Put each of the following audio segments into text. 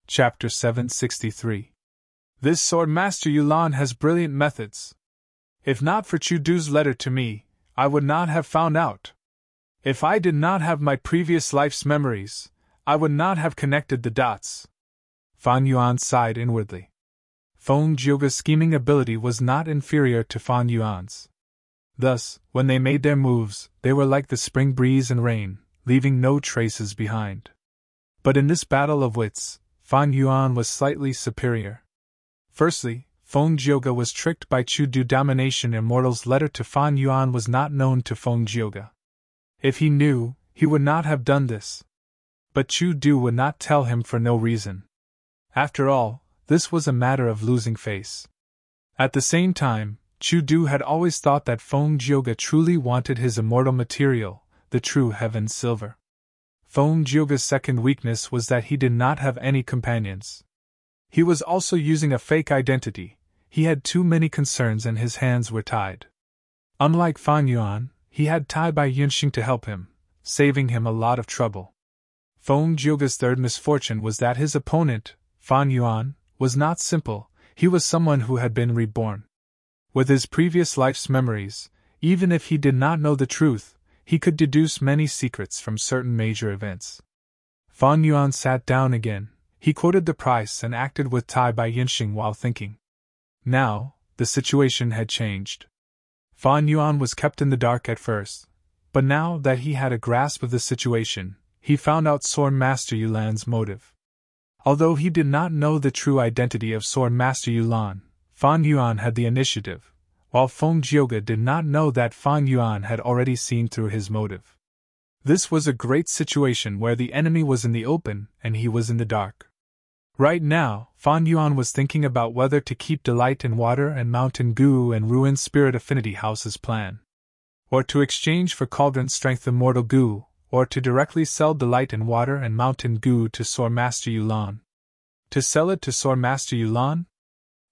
Chapter 763. This Sword Master Yulan has brilliant methods. If not for Chudu's letter to me, I would not have found out. If I did not have my previous life's memories, I would not have connected the dots. Fan Yuan sighed inwardly. Feng Jioga's scheming ability was not inferior to Fan Yuan's. Thus, when they made their moves, they were like the spring breeze and rain, leaving no traces behind. But in this battle of wits, Fan Yuan was slightly superior. Firstly, Feng Jioga was tricked by Chudu Domination Immortal's letter to Fan Yuan was not known to Feng Jioga. If he knew, he would not have done this. But Chudu would not tell him for no reason. After all, this was a matter of losing face. At the same time, Chudu had always thought that Feng Jioga truly wanted his immortal material, the true heaven silver. Feng Jioga's second weakness was that he did not have any companions. He was also using a fake identity. He had too many concerns and his hands were tied. Unlike Fan Yuan, he had Tai Bai Yunxing to help him, saving him a lot of trouble. Feng Jioga's third misfortune was that his opponent, Fan Yuan, was not simple, he was someone who had been reborn. With his previous life's memories, even if he did not know the truth, he could deduce many secrets from certain major events. Fan Yuan sat down again, he quoted the price and acted with Tai Bai Yunxing while thinking. Now, the situation had changed. Fan Yuan was kept in the dark at first, but now that he had a grasp of the situation, he found out Sword Master Yulan's motive. Although he did not know the true identity of Sword Master Yulan, Fan Yuan had the initiative, while Feng Jioga did not know that Fan Yuan had already seen through his motive. This was a great situation where the enemy was in the open and he was in the dark. Right now, Fan Yuan was thinking about whether to keep Delight in Water and Mountain Goo and ruin Spirit Affinity House's plan, or to exchange for Cauldron Strength Immortal Goo, or to directly sell Delight in Water and Mountain Goo to Sword Master Yulan. To sell it to Sword Master Yulan?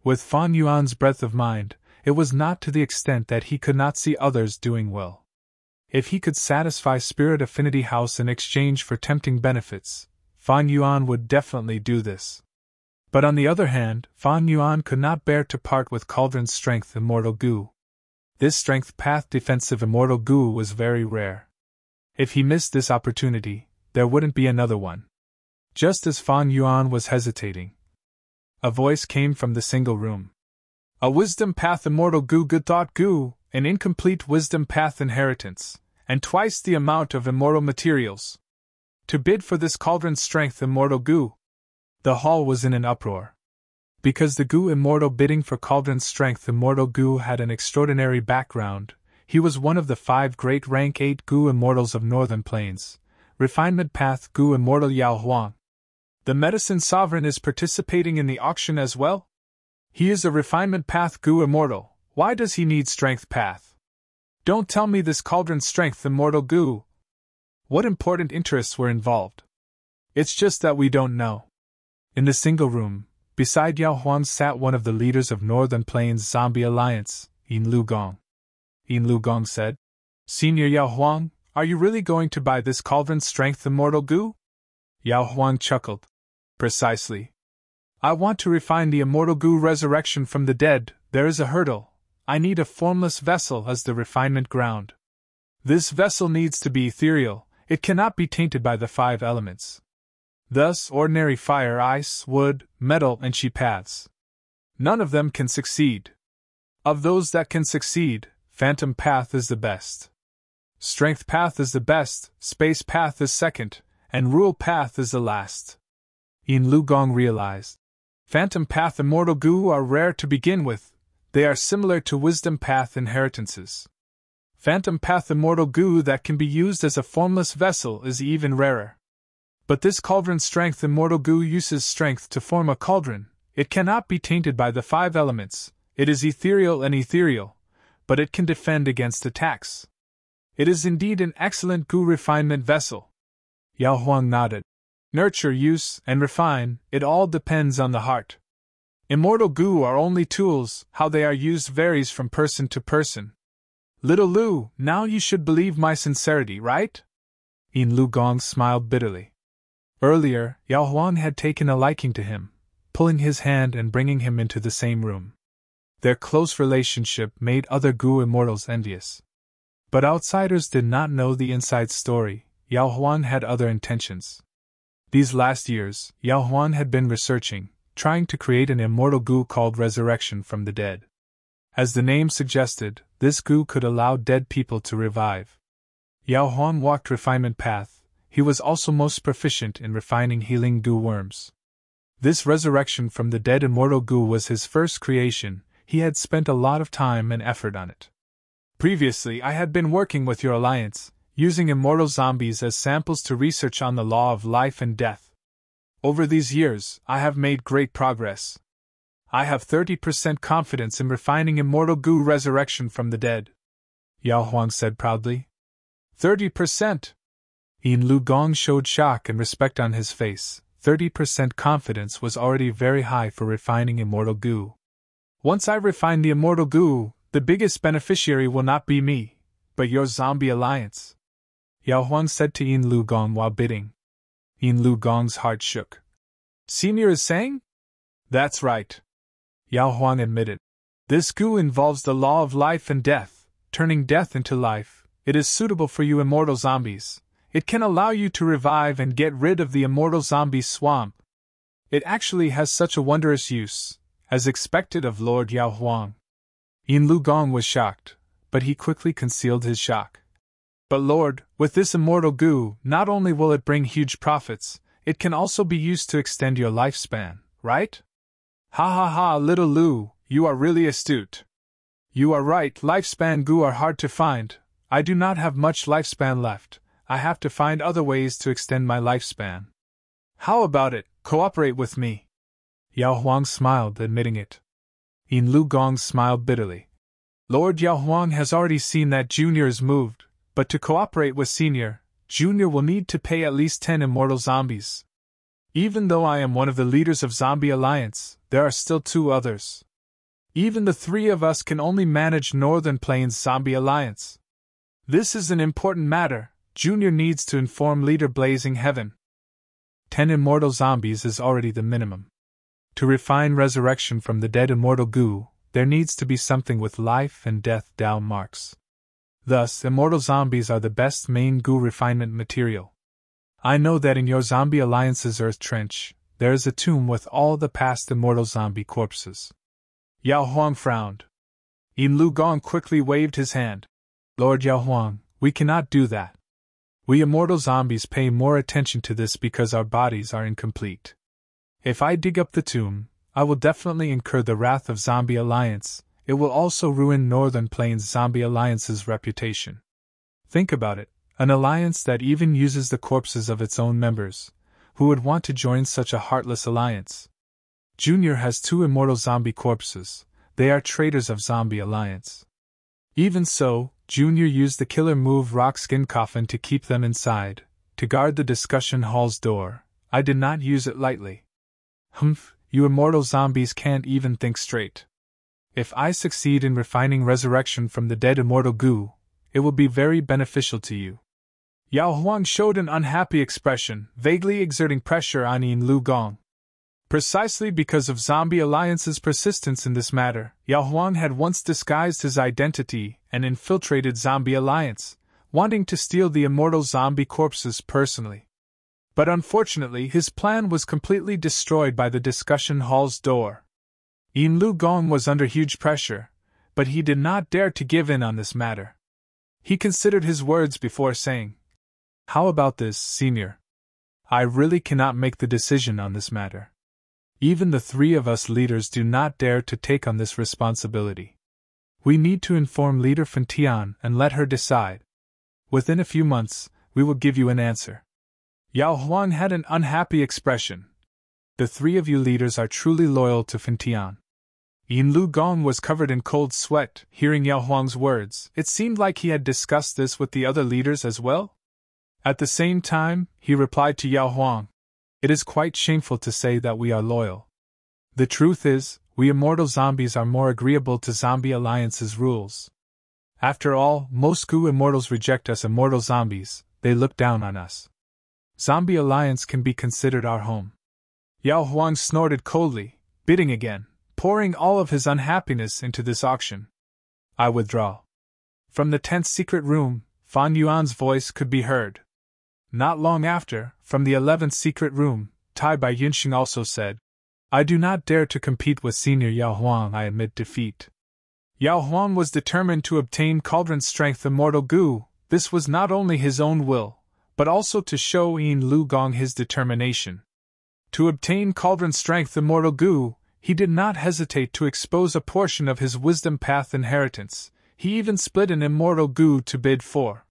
With Fan Yuan's breadth of mind, it was not to the extent that he could not see others doing well. If he could satisfy Spirit Affinity House in exchange for tempting benefits, Fan Yuan would definitely do this. But on the other hand, Fan Yuan could not bear to part with Cauldron Strength Immortal Goo. This Strength Path Defensive Immortal Goo was very rare. If he missed this opportunity, there wouldn't be another one. Just as Fan Yuan was hesitating, a voice came from the single room. A Wisdom Path Immortal Goo Good Thought Goo, an incomplete Wisdom Path Inheritance, and twice the amount of immortal materials. To bid for this Cauldron Strength Immortal Goo. The hall was in an uproar. Because the Goo Immortal bidding for Cauldron Strength Immortal Goo had an extraordinary background, he was one of the 5 great rank 8 Goo Immortals of Northern Plains, Refinement Path Goo Immortal Yao Huang. The Medicine Sovereign is participating in the auction as well? He is a Refinement Path Goo Immortal, why does he need Strength Path? Don't tell me this Cauldron Strength Immortal Goo. What important interests were involved? It's just that we don't know. In the single room, beside Yao Huang sat one of the leaders of Northern Plains Zombie Alliance, Yin Lu Gong. Yin Lu Gong said, Senior Yao Huang, are you really going to buy this Cauldron Strength Immortal Goo? Yao Huang chuckled. Precisely. I want to refine the Immortal Goo resurrection from the dead. There is a hurdle. I need a formless vessel as the refinement ground. This vessel needs to be ethereal. It cannot be tainted by the 5 elements. Thus, ordinary fire, ice, wood, metal, and chi paths. None of them can succeed. Of those that can succeed, Phantom Path is the best. Strength Path is the best, Space Path is second, and Rule Path is the last. Yin Lu Gong realized. Phantom Path Immortal Goo are rare to begin with, they are similar to Wisdom Path inheritances. Phantom Path Immortal Goo that can be used as a formless vessel is even rarer. But this Cauldron Strength Immortal Goo uses strength to form a cauldron. It cannot be tainted by the 5 elements. It is ethereal, but it can defend against attacks. It is indeed an excellent Goo refinement vessel. Yao Huang nodded. Nurture, use, and refine, it all depends on the heart. Immortal Goo are only tools, how they are used varies from person to person. Little Lu, now you should believe my sincerity, right? Yin Lu Gong smiled bitterly. Earlier, Yao Huang had taken a liking to him, pulling his hand and bringing him into the same room. Their close relationship made other Gu immortals envious. But outsiders did not know the inside story. Yao Huang had other intentions. These last years, Yao Huang had been researching, trying to create an immortal Gu called resurrection from the dead. As the name suggested, this Gu could allow dead people to revive. Yao Huang walked refinement path. He was also most proficient in refining healing Gu worms. This resurrection from the dead immortal Gu was his first creation. He had spent a lot of time and effort on it. Previously, I had been working with your alliance, using immortal zombies as samples to research on the law of life and death. Over these years, I have made great progress. I have 30% confidence in refining immortal Gu resurrection from the dead, Yao Huang said proudly. 30%! Yin Lu Gong showed shock and respect on his face. 30% confidence was already very high for refining immortal Gu. Once I refine the immortal Gu, the biggest beneficiary will not be me, but your zombie alliance, Yao Huang said to Yin Lu Gong while bidding. Yin Lu Gong's heart shook. Senior is saying? That's right, Yao Huang admitted. This Gu involves the law of life and death, turning death into life. It is suitable for you immortal zombies. It can allow you to revive and get rid of the immortal zombie swamp. It actually has such a wondrous use, as expected of Lord Yao Huang. Yin Lu Gong was shocked, but he quickly concealed his shock. But Lord, with this immortal Gu, not only will it bring huge profits, it can also be used to extend your lifespan, right? Ha ha ha, little Lu, you are really astute. You are right, lifespan Gu are hard to find. I do not have much lifespan left. I have to find other ways to extend my lifespan. How about it, cooperate with me? Yao Huang smiled, admitting it. Yin Lu Gong smiled bitterly. Lord Yao Huang has already seen that Junior is moved, but to cooperate with Senior, Junior will need to pay at least 10 immortal zombies. Even though I am one of the leaders of Zombie Alliance, there are still 2 others. Even the 3 of us can only manage Northern Plains Zombie Alliance. This is an important matter. Junior needs to inform Leader Blazing Heaven. 10 immortal zombies is already the minimum. To refine resurrection from the dead immortal Gu, there needs to be something with life and death down marks. Thus, immortal zombies are the best main Gu refinement material. I know that in your Zombie Alliance's Earth Trench, there is a tomb with all the past immortal zombie corpses. Yao Huang frowned. Yin Lu Gong quickly waved his hand. Lord Yao Huang, we cannot do that. We immortal zombies pay more attention to this because our bodies are incomplete. If I dig up the tomb, I will definitely incur the wrath of Zombie Alliance. It will also ruin Northern Plains Zombie Alliance's reputation. Think about it, an alliance that even uses the corpses of its own members. Who would want to join such a heartless alliance? Junior has 2 immortal zombie corpses. They are traitors of Zombie Alliance. Even so, Junior used the killer move Rock Skin Coffin to keep them inside, to guard the discussion hall's door. I did not use it lightly. Humph, you immortal zombies can't even think straight. If I succeed in refining resurrection from the dead immortal Gu, it will be very beneficial to you. Yao Huang showed an unhappy expression, vaguely exerting pressure on Yin Lu Gong. Precisely because of Zombie Alliance's persistence in this matter, Yao Huang had once disguised his identity and infiltrated Zombie Alliance, wanting to steal the immortal zombie corpses personally. But unfortunately, his plan was completely destroyed by the discussion hall's door. Yin Lu Gong was under huge pressure, but he did not dare to give in on this matter. He considered his words before saying, "How about this, Senior? I really cannot make the decision on this matter. Even the 3 of us leaders do not dare to take on this responsibility. We need to inform Leader Fentian and let her decide. Within a few months, we will give you an answer." Yao Huang had an unhappy expression. The 3 of you leaders are truly loyal to Fentian. Yin Lu Gong was covered in cold sweat, hearing Yao Huang's words. It seemed like he had discussed this with the other leaders as well. At the same time, he replied to Yao Huang, "It is quite shameful to say that we are loyal. The truth is, we immortal zombies are more agreeable to Zombie Alliance's rules. After all, most Gu immortals reject us immortal zombies, they look down on us. Zombie Alliance can be considered our home. Yao Huang snorted coldly, bidding again, pouring all of his unhappiness into this auction. I withdraw. From the 10th secret room, Fan Yuan's voice could be heard. Not long after, from the 11th secret room, Tai Bai Yunxing also said, I do not dare to compete with Senior Yao Huang, I admit defeat. Yao Huang was determined to obtain Cauldron Strength Immortal Gu. This was not only his own will, but also to show Yin Lu Gong his determination. To obtain Cauldron Strength Immortal Gu, he did not hesitate to expose a portion of his Wisdom Path inheritance. He even split an Immortal Gu to bid for.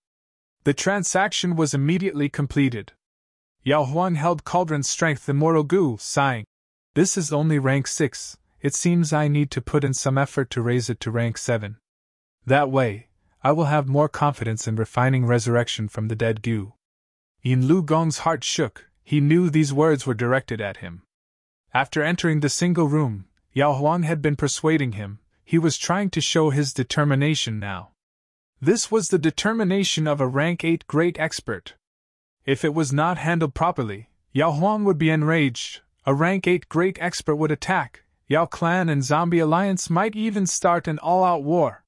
The transaction was immediately completed. Yao Huang held Cauldron Strength Immortal Gu, sighing, This is only rank 6, it seems I need to put in some effort to raise it to rank 7. That way, I will have more confidence in refining resurrection from the dead Gu. Yin Lu Gong's heart shook, he knew these words were directed at him. After entering the single room, Yao Huang had been persuading him, he was trying to show his determination now. This was the determination of a rank 8 great expert. If it was not handled properly, Yao Huang would be enraged, a rank 8 great expert would attack, Yao Clan and Zombie Alliance might even start an all-out war.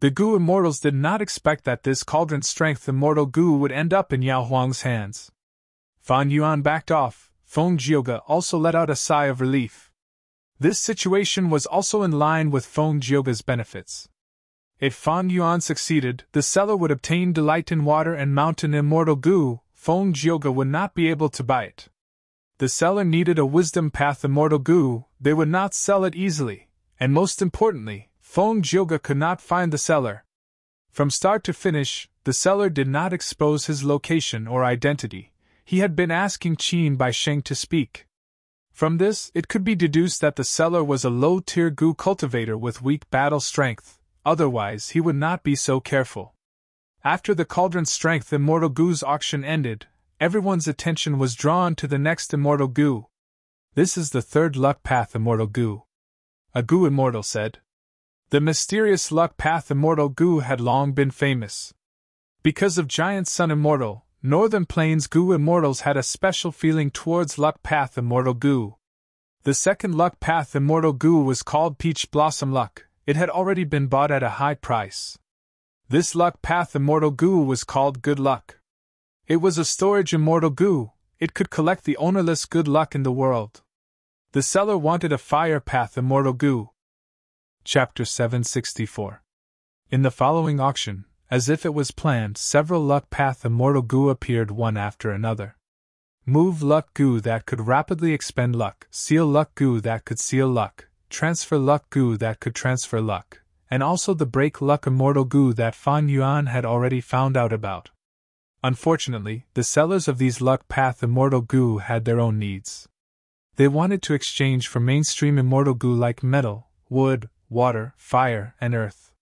The Gu Immortals did not expect that this Cauldron Strength Immortal Gu would end up in Yao Huang's hands. Fan Yuan backed off, Feng Jioge also let out a sigh of relief. This situation was also in line with Feng Jioge's benefits. If Fan Yuan succeeded, the seller would obtain Delight in Water and Mountain Immortal Gu. Feng Jioge would not be able to buy it. The seller needed a Wisdom Path Immortal Gu, they would not sell it easily, and most importantly, Feng Jioge could not find the seller. From start to finish, the seller did not expose his location or identity. He had been asking Qin Bai Sheng to speak. From this, it could be deduced that the seller was a low-tier Gu cultivator with weak battle strength, otherwise he would not be so careful. After the Cauldron Strength Immortal Gu's auction ended, everyone's attention was drawn to the next Immortal Gu. This is the 3rd Luck Path Immortal Gu. A Gu Immortal said. The mysterious Luck Path Immortal Gu had long been famous. Because of Giant Sun Immortal, Northern Plains Gu Immortals had a special feeling towards Luck Path Immortal Gu. The 2nd Luck Path Immortal Gu was called Peach Blossom Luck, it had already been bought at a high price. This Luck Path Immortal Gu was called Good Luck. It was a storage Immortal Gu, it could collect the ownerless good luck in the world. The seller wanted a Fire Path Immortal Gu. Chapter 764. In the following auction, as if it was planned, several Luck Path Immortal Gu appeared one after another. Move Luck Gu that could rapidly expend luck, Seal Luck Gu that could seal luck, Transfer Luck Gu that could transfer luck, and also the Break Luck Immortal Gu that Fan Yuan had already found out about. Unfortunately, the sellers of these Luck Path Immortal Gu had their own needs. They wanted to exchange for mainstream Immortal Gu like metal, wood, water, fire, and earth.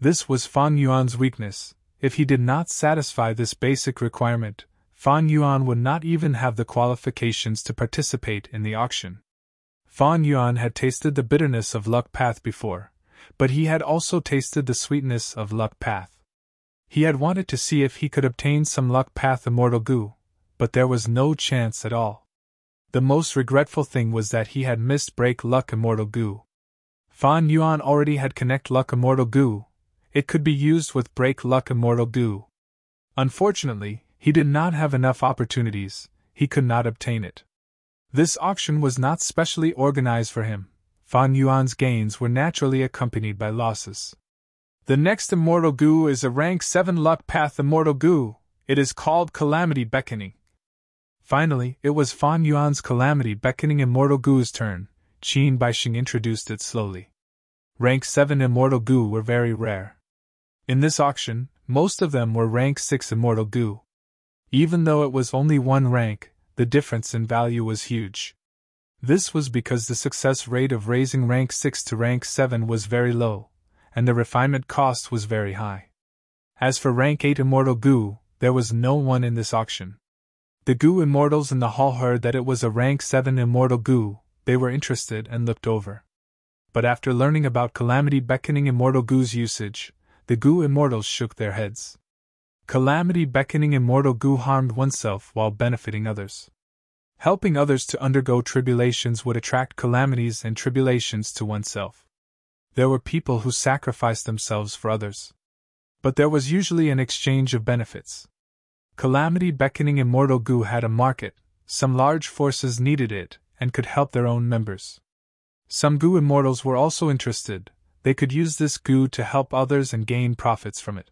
This was Fan Yuan's weakness. If he did not satisfy this basic requirement, Fan Yuan would not even have the qualifications to participate in the auction. Fan Yuan had tasted the bitterness of Luck Path before, but he had also tasted the sweetness of Luck Path. He had wanted to see if he could obtain some Luck Path Immortal Gu, but there was no chance at all. The most regretful thing was that he had missed Break Luck Immortal Gu. Fan Yuan already had Connect Luck Immortal Gu. It could be used with Break Luck Immortal Gu. Unfortunately, he did not have enough opportunities, he could not obtain it. This auction was not specially organized for him. Fan Yuan's gains were naturally accompanied by losses. The next Immortal Gu is a rank 7 Luck Path Immortal Gu. It is called Calamity Beckoning. Finally, it was Fan Yuan's Calamity Beckoning Immortal Gu's turn. Qin Bai Sheng introduced it slowly. Rank 7 Immortal Gu were very rare. In this auction, most of them were rank 6 Immortal Gu. Even though it was only one rank, the difference in value was huge. This was because the success rate of raising rank 6 to rank 7 was very low, and the refinement cost was very high. As for rank 8 Immortal Gu, there was no one in this auction. The Gu Immortals in the hall heard that it was a rank 7 Immortal Gu, they were interested and looked over. But after learning about Calamity Beckoning Immortal Gu's usage, the Gu Immortals shook their heads. Calamity beckoning immortal goo harmed oneself while benefiting others. Helping others to undergo tribulations would attract calamities and tribulations to oneself. There were people who sacrificed themselves for others. But there was usually an exchange of benefits. Calamity beckoning immortal goo had a market, some large forces needed it, and could help their own members. Some goo immortals were also interested, they could use this goo to help others and gain profits from it.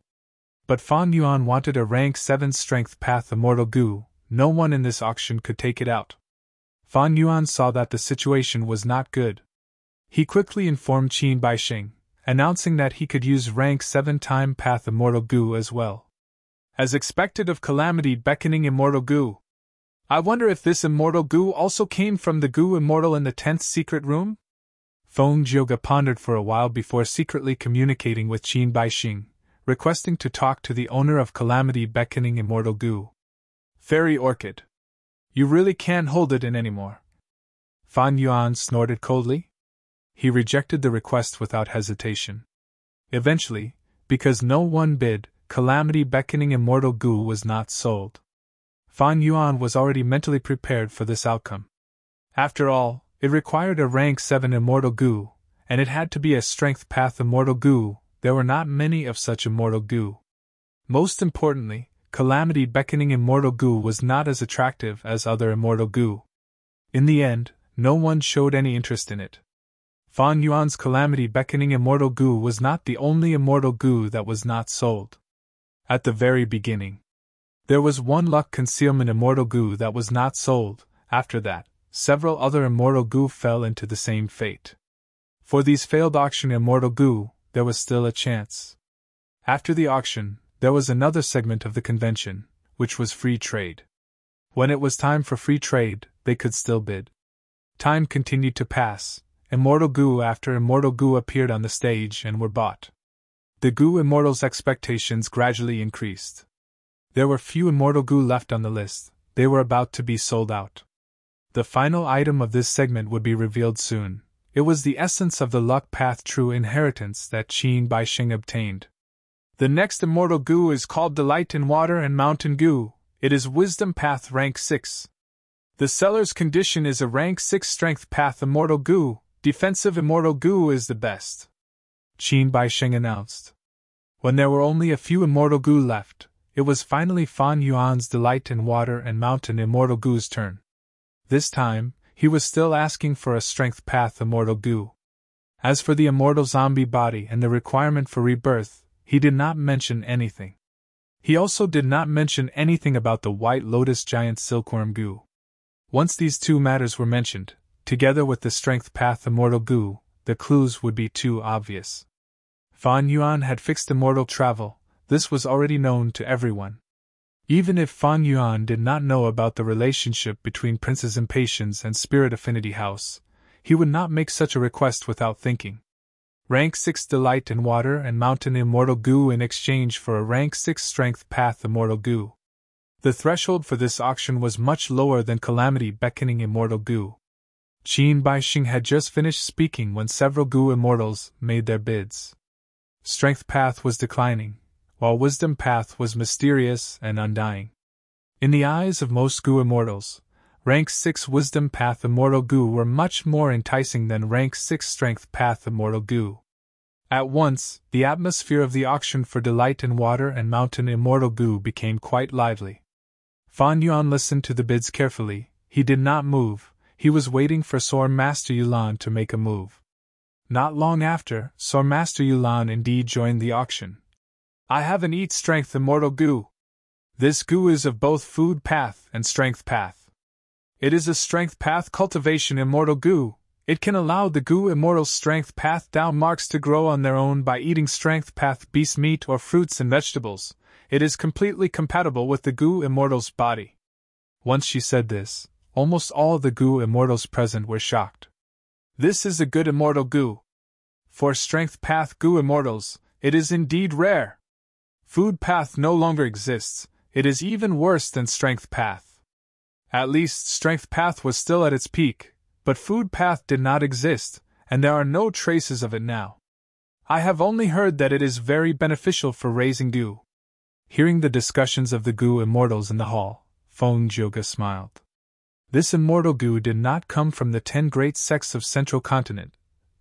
But Fan Yuan wanted a rank 7 strength path immortal goo, no one in this auction could take it out. Fan Yuan saw that the situation was not good. He quickly informed Qin Baixing, announcing that he could use rank 7 time path immortal goo as well. As expected of calamity beckoning immortal goo. I wonder if this immortal goo also came from the goo immortal in the 10th secret room? Feng Jioga pondered for a while before secretly communicating with Qin Baixing, requesting to talk to the owner of calamity beckoning immortal goo. Fairy Orchid. You really can't hold it in anymore. Fan Yuan snorted coldly. He rejected the request without hesitation. Eventually, because no one bid, calamity beckoning immortal goo was not sold. Fan Yuan was already mentally prepared for this outcome. After all, it required a rank 7 immortal goo, and it had to be a strength path immortal goo. There were not many of such immortal goo. Most importantly, calamity beckoning immortal goo was not as attractive as other immortal goo. In the end, no one showed any interest in it. Fan Yuan's calamity beckoning immortal goo was not the only immortal goo that was not sold. At the very beginning, there was one luck concealment immortal goo that was not sold. After that, several other immortal goo fell into the same fate. For these failed auction immortal goo, there was still a chance. After the auction, there was another segment of the convention, which was free trade. When it was time for free trade, they could still bid. Time continued to pass. Immortal goo after immortal goo appeared on the stage and were bought. The goo immortals' expectations gradually increased. There were few immortal goo left on the list, they were about to be sold out. The final item of this segment would be revealed soon. It was the essence of the luck path true inheritance that Qin Baixing obtained. The next immortal goo is called Delight in Water and Mountain Goo. It is Wisdom Path rank 6. The seller's condition is a rank 6 Strength Path immortal goo. Defensive immortal goo is the best, Qin Baixing announced. When there were only a few immortal goo left, it was finally Fan Yuan's Delight in Water and Mountain immortal goo's turn. This time, he was still asking for a Strength Path immortal goo. As for the immortal zombie body and the requirement for rebirth, he did not mention anything. He also did not mention anything about the White Lotus Giant Silkworm goo. Once these two matters were mentioned, together with the Strength Path immortal goo, the clues would be too obvious. Fan Yuan had fixed immortal travel, this was already known to everyone. Even if Fan Yuan did not know about the relationship between Princess Impatience and Spirit Affinity House, he would not make such a request without thinking. Rank 6 Delight in Water and Mountain immortal goo in exchange for a rank 6 Strength Path immortal goo. The threshold for this auction was much lower than calamity beckoning immortal goo. Qin Baixing had just finished speaking when several goo immortals made their bids. Strength Path was declining, while Wisdom Path was mysterious and undying. In the eyes of most goo immortals, rank 6 Wisdom Path immortal goo were much more enticing than rank 6 Strength Path immortal goo. At once, the atmosphere of the auction for Delight in Water and Mountain immortal goo became quite lively. Fan Yuan listened to the bids carefully, he did not move. He was waiting for Sword Master Yulan to make a move. Not long after, Sword Master Yulan indeed joined the auction. I have an Eat Strength immortal goo. This goo is of both Food Path and Strength Path. It is a Strength Path cultivation immortal goo. It can allow the goo immortal's Strength Path down marks to grow on their own by eating Strength Path beast meat or fruits and vegetables. It is completely compatible with the goo immortal's body. Once she said this, almost all the goo immortals present were shocked. This is a good immortal goo. For Strength Path goo immortals, it is indeed rare. Food Path no longer exists, it is even worse than Strength Path. At least Strength Path was still at its peak, but Food Path did not exist, and there are no traces of it now. I have only heard that it is very beneficial for raising goo. Hearing the discussions of the goo immortals in the hall, Feng Jioge smiled. This immortal goo did not come from the 10 great sects of Central Continent,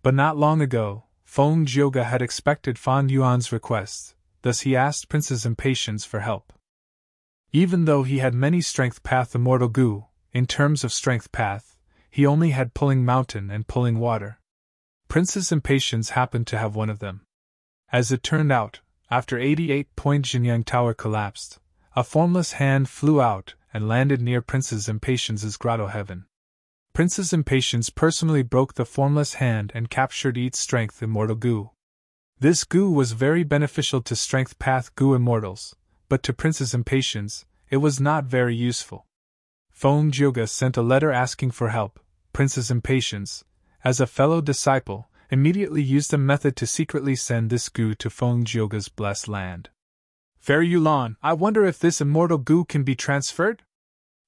but not long ago, Feng Jioge had expected Fan Yuan's request, thus he asked Princess Impatience for help. Even though he had many Strength Path immortal goo, in terms of Strength Path, he only had Pulling Mountain and Pulling Water. Princess Impatience happened to have one of them. As it turned out, after 88-point Jinyang Tower collapsed, a formless hand flew out and landed near Princess Impatience's grotto heaven. Princess Impatience personally broke the formless hand and captured each Strength Immortal goo. This goo was very beneficial to Strength Path goo immortals, but to Princess Impatience, it was not very useful. Feng Jioge sent a letter asking for help. Princess Impatience, as a fellow disciple, immediately used a method to secretly send this goo to Feng Jioge's blessed land. Fair Yulan, I wonder if this immortal goo can be transferred?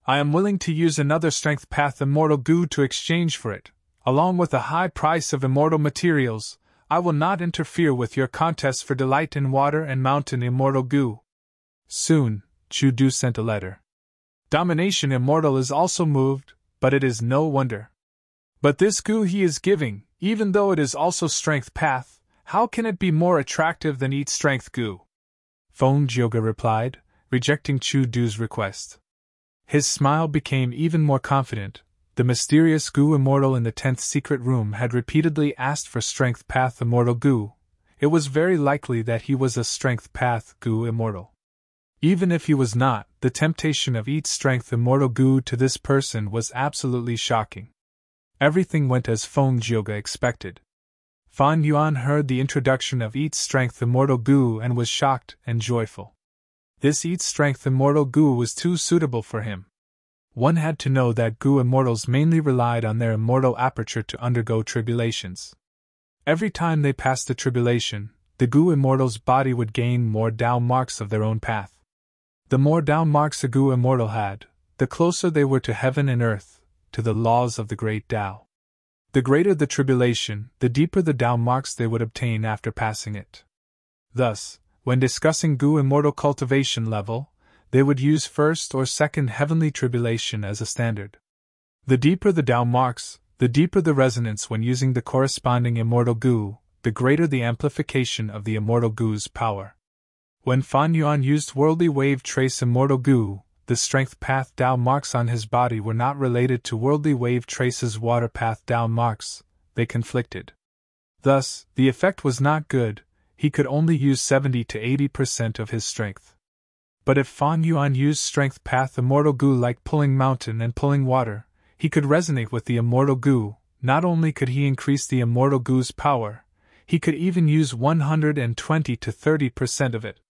I am willing to use another Strength Path immortal goo to exchange for it, along with a high price of immortal materials. I will not interfere with your contest for delight in water and mountain immortal goo. Soon, Chu Du sent a letter. Domination Immortal is also moved, but it is no wonder. But this goo he is giving, even though it is also Strength Path, how can it be more attractive than each Strength goo? Feng Jioge replied, rejecting Chu Du's request. His smile became even more confident. The mysterious goo immortal in the 10th secret room had repeatedly asked for Strength Path immortal goo. It was very likely that he was a Strength Path goo immortal. Even if he was not, the temptation of each Strength immortal goo to this person was absolutely shocking. Everything went as Feng Jioge expected. Fan Yuan heard the introduction of each Strength immortal goo and was shocked and joyful. This each Strength immortal goo was too suitable for him. One had to know that goo immortals mainly relied on their immortal aperture to undergo tribulations. Every time they passed a tribulation, the goo immortal's body would gain more Dao marks of their own path. The more Dao marks a goo immortal had, the closer they were to heaven and earth, to the laws of the great Dao. The greater the tribulation, the deeper the Dao marks they would obtain after passing it. Thus, when discussing goo immortal cultivation level, they would use first or second heavenly tribulation as a standard. The deeper the Dao marks, the deeper the resonance when using the corresponding immortal goo, the greater the amplification of the immortal goo's power. When Fan Yuan used Worldly Wave Trace Immortal Goo, the Strength Path Dao marks on his body were not related to Worldly Wave Trace's Water Path Dao marks, they conflicted. Thus, the effect was not good, he could only use 70 to 80% of his strength. But if Fan Yuan used Strength Path Immortal Goo like Pulling Mountain and Pulling Water, he could resonate with the Immortal Goo. Not only could he increase the Immortal Goo's power, he could even use 120 to 30% of it.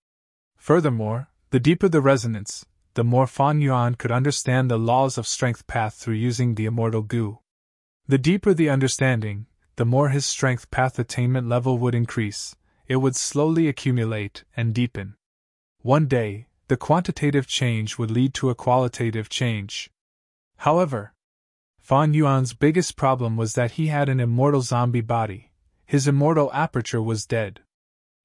Furthermore, the deeper the resonance, the more Fan Yuan could understand the laws of Strength Path through using the Immortal Goo. The deeper the understanding, the more his Strength Path attainment level would increase. It would slowly accumulate and deepen. One day, the quantitative change would lead to a qualitative change. However, Fan Yuan's biggest problem was that he had an immortal zombie body. His immortal aperture was dead.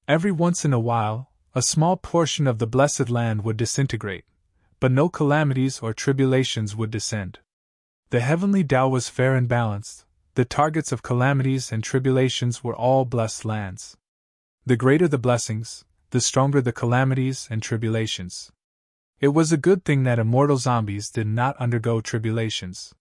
Every once in a while, a small portion of the blessed land would disintegrate, but no calamities or tribulations would descend. The heavenly Tao was fair and balanced. The targets of calamities and tribulations were all blessed lands. The greater the blessings, the stronger the calamities and tribulations. It was a good thing that immortal zombies did not undergo tribulations.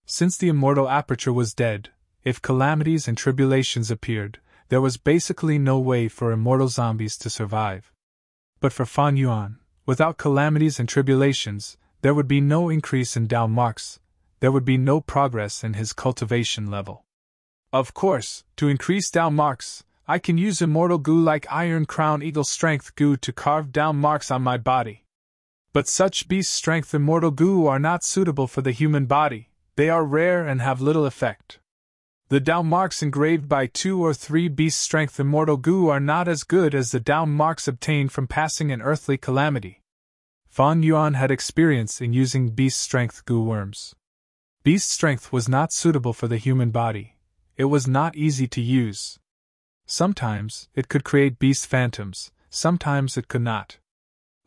Since the immortal aperture was dead, if calamities and tribulations appeared, there was basically no way for immortal zombies to survive. But for Fan Yuan, without calamities and tribulations, there would be no increase in Dao marks, there would be no progress in his cultivation level. Of course, to increase Dao marks, I can use Immortal Goo like Iron Crown Eagle Strength Goo to carve Dao marks on my body. But such beast strength Immortal Goo are not suitable for the human body, they are rare and have little effect. The Dao marks engraved by 2 or 3 beast strength Immortal Goo are not as good as the Dao marks obtained from passing an earthly calamity. Fan Yuan had experience in using beast strength Goo worms. Beast strength was not suitable for the human body. It was not easy to use. Sometimes it could create beast phantoms, sometimes it could not.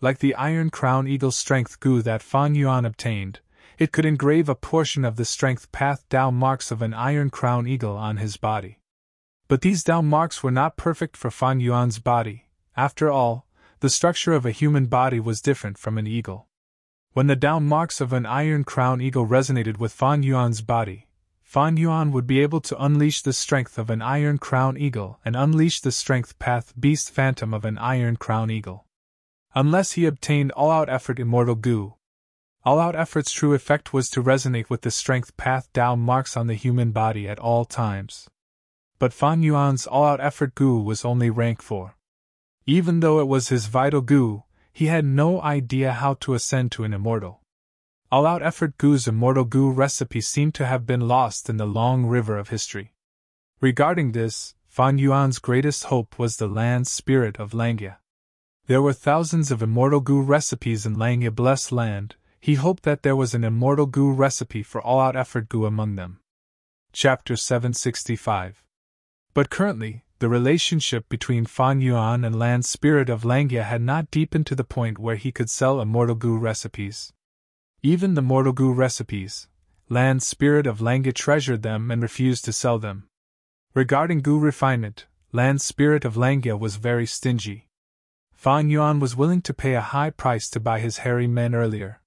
Like the Iron Crown Eagle Strength Goo that Fan Yuan obtained, it could engrave a portion of the Strength Path Dao marks of an Iron Crown Eagle on his body. But these Dao marks were not perfect for Fan Yuan's body. After all, the structure of a human body was different from an eagle. When the Dao marks of an Iron Crown Eagle resonated with Fan Yuan's body, Fan Yuan would be able to unleash the strength of an Iron Crown Eagle and unleash the Strength Path Beast Phantom of an Iron Crown Eagle. Unless he obtained All-Out Effort Immortal Goo. All-Out Effort's true effect was to resonate with the Strength Path Dao marks on the human body at all times. But Fan Yuan's All-Out Effort Goo was only rank 4. Even though it was his vital Goo, he had no idea how to ascend to an immortal. All-Out Effort Goo's immortal Goo recipe seemed to have been lost in the long river of history. Regarding this, Fan Yuan's greatest hope was the land spirit of Langya. There were thousands of immortal Goo recipes in Langya Blessed Land. He hoped that there was an immortal Goo recipe for All-Out Effort Goo among them. Chapter 765. But currently, the relationship between Fan Yuan and Land Spirit of Langya had not deepened to the point where he could sell immortal Goo recipes. Even the mortal Goo recipes, Land Spirit of Langya treasured them and refused to sell them. Regarding Goo refinement, Land Spirit of Langya was very stingy. Fan Yuan was willing to pay a high price to buy his hairy men earlier.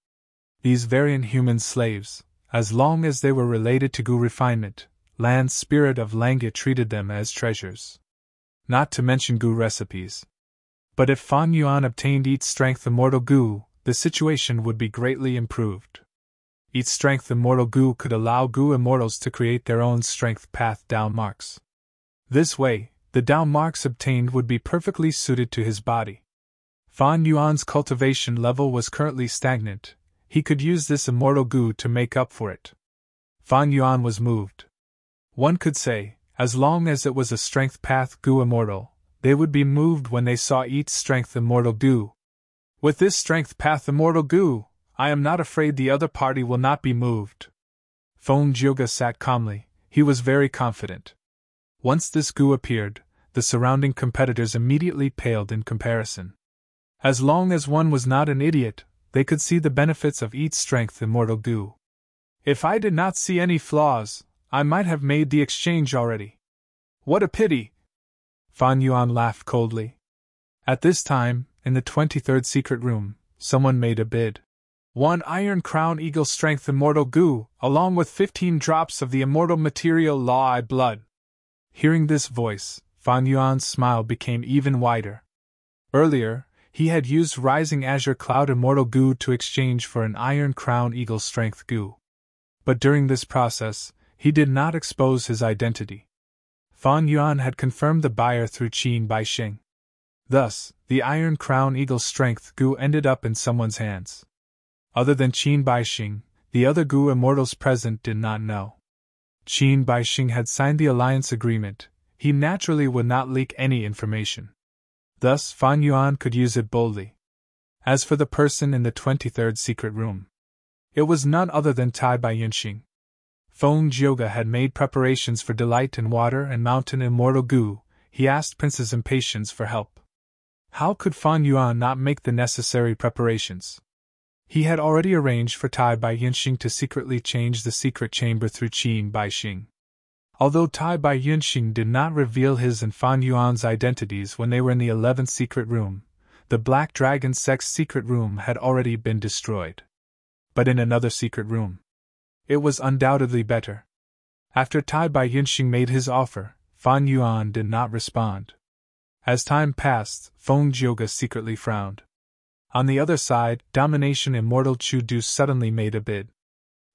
These very inhuman slaves, as long as they were related to Goo refinement, Land Spirit of Langya treated them as treasures. Not to mention Goo recipes. But if Fan Yuan obtained Eat Strength Immortal Goo, the situation would be greatly improved. Eat Strength Immortal Goo could allow Goo Immortals to create their own Strength Path Dao marks. This way, the Dao marks obtained would be perfectly suited to his body. Fan Yuan's cultivation level was currently stagnant. He could use this immortal Goo to make up for it. Fan Yuan was moved. One could say, as long as it was a Strength Path Goo Immortal, they would be moved when they saw Eat Strength Immortal Goo. With this Strength Path Immortal Goo, I am not afraid the other party will not be moved. Feng Jioge sat calmly. He was very confident. Once this Goo appeared, the surrounding competitors immediately paled in comparison. As long as one was not an idiot, they could see the benefits of Eat Strength Immortal Goo. If I did not see any flaws, I might have made the exchange already. What a pity! Fan Yuan laughed coldly. At this time, in the 23rd secret room, someone made a bid. 1 Iron Crown Eagle Strength Immortal Goo, along with 15 drops of the immortal material Law I blood. Hearing this voice, Fan Yuan's smile became even wider. Earlier, he had used Rising Azure Cloud Immortal Goo to exchange for an Iron Crown Eagle Strength Goo. But during this process, he did not expose his identity. Fan Yuan had confirmed the buyer through Qin Baixing. Thus, the Iron Crown Eagle Strength Goo ended up in someone's hands. Other than Qin Baixing, the other Goo Immortals present did not know. Qin Baixing had signed the alliance agreement. He naturally would not leak any information. Thus, Fan Yuan could use it boldly. As for the person in the 23rd secret room, it was none other than Tai Bai Yunxing. Feng Jioge had made preparations for Delight in Water and Mountain Immortal Goo. He asked Princess Impatience for help. How could Fan Yuan not make the necessary preparations? He had already arranged for Tai Bai Yunxing to secretly change the secret chamber through Qin Baixing. Although Tai Bai Yunxing did not reveal his and Fan Yuan's identities when they were in the 11th secret room, the Black Dragon Sect's secret room had already been destroyed. But in another secret room, it was undoubtedly better. After Tai Bai Yunxing made his offer, Fan Yuan did not respond. As time passed, Feng Jioge secretly frowned. On the other side, Domination Immortal Chu Du suddenly made a bid.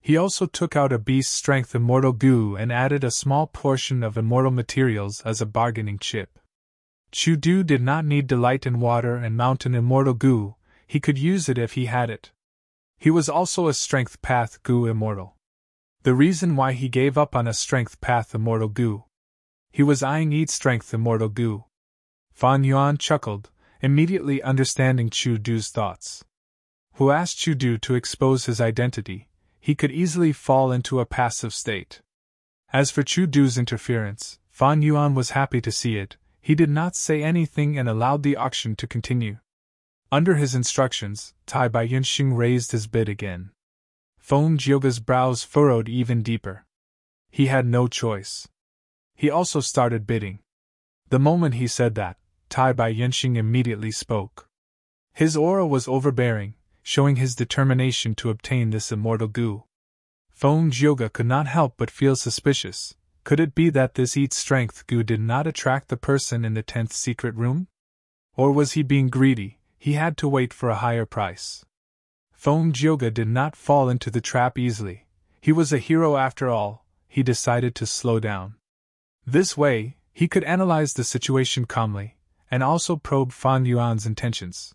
He also took out a Beast Strength Immortal Goo and added a small portion of immortal materials as a bargaining chip. Chu Du did not need Delight in Water and Mountain Immortal Goo, he could use it if he had it. He was also a Strength Path Goo Immortal. The reason why he gave up on a Strength Path Immortal Goo. He was eyeing Eat Strength Immortal Goo. Fan Yuan chuckled, immediately understanding Chu Du's thoughts. Who asked Chu Du to expose his identity, he could easily fall into a passive state. As for Chu Du's interference, Fan Yuan was happy to see it. He did not say anything and allowed the auction to continue. Under his instructions, Tai Bai Yinxing raised his bid again. Feng Jioga's brows furrowed even deeper. He had no choice. He also started bidding. The moment he said that, Tai Bai Yinxing immediately spoke. His aura was overbearing, showing his determination to obtain this immortal goo. Feng Jioga could not help but feel suspicious. Could it be that this eat-strength goo did not attract the person in the 10th secret room? Or was he being greedy? He had to wait for a higher price. Feng Jioga did not fall into the trap easily. He was a hero after all. He decided to slow down. This way, he could analyze the situation calmly, and also probe Fan Yuan's intentions.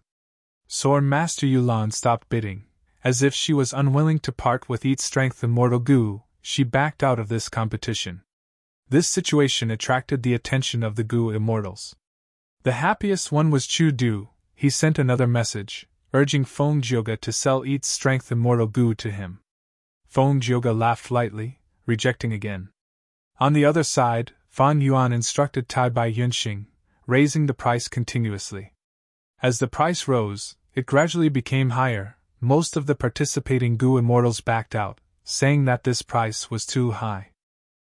Sword Master Yulan stopped bidding. As if she was unwilling to part with eat-strength immortal goo, she backed out of this competition. This situation attracted the attention of the goo immortals. The happiest one was Chu Du. He sent another message, urging Feng Jioga to sell eat-strength immortal goo to him. Feng Jioga laughed lightly, rejecting again. On the other side, Fan Yuan instructed Tai Bai Yinxing, raising the price continuously. As the price rose, it gradually became higher. Most of the participating goo immortals backed out, saying that this price was too high.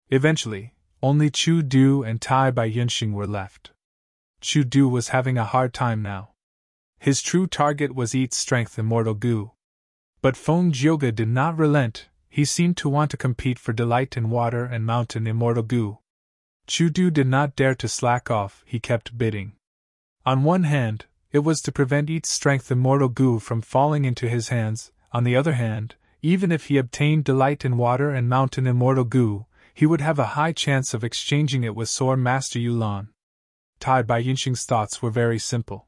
Eventually, only Chu Du and Tai Bai Yinxing were left. Chu Du was having a hard time now. His true target was eat-strength immortal goo. But Feng Jioga did not relent. He seemed to want to compete for delight in water and mountain immortal goo. Chu Du did not dare to slack off. He kept bidding. On one hand, it was to prevent eat-strength immortal goo from falling into his hands. On the other hand, even if he obtained delight in water and mountain immortal goo, he would have a high chance of exchanging it with Sword Master Yulan. Tai Bai Yinxing's thoughts were very simple.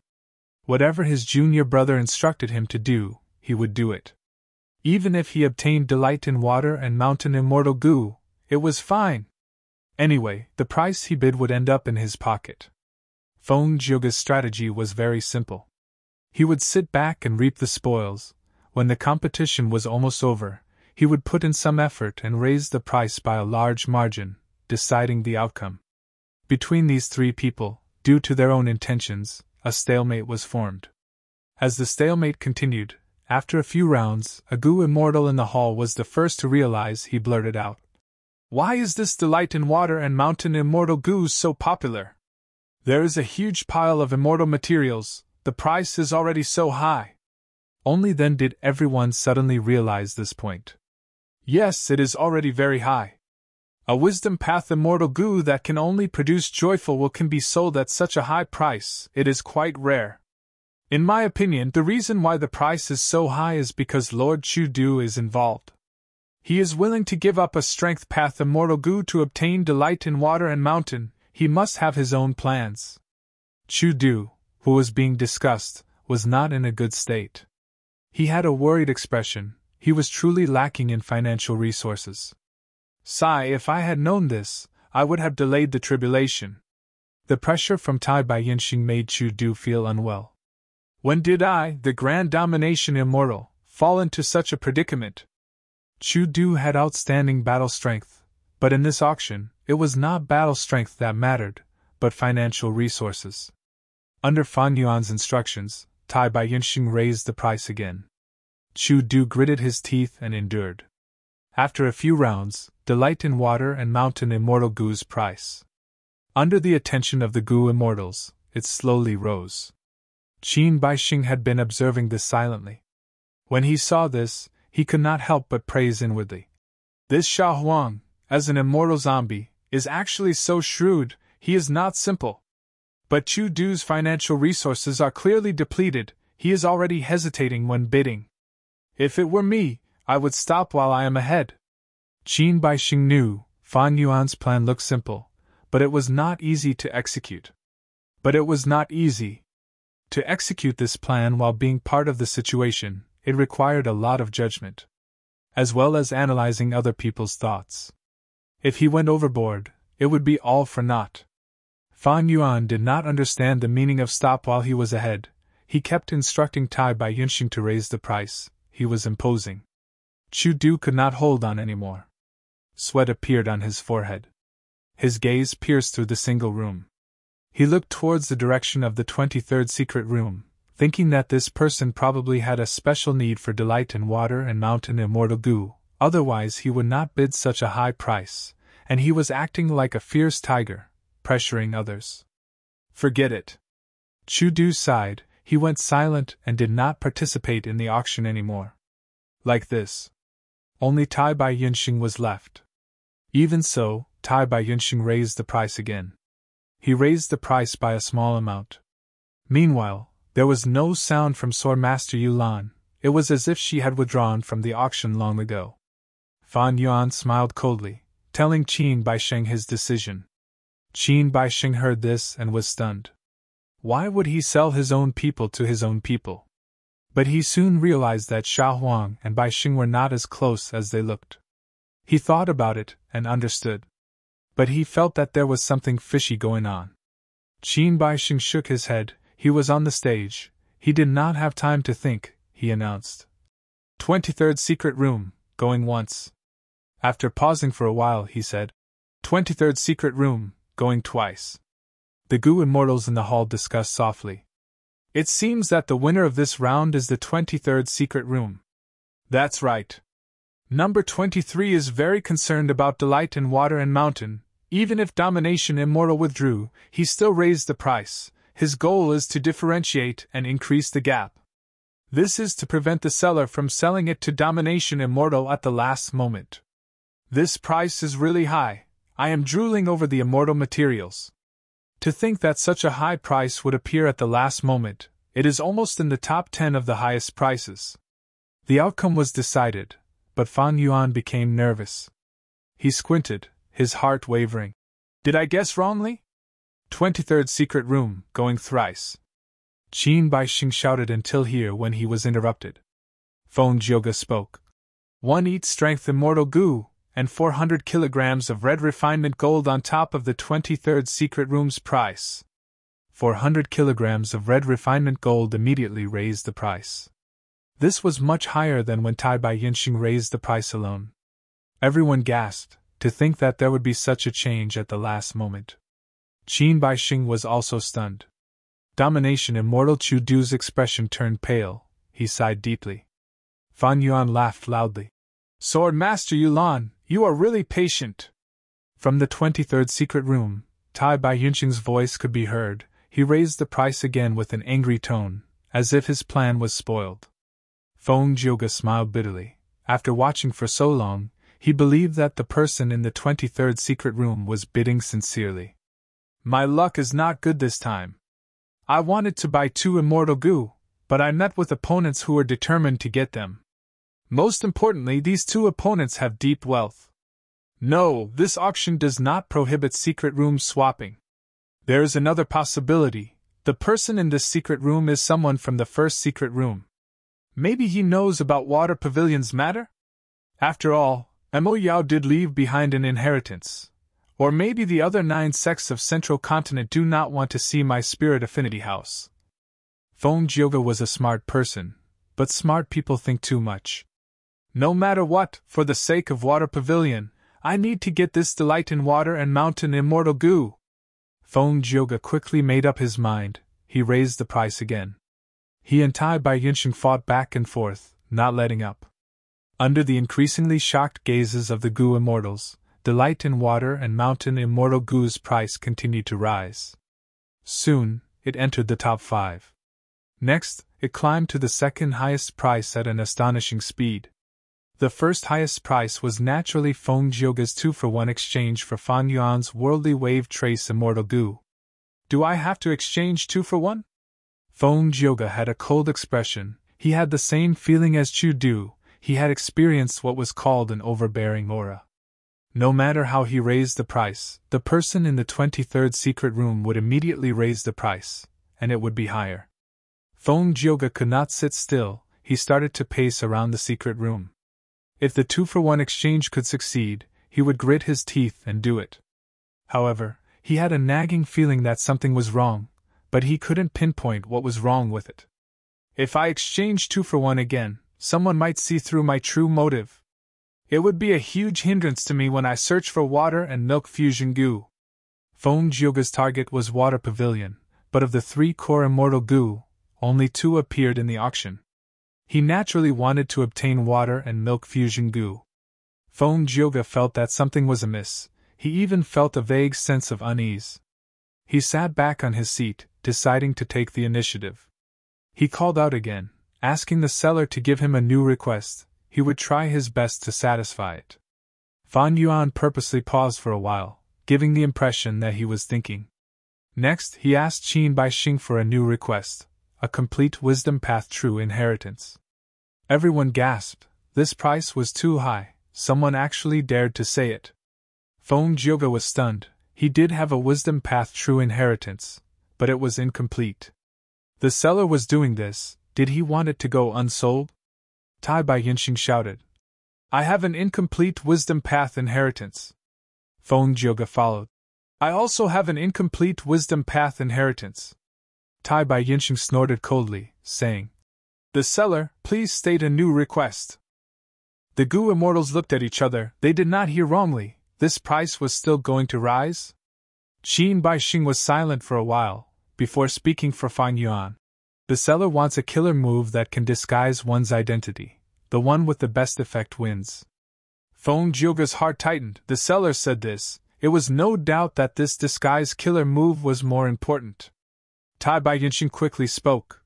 Whatever his junior brother instructed him to do, he would do it. Even if he obtained delight in water and mountain immortal goo, it was fine. Anyway, the price he bid would end up in his pocket. Feng Jioga's strategy was very simple. He would sit back and reap the spoils. When the competition was almost over, he would put in some effort and raise the price by a large margin, deciding the outcome. Between these three people, due to their own intentions, a stalemate was formed. As the stalemate continued, after a few rounds, a goo immortal in the hall was the first to realize. He blurted out, "Why is this delight in water and mountain immortal goo so popular? There is a huge pile of immortal materials, the price is already so high." Only then did everyone suddenly realize this point. Yes, it is already very high. A wisdom path immortal goo that can only produce joyful will can be sold at such a high price. It is quite rare. In my opinion, the reason why the price is so high is because Lord Chu Du is involved. He is willing to give up a strength path immortal goo to obtain delight in water and mountain. He must have his own plans. Chu Du, who was being discussed, was not in a good state. He had a worried expression. He was truly lacking in financial resources. Sigh, if I had known this, I would have delayed the tribulation. The pressure from Tai Bai Yinxing made Chu Du feel unwell. When did I, the Grand Domination Immortal, fall into such a predicament? Chu Du had outstanding battle strength, but in this auction, it was not battle strength that mattered, but financial resources. Under Fan Yuan's instructions, Tai Bai Yinxing raised the price again. Chu Du gritted his teeth and endured. After a few rounds, delight in water and mountain immortal goo's price. Under the attention of the goo immortals, it slowly rose. Qin Baixing had been observing this silently. When he saw this, he could not help but praise inwardly. This Xia Huang, as an immortal zombie, is actually so shrewd. He is not simple. But Chu Du's financial resources are clearly depleted. He is already hesitating when bidding. If it were me, I would stop while I am ahead. Qin Baixing knew Fan Yuan's plan looked simple, but it was not easy to execute. To execute this plan while being part of the situation, it required a lot of judgment, as well as analyzing other people's thoughts. If he went overboard, it would be all for naught. Fan Yuan did not understand the meaning of stop while he was ahead. He kept instructing Tai Bai Yinxing to raise the price. He was imposing. Chu Du could not hold on anymore. Sweat appeared on his forehead. His gaze pierced through the single room. He looked towards the direction of the 23rd secret room, thinking that this person probably had a special need for delight in water and mountain immortal goo, otherwise he would not bid such a high price, and he was acting like a fierce tiger, pressuring others. Forget it. Chu-do sighed. He went silent and did not participate in the auction anymore. Like this. Only Tai Bai Yunxing was left. Even so, Tai Bai Yunxing raised the price again. He raised the price by a small amount. Meanwhile, there was no sound from Sword Master Yulan. It was as if she had withdrawn from the auction long ago. Fan Yuan smiled coldly, telling Qin Baisheng his decision. Qin Baisheng heard this and was stunned. Why would he sell his own people to his own people? But he soon realized that Xiao Huang and Baisheng were not as close as they looked. He thought about it and understood. But he felt that there was something fishy going on. Qin Baisheng shook his head. He was on the stage. He did not have time to think, he announced. 23rd secret room, going once. After pausing for a while, he said, 23rd secret room, going twice. The Gu immortals in the hall discussed softly. It seems that the winner of this round is the 23rd secret room. That's right. Number 23 is very concerned about delight in water and mountain. Even if Domination Immortal withdrew, he still raised the price. His goal is to differentiate and increase the gap. This is to prevent the seller from selling it to Domination Immortal at the last moment. This price is really high. I am drooling over the immortal materials. To think that such a high price would appear at the last moment, it is almost in the top 10 of the highest prices. The outcome was decided, but Fan Yuan became nervous. He squinted, his heart wavering. Did I guess wrongly? 23rd secret room, going thrice. Qin Baisheng shouted until here when he was interrupted. Feng Jioge spoke. 1 eat strength immortal goo, and 400 kilograms of red refinement gold on top of the 23rd secret room's price. 400 kilograms of red refinement gold immediately raised the price. This was much higher than when Tai Bai Yunxing raised the price alone. Everyone gasped, to think that there would be such a change at the last moment. Qin Baisheng was also stunned. Domination Immortal Chu Du's expression turned pale. He sighed deeply. Fan Yuan laughed loudly. Sword Master Yulan, you are really patient. From the 23rd secret room, Tai Bai Yunxing's voice could be heard. He raised the price again with an angry tone, as if his plan was spoiled. Feng Jioge smiled bitterly. After watching for so long, he believed that the person in the 23rd secret room was bidding sincerely. My luck is not good this time. I wanted to buy 2 immortal goo, but I met with opponents who were determined to get them. Most importantly, these 2 opponents have deep wealth. No, this auction does not prohibit secret room swapping. There is another possibility. The person in this secret room is someone from the first secret room. Maybe he knows about Water Pavilion's matter? After all, Mo Yao did leave behind an inheritance. Or maybe the other 9 sects of Central Continent do not want to see my spirit affinity house. Feng Jioge was a smart person, but smart people think too much. No matter what, for the sake of Water Pavilion, I need to get this delight in water and mountain immortal goo. Feng Jioge quickly made up his mind. He raised the price again. He and Tai Bai Yunxing fought back and forth, not letting up. Under the increasingly shocked gazes of the Gu immortals, delight in water and mountain immortal Gu's price continued to rise. Soon, it entered the top 5. Next, it climbed to the second highest price at an astonishing speed. The first highest price was naturally Feng Jioge's 2-for-1 exchange for Fan Yuan's worldly wave trace immortal Gu. Do I have to exchange 2 for 1? Feng Jioge had a cold expression. He had the same feeling as Chu Du. He had experienced what was called an overbearing aura. No matter how he raised the price, the person in the 23rd secret room would immediately raise the price, and it would be higher. Feng Jioge could not sit still. He started to pace around the secret room. If the 2-for-1 exchange could succeed, he would grit his teeth and do it. However, he had a nagging feeling that something was wrong, but he couldn't pinpoint what was wrong with it. If I exchange 2 for 1 again, someone might see through my true motive. It would be a huge hindrance to me when I search for water and milk fusion goo. Feng Jioge's target was Water Pavilion, but of the 3 core immortal goo, only 2 appeared in the auction. He naturally wanted to obtain water and milk fusion goo. Feng Jioge felt that something was amiss. He even felt a vague sense of unease. He sat back on his seat, deciding to take the initiative. He called out again, asking the seller to give him a new request. He would try his best to satisfy it. Fan Yuan purposely paused for a while, giving the impression that he was thinking. Next, he asked Qin Bai Xing for a new request, a complete wisdom path true inheritance. Everyone gasped. This price was too high. Someone actually dared to say it. Feng Jioge was stunned. He did have a wisdom path true inheritance, but it was incomplete. The seller was doing this. Did he want it to go unsold? Tai Bai Yinxing shouted. I have an incomplete wisdom path inheritance. Feng Jioge followed. I also have an incomplete wisdom path inheritance. Tai Bai Yinxing snorted coldly, saying, The seller, please state a new request. The Gu immortals looked at each other. They did not hear wrongly. This price was still going to rise? Qin Bai Xing was silent for a while, before speaking for Fan Yuan. The seller wants a killer move that can disguise one's identity. The one with the best effect wins. Feng Jioge's heart tightened. The seller said this. It was no doubt that this disguise killer move was more important. Tai Bai Yinxing quickly spoke.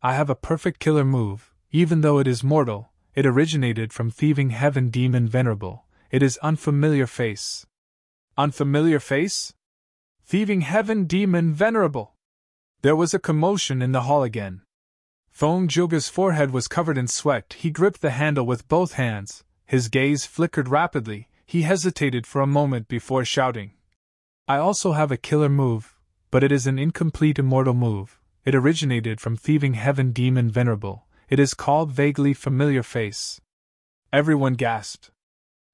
I have a perfect killer move, even though it is mortal. It originated from thieving heaven demon venerable. It is unfamiliar face. Unfamiliar face? Thieving heaven demon venerable. There was a commotion in the hall again. Feng Jioge's forehead was covered in sweat. He gripped the handle with both hands. His gaze flickered rapidly. He hesitated for a moment before shouting. I also have a killer move, but it is an incomplete immortal move. It originated from thieving heaven demon venerable. It is called vaguely familiar face. Everyone gasped.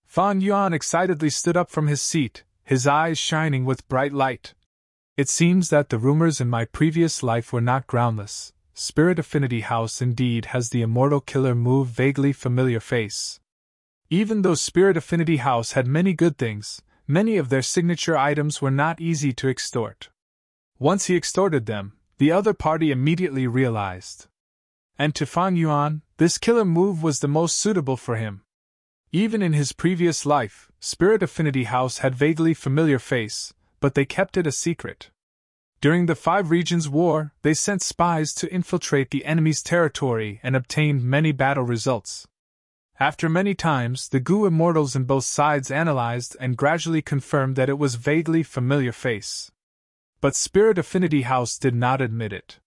Fan Yuan excitedly stood up from his seat, his eyes shining with bright light. It seems that the rumors in my previous life were not groundless. Spirit Affinity House indeed has the immortal killer move vaguely familiar face. Even though Spirit Affinity House had many good things, many of their signature items were not easy to extort. Once he extorted them, the other party immediately realized. And to Fan Yuan, this killer move was the most suitable for him. Even in his previous life, Spirit Affinity House had vaguely familiar face, but they kept it a secret. During the 5 Regions War, they sent spies to infiltrate the enemy's territory and obtained many battle results. After many times, the Gu immortals in both sides analyzed and gradually confirmed that it was vaguely familiar face. But Spirit Affinity House did not admit it.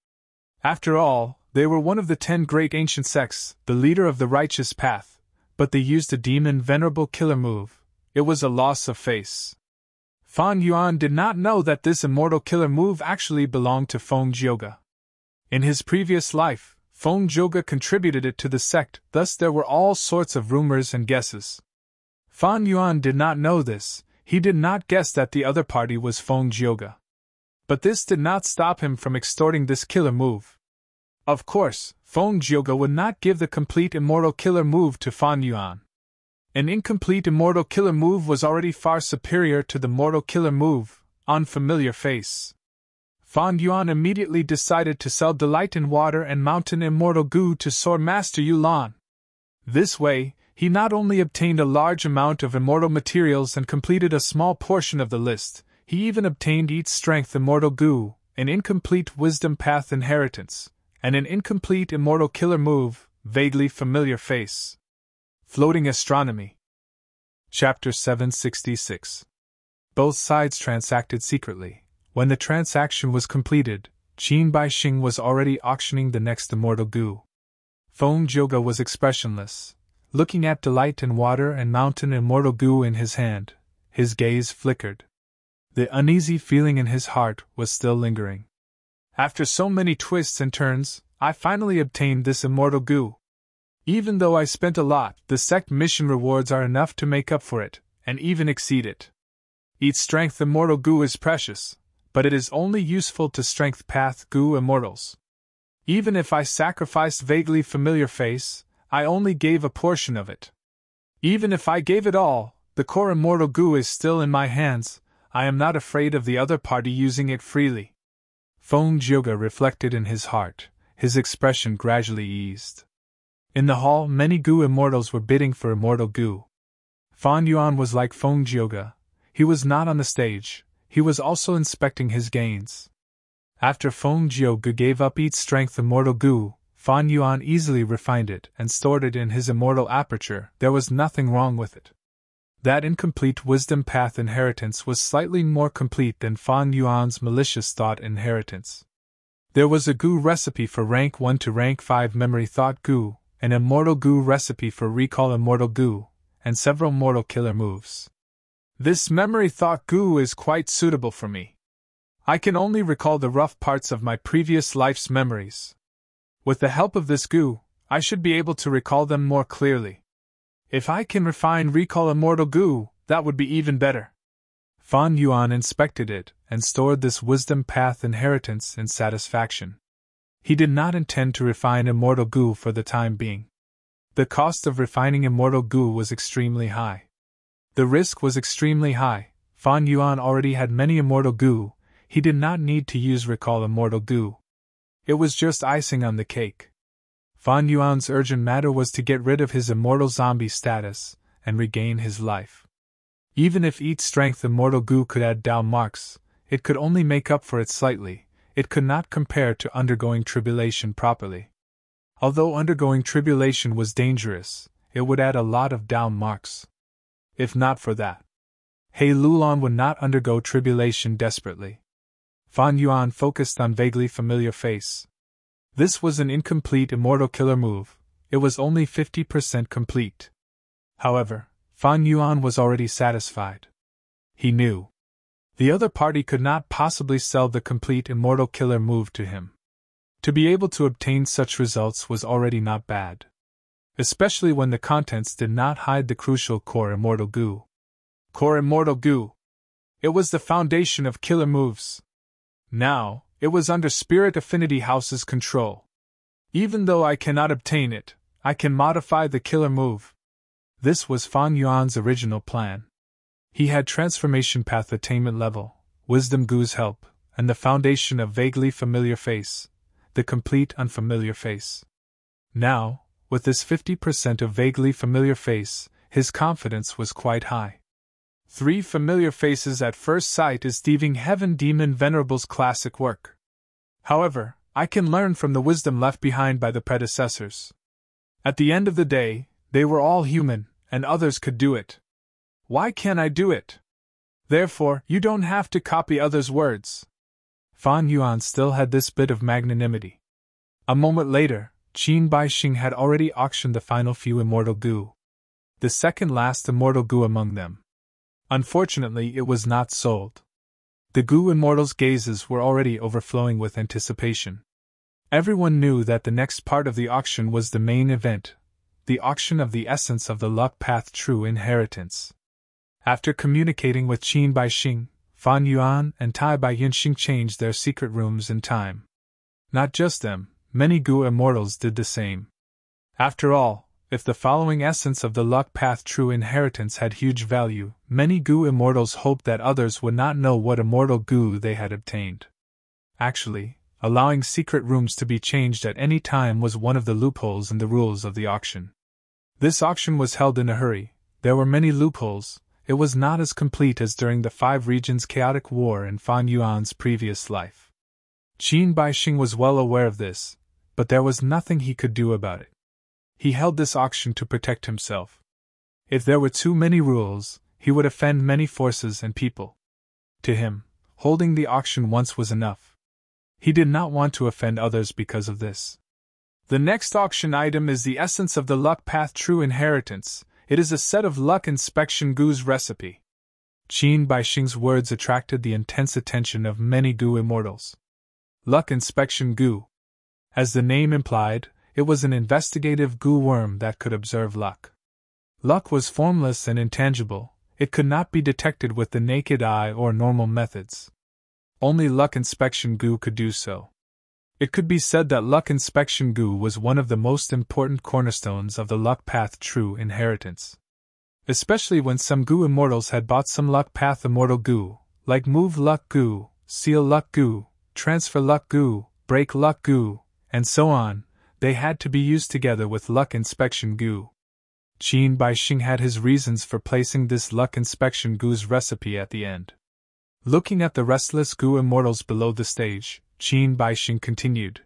After all, they were one of the 10 great ancient sects, the leader of the righteous path, but they used a demon venerable killer move. It was a loss of face. Fan Yuan did not know that this immortal killer move actually belonged to Feng Jioge. In his previous life, Feng Jioge contributed it to the sect, thus there were all sorts of rumors and guesses. Fan Yuan did not know this. He did not guess that the other party was Feng Jioge. But this did not stop him from extorting this killer move. Of course, Feng Jioge would not give the complete immortal killer move to Fan Yuan. An incomplete immortal killer move was already far superior to the mortal killer move, unfamiliar face. Fan Yuan immediately decided to sell Delight in Water and Mountain Immortal Goo to Sword Master Yulan. This way, he not only obtained a large amount of immortal materials and completed a small portion of the list, he even obtained Eat Strength Immortal Goo, an incomplete Wisdom Path inheritance, and an incomplete immortal killer move, vaguely familiar face. Floating Astronomy. Chapter 766. Both sides transacted secretly. When the transaction was completed, Qin Bai Xing was already auctioning the next immortal goo. Feng Jioge was expressionless, looking at Delight in Water and Mountain Immortal Goo in his hand. His gaze flickered. The uneasy feeling in his heart was still lingering. After so many twists and turns, I finally obtained this immortal goo. Even though I spent a lot, the sect mission rewards are enough to make up for it, and even exceed it. Eat Strength Immortal Goo is precious, but it is only useful to Strength Path Goo immortals. Even if I sacrificed vaguely familiar face, I only gave a portion of it. Even if I gave it all, the core immortal goo is still in my hands. I am not afraid of the other party using it freely. Feng Jioge reflected in his heart. his expression gradually eased. In the hall, many goo immortals were bidding for immortal goo. Fan Yuan was like Feng Jioge. He was not on the stage, he was also inspecting his gains. After Feng Jioge gave up each strength immortal goo, Fan Yuan easily refined it and stored it in his immortal aperture. There was nothing wrong with it. That incomplete wisdom path inheritance was slightly more complete than Fan Yuan's malicious thought inheritance. There was a goo recipe for rank 1 to rank 5 memory thought goo, an immortal goo recipe for recall immortal goo, and several mortal killer moves. This memory thought goo is quite suitable for me. I can only recall the rough parts of my previous life's memories. With the help of this goo, I should be able to recall them more clearly. If I can refine recall immortal goo, that would be even better. Fan Yuan inspected it and stored this wisdom path inheritance in satisfaction. He did not intend to refine immortal goo for the time being. The cost of refining immortal goo was extremely high. The risk was extremely high. Fan Yuan already had many immortal goo, he did not need to use recall immortal goo. It was just icing on the cake. Fan Yuan's urgent matter was to get rid of his immortal zombie status and regain his life. Even if each strength immortal goo could add down marks, it could only make up for it slightly. It could not compare to undergoing tribulation properly. Although undergoing tribulation was dangerous, it would add a lot of down marks. If not for that, He Lulan would not undergo tribulation desperately. Fan Yuan focused on vaguely familiar face. This was an incomplete immortal killer move, it was only 50% complete. However, Fan Yuan was already satisfied. He knew the other party could not possibly sell the complete immortal killer move to him. To be able to obtain such results was already not bad. Especially when the contents did not hide the crucial core immortal goo. Core immortal goo. It was the foundation of killer moves. Now, it was under Spirit Affinity House's control. Even though I cannot obtain it, I can modify the killer move. This was Fan Yuan's original plan. He had transformation path attainment level, wisdom goo's help, and the foundation of vaguely familiar face, the complete unfamiliar face. Now, with this 50% of vaguely familiar face, his confidence was quite high. 3 familiar faces at first sight is Thieving Heaven Demon Venerable's classic work. However, I can learn from the wisdom left behind by the predecessors. At the end of the day, they were all human, and others could do it. Why can't I do it? Therefore, you don't have to copy others' words. Fan Yuan still had this bit of magnanimity. A moment later, Qin Baixing had already auctioned the final few immortal goo. The second last immortal goo among them. Unfortunately, it was not sold. The goo immortals' gazes were already overflowing with anticipation. Everyone knew that the next part of the auction was the main event, the auction of the essence of the luck path true inheritance. After communicating with Qin Baixing, Fan Yuan and Tai Baiyinxing changed their secret rooms in time. Not just them, many goo immortals did the same. After all, if the following essence of the luck path true inheritance had huge value, many goo immortals hoped that others would not know what immortal goo they had obtained. Actually, allowing secret rooms to be changed at any time was one of the loopholes in the rules of the auction. This auction was held in a hurry, there were many loopholes, it was not as complete as during the 5 regions chaotic war in Fan Yuan's previous life. Qin Baixing was well aware of this, but there was nothing he could do about it. He held this auction to protect himself. If there were too many rules, he would offend many forces and people. To him, holding the auction once was enough. He did not want to offend others because of this. The next auction item is the essence of the luck path true inheritance. It is a set of luck inspection goo's recipe. Qin Baixing's words attracted the intense attention of many goo immortals. Luck inspection goo. As the name implied, it was an investigative goo worm that could observe luck. Luck was formless and intangible, it could not be detected with the naked eye or normal methods. Only luck inspection goo could do so. It could be said that luck inspection goo was one of the most important cornerstones of the luck path true inheritance. Especially when some goo immortals had bought some luck path immortal goo, like move luck goo, seal luck goo, transfer luck goo, break luck goo, and so on. They had to be used together with luck inspection goo. Qin Baixing had his reasons for placing this luck inspection goo's recipe at the end. Looking at the restless goo immortals below the stage, Qin Baixing continued.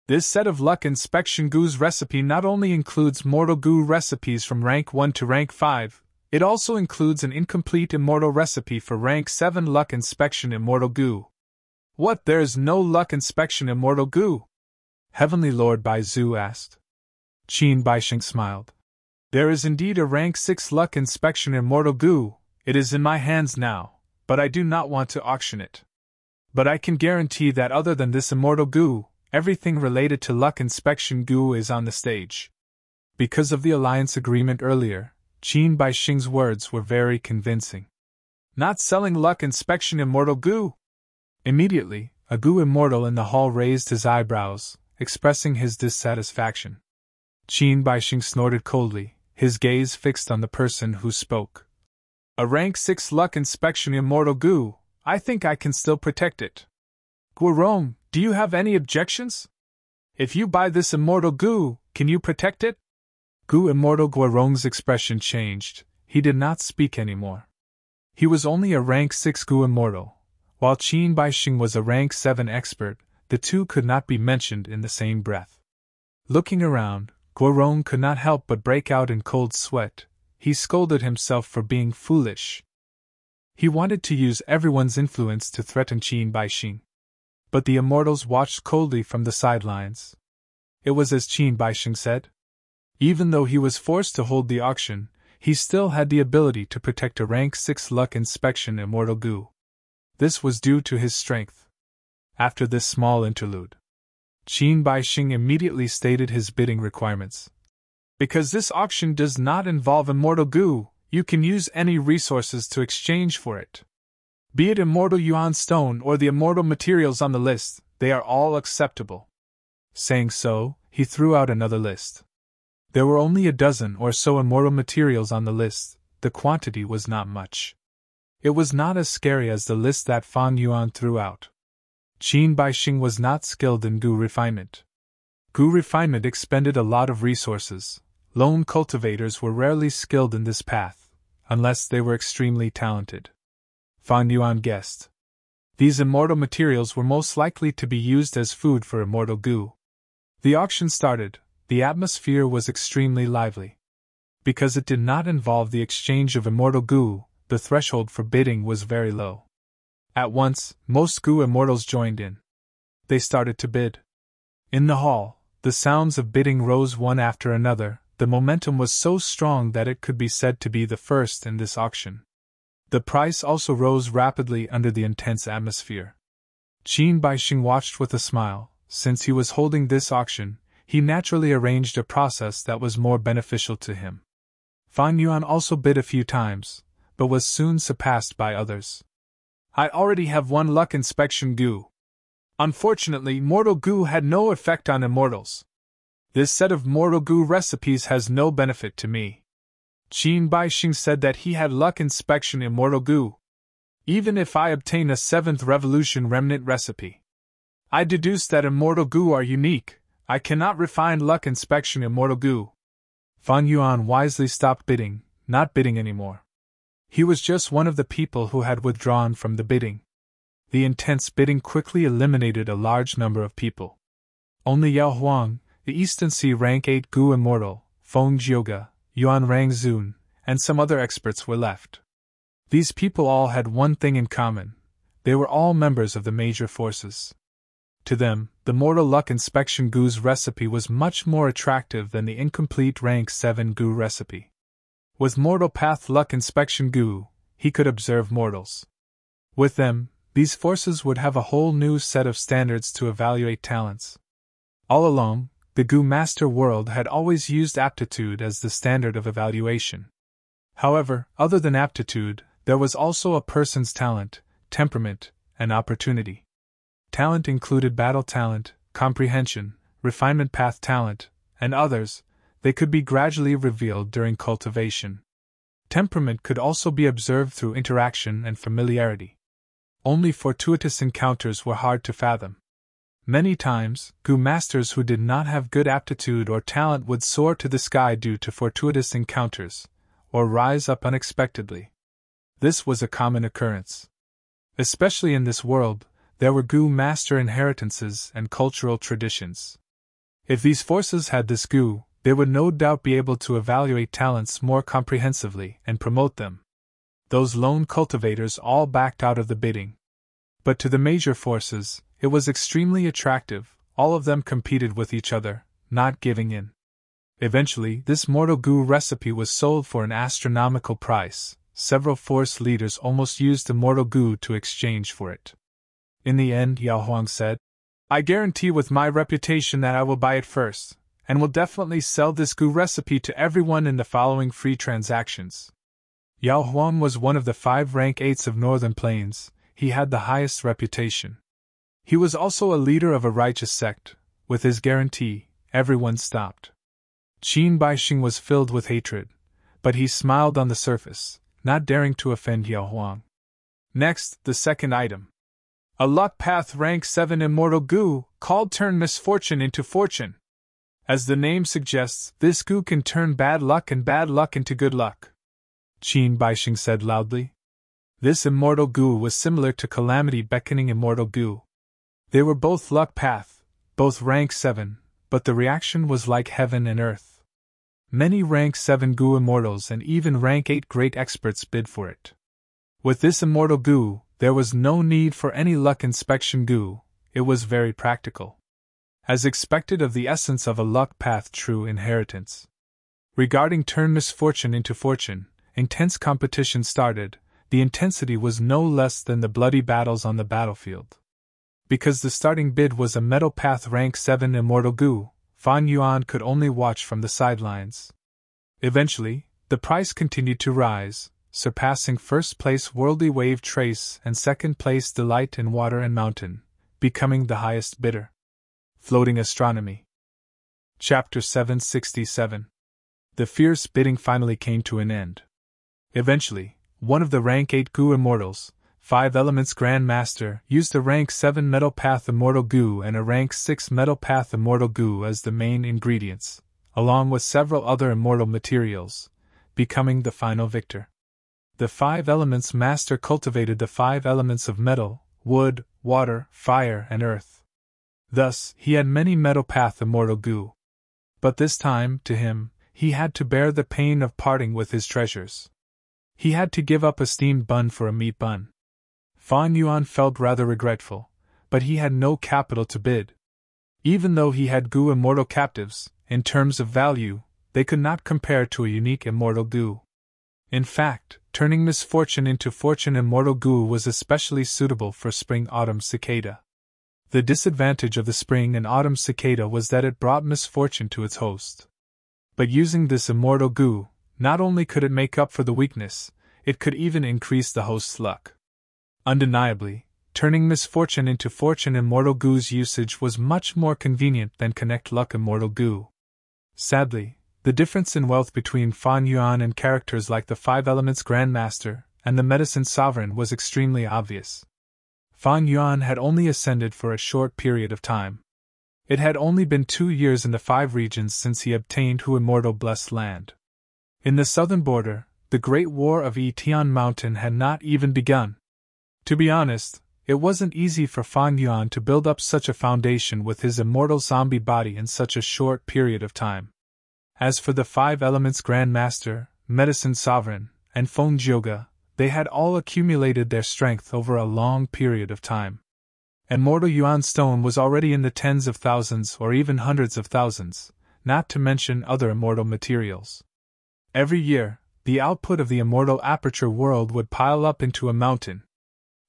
This set of luck inspection goo's recipe not only includes mortal goo recipes from rank 1 to rank 5, it also includes an incomplete immortal recipe for rank 7 luck inspection immortal goo. What, there's no luck inspection immortal goo? Heavenly Lord Baizu asked. Qin Baixing smiled. There is indeed a rank 6 luck inspection immortal goo, it is in my hands now, but I do not want to auction it. But I can guarantee that other than this immortal goo, everything related to luck inspection goo is on the stage. Because of the alliance agreement earlier, Qin Baixing's words were very convincing. Not selling luck inspection immortal goo? Immediately, a goo immortal in the hall raised his eyebrows, expressing his dissatisfaction. Qin Baixing snorted coldly, his gaze fixed on the person who spoke. A rank 6 luck inspection immortal goo, I think I can still protect it. Guorong, do you have any objections? If you buy this immortal goo, can you protect it? Goo immortal Guorong's expression changed, he did not speak anymore. He was only a rank 6 goo immortal, while Qin Baixing was a rank 7 expert, the two could not be mentioned in the same breath. Looking around, Guorong could not help but break out in cold sweat. He scolded himself for being foolish. He wanted to use everyone's influence to threaten Qin Baixing. But the immortals watched coldly from the sidelines. It was as Qin Baixing said. Even though he was forced to hold the auction, he still had the ability to protect a rank 6 luck inspection immortal goo. This was due to his strength. After this small interlude, Qin Baixing immediately stated his bidding requirements. Because this auction does not involve immortal goo, you can use any resources to exchange for it. Be it immortal yuan stone or the immortal materials on the list, they are all acceptable. Saying so, he threw out another list. There were only a dozen or so immortal materials on the list, the quantity was not much. It was not as scary as the list that Fang Yuan threw out. Qin Baixing was not skilled in goo refinement. Goo refinement expended a lot of resources. Lone cultivators were rarely skilled in this path, unless they were extremely talented. Fang Yuan guessed. These immortal materials were most likely to be used as food for immortal goo. The auction started. The atmosphere was extremely lively. Because it did not involve the exchange of immortal goo, the threshold for bidding was very low. At once, most goo immortals joined in. They started to bid. In the hall, the sounds of bidding rose one after another. The momentum was so strong that it could be said to be the first in this auction. The price also rose rapidly under the intense atmosphere. Qin Baixing watched with a smile. Since he was holding this auction, he naturally arranged a process that was more beneficial to him. Fang Yuan also bid a few times, but was soon surpassed by others. I already have one luck inspection goo. Unfortunately, mortal goo had no effect on immortals. This set of mortal goo recipes has no benefit to me. Qin Baixing said that he had luck inspection immortal goo. Even if I obtain a 7th revolution remnant recipe, I deduce that immortal goo are unique. I cannot refine luck inspection immortal goo. Fang Yuan wisely stopped bidding, not bidding anymore. He was just one of the people who had withdrawn from the bidding. The intense bidding quickly eliminated a large number of people. Only Yao Huang, the Eastern Sea rank 8 goo immortal, Feng Jioga, Yuan Rangzun, and some other experts were left. These people all had one thing in common. They were all members of the major forces. To them, the mortal luck inspection goo's recipe was much more attractive than the incomplete rank 7 goo recipe. With mortal path luck inspection goo, he could observe mortals. With them, these forces would have a whole new set of standards to evaluate talents. All along, the goo master world had always used aptitude as the standard of evaluation. However, other than aptitude, there was also a person's talent, temperament, and opportunity. Talent included battle talent, comprehension, refinement path talent, and others. They could be gradually revealed during cultivation. Temperament could also be observed through interaction and familiarity. Only fortuitous encounters were hard to fathom. Many times, Gu masters who did not have good aptitude or talent would soar to the sky due to fortuitous encounters, or rise up unexpectedly. This was a common occurrence. Especially in this world, there were Gu master inheritances and cultural traditions. If these forces had this Gu, they would no doubt be able to evaluate talents more comprehensively and promote them. Those lone cultivators all backed out of the bidding. But to the major forces, it was extremely attractive. All of them competed with each other, not giving in. Eventually, this mortal Gu recipe was sold for an astronomical price. Several force leaders almost used the mortal Gu to exchange for it. In the end, Yao Huang said, "I guarantee with my reputation that I will buy it first, and will definitely sell this Gu recipe to everyone in the following free transactions." Yao Huang was one of the 5 rank 8s of Northern Plains. He had the highest reputation. He was also a leader of a righteous sect. With his guarantee, everyone stopped. Qin Baixing was filled with hatred, but he smiled on the surface, not daring to offend Yao Huang. Next, the second item. A luck path rank 7 immortal Gu, called Turn Misfortune into Fortune. As the name suggests, this Gu can turn bad luck and bad luck into good luck. Qin Baixing said loudly. This immortal Gu was similar to Calamity Beckoning immortal Gu. They were both luck path, both rank 7, but the reaction was like heaven and earth. Many rank 7 Gu immortals and even rank 8 great experts bid for it. With this immortal Gu, there was no need for any luck inspection Gu, it was very practical. As expected of the essence of a luck path true inheritance. Regarding Turn Misfortune into Fortune, intense competition started. The intensity was no less than the bloody battles on the battlefield. Because the starting bid was a metal path rank 7 immortal Gu, Fan Yuan could only watch from the sidelines. Eventually, the price continued to rise, surpassing first place Worldly Wave Trace and second place Delight in Water and Mountain, becoming the highest bidder. Floating Astronomy. Chapter 767. The fierce bidding finally came to an end. Eventually, one of the rank 8 Gu immortals, 5 Elements Grand Master, used a rank 7 Metal Path Immortal Gu and a rank 6 Metal Path Immortal Gu as the main ingredients, along with several other immortal materials, becoming the final victor. The 5 Elements Master cultivated the 5 elements of metal, wood, water, fire, and earth. Thus, he had many Metal Path Immortal Gu. But this time, to him, he had to bear the pain of parting with his treasures. He had to give up a steamed bun for a meat bun. Fan Yuan felt rather regretful, but he had no capital to bid. Even though he had Gu immortal captives, in terms of value, they could not compare to a unique immortal Gu. In fact, turning misfortune into fortune immortal Gu was especially suitable for spring-autumn cicada. The disadvantage of the spring and autumn cicada was that it brought misfortune to its host. But using this immortal Gu, not only could it make up for the weakness, it could even increase the host's luck. Undeniably, turning misfortune into fortune immortal Gu's usage was much more convenient than connect luck immortal Gu. Sadly, the difference in wealth between Fan Yuan and characters like the 5 Elements Grand Master and the Medicine Sovereign was extremely obvious. Fan Yuan had only ascended for a short period of time. It had only been 2 years in the 5 regions since he obtained Hu Immortal Blessed Land. In the southern border, the Great War of Yitian Mountain had not even begun. To be honest, it wasn't easy for Fan Yuan to build up such a foundation with his immortal zombie body in such a short period of time. As for the 5 Elements Grand Master, Medicine Sovereign, and Feng Jioga, they had all accumulated their strength over a long period of time. Immortal Yuan Stone was already in the tens of thousands or even hundreds of thousands, not to mention other immortal materials. Every year, the output of the immortal aperture world would pile up into a mountain.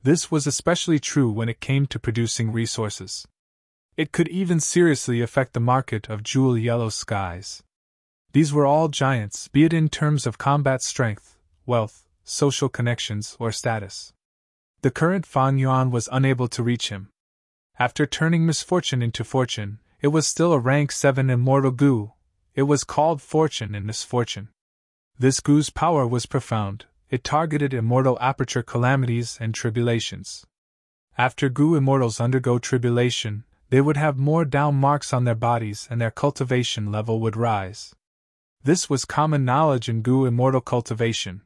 This was especially true when it came to producing resources. It could even seriously affect the market of jewel yellow skies. These were all giants, be it in terms of combat strength, wealth, social connections, or status. The current Fan Yuan was unable to reach him. After turning misfortune into fortune, it was still a rank 7 immortal Gu. It was called Fortune in Misfortune. This Gu's power was profound. It targeted immortal aperture calamities and tribulations. After Gu immortals undergo tribulation, they would have more down marks on their bodies and their cultivation level would rise. This was common knowledge in Gu immortal cultivation.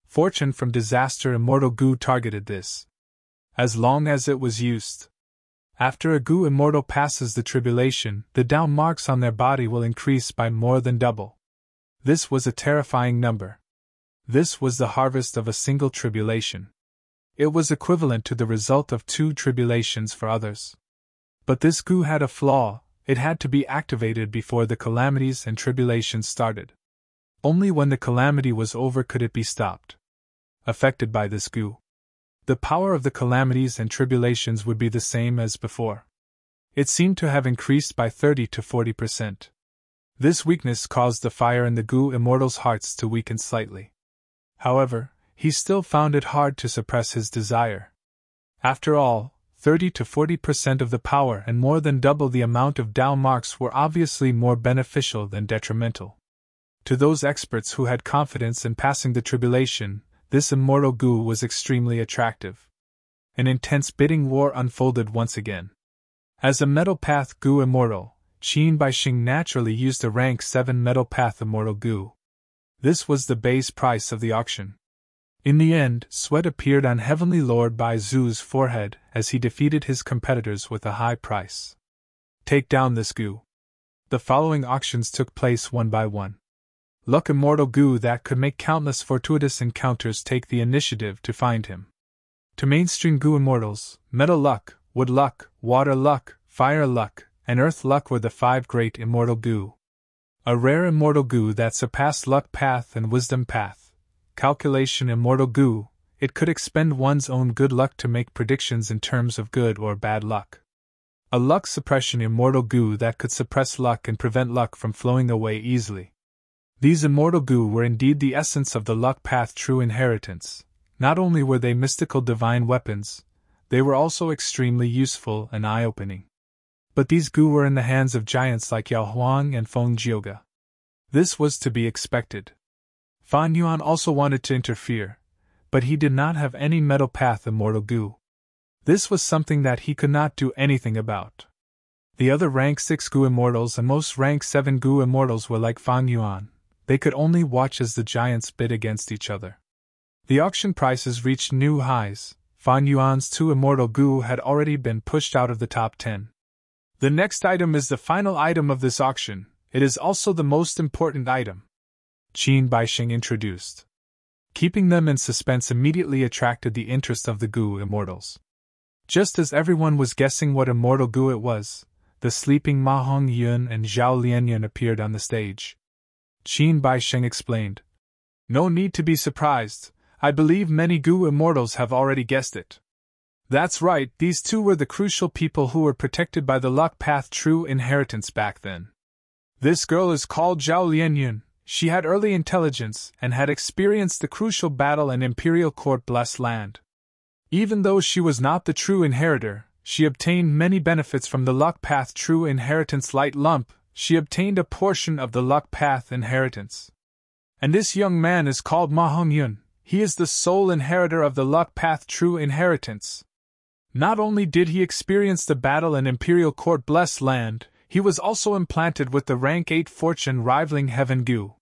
Fortune from disaster immortal Gu targeted this. As long as it was used. After a Gu immortal passes the tribulation, the down marks on their body will increase by more than double. This was a terrifying number. This was the harvest of a single tribulation. It was equivalent to the result of 2 tribulations for others. But this Gu had a flaw, it had to be activated before the calamities and tribulations started. Only when the calamity was over could it be stopped. Affected by this Gu, the power of the calamities and tribulations would be the same as before. It seemed to have increased by 30 to 40%. This weakness caused the fire in the Gu immortal's hearts to weaken slightly. However, he still found it hard to suppress his desire. After all, 30 to 40% of the power and more than double the amount of down marks were obviously more beneficial than detrimental. To those experts who had confidence in passing the tribulation, this immortal Gu was extremely attractive. An intense bidding war unfolded once again. As a metal path Gu immortal, Qin Baixing naturally used a rank 7 metal path immortal Gu. This was the base price of the auction. In the end, sweat appeared on Heavenly Lord Bai Zu's forehead as he defeated his competitors with a high price. Take down this Gu. The following auctions took place one by one. Luck immortal Gu that could make countless fortuitous encounters take the initiative to find him. To mainstream Gu immortals, metal luck, wood luck, water luck, fire luck, and earth luck were the 5 great immortal Gu. A rare immortal Gu that surpassed luck path and wisdom path. Calculation immortal Gu, it could expend one's own good luck to make predictions in terms of good or bad luck. A luck suppression immortal Gu that could suppress luck and prevent luck from flowing away easily. These immortal Gu were indeed the essence of the luck path true inheritance. Not only were they mystical divine weapons, they were also extremely useful and eye-opening. But these Gu were in the hands of giants like Yao Huang and Feng Jioge. This was to be expected. Fan Yuan also wanted to interfere, but he did not have any metal path immortal Gu. This was something that he could not do anything about. The other rank 6 Gu immortals and most rank 7 Gu immortals were like Fan Yuan. They could only watch as the giants bid against each other. The auction prices reached new highs. Fan Yuan's 2 immortal Gu had already been pushed out of the top 10. The next item is the final item of this auction. It is also the most important item. Qin Baixing introduced. Keeping them in suspense immediately attracted the interest of the Gu immortals. Just as everyone was guessing what immortal Gu it was, the sleeping Ma Hongyun and Zhao Lianyun appeared on the stage. Qin Baixing explained. No need to be surprised, I believe many Gu immortals have already guessed it. That's right, these 2 were the crucial people who were protected by the luck path true inheritance back then. This girl is called Zhao Lianyun. She had early intelligence and had experienced the crucial battle in Imperial Court Blessed Land. Even though she was not the true inheritor, she obtained many benefits from the luck path true inheritance light lump. She obtained a portion of the luck path inheritance. And this young man is called Ma Hongyun. He is the sole inheritor of the luck path true inheritance. Not only did he experience the battle in Imperial Court Blessed Land, he was also implanted with the rank 8 fortune rivaling Heaven Gu.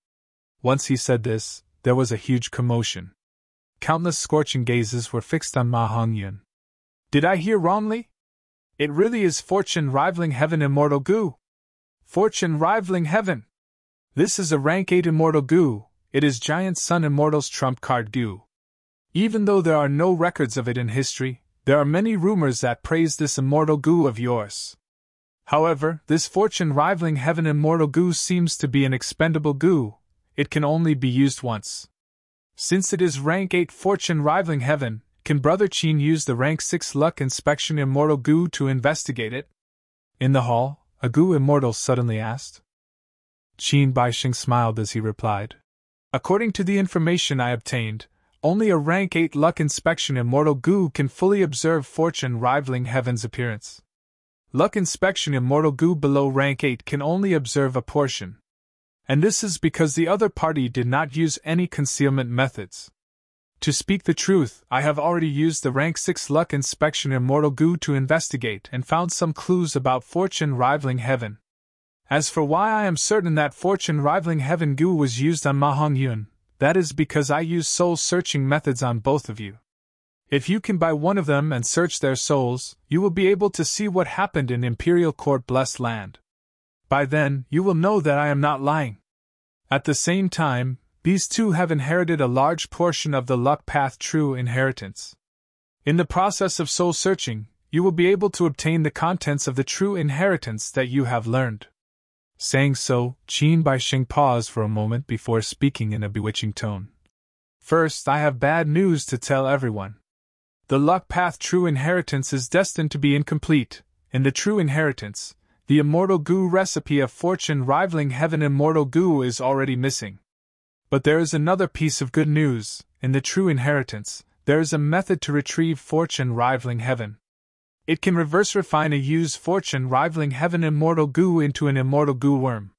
Once he said this, there was a huge commotion. Countless scorching gazes were fixed on Ma Hongyun. Did I hear wrongly? It really is fortune rivaling Heaven immortal Gu. Fortune rivaling Heaven. This is a rank 8 immortal Gu. It is Giant Sun immortal's trump card Gu. Even though there are no records of it in history, there are many rumors that praise this immortal Gu of yours. However, this fortune rivaling Heaven immortal Gu seems to be an expendable Gu. It can only be used once. Since it is rank 8 fortune rivaling Heaven, can Brother Qin use the rank 6 luck inspection immortal Gu to investigate it? In the hall, a Gu immortal suddenly asked. Qin Baixing smiled as he replied. According to the information I obtained, only a rank 8 luck inspection immortal Gu can fully observe fortune rivaling Heaven's appearance. Luck inspection immortal Gu below rank 8 can only observe a portion. And this is because the other party did not use any concealment methods. To speak the truth, I have already used the rank 6 luck inspection immortal goo to investigate and found some clues about fortune rivaling heaven. As for why I am certain that fortune rivaling heaven goo was used on Ma Hongyun, that is because I use soul-searching methods on both of you. If you can buy one of them and search their souls, you will be able to see what happened in Imperial Court Blessed Land. By then, you will know that I am not lying. At the same time, these two have inherited a large portion of the luck path true inheritance. In the process of soul searching, you will be able to obtain the contents of the true inheritance that you have learned. Saying so, Qin Baixing paused for a moment before speaking in a bewitching tone. First, I have bad news to tell everyone. The luck path true inheritance is destined to be incomplete. In the true inheritance, the immortal goo recipe of fortune rivaling heaven immortal goo is already missing. But there is another piece of good news. In the true inheritance, there is a method to retrieve fortune rivaling heaven. It can reverse refine a used fortune rivaling heaven immortal goo into an immortal goo worm.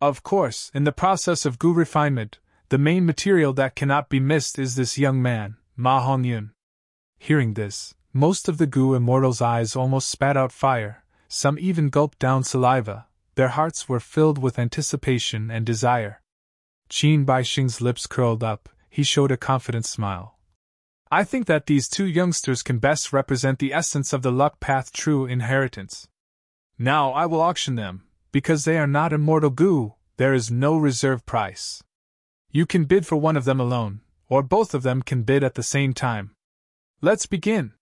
Of course, in the process of goo refinement, the main material that cannot be missed is this young man, Ma Hongyun. Hearing this, most of the goo immortals' eyes almost spat out fire, some even gulped down saliva, their hearts were filled with anticipation and desire. Qin Baixing's lips curled up, he showed a confident smile. I think that these two youngsters can best represent the essence of the luck path true inheritance. Now I will auction them, because they are not immortal goo, there is no reserve price. You can bid for one of them alone, or both of them can bid at the same time. Let's begin.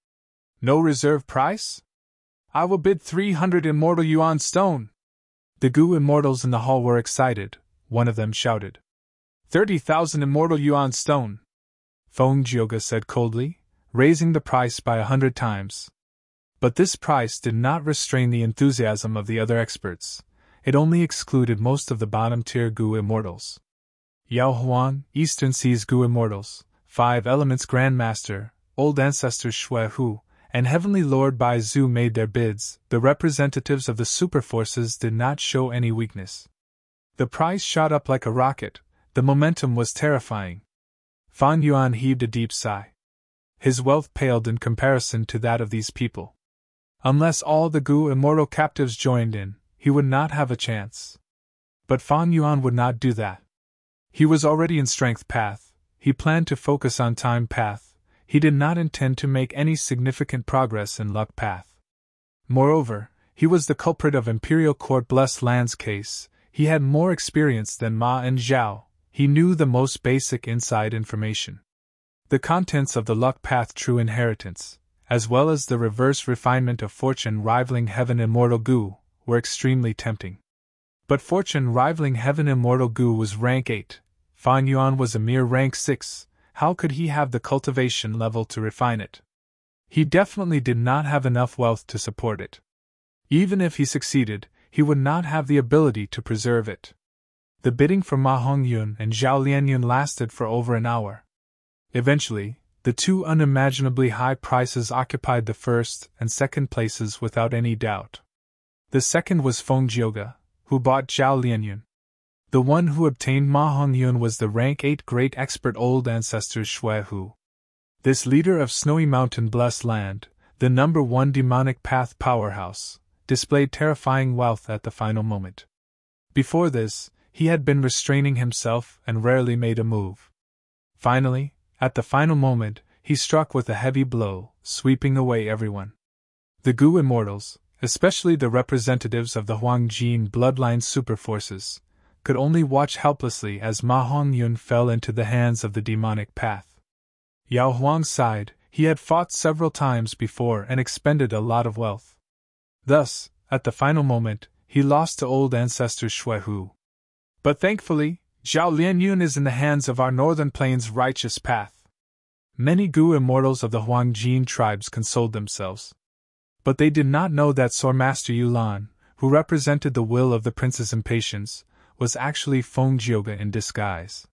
No reserve price? I will bid 300 immortal yuan stone. The goo immortals in the hall were excited. One of them shouted. 30,000 immortal yuan stone. Feng Jioga said coldly, raising the price by 100 times. But this price did not restrain the enthusiasm of the other experts. It only excluded most of the bottom-tier goo immortals. Yao Huang, Eastern Seas goo immortals, 5 Elements Grandmaster, Old Ancestor Shui Hu, and Heavenly Lord Bai Zhu made their bids. The representatives of the superforces did not show any weakness. The price shot up like a rocket. The momentum was terrifying. Fan Yuan heaved a deep sigh. His wealth paled in comparison to that of these people. Unless all the goo immortal captives joined in, he would not have a chance. But Fan Yuan would not do that. He was already in strength path. He planned to focus on time path. He did not intend to make any significant progress in luck path. Moreover, he was the culprit of Imperial Court Blessed Land's case. He had more experience than Ma and Zhao. He knew the most basic inside information. The contents of the luck path true inheritance, as well as the reverse refinement of fortune rivaling heaven immortal goo, were extremely tempting. But fortune rivaling heaven immortal goo was rank 8. Fan Yuan was a mere rank 6. How could he have the cultivation level to refine it? He definitely did not have enough wealth to support it. Even if he succeeded, he would not have the ability to preserve it. The bidding for Ma Hongyun and Zhao Lianyun lasted for over an hour. Eventually, the two unimaginably high prices occupied the first and second places without any doubt. The second was Feng Jioga, who bought Zhao Lianyun. The one who obtained Ma Hongyun was the rank 8 great expert Old Ancestors Shui Hu. This leader of Snowy Mountain Blessed Land, the number 1 demonic path powerhouse, displayed terrifying wealth at the final moment. Before this, he had been restraining himself and rarely made a move. Finally, at the final moment, he struck with a heavy blow, sweeping away everyone. The goo immortals, especially the representatives of the Huangjin bloodline superforces, could only watch helplessly as Ma Hongyun fell into the hands of the demonic path. Yao Huang sighed. He had fought several times before and expended a lot of wealth. Thus, at the final moment, he lost to Old Ancestor Shui Hu. But thankfully, Zhao Lianyun is in the hands of our Northern Plains righteous path. Many goo immortals of the Huangjin tribes consoled themselves. But they did not know that Swordmaster Yulan, who represented the will of the Prince's impatience, was actually Feng Jioga in disguise.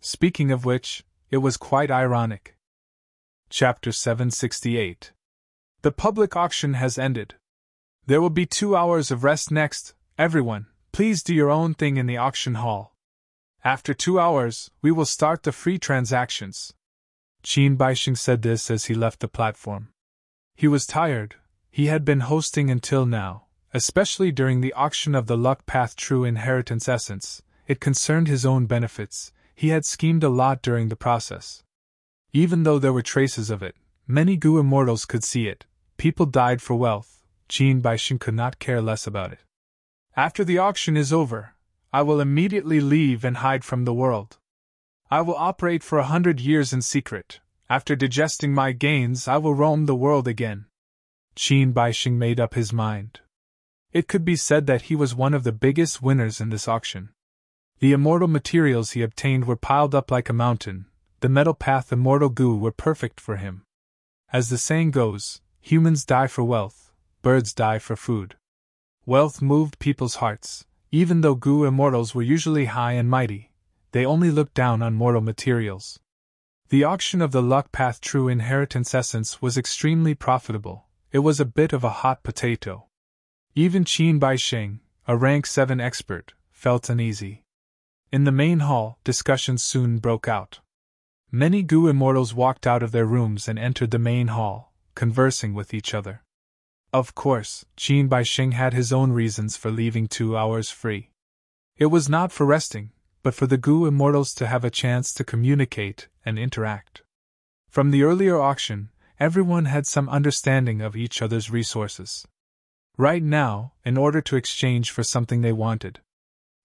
Speaking of which, it was quite ironic. Chapter 768. The public auction has ended. There will be 2 hours of rest next. Everyone, please do your own thing in the auction hall. After 2 hours, we will start the free transactions. Qin Baixing said this as he left the platform. He was tired. He had been hosting until now, especially during the auction of the Luck Path True Inheritance Essence. It concerned his own benefits. He had schemed a lot during the process. Even though there were traces of it, many Gu immortals could see it. People died for wealth. Qin Baixing could not care less about it. After the auction is over, I will immediately leave and hide from the world. I will operate for 100 years in secret. After digesting my gains, I will roam the world again. Qin Baixing made up his mind. It could be said that he was one of the biggest winners in this auction. The immortal materials he obtained were piled up like a mountain. The metal path immortal Gu were perfect for him. As the saying goes, humans die for wealth, birds die for food. Wealth moved people's hearts. Even though Gu immortals were usually high and mighty, they only looked down on mortal materials. The auction of the Luck Path True Inheritance Essence was extremely profitable. It was a bit of a hot potato. Even Qin Baixing, a rank 7 expert, felt uneasy. In the main hall, discussions soon broke out. Many Gu immortals walked out of their rooms and entered the main hall, conversing with each other. Of course, Qin Baixing had his own reasons for leaving 2 hours free. It was not for resting, but for the Gu immortals to have a chance to communicate and interact. From the earlier auction, everyone had some understanding of each other's resources. Right now, in order to exchange for something they wanted,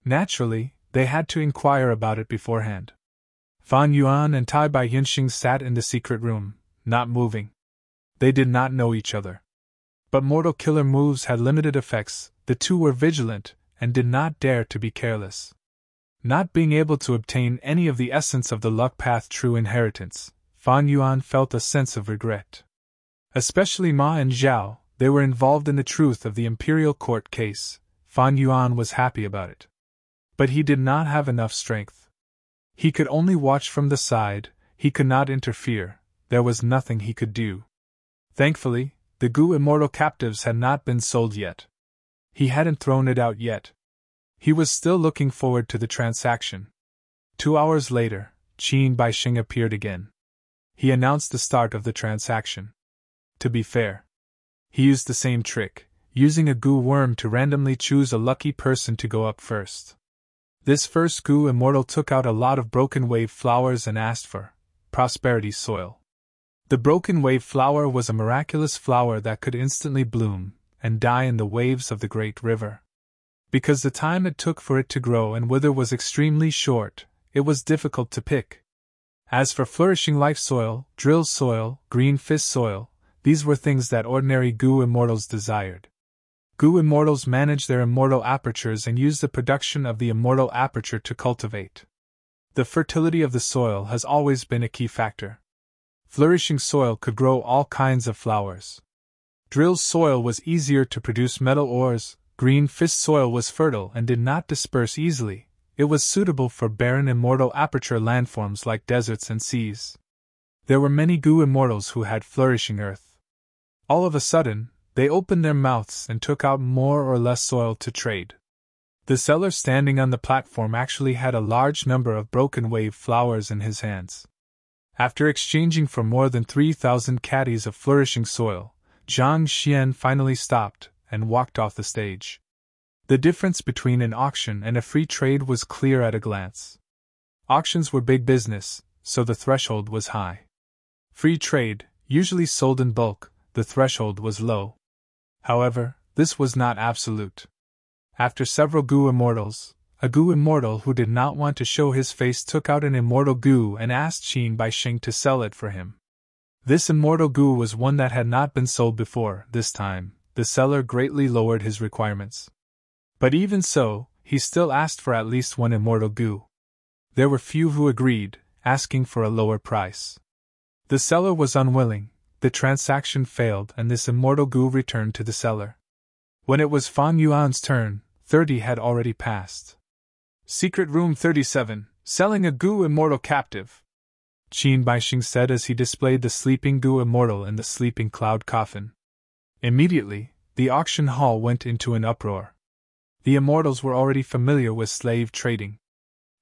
naturally, they had to inquire about it beforehand. Fan Yuan and Tai Bai Yinxing sat in the secret room, not moving. They did not know each other. But mortal killer moves had limited effects. The two were vigilant and did not dare to be careless. Not being able to obtain any of the essence of the Luck Path True Inheritance, Fan Yuan felt a sense of regret. Especially Ma and Zhao, they were involved in the truth of the imperial court case. Fan Yuan was happy about it. But he did not have enough strength. He could only watch from the side, he could not interfere, there was nothing he could do. Thankfully, the Gu immortal captives had not been sold yet. He hadn't thrown it out yet. He was still looking forward to the transaction. 2 hours later, Qin Baixing appeared again. He announced the start of the transaction. To be fair, he used the same trick, using a Gu worm to randomly choose a lucky person to go up first. This first Gu immortal took out a lot of broken wave flowers and asked for prosperity soil. The broken wave flower was a miraculous flower that could instantly bloom and die in the waves of the great river. Because the time it took for it to grow and wither was extremely short, it was difficult to pick. As for flourishing life soil, drill soil, green fist soil, these were things that ordinary Gu immortals desired. Gu immortals manage their immortal apertures and use the production of the immortal aperture to cultivate. The fertility of the soil has always been a key factor. Flourishing soil could grow all kinds of flowers. Drilled soil was easier to produce metal ores. Green fist soil was fertile and did not disperse easily. It was suitable for barren immortal aperture landforms like deserts and seas. There were many Gu immortals who had flourishing earth. All of a sudden, they opened their mouths and took out more or less soil to trade. The seller standing on the platform actually had a large number of broken wave flowers in his hands. After exchanging for more than 3,000 caddies of flourishing soil, Zhang Xian finally stopped and walked off the stage. The difference between an auction and a free trade was clear at a glance. Auctions were big business, so the threshold was high. Free trade, usually sold in bulk, the threshold was low. However, this was not absolute. After several Gu immortals, a Gu immortal who did not want to show his face took out an immortal Gu and asked Qin Baixing to sell it for him. This immortal Gu was one that had not been sold before. This time, the seller greatly lowered his requirements. But even so, he still asked for at least one immortal Gu. There were few who agreed, asking for a lower price. The seller was unwilling, the transaction failed and this immortal Gu returned to the seller. When it was Fan Yuan's turn, 30 had already passed. Secret Room 37, selling a Gu immortal captive, Qin Baixing said as he displayed the sleeping Gu immortal in the sleeping cloud coffin. Immediately, the auction hall went into an uproar. The immortals were already familiar with slave trading.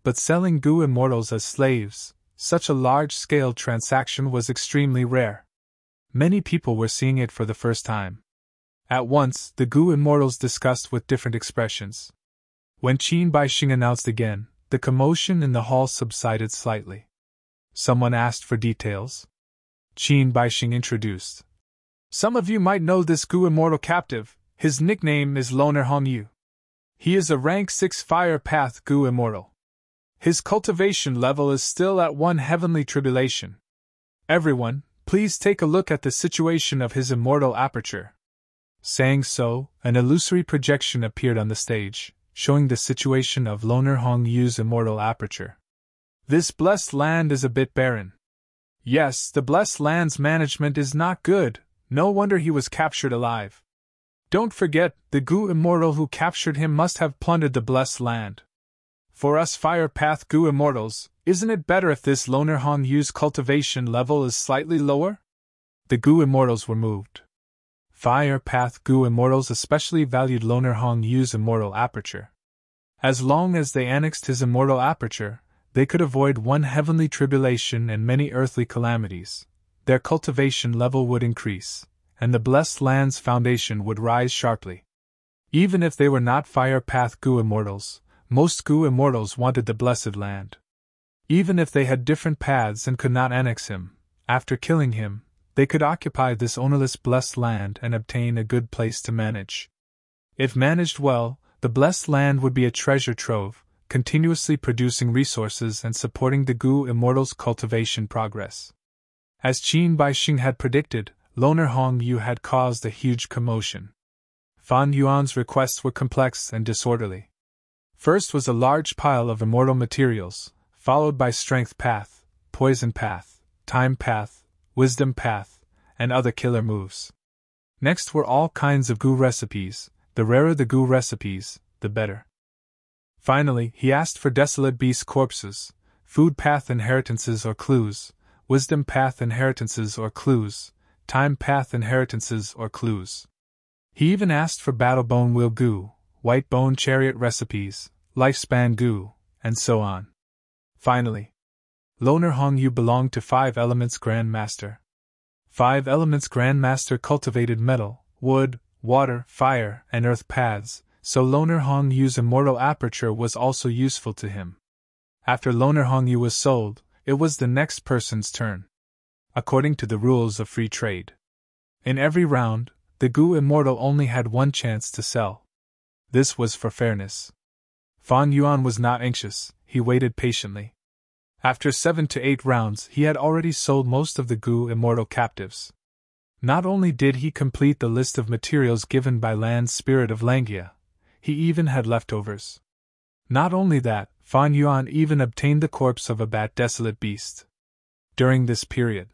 But selling Gu immortals as slaves, such a large-scale transaction was extremely rare. Many people were seeing it for the first time. At once, the Gu immortals discussed with different expressions. When Qin Baixing announced again, the commotion in the hall subsided slightly. Someone asked for details. Qin Baixing introduced. Some of you might know this Gu immortal captive. His nickname is Loner Hongyu. He is a rank 6 fire path Gu immortal. His cultivation level is still at 1 heavenly tribulation. Everyone, please take a look at the situation of his immortal aperture. Saying so, an illusory projection appeared on the stage, showing the situation of Loner Hongyu's immortal aperture. This blessed land is a bit barren. Yes, the blessed land's management is not good, no wonder he was captured alive. Don't forget, the Gu immortal who captured him must have plundered the blessed land. For us fire path Gu immortals, isn't it better if this Loner Hongyu's cultivation level is slightly lower? The Gu immortals were moved. Fire path Gu immortals especially valued Loner Hongyu's immortal aperture. As long as they annexed his immortal aperture, they could avoid 1 heavenly tribulation and many earthly calamities. Their cultivation level would increase, and the blessed land's foundation would rise sharply. Even if they were not fire path Gu immortals, most Gu immortals wanted the blessed land. Even if they had different paths and could not annex him, after killing him, they could occupy this ownerless blessed land and obtain a good place to manage. If managed well, the blessed land would be a treasure trove, continuously producing resources and supporting the Gu immortals' cultivation progress. As Qin Baixing had predicted, Loner Hongyu had caused a huge commotion. Fan Yuan's requests were complex and disorderly. First was a large pile of immortal materials, followed by strength path, poison path, time path, wisdom path, and other killer moves. Next were all kinds of Gu recipes. The rarer the Gu recipes, the better. Finally, he asked for desolate beast corpses, food path inheritances or clues, wisdom path inheritances or clues, time path inheritances or clues. He even asked for battle bone wheel Gu, white bone chariot recipes, lifespan Gu, and so on. Finally, Loner Hongyu belonged to 5 Elements Grand Master. 5 Elements Grand Master cultivated metal, wood, water, fire, and earth paths, so Loner Hongyu's immortal aperture was also useful to him. After Loner Hongyu was sold, it was the next person's turn. According to the rules of free trade, in every round, the Gu immortal only had 1 chance to sell. This was for fairness. Fan Yuan was not anxious, he waited patiently. After 7 to 8 rounds, he had already sold most of the Gu immortal captives. Not only did he complete the list of materials given by Land's Spirit of Langia, he even had leftovers. Not only that, Fan Yuan even obtained the corpse of a bat desolate beast. During this period,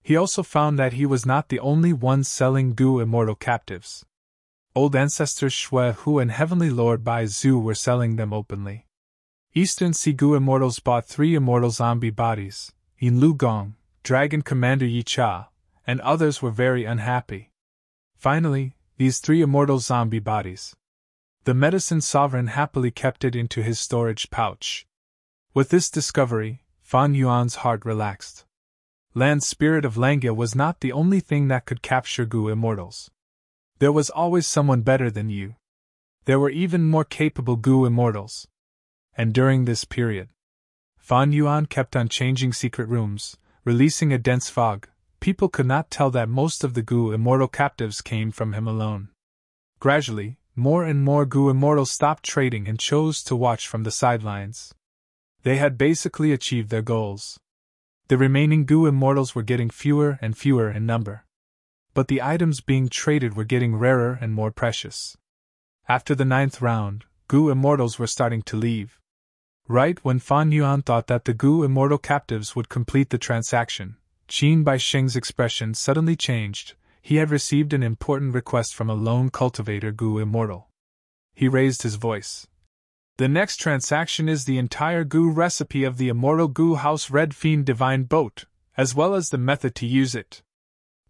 he also found that he was not the only one selling Gu immortal captives. Old ancestors Shui Hu and Heavenly Lord Bai Zhu were selling them openly. Eastern Sea Gu immortals bought 3 immortal zombie bodies, Yin Lu Gong, Dragon Commander Yi Cha, and others were very unhappy. Finally, these 3 immortal zombie bodies. The medicine sovereign happily kept it into his storage pouch. With this discovery, Fan Yuan's heart relaxed. Land's Spirit of Langia was not the only thing that could capture Gu immortals. There was always someone better than you. There were even more capable Gu immortals. And during this period, Fan Yuan kept on changing secret rooms, releasing a dense fog. People could not tell that most of the Gu immortal captives came from him alone. Gradually, more and more Gu immortals stopped trading and chose to watch from the sidelines. They had basically achieved their goals. The remaining Gu immortals were getting fewer and fewer in number. But the items being traded were getting rarer and more precious. After the 9th round, Gu immortals were starting to leave. Right when Fan Yuan thought that the Gu immortal captives would complete the transaction, Qin Baixing's expression suddenly changed. He had received an important request from a lone cultivator Gu immortal. He raised his voice. The next transaction is the entire Gu recipe of the immortal Gu House Red Fiend Divine Boat, as well as the method to use it.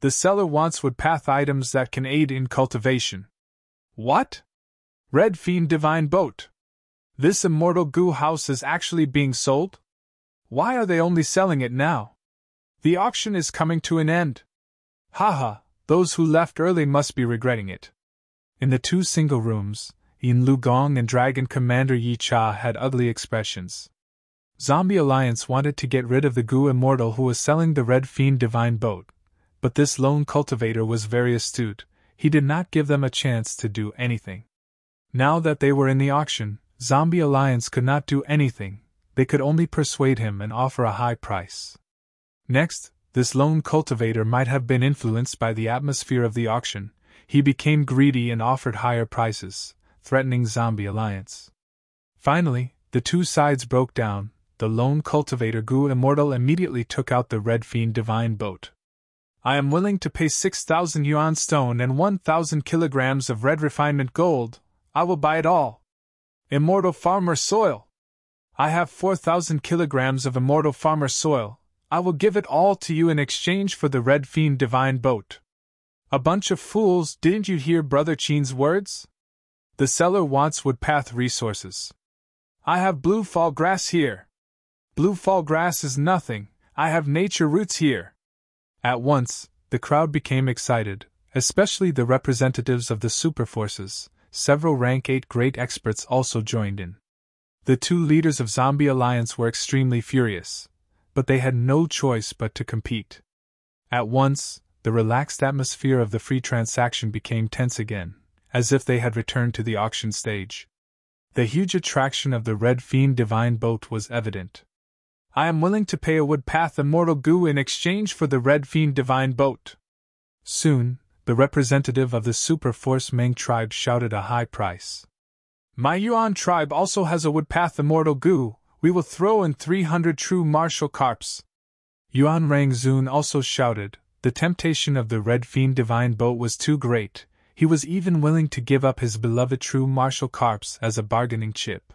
The seller wants wood path items that can aid in cultivation. What? Red Fiend Divine Boat? This immortal Gu House is actually being sold? Why are they only selling it now? The auction is coming to an end. Haha, those who left early must be regretting it. In the two single rooms, Yin Lu Gong and Dragon Commander Yi Cha had ugly expressions. Zombie Alliance wanted to get rid of the Gu Immortal who was selling the Red Fiend Divine Boat, but this lone cultivator was very astute. He did not give them a chance to do anything. Now that they were in the auction, Zombie Alliance could not do anything. They could only persuade him and offer a high price. Next, this lone cultivator might have been influenced by the atmosphere of the auction. He became greedy and offered higher prices, threatening Zombie Alliance. Finally, the two sides broke down. The lone cultivator Gu Immortal immediately took out the Red Fiend Divine Boat. I am willing to pay 6,000 yuan stone and 1,000 kilograms of red refinement gold. I will buy it all. Immortal Farmer Soil. I have 4,000 kilograms of Immortal Farmer Soil. I will give it all to you in exchange for the Red Fiend Divine Boat. A bunch of fools, didn't you hear Brother Chin's words? The seller wants woodpath resources. I have blue fall grass here. Blue fall grass is nothing, I have nature roots here. At once, the crowd became excited, especially the representatives of the super forces. Several rank 8 great experts also joined in. The two leaders of Zombie Alliance were extremely furious, but they had no choice but to compete. At once, the relaxed atmosphere of the free transaction became tense again, as if they had returned to the auction stage. The huge attraction of the Red Fiend Divine Boat was evident. I am willing to pay a woodpath Immortal Gu in exchange for the Red Fiend Divine Boat. Soon, the representative of the Super Force Meng tribe shouted a high price. My Yuan tribe also has a woodpath Immortal Gu. We will throw in 300 true martial carps. Yuan Rangzun also shouted. The temptation of the Red Fiend Divine Boat was too great. He was even willing to give up his beloved true martial carps as a bargaining chip.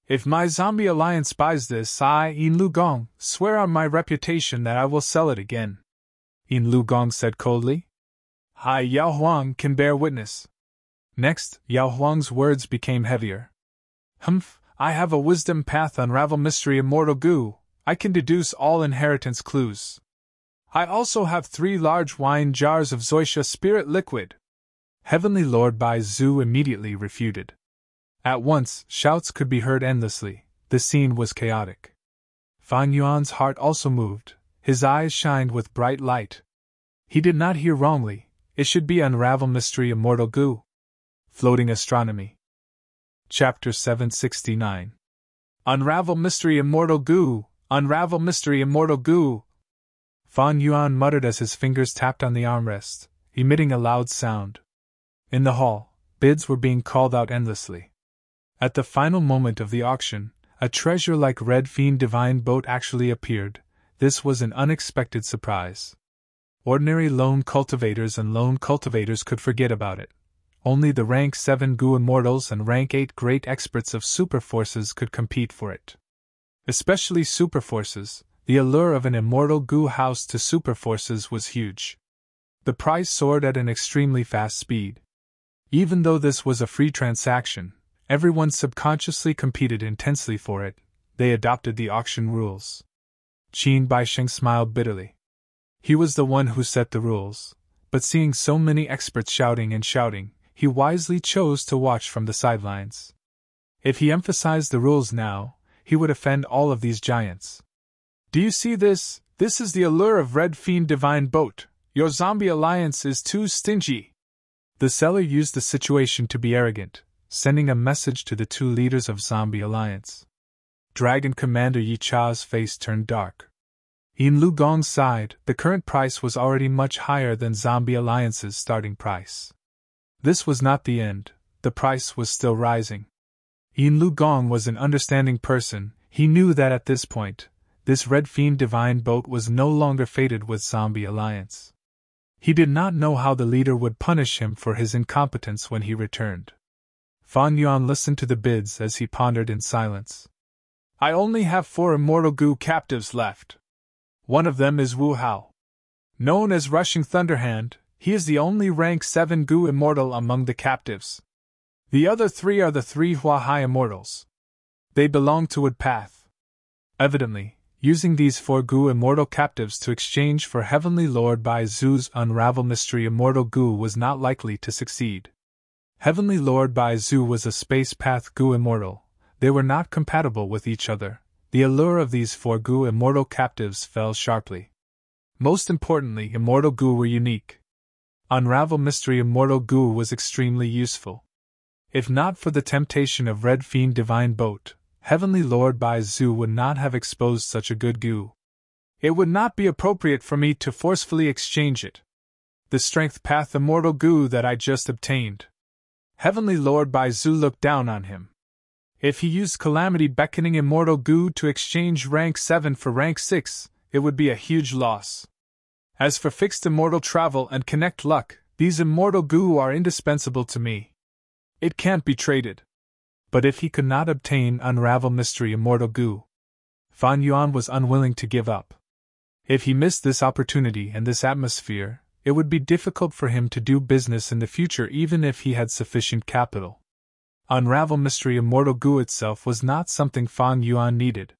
If my Zombie Alliance buys this, I, Yin Lu Gong, swear on my reputation that I will sell it again. Yin Lu Gong said coldly. I, Yao Huang, can bear witness. Next, Yao Huang's words became heavier. Humph, I have a wisdom path unravel mystery Immortal Gu. I can deduce all inheritance clues. I also have 3 large wine jars of Zoisha spirit liquid. Heavenly Lord Bai Zhu immediately refuted. At once, shouts could be heard endlessly. The scene was chaotic. Fan Yuan's heart also moved. His eyes shined with bright light. He did not hear wrongly. It should be Unravel Mystery Immortal Gu. Floating Astronomy. Chapter 769. Unravel Mystery Immortal Gu. Unravel Mystery Immortal Gu. Fan Yuan muttered as his fingers tapped on the armrest, emitting a loud sound. In the hall, bids were being called out endlessly. At the final moment of the auction, a treasure like Red Fiend Divine Boat actually appeared. This was an unexpected surprise. Ordinary lone cultivators and lone cultivators could forget about it. Only the rank 7 Gu Immortals and rank 8 great experts of super forces could compete for it. Especially super forces, the allure of an Immortal Gu house to super forces was huge. The price soared at an extremely fast speed. Even though this was a free transaction, everyone subconsciously competed intensely for it. They adopted the auction rules. Qin Baisheng smiled bitterly. He was the one who set the rules, but seeing so many experts shouting and shouting, he wisely chose to watch from the sidelines. If he emphasized the rules now, he would offend all of these giants. Do you see this? This is the allure of Red Fiend Divine Boat. Your Zombie Alliance is too stingy. The seller used the situation to be arrogant, sending a message to the two leaders of Zombie Alliance. Dragon Commander Yi Cha's face turned dark. Yin Lu Gong sighed. The current price was already much higher than Zombie Alliance's starting price. This was not the end, the price was still rising. Yin Lu Gong was an understanding person. He knew that at this point, this Red Fiend Divine Boat was no longer fated with Zombie Alliance. He did not know how the leader would punish him for his incompetence when he returned. Fan Yuan listened to the bids as he pondered in silence. I only have 4 Immortal Gu captives left. One of them is Wu Hao. Known as Rushing Thunderhand, he is the only rank 7 Gu Immortal among the captives. The other 3 are the 3 Hua Hai Immortals. They belong to Woodpath. Evidently, using these 4 goo immortal captives to exchange for Heavenly Lord Bai Zu's unravel mystery immortal goo was not likely to succeed. Heavenly Lord Bai Zu was a space path goo immortal. They were not compatible with each other. The allure of these 4 goo immortal captives fell sharply. Most importantly, immortal goo were unique. Unravel mystery immortal goo was extremely useful. If not for the temptation of Red Fiend Divine Boat, Heavenly Lord Bai Zu would not have exposed such a good goo. It would not be appropriate for me to forcefully exchange it. The strength path immortal goo that I just obtained. Heavenly Lord Bai Zu looked down on him. If he used Calamity Beckoning immortal goo to exchange rank 7 for rank 6, it would be a huge loss. As for fixed immortal travel and connect luck, these immortal goo are indispensable to me. It can't be traded. But if he could not obtain unravel mystery immortal goo, Fan Yuan was unwilling to give up. If he missed this opportunity and this atmosphere, it would be difficult for him to do business in the future even if he had sufficient capital. Unravel mystery immortal goo itself was not something Fan Yuan needed.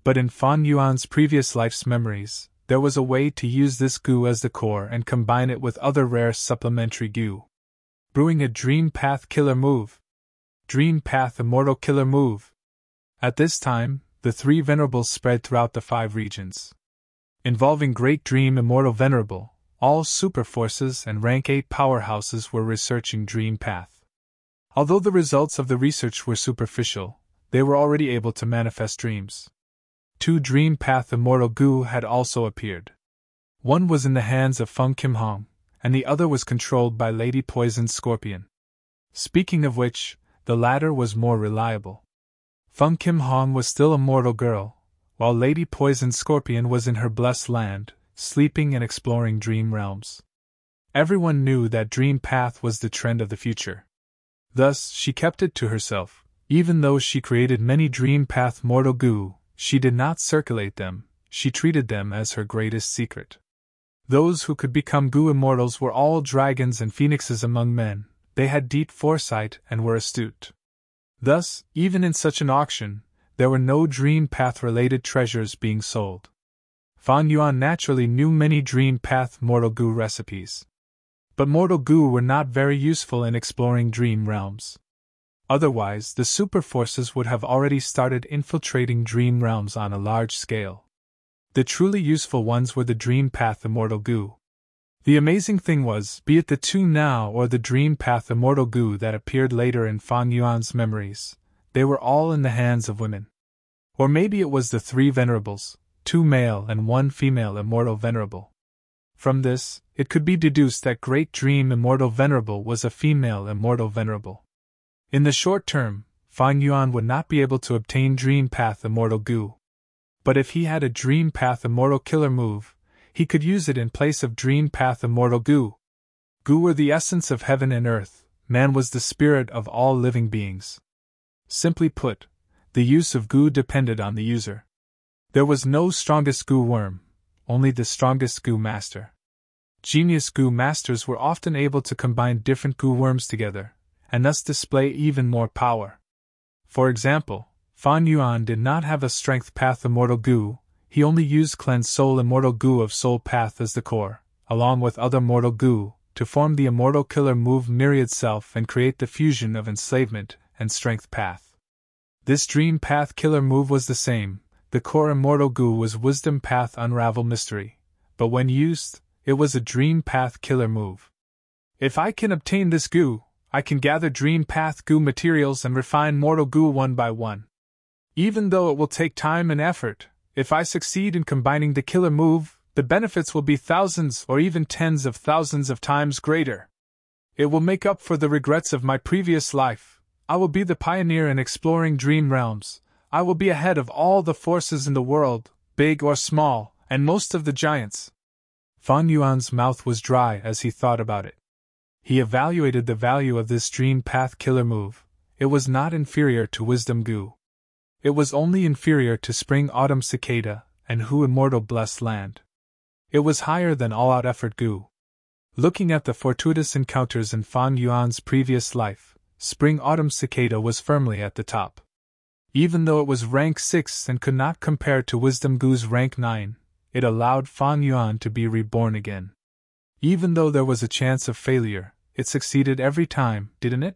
But in Fan Yuan's previous life's memories, there was a way to use this goo as the core and combine it with other rare supplementary goo. Brewing a Dream Path Killer Move. Dream Path Immortal Killer Move. At this time, the 3 Venerables spread throughout the 5 regions. Involving Great Dream Immortal Venerable, all super forces and rank 8 powerhouses were researching Dream Path. Although the results of the research were superficial, they were already able to manifest dreams. 2 Dream Path Immortal Goo had also appeared. One was in the hands of Feng Kim Hong, and the other was controlled by Lady Poisoned Scorpion. Speaking of which, the latter was more reliable. Feng Kim Hong was still a mortal girl, while Lady Poisoned Scorpion was in her blessed land, sleeping and exploring dream realms. Everyone knew that Dream Path was the trend of the future. Thus, she kept it to herself. Even though she created many Dream Path mortal goo, she did not circulate them, she treated them as her greatest secret. Those who could become goo immortals were all dragons and phoenixes among men. They had deep foresight and were astute. Thus, even in such an auction, there were no Dream Path-related treasures being sold. Fan Yuan naturally knew many Dream Path mortal goo recipes. But mortal goo were not very useful in exploring dream realms. Otherwise, the super forces would have already started infiltrating dream realms on a large scale. The truly useful ones were the Dream Path Immortal Goo. The amazing thing was, be it the 2 now or the Dream Path Immortal Goo that appeared later in Fan Yuan's memories, they were all in the hands of women. Or maybe it was the 3 Venerables, 2 male and 1 female Immortal Venerable. From this, it could be deduced that Great Dream Immortal Venerable was a female Immortal Venerable. In the short term, Fan Yuan would not be able to obtain Dream Path Immortal Goo. But if he had a Dream Path Immortal Killer Move, he could use it in place of Dream Path Immortal Goo. Goo were the essence of heaven and earth, man was the spirit of all living beings. Simply put, the use of goo depended on the user. There was no strongest goo worm, only the strongest goo master. Genius goo masters were often able to combine different goo worms together, and thus display even more power. For example, Fan Yuan did not have a Strength Path Immortal Goo, he only used Cleanse Soul Immortal Goo of Soul Path as the core, along with other mortal goo, to form the Immortal Killer Move Myriad Self and create the fusion of Enslavement and Strength Path. This Dream Path Killer Move was the same, the core Immortal Goo was Wisdom Path Unravel Mystery, but when used, it was a Dream Path Killer Move. If I can obtain this goo, I can gather Dream Path Goo materials and refine Mortal Goo one by one. Even though it will take time and effort, if I succeed in combining the killer move, the benefits will be thousands or even tens of thousands of times greater. It will make up for the regrets of my previous life. I will be the pioneer in exploring dream realms. I will be ahead of all the forces in the world, big or small, and most of the giants. Fan Yuan's mouth was dry as he thought about it. He evaluated the value of this Dream Path Killer Move. It was not inferior to Wisdom Goo. It was only inferior to Spring Autumn Cicada and Hu Immortal Blessed Land. It was higher than All-Out Effort Goo. Looking at the fortuitous encounters in Fan Yuan's previous life, Spring Autumn Cicada was firmly at the top. Even though it was rank 6 and could not compare to Wisdom Gu's rank 9, it allowed Fan Yuan to be reborn again. Even though there was a chance of failure, it succeeded every time, didn't it?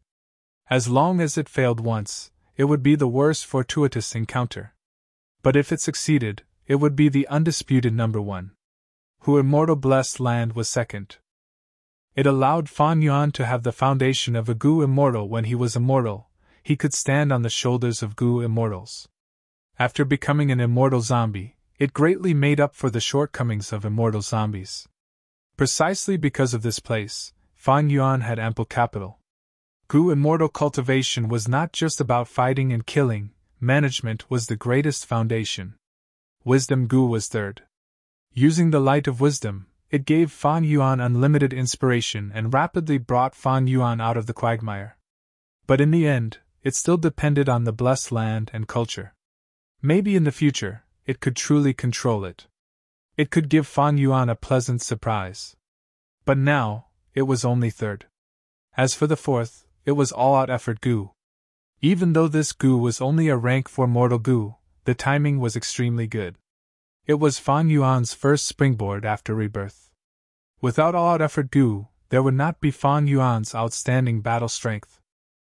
As long as it failed once, it would be the worst fortuitous encounter. But if it succeeded, it would be the undisputed number 1. Who Immortal Blessed Land was second. It allowed Fan Yuan to have the foundation of a Gu immortal. When he was immortal, he could stand on the shoulders of Gu immortals. After becoming an immortal zombie, it greatly made up for the shortcomings of immortal zombies. Precisely because of this place, Fan Yuan had ample capital. Gu immortal cultivation was not just about fighting and killing, management was the greatest foundation. Wisdom Gu was third. Using the light of wisdom, it gave Fan Yuan unlimited inspiration and rapidly brought Fan Yuan out of the quagmire. But in the end, it still depended on the blessed land and culture. Maybe in the future, it could truly control it. It could give Fan Yuan a pleasant surprise. But now, it was only third. As for the fourth, it was all-out effort Gu. Even though this Gu was only a rank 4 mortal Gu, the timing was extremely good. It was Fan Yuan's first springboard after rebirth. Without all-out effort Gu, there would not be Fan Yuan's outstanding battle strength.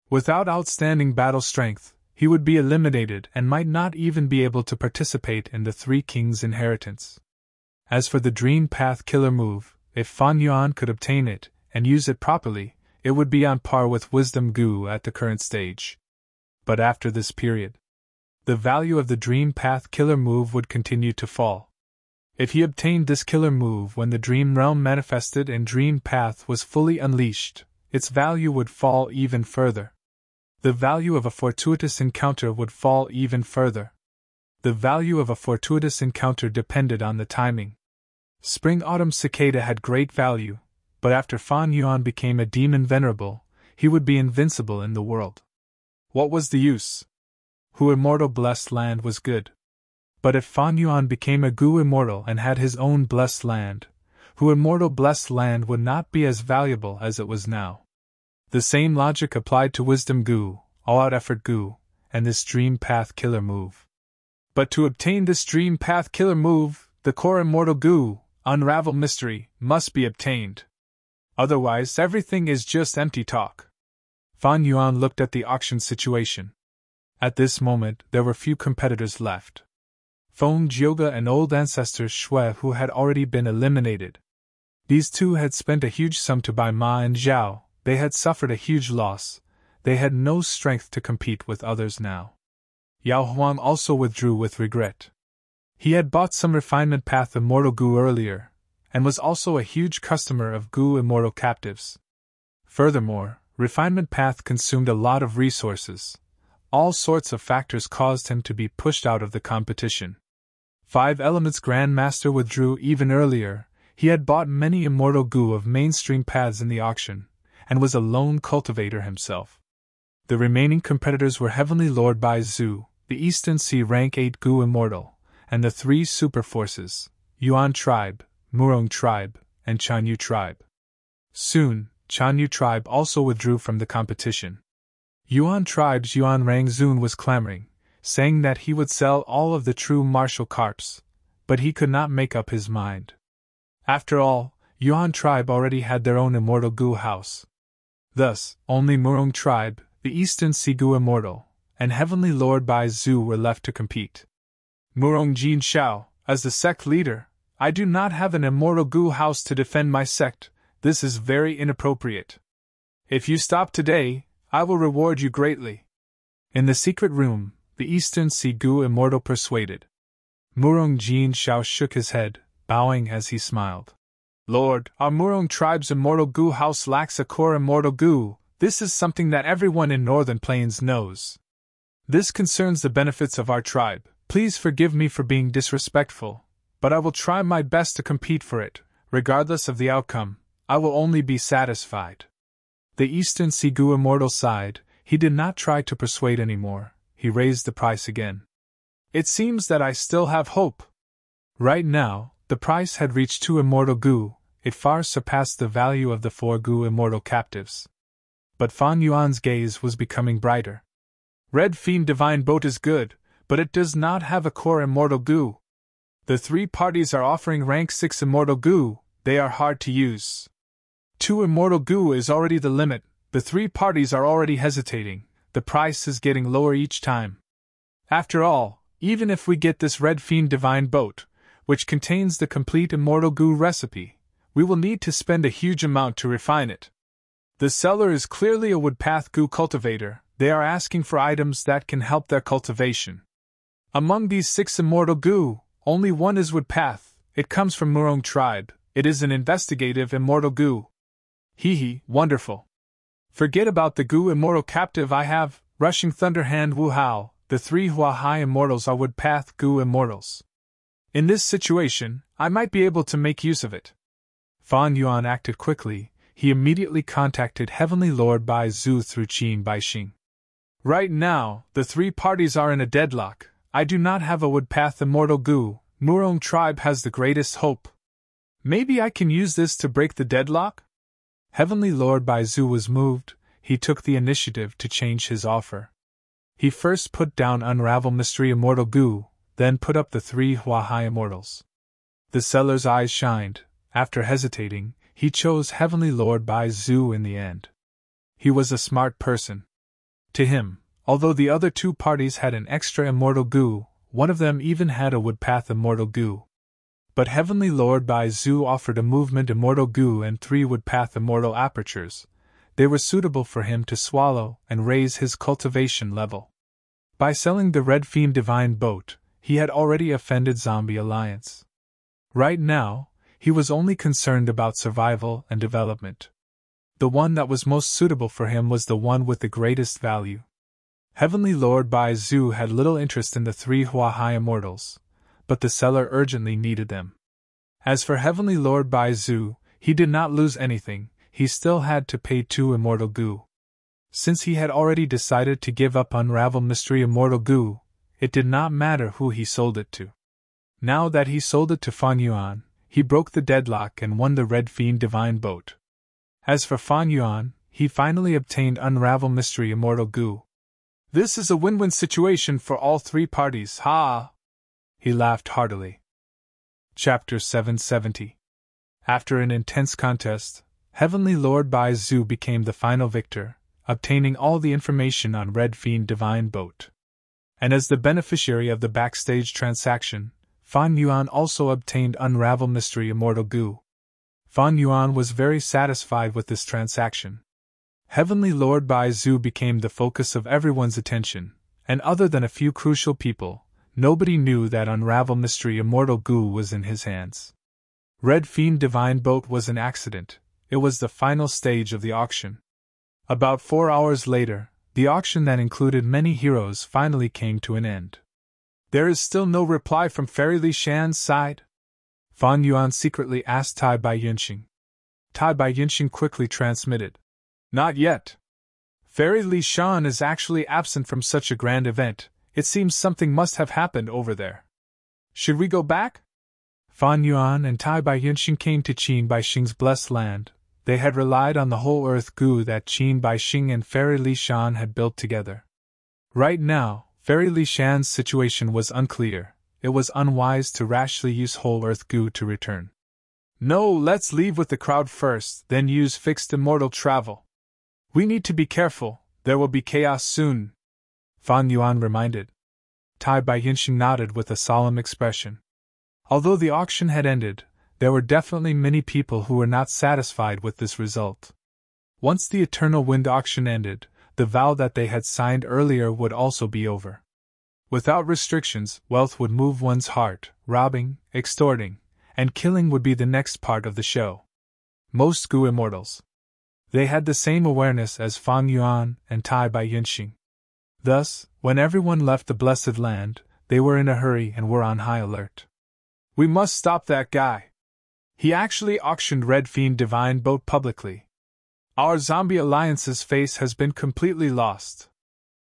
Without outstanding battle strength, he would be eliminated and might not even be able to participate in the Three Kings' inheritance. As for the Dream Path Killer move, if Fan Yuan could obtain it and use it properly, it would be on par with Wisdom Gu at the current stage. But after this period, the value of the Dream Path Killer move would continue to fall. If he obtained this killer move when the Dream Realm manifested and Dream Path was fully unleashed, its value would fall even further. The value of a fortuitous encounter would fall even further. The value of a fortuitous encounter depended on the timing. Spring-Autumn Cicada had great value, but after Fan Yuan became a demon venerable, he would be invincible in the world. What was the use? Hu Immortal Blessed Land was good. But if Fan Yuan became a Gu Immortal and had his own blessed land, Hu Immortal Blessed Land would not be as valuable as it was now. The same logic applied to Wisdom Gu, All-Out Effort Gu, and this Dream Path Killer move. But to obtain this Dream Path Killer move, the core Immortal Gu, Unravel Mystery, must be obtained. Otherwise, everything is just empty talk. Fan Yuan looked at the auction situation. At this moment, there were few competitors left. Feng Jioge and old ancestor Shui, who had already been eliminated. These two had spent a huge sum to buy Ma and Zhao. They had suffered a huge loss. They had no strength to compete with others now. Yao Huang also withdrew with regret. He had bought some Refinement Path Immortal Gu earlier, and was also a huge customer of Gu Immortal Captives. Furthermore, Refinement Path consumed a lot of resources. All sorts of factors caused him to be pushed out of the competition. 5 Elements Grandmaster withdrew even earlier. He had bought many Immortal Gu of mainstream paths in the auction, and was a lone cultivator himself. The remaining competitors were Heavenly Lord Bai Zhu, the Eastern Sea Rank 8 Gu Immortal, and the 3 super forces, Yuan Tribe, Murong Tribe, and Chanyu Tribe. Soon, Chanyu Tribe also withdrew from the competition. Yuan Tribe's Yuan Rangzun was clamoring, saying that he would sell all of the true martial carps, but he could not make up his mind. After all, Yuan Tribe already had their own Immortal Gu house. Thus, only Murong Tribe, the Eastern Sea Gu Immortal, and Heavenly Lord Bai Zhu were left to compete. Murong Jin Shao, as the sect leader, I do not have an Immortal Gu house to defend my sect. This is very inappropriate. If you stop today, I will reward you greatly. In the secret room, the Eastern Sea Gu Immortal persuaded. Murong Jin Shao shook his head, bowing as he smiled. Lord, our Murong Tribe's Immortal Gu house lacks a core Immortal Gu. This is something that everyone in Northern Plains knows. This concerns the benefits of our tribe. Please forgive me for being disrespectful, but I will try my best to compete for it. Regardless of the outcome, I will only be satisfied. The Eastern Sea Gu Immortal sighed. He did not try to persuade anymore. He raised the price again. It seems that I still have hope. Right now, the price had reached 2 Immortal Gu. It far surpassed the value of the 4 Gu Immortal Captives. But Fan Yuan's gaze was becoming brighter. Red Fiend Divine Boat is good, but it does not have a core immortal goo. The 3 parties are offering rank 6 immortal goo, they are hard to use. 2 immortal goo is already the limit, the 3 parties are already hesitating, the price is getting lower each time. After all, even if we get this Red Fiend Divine Boat, which contains the complete immortal goo recipe, we will need to spend a huge amount to refine it. The seller is clearly a woodpath goo cultivator, they are asking for items that can help their cultivation. Among these 6 immortal goo, only 1 is woodpath, it comes from Murong tribe, it is an investigative immortal goo. Hee, wonderful. Forget about the goo immortal captive I have, Rushing Thunderhand Wu Hao, the 3 Huahai immortals are woodpath goo immortals. In this situation, I might be able to make use of it. Fan Yuan acted quickly, he immediately contacted Heavenly Lord Bai Zhu through Qin Bai Xing. Right now, the 3 parties are in a deadlock, I do not have a woodpath immortal goo, Murong tribe has the greatest hope. Maybe I can use this to break the deadlock? Heavenly Lord Bai Zhu was moved, he took the initiative to change his offer. He first put down Unravel Mystery Immortal Goo, then put up the 3 Huahai Immortals. The seller's eyes shined, after hesitating, he chose Heavenly Lord Bai Zhu in the end. He was a smart person. To him, although the other 2 parties had an extra immortal goo, one of them even had a woodpath immortal goo. But Heavenly Lord Bai Zhu offered a movement immortal goo and 3 woodpath immortal apertures. They were suitable for him to swallow and raise his cultivation level. By selling the Red Fiend Divine Boat, he had already offended Zombie Alliance. Right now, he was only concerned about survival and development. The one that was most suitable for him was the one with the greatest value. Heavenly Lord Bai Zhu had little interest in the 3 Huahai Immortals, but the seller urgently needed them. As for Heavenly Lord Bai Zhu, he did not lose anything, he still had to pay 2 immortal goo. Since he had already decided to give up Unravel Mystery Immortal Goo, it did not matter who he sold it to. Now that he sold it to Fan Yuan, he broke the deadlock and won the Red Fiend Divine Boat. As for Fan Yuan, he finally obtained Unravel Mystery Immortal Goo. This is a win-win situation for all 3 parties, ha! He laughed heartily. Chapter 770. After an intense contest, Heavenly Lord Bai Zhu became the final victor, obtaining all the information on Red Fiend Divine Boat. And as the beneficiary of the backstage transaction, Fan Yuan also obtained Unravel Mystery Immortal Goo. Fan Yuan was very satisfied with this transaction. Heavenly Lord Bai Zhu became the focus of everyone's attention, and other than a few crucial people, nobody knew that Unravel Mystery Immortal Goo was in his hands. Red Fiend Divine Boat was an accident, it was the final stage of the auction. About 4 hours later, the auction that included many heroes finally came to an end. There is still no reply from Fairy Li Shan's side? Fan Yuan secretly asked Tai Bai Yunxing. Tai Bai Yunxing quickly transmitted. Not yet. Fairy Li Shan is actually absent from such a grand event, it seems something must have happened over there. Should we go back? Fan Yuan and Tai Bai Yunxing came to Qin Bai Xing's blessed land. They had relied on the whole earth goo that Qin Bai Xing and Fairy Li Shan had built together. Right now, Fairy Li Shan's situation was unclear, it was unwise to rashly use whole earth goo to return. No, let's leave with the crowd first, then use fixed immortal travel. We need to be careful, there will be chaos soon, Fan Yuan reminded. Tai Bai Yunxing nodded with a solemn expression. Although the auction had ended, there were definitely many people who were not satisfied with this result. Once the Eternal Wind auction ended, the vow that they had signed earlier would also be over. Without restrictions, wealth would move one's heart, robbing, extorting, and killing would be the next part of the show. Most Goo immortals. They had the same awareness as Fan Yuan and Tai Bai Yunxing. Thus, when everyone left the blessed land, they were in a hurry and were on high alert. We must stop that guy. He actually auctioned Red Fiend Divine Boat publicly. Our zombie alliance's face has been completely lost.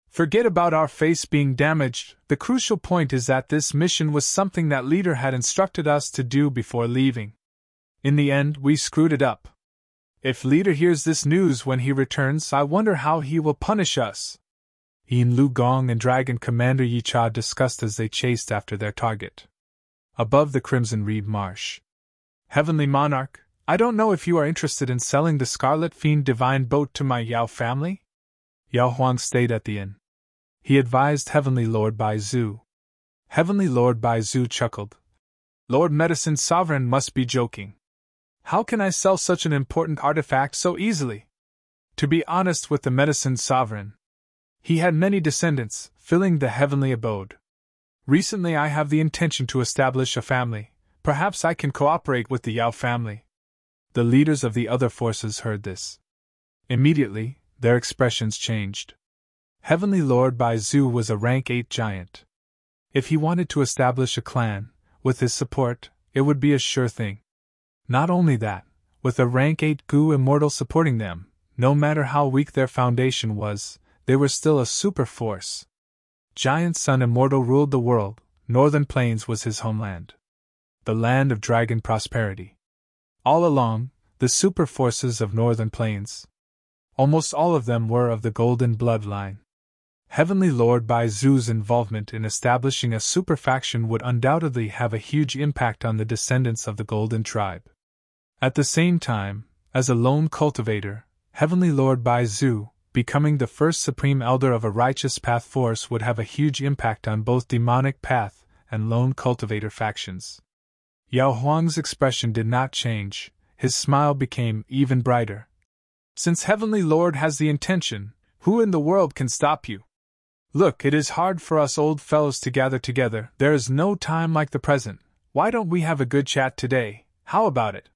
Forget about our face being damaged, the crucial point is that this mission was something that leader had instructed us to do before leaving. In the end, we screwed it up. If leader hears this news when he returns, I wonder how he will punish us. Yin Lu Gong and Dragon Commander Yi Cha discussed as they chased after their target. Above the crimson reed marsh. Heavenly Monarch, I don't know if you are interested in selling the Scarlet Fiend Divine Boat to my Yao family? Yao Huang stayed at the inn. He advised Heavenly Lord Bai Zhu. Heavenly Lord Bai Zhu chuckled. Lord Medicine Sovereign must be joking. How can I sell such an important artifact so easily? To be honest with the Medicine Sovereign, he had many descendants, filling the heavenly abode. Recently I have the intention to establish a family. Perhaps I can cooperate with the Yao family. The leaders of the other forces heard this. Immediately, their expressions changed. Heavenly Lord Bai Zhu was a rank 8 giant. If he wanted to establish a clan, with his support, it would be a sure thing. Not only that, with a rank 8 Gu immortal supporting them, no matter how weak their foundation was, they were still a super force. Giant Sun Immortal ruled the world. Northern Plains was his homeland. The land of dragon prosperity. All along, the super forces of Northern Plains. Almost all of them were of the Golden bloodline. Heavenly Lord Bai Zhu's involvement in establishing a super faction would undoubtedly have a huge impact on the descendants of the Golden tribe. At the same time, as a lone cultivator, Heavenly Lord Bai Zhu, becoming the first supreme elder of a righteous path force, would have a huge impact on both demonic path and lone cultivator factions. Yao Huang's expression did not change, his smile became even brighter. Since Heavenly Lord has the intention, who in the world can stop you? Look, it is hard for us old fellows to gather together. There is no time like the present. Why don't we have a good chat today? How about it?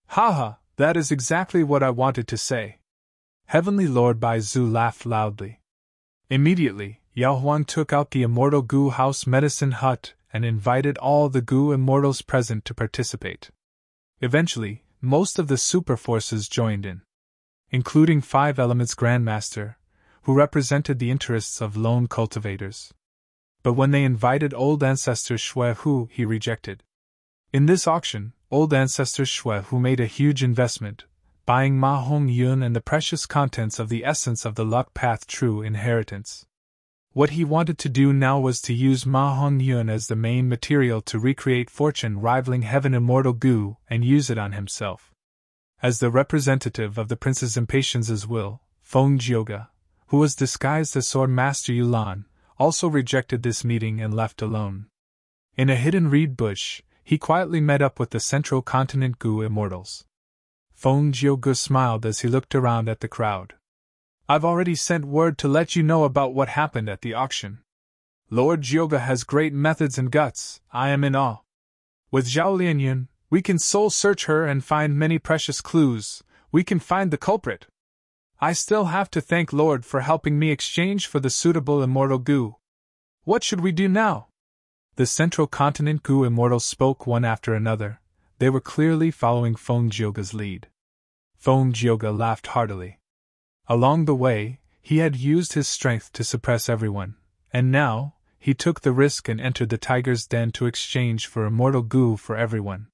Haha, that is exactly what I wanted to say. Heavenly Lord Bai Zhu laughed loudly. Immediately, Yao Huang took out the immortal Gu House medicine hut and invited all the Gu immortals present to participate. Eventually, most of the super forces joined in, including 5 Elements Grandmaster, who represented the interests of lone cultivators. But when they invited Old Ancestor Shui Hu, he rejected. In this auction, Old Ancestor Shui Hu made a huge investment, buying Ma Hong Yun and the precious contents of the essence of the Luck Path True Inheritance. What he wanted to do now was to use Ma Hong Yun as the main material to recreate fortune rivaling Heaven Immortal Gu and use it on himself. As the representative of the Prince's Impatience's will, Feng Jioga, who was disguised as Sword Master Yulan, also rejected this meeting and left alone. In a hidden reed bush, he quietly met up with the Central Continent Gu immortals. Feng Jioga smiled as he looked around at the crowd. I've already sent word to let you know about what happened at the auction. Lord Jioga has great methods and guts. I am in awe. With Zhao Lianyun, we can soul search her and find many precious clues. We can find the culprit. I still have to thank Lord for helping me exchange for the suitable immortal Gu. What should we do now? The Central Continent Gu immortals spoke one after another. They were clearly following Feng Jioga's lead. Feng Jioga laughed heartily. Along the way, he had used his strength to suppress everyone, and now, he took the risk and entered the tiger's den to exchange for immortal Gu for everyone.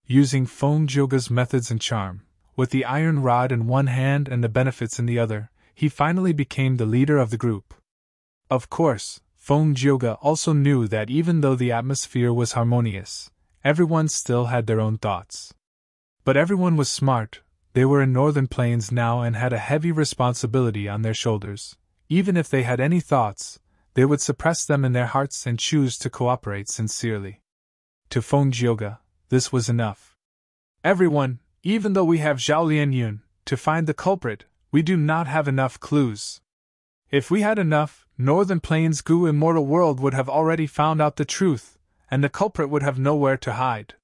Using Feng Jioga's methods and charm, with the iron rod in one hand and the benefits in the other, he finally became the leader of the group. Of course, Feng Jioga also knew that even though the atmosphere was harmonious, everyone still had their own thoughts. But everyone was smart. They were in Northern Plains now and had a heavy responsibility on their shoulders. Even if they had any thoughts, they would suppress them in their hearts and choose to cooperate sincerely. To Feng Jioga, this was enough. Everyone, even though we have Zhao Lianyun, to find the culprit, we do not have enough clues. If we had enough, Northern Plains Gu Immortal World would have already found out the truth, and the culprit would have nowhere to hide.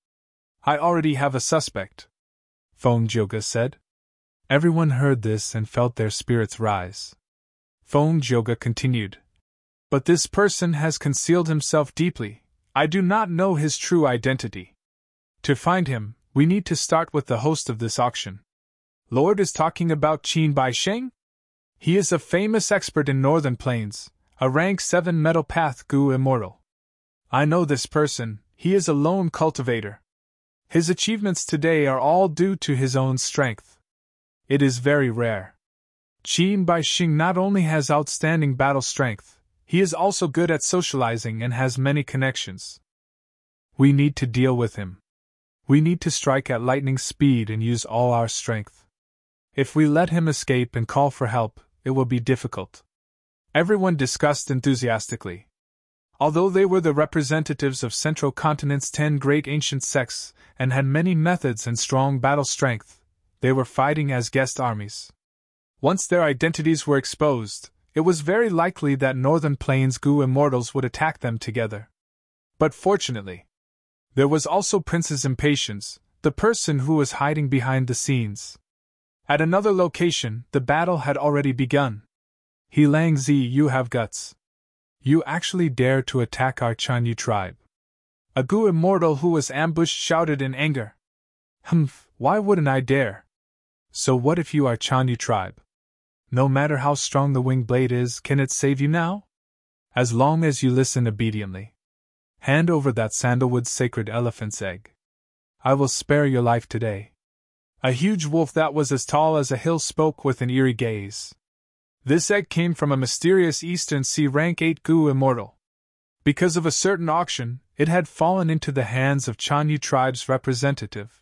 I already have a suspect, Feng Jioga said. Everyone heard this and felt their spirits rise. Feng Jioga continued. But this person has concealed himself deeply. I do not know his true identity. To find him, we need to start with the host of this auction. Lord is talking about Qin Baisheng? He is a famous expert in Northern Plains, a rank 7 Metal Path Gu Immortal. I know this person. He is a lone cultivator. His achievements today are all due to his own strength. It is very rare. Qin Bai Xing not only has outstanding battle strength, he is also good at socializing and has many connections. We need to deal with him. We need to strike at lightning speed and use all our strength. If we let him escape and call for help, it will be difficult. Everyone discussed enthusiastically. Although they were the representatives of Central Continent's 10 great ancient sects and had many methods and strong battle strength, they were fighting as guest armies. Once their identities were exposed, it was very likely that Northern Plains Gu immortals would attack them together. But fortunately, there was also Princess Impatience, the person who was hiding behind the scenes. At another location, the battle had already begun. He Lang Zi, you have guts. You actually dare to attack our Chanyu tribe. A Gu immortal who was ambushed shouted in anger. Why wouldn't I dare? So what if you are Chanyu tribe? No matter how strong the wing blade is, can it save you now? As long as you listen obediently. Hand over that sandalwood sacred elephant's egg. I will spare your life today. A huge wolf that was as tall as a hill spoke with an eerie gaze. This egg came from a mysterious Eastern Sea rank 8 Gu immortal. Because of a certain auction, it had fallen into the hands of Chanyu tribe's representative.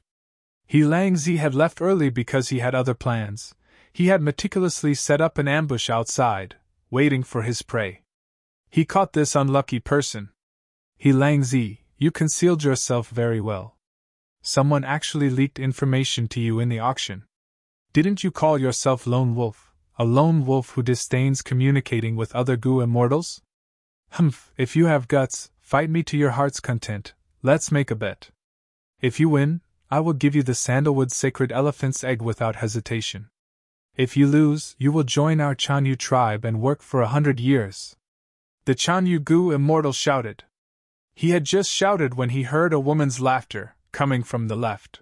He Lang Zi had left early because he had other plans. He had meticulously set up an ambush outside, waiting for his prey. He caught this unlucky person. He Lang Zi, you concealed yourself very well. Someone actually leaked information to you in the auction. Didn't you call yourself Lone Wolf, a lone wolf who disdains communicating with other Gu immortals? If you have guts, fight me to your heart's content. Let's make a bet. If you win, I will give you the sandalwood sacred elephant's egg without hesitation. If you lose, you will join our Chanyu tribe and work for 100 years. The Chanyu Gu immortal shouted. He had just shouted when he heard a woman's laughter, coming from the left.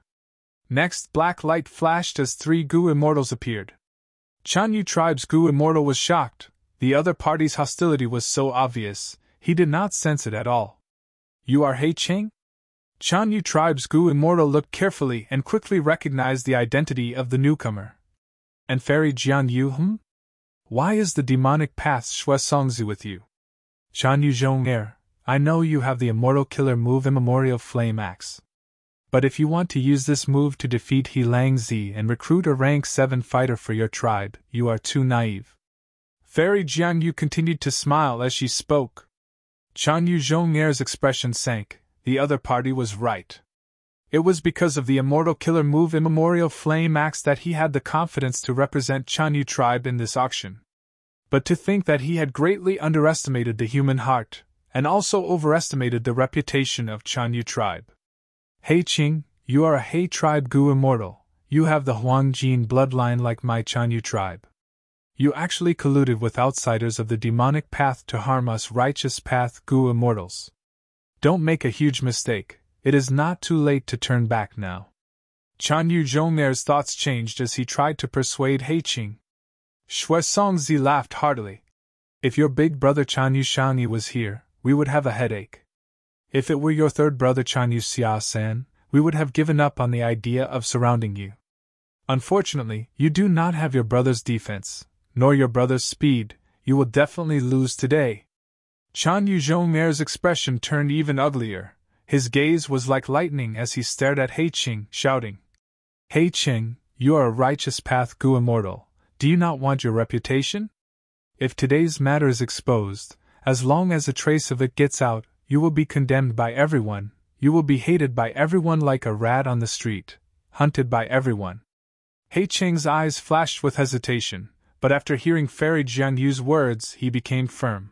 Next, black light flashed as 3 Gu immortals appeared. Chanyu tribe's Gu immortal was shocked. The other party's hostility was so obvious, he did not sense it at all. You are He Ching? Chanyu tribe's Gu immortal looked carefully and quickly recognized the identity of the newcomer. And Fairy Jian Yu, Why is the demonic path Shui Songzi with you? Chanyu Zhong I know you have the immortal killer move Immemorial Flame Axe. But if you want to use this move to defeat He Lang Zi and recruit a rank 7 fighter for your tribe, you are too naive. Fairy Jiang Yu continued to smile as she spoke. Chanyu Zhong'er's expression sank. The other party was right. It was because of the immortal killer move Immemorial Flame Axe that he had the confidence to represent Chanyu tribe in this auction. But to think that he had greatly underestimated the human heart, and also overestimated the reputation of Chanyu tribe. He Qing, you are a He tribe Gu immortal. You have the Huangjin bloodline like my Chanyu tribe. You actually colluded with outsiders of the demonic path to harm us righteous path Gu immortals. Don't make a huge mistake. It is not too late to turn back now. Chanyu Zhong'er's thoughts changed as he tried to persuade He Qing. Shui Songzi laughed heartily. If your big brother Chanyu Shangyi was here, we would have a headache. If it were your third brother Chanyu Xia-san, we would have given up on the idea of surrounding you. Unfortunately, you do not have your brother's defense, nor your brother's speed. You will definitely lose today. Chanyu Zhong'er's expression turned even uglier. His gaze was like lightning as he stared at He Qing, shouting, He Qing, you are a righteous path Gu immortal. Do you not want your reputation? If today's matter is exposed, as long as a trace of it gets out, you will be condemned by everyone, you will be hated by everyone like a rat on the street, hunted by everyone. He Qing's eyes flashed with hesitation, but after hearing Fairy Jian Yu's words, he became firm.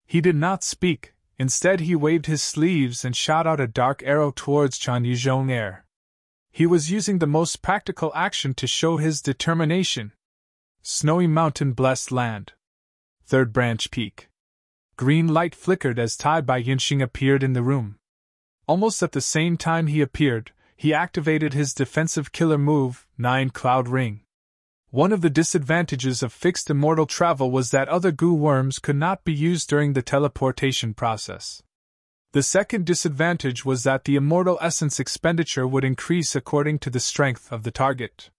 He did not speak. Instead, he waved his sleeves and shot out a dark arrow towards Chanyu Zhong'er. He was using the most practical action to show his determination. Snowy Mountain Blessed Land. Third Branch Peak. Green light flickered as Tai Bai Yinxing appeared in the room. Almost at the same time he appeared, he activated his defensive killer move, 9 Cloud Ring. One of the disadvantages of fixed immortal travel was that other Gu worms could not be used during the teleportation process. The second disadvantage was that the immortal essence expenditure would increase according to the strength of the target.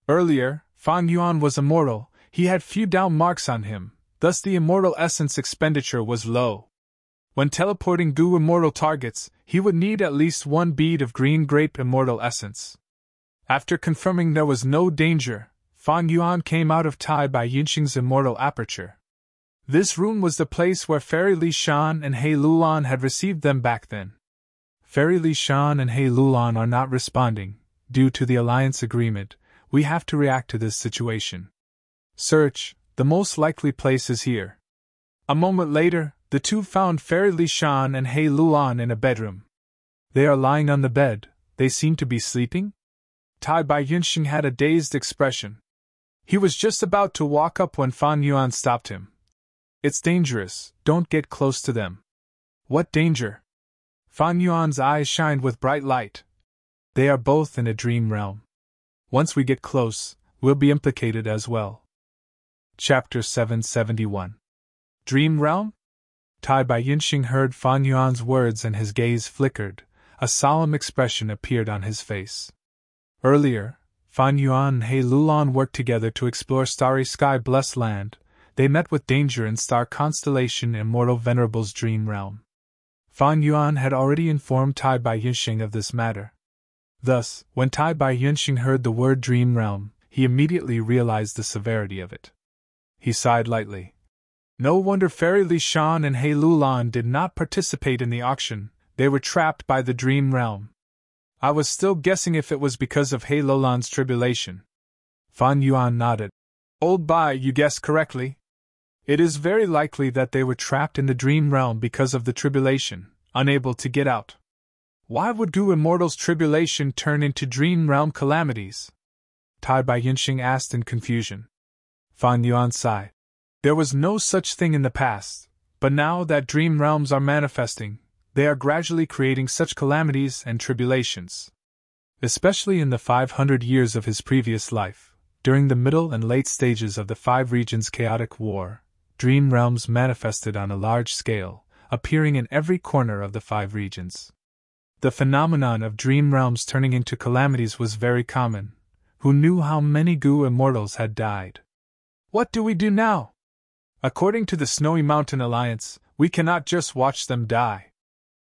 Earlier, Fang Yuan was immortal. He had few down marks on him, thus the immortal essence expenditure was low. When teleporting goo immortal targets, he would need at least 1 bead of green grape immortal essence. After confirming there was no danger, Fan Yuan came out of Tai Bai Yinxing's immortal aperture. This room was the place where Fairy Li Shan and He Lulan had received them back then. Fairy Li Shan and He Lulan are not responding. Due to the alliance agreement, we have to react to this situation. Search, the most likely place is here. A moment later, the two found Fairy Li Shan and He Lulan in a bedroom. They are lying on the bed. They seem to be sleeping? Tai Bai Yinxing had a dazed expression. He was just about to walk up when Fan Yuan stopped him. It's dangerous, don't get close to them. What danger? Fan Yuan's eyes shined with bright light. They are both in a dream realm. Once we get close, we'll be implicated as well. Chapter 771. Dream realm? Tai Bai Yinxing heard Fan Yuan's words and his gaze flickered. A solemn expression appeared on his face. Earlier, Fan Yuan and He Lulan worked together to explore Starry Sky Blessed Land. They met with danger in Star Constellation Immortal Venerable's dream realm. Fan Yuan had already informed Tai Bai Yinxing of this matter. Thus, when Tai Bai Yinxing heard the word dream realm, he immediately realized the severity of it. He sighed lightly. No wonder Fairy Li Shan and He Lulan did not participate in the auction. They were trapped by the dream realm. I was still guessing if it was because of He Lulan's tribulation. Fan Yuan nodded. Old Bai, you guessed correctly. It is very likely that they were trapped in the dream realm because of the tribulation, unable to get out. Why would Gu Immortal's tribulation turn into dream realm calamities? Tai Bai Yinxing asked in confusion. Fan Yuan sighed. There was no such thing in the past, but now that dream realms are manifesting, they are gradually creating such calamities and tribulations. Especially in the 500 years of his previous life, during the middle and late stages of the 5 regions' chaotic war, dream realms manifested on a large scale, appearing in every corner of the 5 regions. The phenomenon of dream realms turning into calamities was very common. Who knew how many Gu immortals had died? What do we do now? According to the Snowy Mountain Alliance, we cannot just watch them die.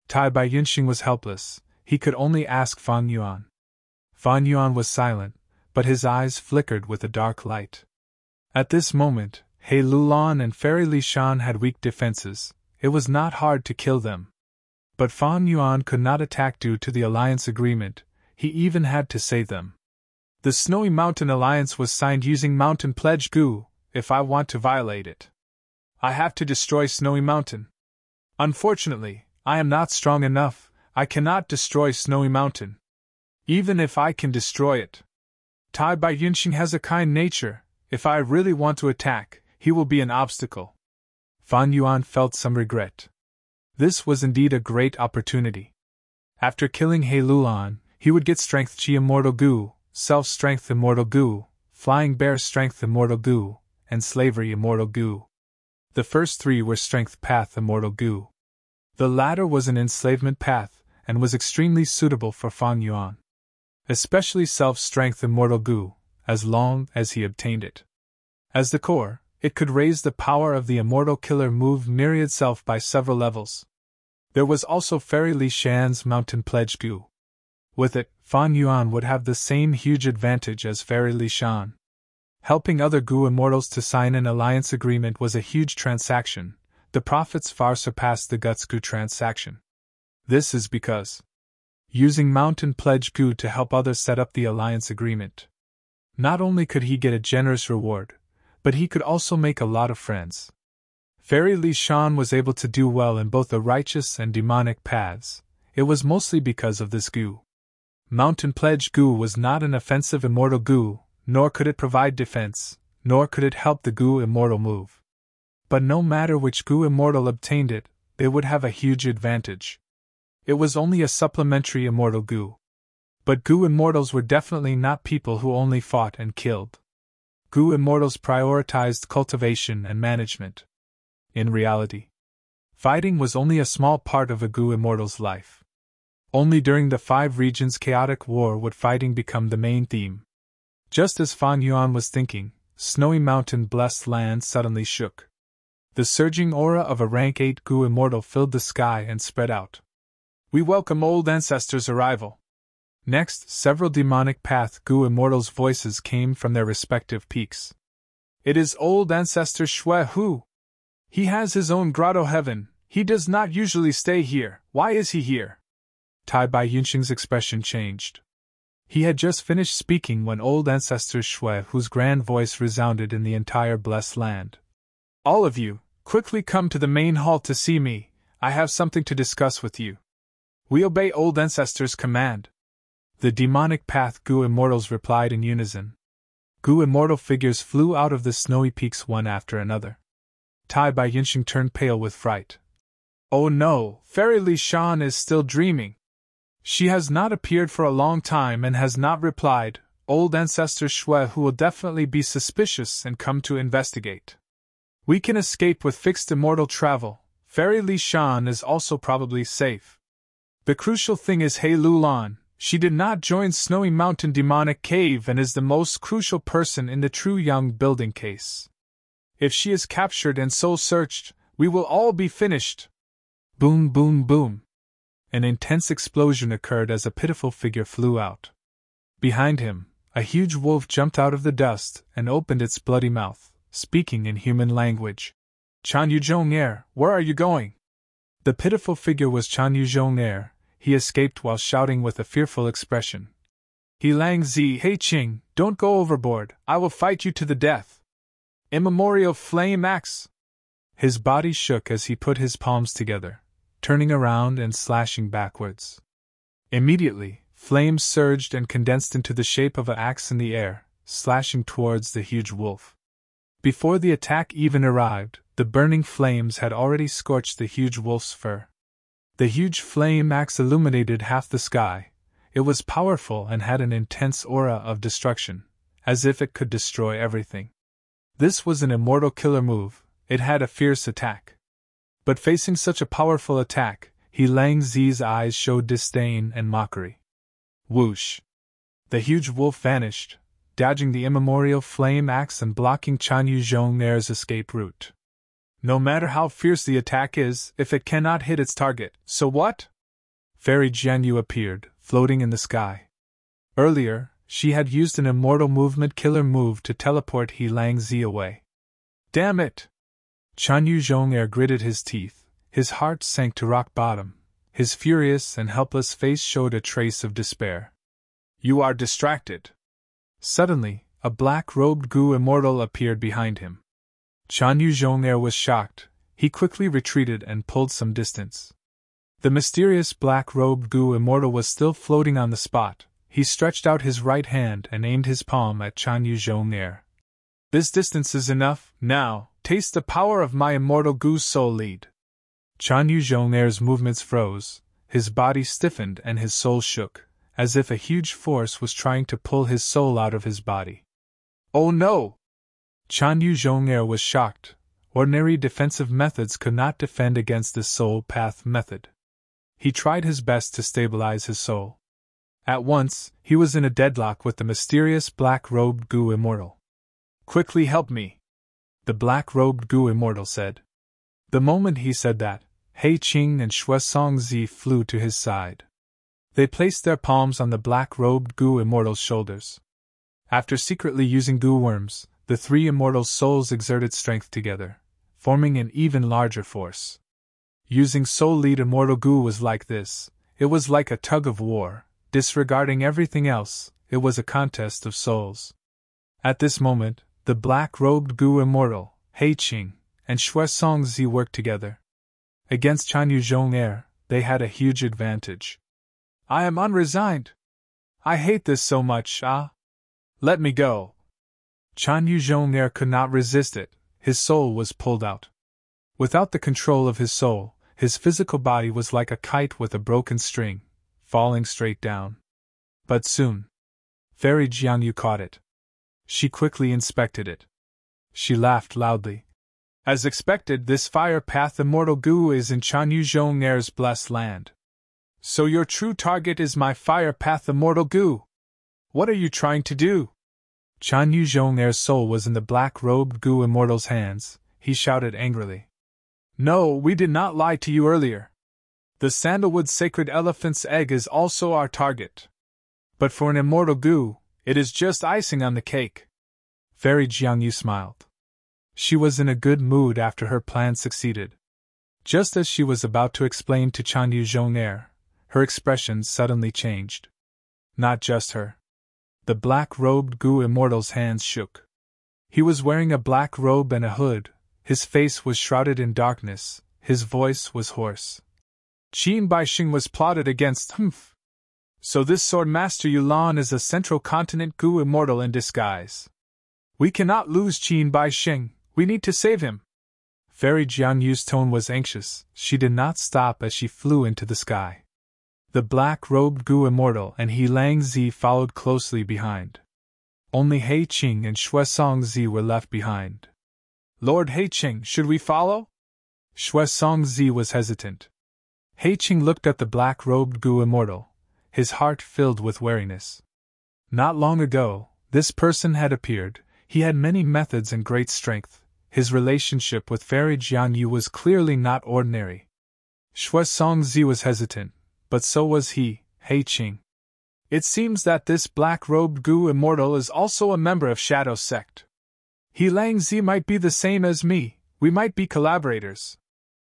Tai Bai Yinxing was helpless. He could only ask Fan Yuan. Fan Yuan was silent, but his eyes flickered with a dark light. At this moment, He Lulan and Fairy Li Shan had weak defenses. It was not hard to kill them. But Fan Yuan could not attack due to the alliance agreement. He even had to save them. The Snowy Mountain Alliance was signed using Mountain Pledge Gu. If I want to violate it, I have to destroy Snowy Mountain. Unfortunately, I am not strong enough. I cannot destroy Snowy Mountain. Even if I can destroy it, Tai Bai Yinxing has a kind nature. If I really want to attack, he will be an obstacle. Fan Yuan felt some regret. This was indeed a great opportunity. After killing He Lulan, he would get Strength Chi Immortal Gu, Self-Strength Immortal Gu, Flying Bear Strength Immortal Gu, and Slavery Immortal Gu. The first 3 were Strength Path Immortal Gu. The latter was an enslavement path, and was extremely suitable for Fan Yuan. Especially Self-Strength Immortal Gu, as long as he obtained it. As the core, it could raise the power of the Immortal Killer Move Myriad Self by several levels. There was also Fairy Li Shan's Mountain Pledge Gu. With it, Fan Yuan would have the same huge advantage as Fairy Li Shan. Helping other Gu Immortals to sign an alliance agreement was a huge transaction. The profits far surpassed the Guts Gu transaction. This is because using Mountain Pledge Gu to help others set up the alliance agreement. Not only could he get a generous reward, but he could also make a lot of friends. Fairy Li Shan was able to do well in both the righteous and demonic paths. It was mostly because of this Gu. Mountain Pledge Gu was not an offensive immortal Gu, nor could it provide defense, nor could it help the Gu Immortal move. But no matter which Gu Immortal obtained it, they would have a huge advantage. It was only a supplementary Immortal Gu. But Gu Immortals were definitely not people who only fought and killed. Gu Immortals prioritized cultivation and management. In reality, fighting was only a small part of a Gu Immortal's life. Only during the 5 regions' chaotic war would fighting become the main theme. Just as Fan Yuan was thinking, Snowy Mountain blessed land suddenly shook. The surging aura of a rank 8 Gu immortal filled the sky and spread out. We welcome old ancestors' arrival. Next, several demonic path Gu immortals' voices came from their respective peaks. It is old ancestor Shui Hu. He has his own grotto heaven. He does not usually stay here. Why is he here? Tai Bai Yunxing's expression changed. He had just finished speaking when old ancestor Shui Hu's grand voice resounded in the entire blessed land. All of you, quickly come to the main hall to see me. I have something to discuss with you. We obey old ancestor's command. The demonic path Gu immortals replied in unison. Gu immortal figures flew out of the snowy peaks one after another. Tai Bai Yunxing turned pale with fright. Oh no, Fairy Li Shan is still dreaming. She has not appeared for a long time and has not replied. Old ancestor Shui Hu will definitely be suspicious and come to investigate. We can escape with fixed immortal travel. Fairy Li Shan is also probably safe. The crucial thing is He Lulan. She did not join Snowy Mountain Demonic Cave and is the most crucial person in the True Young building case. If she is captured and soul-searched, we will all be finished. Boom, boom, boom. An intense explosion occurred as a pitiful figure flew out. Behind him, a huge wolf jumped out of the dust and opened its bloody mouth, speaking in human language. Chan Yuzhong, where are you going? The pitiful figure was Chan Yuzhong. He escaped while shouting with a fearful expression. He Lang Zi, hey Qing, don't go overboard, I will fight you to the death. Immemorial flame axe. His body shook as he put his palms together, turning around and slashing backwards. Immediately, flames surged and condensed into the shape of an axe in the air, slashing towards the huge wolf. Before the attack even arrived, the burning flames had already scorched the huge wolf's fur. The huge flame axe illuminated half the sky. It was powerful and had an intense aura of destruction, as if it could destroy everything. This was an immortal killer move. It had a fierce attack. But facing such a powerful attack, He Lang Zi's eyes showed disdain and mockery. Whoosh! The huge wolf vanished, dodging the immemorial flame axe and blocking Chan Yuzhong's escape route. No matter how fierce the attack is, if it cannot hit its target, so what? Fairy Jianyu appeared, floating in the sky. Earlier, she had used an immortal movement killer move to teleport He Lang Zi away. Damn it! Chan Yuzhong gritted his teeth, his heart sank to rock bottom, his furious and helpless face showed a trace of despair. You are distracted. Suddenly, a black-robed Gu immortal appeared behind him. Chan Yuzhong was shocked. He quickly retreated and pulled some distance. The mysterious black-robed Gu immortal was still floating on the spot. He stretched out his right hand and aimed his palm at Chan Yuzhong. This distance is enough. Now, taste the power of my immortal Gu soul lead. Chan Yuzhong's movements froze, his body stiffened and his soul shook, as if a huge force was trying to pull his soul out of his body. Oh no! Chan Yuzhong was shocked. Ordinary defensive methods could not defend against this soul path method. He tried his best to stabilize his soul. At once, he was in a deadlock with the mysterious black-robed Gu immortal. Quickly help me! The black-robed Gu immortal said. The moment he said that, He Qing and Shui Songzi flew to his side. They placed their palms on the black-robed Gu immortal's shoulders. After secretly using Gu worms, the three immortal souls exerted strength together, forming an even larger force. Using soul lead immortal Gu was like this. It was like a tug of war. Disregarding everything else, it was a contest of souls. At this moment, the black-robed Gu immortal, He Qing, and Shui Songzi worked together. Against Chan Yuzhong, they had a huge advantage. I am unresigned. I hate this so much, Let me go. Chan Yuzhong could not resist it. His soul was pulled out. Without the control of his soul, his physical body was like a kite with a broken string, falling straight down. But soon, Fairy Jiangyu caught it. She quickly inspected it. She laughed loudly. As expected, this fire path immortal Gu is in Chan Yuzhong's blessed land. So your true target is my fire path immortal Gu. What are you trying to do? Chan Yu Zhong'er's soul was in the black-robed Gu immortal's hands. He shouted angrily. No, we did not lie to you earlier. The sandalwood sacred elephant's egg is also our target. But for an immortal Gu, it is just icing on the cake. Fairy Jiangyu smiled. She was in a good mood after her plan succeeded. Just as she was about to explain to Chan Yu Zhong'er, her expression suddenly changed. Not just her. The black-robed Gu immortal's hands shook. He was wearing a black robe and a hood, his face was shrouded in darkness, his voice was hoarse. Qin Baixing was plotted against Humph. So this sword master Yulan is a central continent Gu immortal in disguise. We cannot lose Qin Baixing, we need to save him. Fairy Jianyu's tone was anxious, she did not stop as she flew into the sky. The black-robed Gu immortal and He Lang Zi followed closely behind. Only He Qing and Shuesong Zi were left behind. Lord He Qing, should we follow? Shuesong Zi was hesitant. He Qing looked at the black-robed Gu immortal, his heart filled with wariness. Not long ago, this person had appeared, he had many methods and great strength, his relationship with Fairy Jianyu was clearly not ordinary. Shuesong Zi was hesitant, but so was He Qing. It seems that this black-robed Gu immortal is also a member of Shadow Sect. He Lang Zi might be the same as me, we might be collaborators.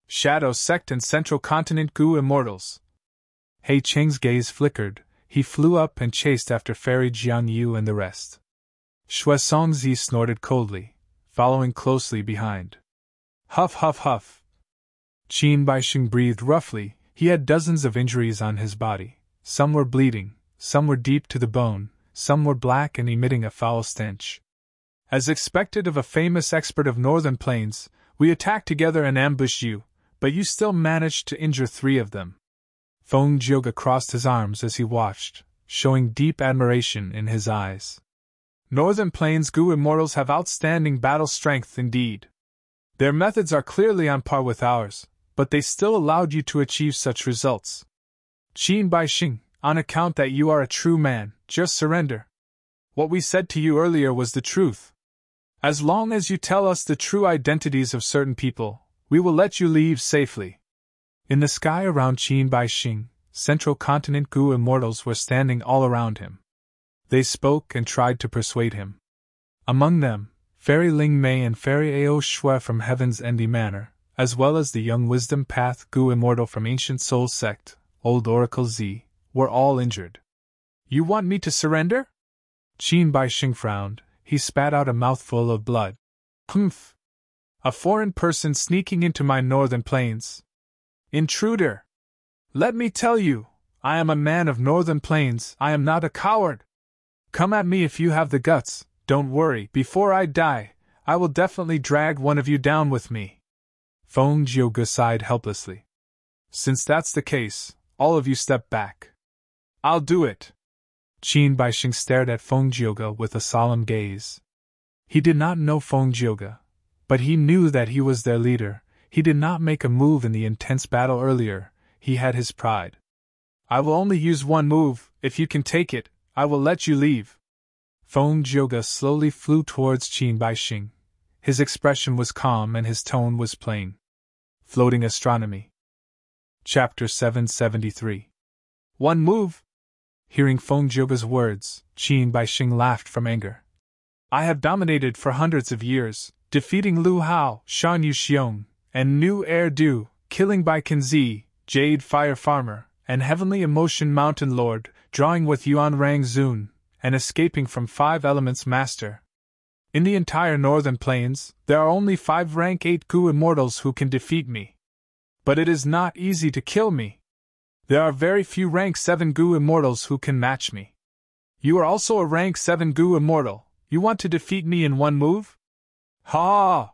Shadow Sect and Central Continent Gu immortals. He Qing's gaze flickered, he flew up and chased after Fairy Jianyu and the rest. Shuesong Zi snorted coldly, following closely behind. Huff huff huff. Qin Baixing breathed roughly, he had dozens of injuries on his body, some were bleeding, some were deep to the bone, some were black and emitting a foul stench. As expected of a famous expert of northern plains, we attacked together and ambushed you, but you still managed to injure 3 of them. Feng Jioge crossed his arms as he watched, showing deep admiration in his eyes. Northern Plains Gu immortals have outstanding battle strength indeed. Their methods are clearly on par with ours, but they still allowed you to achieve such results. Qin Baixing, on account that you are a true man, just surrender. What we said to you earlier was the truth. As long as you tell us the true identities of certain people, we will let you leave safely. In the sky around Qin Baixing, Central Continent Gu immortals were standing all around him. They spoke and tried to persuade him. Among them, Fairy Ling Mei and Fairy Ao Shui from Heaven's Endy Manor, as well as the young Wisdom Path Gu immortal from Ancient Soul Sect, Old Oracle Z, were all injured. You want me to surrender? Qin Baixing frowned, he spat out a mouthful of blood. Humph! A foreign person sneaking into my northern plains. Intruder! Let me tell you, I am a man of northern plains, I am not a coward. Come at me if you have the guts, don't worry, before I die, I will definitely drag one of you down with me. Feng Jioge sighed helplessly. Since that's the case, all of you step back. I'll do it. Qin Baixing stared at Feng Jioge with a solemn gaze. He did not know Feng Jioge, but he knew that he was their leader. He did not make a move in the intense battle earlier, he had his pride. I will only use one move, if you can take it, I will let you leave. Feng Jioge slowly flew towards Qin Baixing. His expression was calm and his tone was plain. Floating Astronomy. Chapter 773. One move? Hearing Feng Jioge's words, Qin Baixing laughed from anger. I have dominated for hundreds of years, defeating Lu Hao, Shan Yu Xiong, and Nu Air Du, killing by Kanzi, Jade Fire Farmer, and Heavenly Emotion Mountain Lord, drawing with Yuan Rang Zun, and escaping from 5 Elements Master. In the entire Northern Plains, there are only 5 rank 8 Gu immortals who can defeat me. But it is not easy to kill me. There are very few rank 7 Gu immortals who can match me. You are also a rank 7 Gu immortal, you want to defeat me in one move? Ha!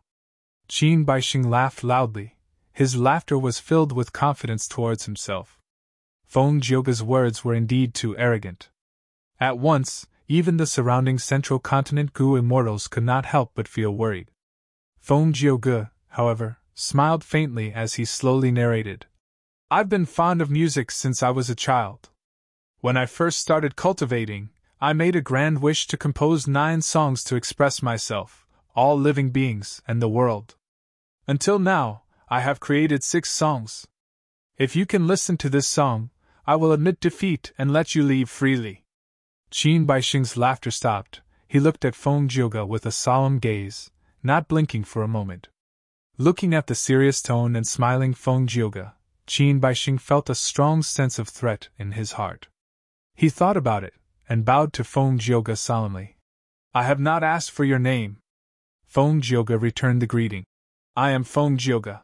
Qin Baixing laughed loudly. His laughter was filled with confidence towards himself. Feng Jioge's words were indeed too arrogant. At once, even the surrounding Central Continent Gu immortals could not help but feel worried. Feng Jioge, however, smiled faintly as he slowly narrated. I've been fond of music since I was a child. When I first started cultivating, I made a grand wish to compose 9 songs to express myself, all living beings, and the world. Until now, I have created 6 songs. If you can listen to this song, I will admit defeat and let you leave freely. Qin Baixing's laughter stopped. He looked at Feng Jioge with a solemn gaze, not blinking for a moment. Looking at the serious tone and smiling Feng Jioge, Qin Baixing felt a strong sense of threat in his heart. He thought about it, and bowed to Feng Jioge solemnly. I have not asked for your name. Feng Jioge returned the greeting. I am Feng Jioge.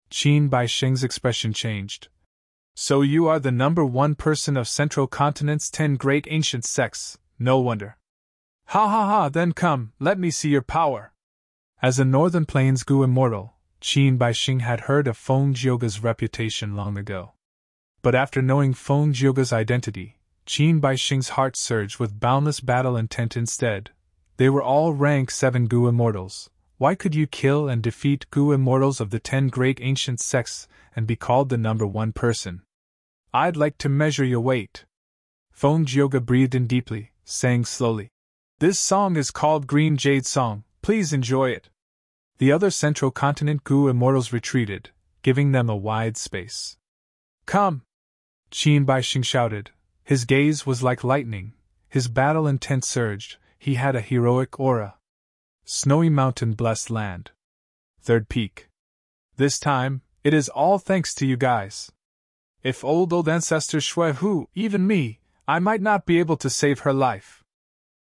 Qin Baixing's expression changed. So you are the number 1 person of Central Continent's 10 great ancient sects, no wonder. Ha ha ha, then come, let me see your power. As a Northern Plains Gu immortal, Qin Baixing had heard of Feng Jioge's reputation long ago. But after knowing Feng Jioge's identity, Qin Baixing's heart surged with boundless battle intent instead. They were all rank 7 Gu immortals. Why could you kill and defeat Gu immortals of the 10 great ancient sects and be called the number 1 person? I'd like to measure your weight. Feng Jioge breathed in deeply, saying slowly, This song is called Green Jade Song, please enjoy it. The other Central Continent Gu immortals retreated, giving them a wide space. Come! Qin Baixing shouted. His gaze was like lightning, his battle intent surged, he had a heroic aura. Snowy mountain blessed land. 3rd peak. This time, it is all thanks to you guys. If old ancestor Shui Hu, even me, I might not be able to save her life.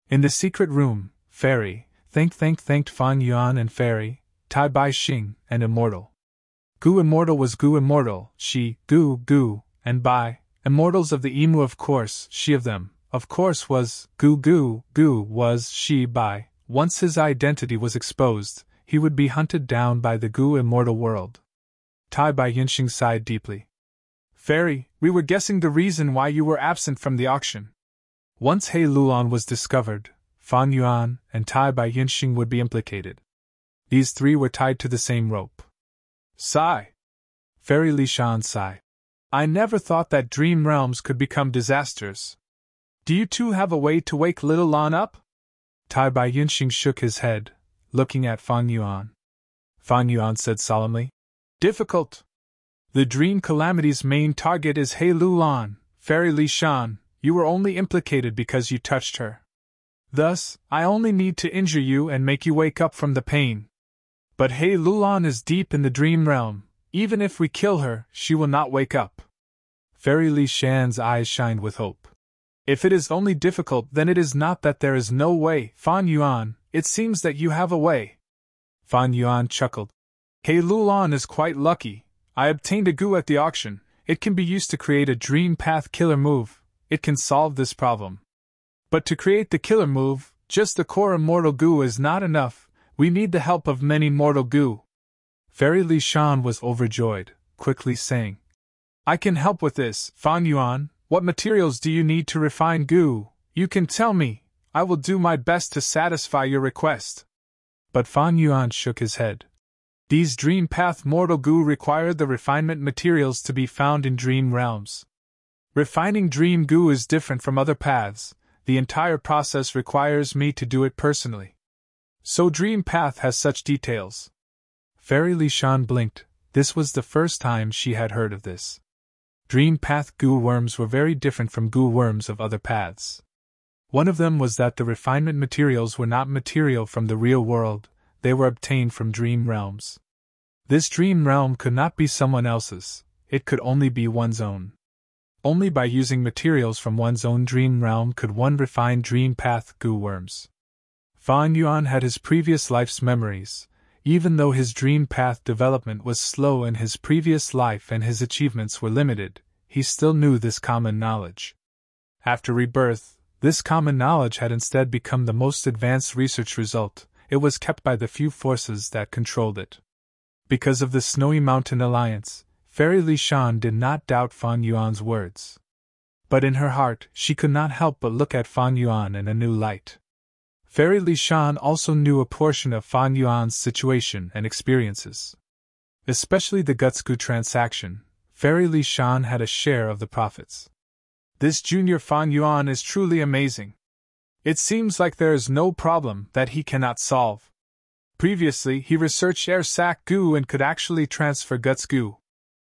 In the secret room, Fairy, thanked Fan Yuan and Fairy, Tai Baixing, and Immortal. Gu Immortal was Gu Immortal, she, Gu, and Bai, immortals of the Emu of course, she of them, of course was, Gu was, she Bai. Once his identity was exposed, he would be hunted down by the Gu immortal world. Tai Baixing sighed deeply. Fairy, we were guessing the reason why you were absent from the auction. Once He Luan was discovered, Fan Yuan and Tai Baixing would be implicated. These 3 were tied to the same rope. Sigh. Fairy Li Shan sighed. I never thought that dream realms could become disasters. Do you 2 have a way to wake little Lan up? Tai Baixing shook his head, looking at Fan Yuan. Fan Yuan said solemnly, Difficult. The dream calamity's main target is He Luan, Fairy Li Shan, you were only implicated because you touched her. Thus, I only need to injure you and make you wake up from the pain. But He Luan is deep in the dream realm, even if we kill her, she will not wake up. Fairy Li Shan's eyes shined with hope. If it is only difficult, then it is not that there is no way, Fan Yuan, it seems that you have a way. Fan Yuan chuckled. He Luan is quite lucky. I obtained a Gu at the auction. It can be used to create a dream path killer move. It can solve this problem. But to create the killer move, just the core immortal Gu is not enough. We need the help of many mortal Gu. Fairy Li Shan was overjoyed, quickly saying, I can help with this, Fan Yuan. What materials do you need to refine Gu? You can tell me. I will do my best to satisfy your request. But Fan Yuan shook his head. These Dream Path mortal Gu require the refinement materials to be found in dream realms. Refining dream Gu is different from other paths. The entire process requires me to do it personally. So Dream Path has such details. Fairy Li Shan blinked. This was the first time she had heard of this. Dream Path Gu worms were very different from Gu worms of other paths. One of them was that the refinement materials were not material from the real world, they were obtained from dream realms. This dream realm could not be someone else's, it could only be one's own. Only by using materials from one's own dream realm could one refine Dream Path Gu worms. Fan Yuan had his previous life's memories. Even though his dream path development was slow in his previous life and his achievements were limited, he still knew this common knowledge. After rebirth, this common knowledge had instead become the most advanced research result. It was kept by the few forces that controlled it. Because of the Snowy Mountain Alliance, Fairy Li Shan did not doubt Fan Yuan's words. But in her heart, she could not help but look at Fan Yuan in a new light. Fairy Li Shan also knew a portion of Fan Yuan's situation and experiences. Especially the Gutsku transaction, Fairy Li Shan had a share of the profits. This junior Fan Yuan is truly amazing. It seems like there is no problem that he cannot solve. Previously, he researched air sac goo and could actually transfer guts goo.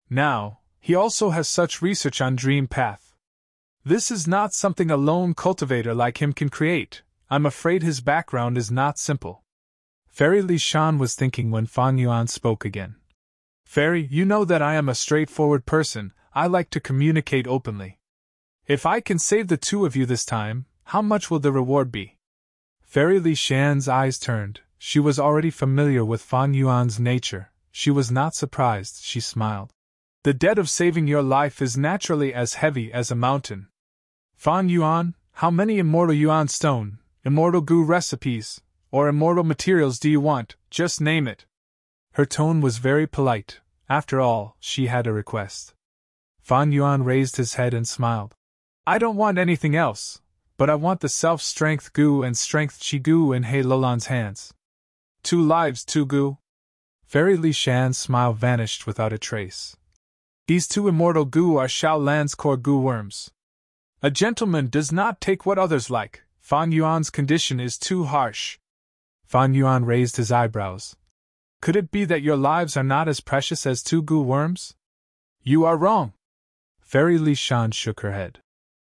Now, he also has such research on dream path. This is not something a lone cultivator like him can create. I'm afraid his background is not simple. Fairy Li Shan was thinking when Fan Yuan spoke again. Fairy, you know that I am a straightforward person. I like to communicate openly. If I can save the two of you this time, how much will the reward be? Fairy Li Shan's eyes turned. She was already familiar with Fan Yuan's nature. She was not surprised, she smiled. The debt of saving your life is naturally as heavy as a mountain. Fan Yuan, how many immortal yuan stone, immortal goo recipes, or immortal materials do you want? Just name it. Her tone was very polite. After all, she had a request. Fan Yuan raised his head and smiled. I don't want anything else, but I want the self-strength goo and strength chi goo in He Lulan's hands. 2 lives, 2 goo. Fairy Li Shan's smile vanished without a trace. These 2 immortal goo are Shaolan's core goo worms. A gentleman does not take what others like. Fan Yuan's condition is too harsh. Fan Yuan raised his eyebrows. Could it be that your lives are not as precious as 2 goo worms? You are wrong. Fairy Li Shan shook her head.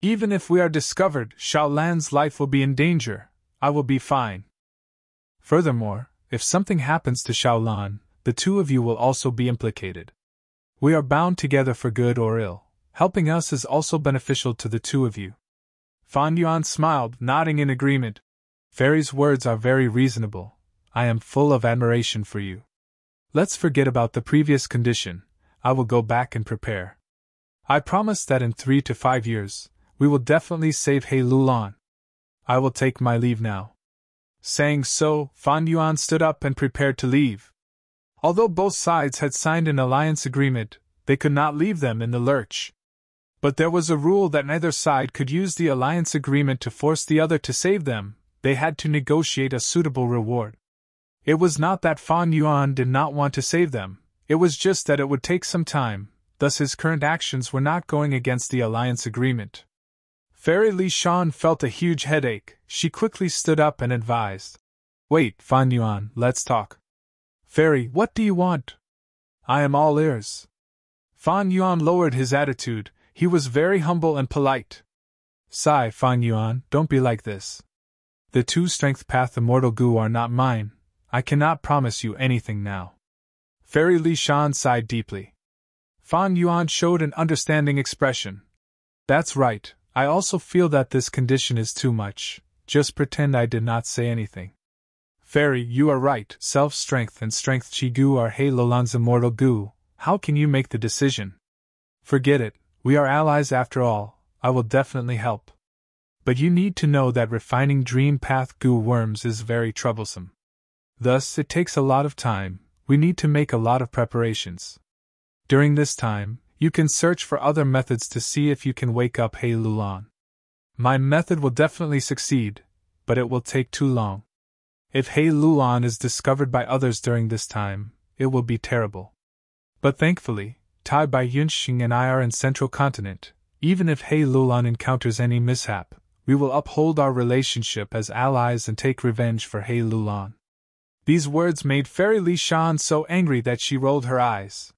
Even if we are discovered, Shaolan's life will be in danger. I will be fine. Furthermore, if something happens to Shaolan, the 2 of you will also be implicated. We are bound together for good or ill. Helping us is also beneficial to the 2 of you. Fan Yuan smiled, nodding in agreement. Fairy's words are very reasonable. I am full of admiration for you. Let's forget about the previous condition. I will go back and prepare. I promise that in 3 to 5 years, we will definitely save He Lulan. I will take my leave now. Saying so, Fan Yuan stood up and prepared to leave. Although both sides had signed an alliance agreement, they could not leave them in the lurch. But there was a rule that neither side could use the alliance agreement to force the other to save them. They had to negotiate a suitable reward. It was not that Fan Yuan did not want to save them, it was just that it would take some time, thus his current actions were not going against the alliance agreement. Fairy Li Shan felt a huge headache. She quickly stood up and advised. Wait, Fan Yuan, let's talk. Fairy, what do you want? I am all ears. Fan Yuan lowered his attitude. He was very humble and polite. Sigh, Fan Yuan, don't be like this. The 2 strength path immortal goo are not mine. I cannot promise you anything now. Fairy Li Shan sighed deeply. Fan Yuan showed an understanding expression. That's right, I also feel that this condition is too much. Just pretend I did not say anything. Fairy, you are right. Self-strength and strength chi goo are He Lulan's immortal goo. How can you make the decision? Forget it. We are allies after all. I will definitely help. But you need to know that refining dream path goo worms is very troublesome. Thus, it takes a lot of time. We need to make a lot of preparations. During this time, you can search for other methods to see if you can wake up He Lulan. My method will definitely succeed, but it will take too long. If He Lulan is discovered by others during this time, it will be terrible. But thankfully, Tai Bai Yunxing and I are in Central Continent. Even if He Lulan encounters any mishap, we will uphold our relationship as allies and take revenge for He Lulan. These words made Fairy Li Shan so angry that she rolled her eyes.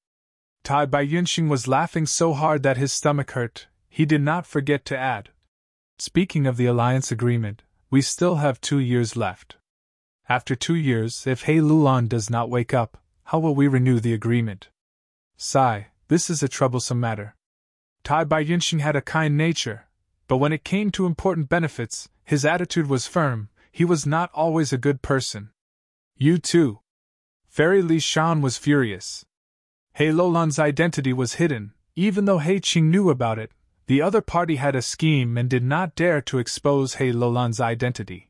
Tai Bai Yunxing was laughing so hard that his stomach hurt. He did not forget to add. Speaking of the alliance agreement, we still have 2 years left. After 2 years, if He Lulan does not wake up, how will we renew the agreement? Sigh, this is a troublesome matter. Tai Bai Yunxing had a kind nature, but when it came to important benefits, his attitude was firm. He was not always a good person. You too. Fairy Li Shan was furious. He Lulan's identity was hidden. Even though He Qing knew about it, the other party had a scheme and did not dare to expose He Lulan's identity.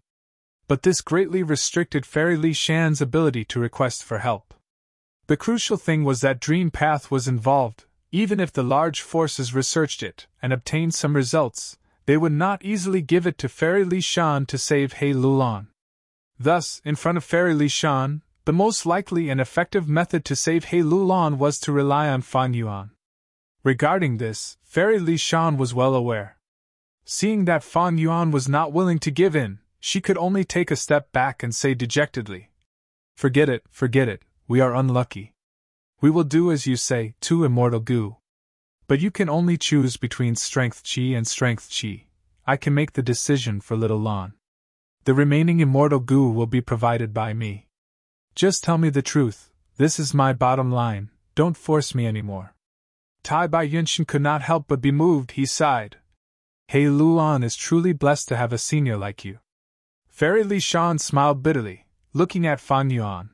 But this greatly restricted Fairy Li Shan's ability to request for help. The crucial thing was that Dream Path was involved. Even if the large forces researched it and obtained some results, they would not easily give it to Fairy Li Shan to save He Lulan. Thus, in front of Fairy Li Shan, the most likely and effective method to save He Lulan was to rely on Fan Yuan. Regarding this, Fairy Li Shan was well aware. Seeing that Fan Yuan was not willing to give in, she could only take a step back and say dejectedly, forget it, we are unlucky. We will do as you say, to immortal Gu. But you can only choose between strength Qi and strength Qi. I can make the decision for little Lan. The remaining immortal Gu will be provided by me. Just tell me the truth, this is my bottom line, don't force me anymore. Tai Bai Yunshin could not help but be moved, he sighed. He Luan is truly blessed to have a senior like you. Fairy Li Shan smiled bitterly, looking at Fan Yuan.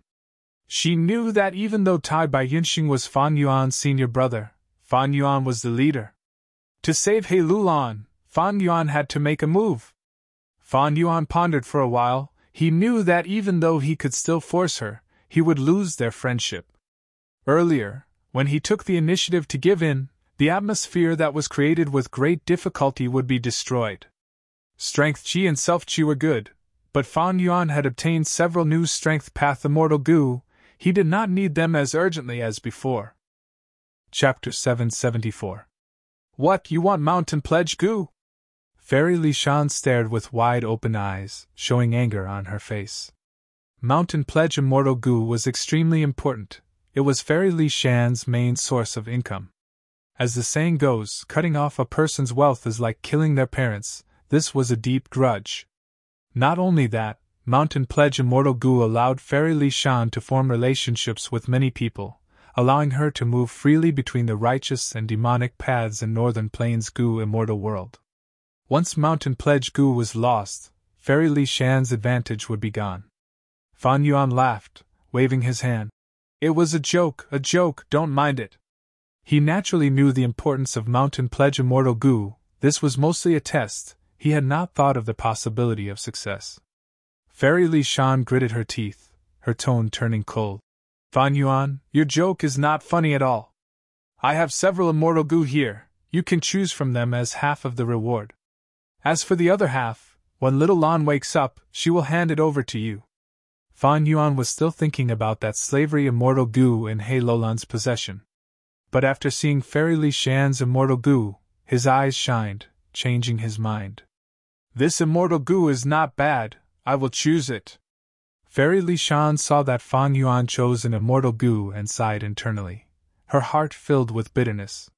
She knew that even though Tai Bai Yunshin was Fan Yuan's senior brother, Fan Yuan was the leader. To save He Lulan, Fan Yuan had to make a move. Fan Yuan pondered for a while. He knew that even though he could still force her, he would lose their friendship. Earlier, when he took the initiative to give in, the atmosphere that was created with great difficulty would be destroyed. Strength Qi and Self Qi were good, but Fan Yuan had obtained several new Strength Path Immortal Gu. He did not need them as urgently as before. Chapter 774. What, you want Mountain Pledge Gu? Fairy Li Shan stared with wide-open eyes, showing anger on her face. Mountain Pledge Immortal Gu was extremely important. It was Fairy Li Shan's main source of income. As the saying goes, cutting off a person's wealth is like killing their parents. This was a deep grudge. Not only that, Mountain Pledge Immortal Gu allowed Fairy Li Shan to form relationships with many people, allowing her to move freely between the righteous and demonic paths in Northern Plains Gu Immortal World. Once Mountain Pledge Gu was lost, Fairy Li Shan's advantage would be gone. Fan Yuan laughed, waving his hand. It was a joke, don't mind it. He naturally knew the importance of Mountain Pledge Immortal Gu. This was mostly a test. He had not thought of the possibility of success. Fairy Li Shan gritted her teeth, her tone turning cold. Fan Yuan, your joke is not funny at all. I have several Immortal Gu here. You can choose from them as half of the reward. As for the other half, when little Lan wakes up, she will hand it over to you. Fan Yuan was still thinking about that slavery Immortal Gu in He Lolan's possession. But after seeing Fairy Li Shan's Immortal Gu, his eyes shined, changing his mind. This Immortal Gu is not bad, I will choose it. Fairy Li Shan saw that Fan Yuan chose an Immortal Gu and sighed internally, her heart filled with bitterness.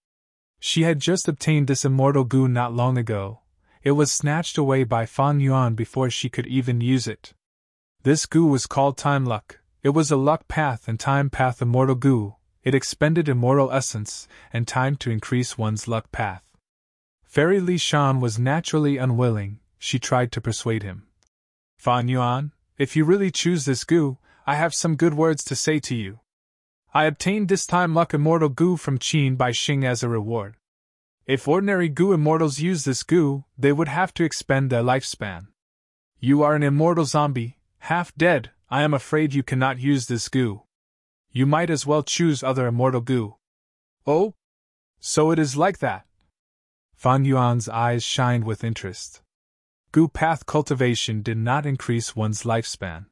She had just obtained this Immortal Gu not long ago. It was snatched away by Fan Yuan before she could even use it. This Gu was called Time Luck. It was a luck path and time path Immortal Gu. It expended immortal essence and time to increase one's luck path. Fairy Li Shan was naturally unwilling. She tried to persuade him. Fan Yuan, if you really choose this Gu, I have some good words to say to you. I obtained this Time Luck Immortal Gu from Qin Bai Xing as a reward. If ordinary Gu immortals use this Gu, they would have to expend their lifespan. You are an immortal zombie, half dead. I am afraid you cannot use this Gu. You might as well choose other immortal Gu. Oh? So it is like that. Fan Yuan's eyes shined with interest. Gu path cultivation did not increase one's lifespan.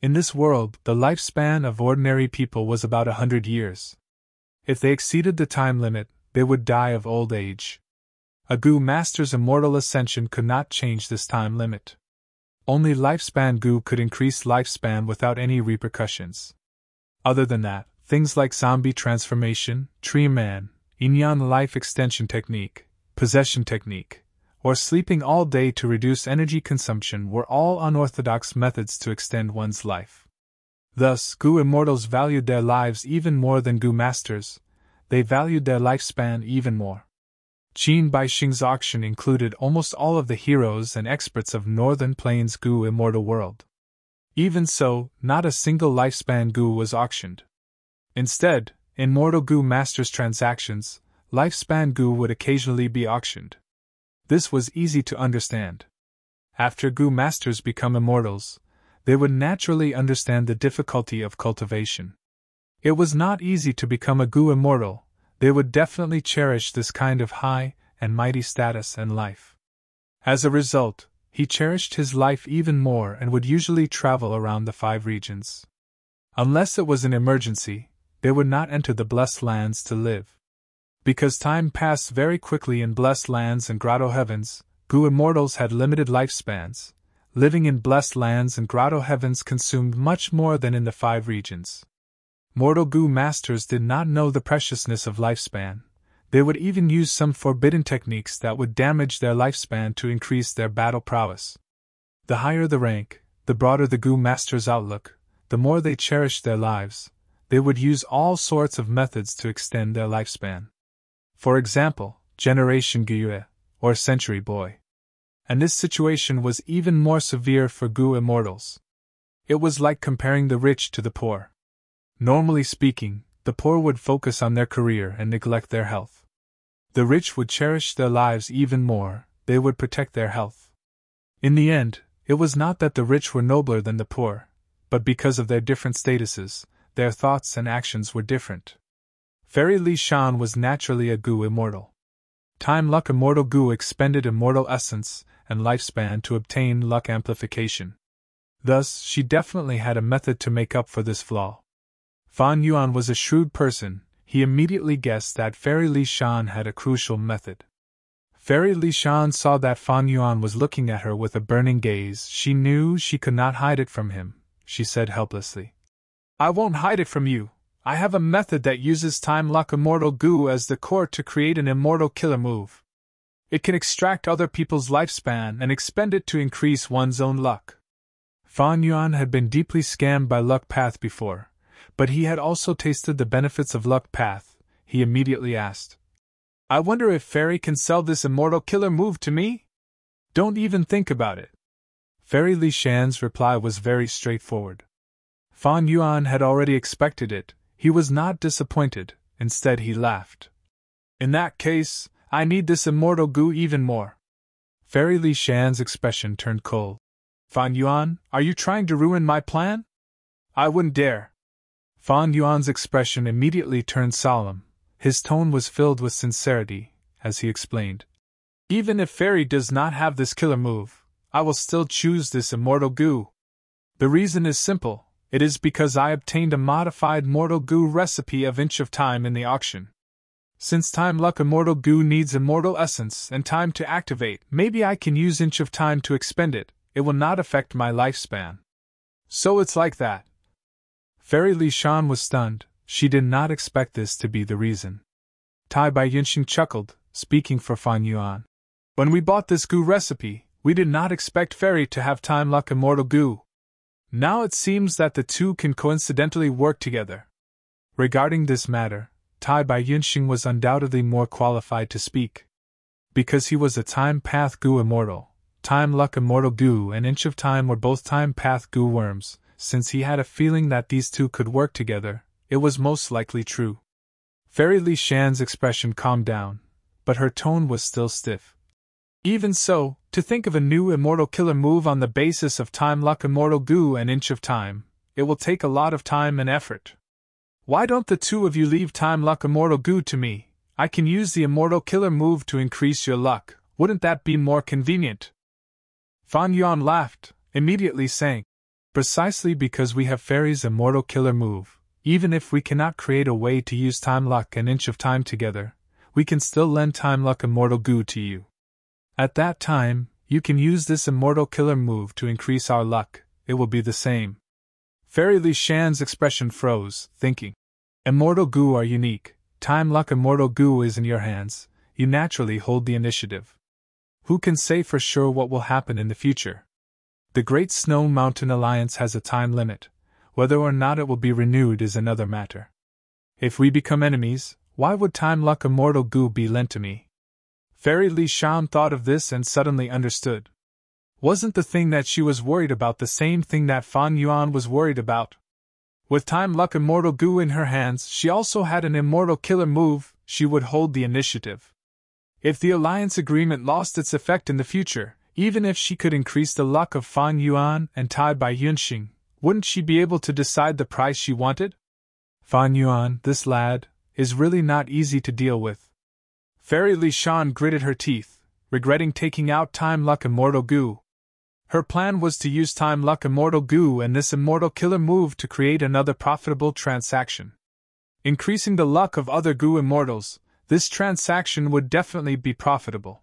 In this world, the lifespan of ordinary people was about 100 years. If they exceeded the time limit, they would die of old age. A Gu master's immortal ascension could not change this time limit. Only lifespan Gu could increase lifespan without any repercussions. Other than that, things like zombie transformation, tree man, Inyan life extension technique, possession technique, or sleeping all day to reduce energy consumption were all unorthodox methods to extend one's life. Thus, Gu immortals valued their lives even more than Gu masters. They valued their lifespan even more. Qin Bai Xing's auction included almost all of the heroes and experts of Northern Plains Gu Immortal World. Even so, not a single lifespan Gu was auctioned. Instead, in Mortal Gu Masters transactions, lifespan Gu would occasionally be auctioned. This was easy to understand. After Gu Masters become immortals, they would naturally understand the difficulty of cultivation. It was not easy to become a Gu immortal. They would definitely cherish this kind of high and mighty status and life. As a result, he cherished his life even more and would usually travel around the 5 regions. Unless it was an emergency, they would not enter the blessed lands to live. Because time passed very quickly in blessed lands and grotto heavens, Goo immortals had limited lifespans. Living in blessed lands and grotto heavens consumed much more than in the 5 regions. Mortal Goo masters did not know the preciousness of lifespan. They would even use some forbidden techniques that would damage their lifespan to increase their battle prowess. The higher the rank, the broader the Goo master's outlook, the more they cherished their lives. They would use all sorts of methods to extend their lifespan. For example, Generation Goo, or Century Boy. And this situation was even more severe for Goo immortals. It was like comparing the rich to the poor. Normally speaking, the poor would focus on their career and neglect their health. The rich would cherish their lives even more, they would protect their health. In the end, it was not that the rich were nobler than the poor, but because of their different statuses, their thoughts and actions were different. Fairy Li Shan was naturally a Goo immortal. Time Luck Immortal Goo expended immortal essence and lifespan to obtain luck amplification. Thus, she definitely had a method to make up for this flaw. Fan Yuan was a shrewd person. He immediately guessed that Fairy Li Shan had a crucial method. Fairy Li Shan saw that Fan Yuan was looking at her with a burning gaze. She knew she could not hide it from him. She said helplessly, "I won't hide it from you. I have a method that uses Time Luck Immortal Goo as the core to create an immortal killer move. It can extract other people's lifespan and expend it to increase one's own luck." Fan Yuan had been deeply scammed by Luck Path before, but he had also tasted the benefits of Luck Path. He immediately asked, "I wonder if Fairy can sell this immortal killer move to me?" "Don't even think about it." Fairy Li Shan's reply was very straightforward. Fan Yuan had already expected it. He was not disappointed. Instead, he laughed. "In that case, I need this immortal Goo even more." Fairy Li Shan's expression turned cold. "Fan Yuan, are you trying to ruin my plan?" "I wouldn't dare." Fan Yuan's expression immediately turned solemn. His tone was filled with sincerity, as he explained. "Even if Fairy does not have this killer move, I will still choose this immortal Goo. The reason is simple. It is because I obtained a modified Mortal Goo recipe of Inch of Time in the auction. Since Time Luck Immortal Goo needs immortal essence and time to activate, maybe I can use Inch of Time to expend it. It will not affect my lifespan." "So it's like that." Fairy Li Shan was stunned. She did not expect this to be the reason. Tai Bai Yunxing chuckled, speaking for Fan Yuan. "When we bought this Goo recipe, we did not expect Fairy to have Time Luck Immortal Goo. Now it seems that the two can coincidentally work together." Regarding this matter, Tai Bai Yunxing was undoubtedly more qualified to speak. Because he was a Time Path Goo immortal, Time Luck Immortal Goo and Inch of Time were both Time Path Goo worms. Since he had a feeling that these two could work together, it was most likely true. Fairy Li Shan's expression calmed down, but her tone was still stiff. "Even so, to think of a new immortal killer move on the basis of Time Luck Immortal Goo and Inch of Time, it will take a lot of time and effort. Why don't the two of you leave Time Luck Immortal Goo to me? I can use the immortal killer move to increase your luck. Wouldn't that be more convenient?" Fan Yuan laughed, immediately saying, "Precisely because we have Fairy's immortal killer move, even if we cannot create a way to use Time Luck and Inch of Time together, we can still lend Time Luck Immortal Goo to you. At that time, you can use this immortal killer move to increase our luck. It will be the same." Fairy Li Shan's expression froze, thinking. Immortal Goo are unique. Time Luck Immortal Goo is in your hands. You naturally hold the initiative. Who can say for sure what will happen in the future? The Great Snow Mountain Alliance has a time limit. Whether or not it will be renewed is another matter. If we become enemies, why would Time Luck Immortal Goo be lent to me? Fairy Li Shan thought of this and suddenly understood. Wasn't the thing that she was worried about the same thing that Fan Yuan was worried about? With Time Luck Immortal Goo in her hands, she also had an immortal killer move. She would hold the initiative. If the alliance agreement lost its effect in the future, even if she could increase the luck of Fan Yuan and Tai Bai Yunxing, wouldn't she be able to decide the price she wanted? Fan Yuan, this lad, is really not easy to deal with. Fairy Li Shan gritted her teeth, regretting taking out Time Luck Immortal Goo. Her plan was to use Time Luck Immortal Goo and this immortal killer move to create another profitable transaction. Increasing the luck of other Goo immortals, this transaction would definitely be profitable.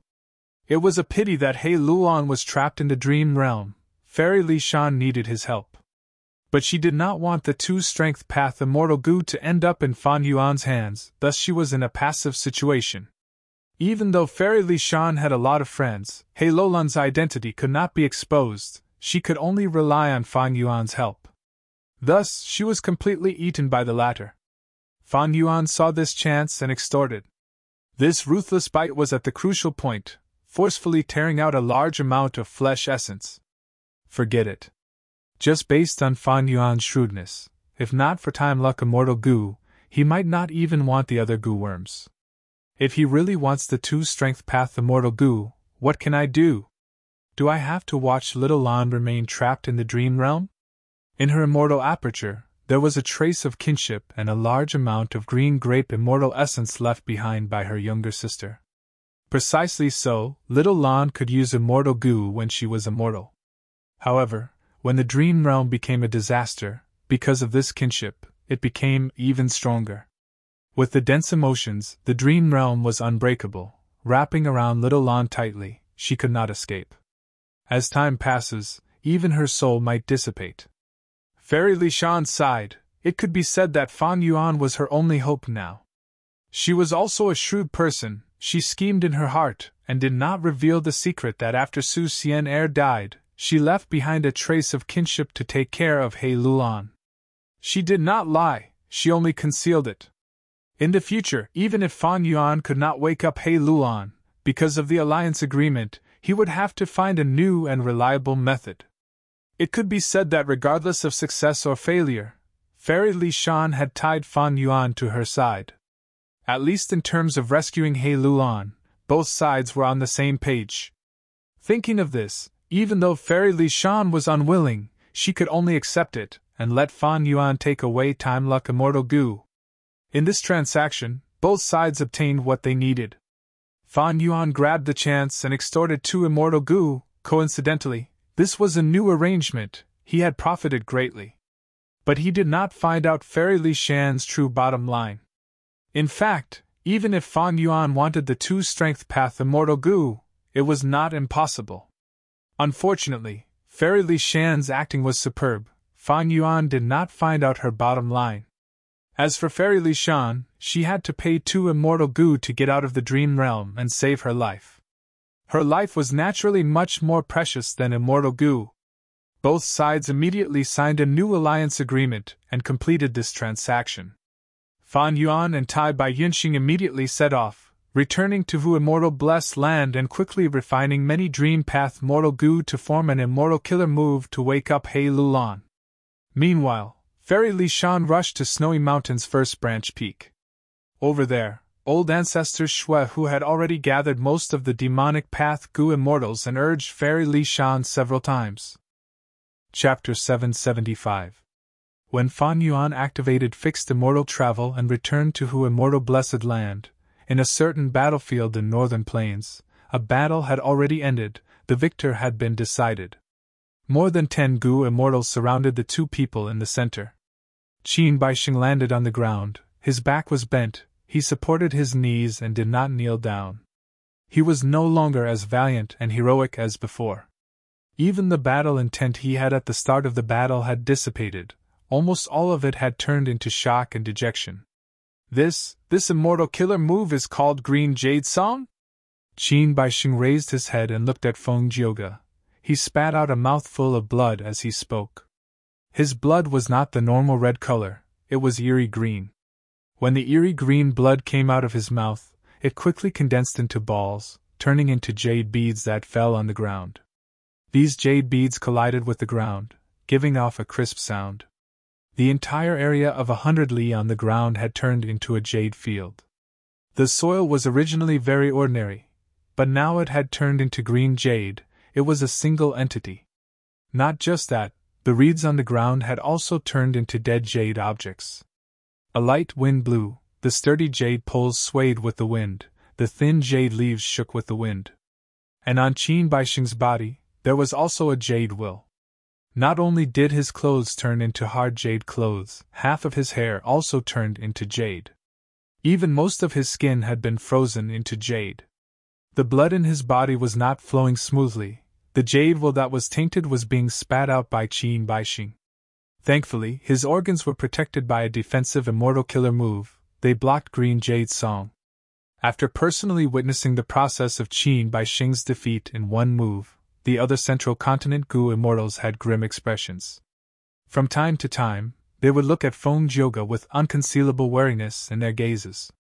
It was a pity that He Luan was trapped in the dream realm. Fairy Li Shan needed his help. But she did not want the two-strength path immortal goo to end up in Fan Yuan's hands, thus she was in a passive situation. Even though Fairy Li Shan had a lot of friends, He Luan's identity could not be exposed, she could only rely on Fan Yuan's help. Thus, she was completely eaten by the latter. Fan Yuan saw this chance and extorted. This ruthless bite was at the crucial point, forcefully tearing out a large amount of flesh essence. Forget it. Just based on Fan Yuan's shrewdness, if not for time luck immortal goo, he might not even want the other goo worms. If he really wants the two-strength path immortal goo, what can I do? Do I have to watch little Lan remain trapped in the dream realm? In her immortal aperture, there was a trace of kinship and a large amount of green grape immortal essence left behind by her younger sister. Precisely so, little Lan could use immortal goo when she was immortal. However, when the dream realm became a disaster, because of this kinship, it became even stronger. With the dense emotions, the dream realm was unbreakable, wrapping around little Lan tightly, she could not escape. As time passes, even her soul might dissipate. Fairy Li Shan sighed. It could be said that Fan Yuan was her only hope now. She was also a shrewd person, she schemed in her heart, and did not reveal the secret that after Su Xian Er died, she left behind a trace of kinship to take care of He Luan. She did not lie, she only concealed it. In the future, even if Fan Yuan could not wake up He Luan, because of the alliance agreement, he would have to find a new and reliable method. It could be said that regardless of success or failure, Fairy Li Shan had tied Fan Yuan to her side. At least in terms of rescuing He Luan, both sides were on the same page. Thinking of this, even though Fairy Li Shan was unwilling, she could only accept it, and let Fan Yuan take away time luck immortal goo. In this transaction, both sides obtained what they needed. Fan Yuan grabbed the chance and extorted 2 immortal goo. Coincidentally, this was a new arrangement, he had profited greatly. But he did not find out Fairy Li Shan's true bottom line. In fact, even if Fan Yuan wanted the two-strength path immortal goo, it was not impossible. Unfortunately, Fairy Li Shan's acting was superb. Fan Yuan did not find out her bottom line. As for Fairy Li Shan, she had to pay 2 immortal goo to get out of the dream realm and save her life. Her life was naturally much more precious than immortal goo. Both sides immediately signed a new alliance agreement and completed this transaction. Fan Yuan and Tai Bai Yunxing immediately set off, returning to Hu Immortal Blessed Land and quickly refining many Dream Path Mortal Goo to form an immortal killer move to wake up He Luan. Meanwhile, Fairy Li Shan rushed to Snowy Mountain's first branch peak. Over there, old ancestor Shui Hu had already gathered most of the demonic path Goo immortals and urged Fairy Li Shan several times. Chapter 775. When Fan Yuan activated fixed immortal travel and returned to Hu Immortal Blessed Land, in a certain battlefield in northern plains, a battle had already ended, the victor had been decided. More than 10 Goo immortals surrounded the 2 people in the center. Qin Baixing landed on the ground, his back was bent, he supported his knees and did not kneel down. He was no longer as valiant and heroic as before. Even the battle intent he had at the start of the battle had dissipated, almost all of it had turned into shock and dejection. This immortal killer move is called Green Jade Song? Qin Baixing raised his head and looked at Feng Jioge. He spat out a mouthful of blood as he spoke. His blood was not the normal red color, it was eerie green. When the eerie green blood came out of his mouth, it quickly condensed into balls, turning into jade beads that fell on the ground. These jade beads collided with the ground, giving off a crisp sound. The entire area of 100 li on the ground had turned into a jade field. The soil was originally very ordinary, but now it had turned into green jade. It was a single entity. Not just that, the reeds on the ground had also turned into dead jade objects. A light wind blew, the sturdy jade poles swayed with the wind, the thin jade leaves shook with the wind. And on Qin Baixing's body, there was also a jade will. Not only did his clothes turn into hard jade clothes, half of his hair also turned into jade. Even most of his skin had been frozen into jade. The blood in his body was not flowing smoothly. The jade wool that was tainted was being spat out by Qin Baixing. Thankfully, his organs were protected by a defensive immortal killer move. They blocked Green Jade's song. After personally witnessing the process of Qin Baixing's defeat in one move, the other Central Continent Gu immortals had grim expressions. From time to time, they would look at Feng Jioge with unconcealable wariness in their gazes.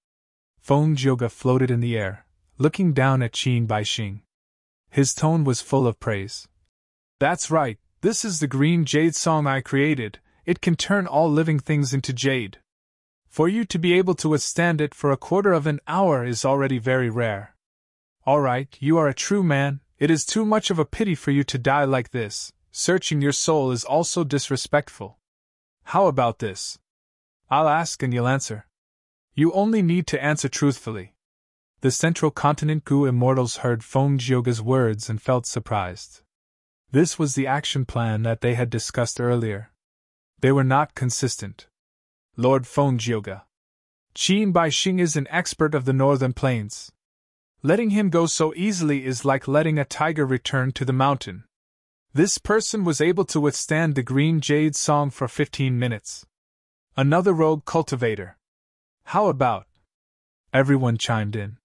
Feng Jioge floated in the air, looking down at Qin Baixing. His tone was full of praise. "That's right, this is the green jade song I created. It can turn all living things into jade. For you to be able to withstand it for a quarter of an hour is already very rare. All right, you are a true man. It is too much of a pity for you to die like this. Searching your soul is also disrespectful. How about this? I'll ask and you'll answer. You only need to answer truthfully." The Central Continent Gu immortals heard Feng Jioge's words and felt surprised. This was the action plan that they had discussed earlier. They were not consistent. "Lord Feng Jioge, Qin Baixing is an expert of the northern plains. Letting him go so easily is like letting a tiger return to the mountain. This person was able to withstand the Green Jade song for 15 minutes. Another rogue cultivator. How about?" Everyone chimed in.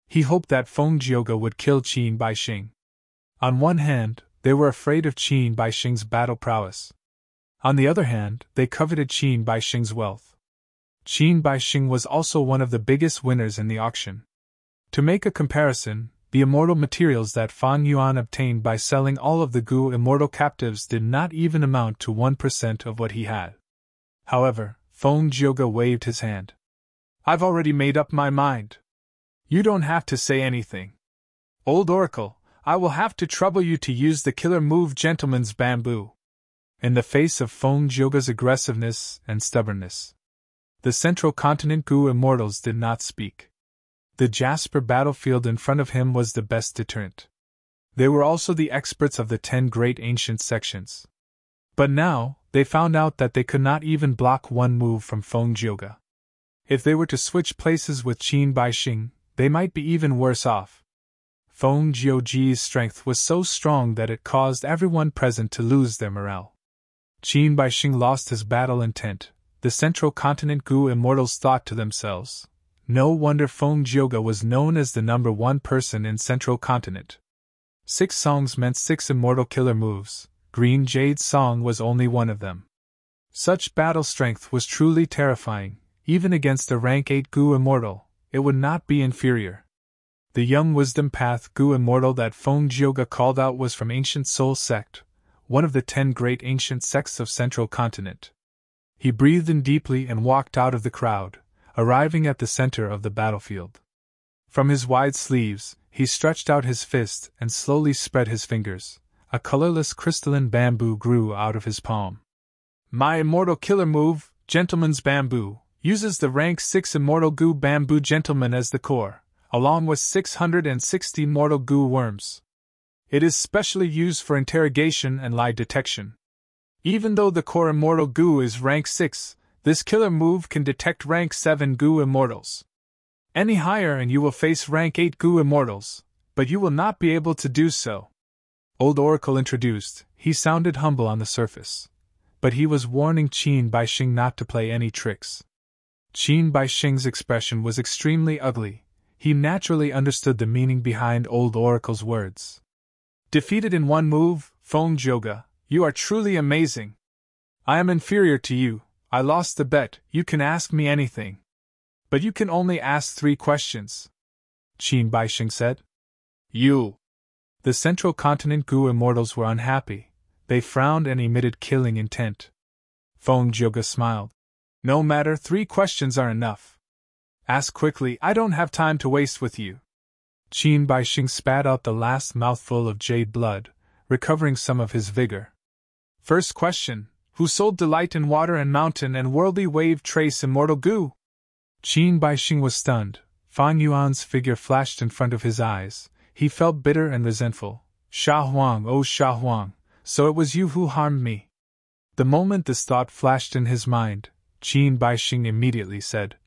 He hoped that Feng Jioge would kill Qin Baixing. On one hand, they were afraid of Qin Baixing's battle prowess. On the other hand, they coveted Qin Baixing's wealth. Qin Baixing was also one of the biggest winners in the auction. To make a comparison, the immortal materials that Fang Yuan obtained by selling all of the Gu immortal captives did not even amount to 1% of what he had. However, Feng Jioge waved his hand. "I've already made up my mind. You don't have to say anything. Old Oracle, I will have to trouble you to use the killer move Gentleman's Bamboo." In the face of Feng Jioge's aggressiveness and stubbornness, the Central Continent Gu immortals did not speak. The Jasper battlefield in front of him was the best deterrent. They were also the experts of the 10 great ancient sections. But now, they found out that they could not even block one move from Feng Jioge. If they were to switch places with Qin Baixing, they might be even worse off. Feng Jioge's strength was so strong that it caused everyone present to lose their morale. Qin Baixing lost his battle intent. The Central Continent Gu immortals thought to themselves, "No wonder Feng Jioge was known as the #1 person in Central Continent." 6 songs meant 6 immortal killer moves. Green Jade's song was only one of them. Such battle strength was truly terrifying. Even against a rank 8 Gu immortal, it would not be inferior. The young Wisdom Path Gu immortal that Feng Jioge called out was from Ancient Soul Sect, one of the 10 great ancient sects of Central Continent. He breathed in deeply and walked out of the crowd, arriving at the center of the battlefield. From his wide sleeves, he stretched out his fist and slowly spread his fingers. A colorless crystalline bamboo grew out of his palm. "My immortal killer move, Gentleman's Bamboo, uses the rank 6 immortal Gu Bamboo Gentleman as the core, along with 660 mortal Gu worms. It is specially used for interrogation and lie detection. Even though the core immortal Gu is rank 6, this killer move can detect rank 7 Gu immortals. Any higher and you will face rank 8 Gu immortals, but you will not be able to do so." Old Oracle introduced. He sounded humble on the surface, but he was warning Qin Baixing not to play any tricks. Qin Baixing's expression was extremely ugly. He naturally understood the meaning behind Old Oracle's words. "Defeated in one move, Feng Jioge, you are truly amazing. I am inferior to you. I lost the bet. You can ask me anything. But you can only ask 3 questions," Qin Baixing said. "You." The Central Continent Gu immortals were unhappy. They frowned and emitted killing intent. Feng Jioge smiled. "No matter, 3 questions are enough. Ask quickly, I don't have time to waste with you." Qin Baixing spat out the last mouthful of jade blood, recovering some of his vigor. "First question, who sold Delight in Water and Mountain and Worldly Wave Trace Immortal Gu?" Qin Baixing was stunned. Fang Yuan's figure flashed in front of his eyes. He felt bitter and resentful. "Sha Huang, oh Sha Huang, so it was you who harmed me." The moment this thought flashed in his mind, Qin Baixing immediately said,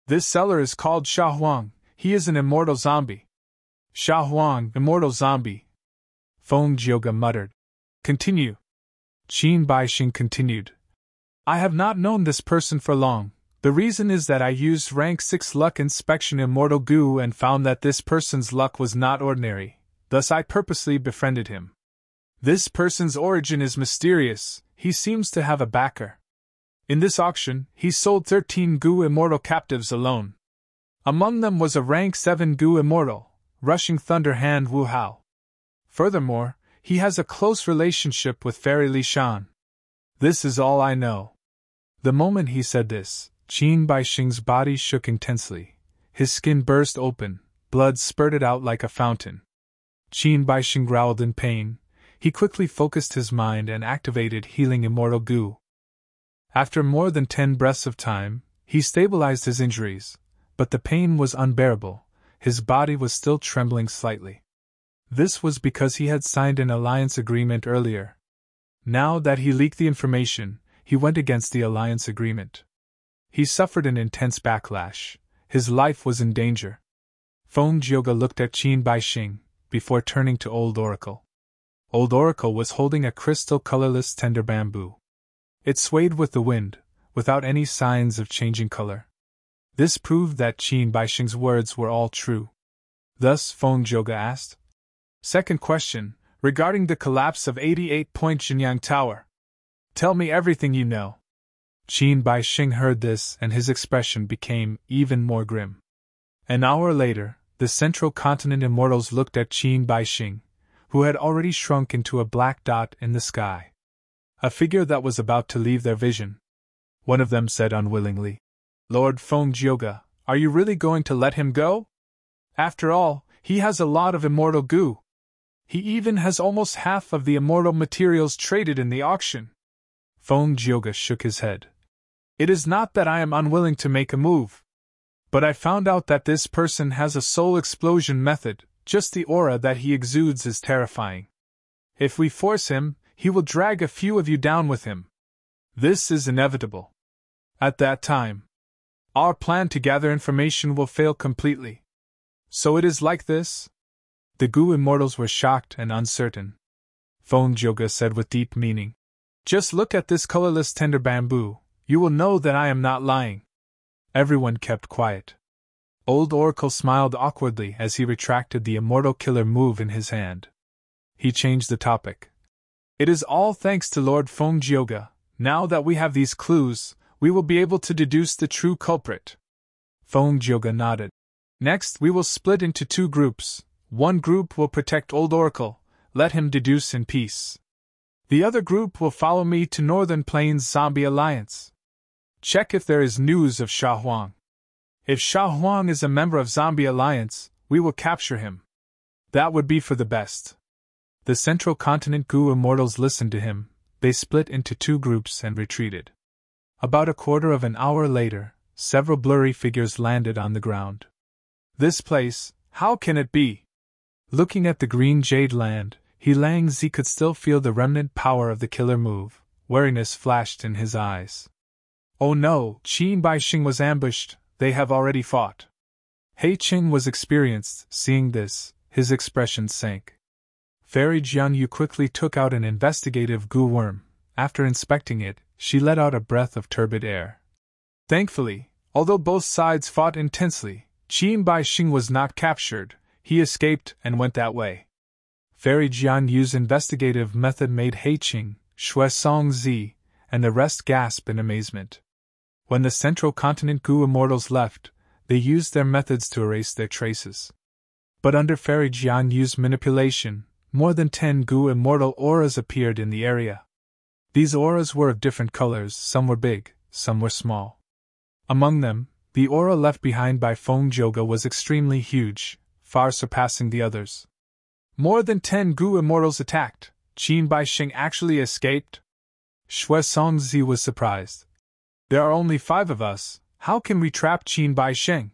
"This seller is called Sha Huang. He is an immortal zombie." Sha Huang, immortal zombie. Feng Jioge muttered. Continue. Qin Baixing continued. I have not known this person for long. The reason is that I used rank 6 luck inspection immortal goo and found that this person's luck was not ordinary, thus I purposely befriended him. This person's origin is mysterious, he seems to have a backer. In this auction, he sold 13 goo immortal captives alone. Among them was a rank 7 goo immortal, Rushing Thunder Hand Wu Hao. Furthermore, he has a close relationship with Fairy Li Shan. This is all I know. The moment he said this, Qin Baixing's body shook intensely. His skin burst open, blood spurted out like a fountain. Qin Baixing growled in pain. He quickly focused his mind and activated Healing Immortal Goo. After more than 10 breaths of time, he stabilized his injuries, but the pain was unbearable. His body was still trembling slightly. This was because he had signed an alliance agreement earlier. Now that he leaked the information, he went against the alliance agreement. He suffered an intense backlash. His life was in danger. Feng Jioge looked at Qin Baixing, before turning to Old Oracle. Old Oracle was holding a crystal colorless tender bamboo. It swayed with the wind, without any signs of changing color. This proved that Qin Baixing's words were all true. Thus Feng Jioge asked, Second question, regarding the collapse of 88-point Jinyang Tower. Tell me everything you know. Qin Baixing heard this and his expression became even more grim. An hour later, the Central Continent Immortals looked at Qin Baixing, who had already shrunk into a black dot in the sky. A figure that was about to leave their vision. One of them said unwillingly, Lord Feng Jioge, are you really going to let him go? After all, he has a lot of immortal goo. He even has almost half of the immortal materials traded in the auction. Feng Jioge shook his head. It is not that I am unwilling to make a move. But I found out that this person has a soul explosion method, just the aura that he exudes is terrifying. If we force him, he will drag a few of you down with him. This is inevitable. At that time, our plan to gather information will fail completely. So it is like this? The Goo Immortals were shocked and uncertain. Feng Jioge said with deep meaning, Just look at this colorless tender bamboo, you will know that I am not lying. Everyone kept quiet. Old Oracle smiled awkwardly as he retracted the Immortal Killer move in his hand. He changed the topic. It is all thanks to Lord Feng Jioge. Now that we have these clues, we will be able to deduce the true culprit. Feng Jioge nodded. Next, we will split into 2 groups. One group will protect Old Oracle, let him deduce in peace. The other group will follow me to Northern Plains Zombie Alliance. Check if there is news of Sha Huang. If Sha Huang is a member of Zombie Alliance, we will capture him. That would be for the best. The Central Continent Goo Immortals listened to him. They split into 2 groups and retreated. About a quarter of an hour later, several blurry figures landed on the ground. This place, how can it be? Looking at the green jade land, He Lang Zi could still feel the remnant power of the killer move. Wariness flashed in his eyes. Oh no, Qin Baixing was ambushed, they have already fought. He Qing was experienced. Seeing this, his expression sank. Fairy Jianyu quickly took out an investigative goo worm. After inspecting it, she let out a breath of turbid air. Thankfully, although both sides fought intensely, Qin Baixing was not captured. He escaped and went that way. Fairy Jianyu's investigative method made He Qing, Shui Song Zi, and the rest gasp in amazement. When the Central Continent Goo Immortals left, they used their methods to erase their traces. But under Fairy Jianyu's manipulation, more than 10 Goo Immortal auras appeared in the area. These auras were of different colors, some were big, some were small. Among them, the aura left behind by Feng Jioge was extremely huge, far surpassing the others. More than 10 Goo Immortals attacked. Qin Baixing actually escaped? Shui Songzi was surprised. There are only 5 of us, how can we trap Qin Baixing?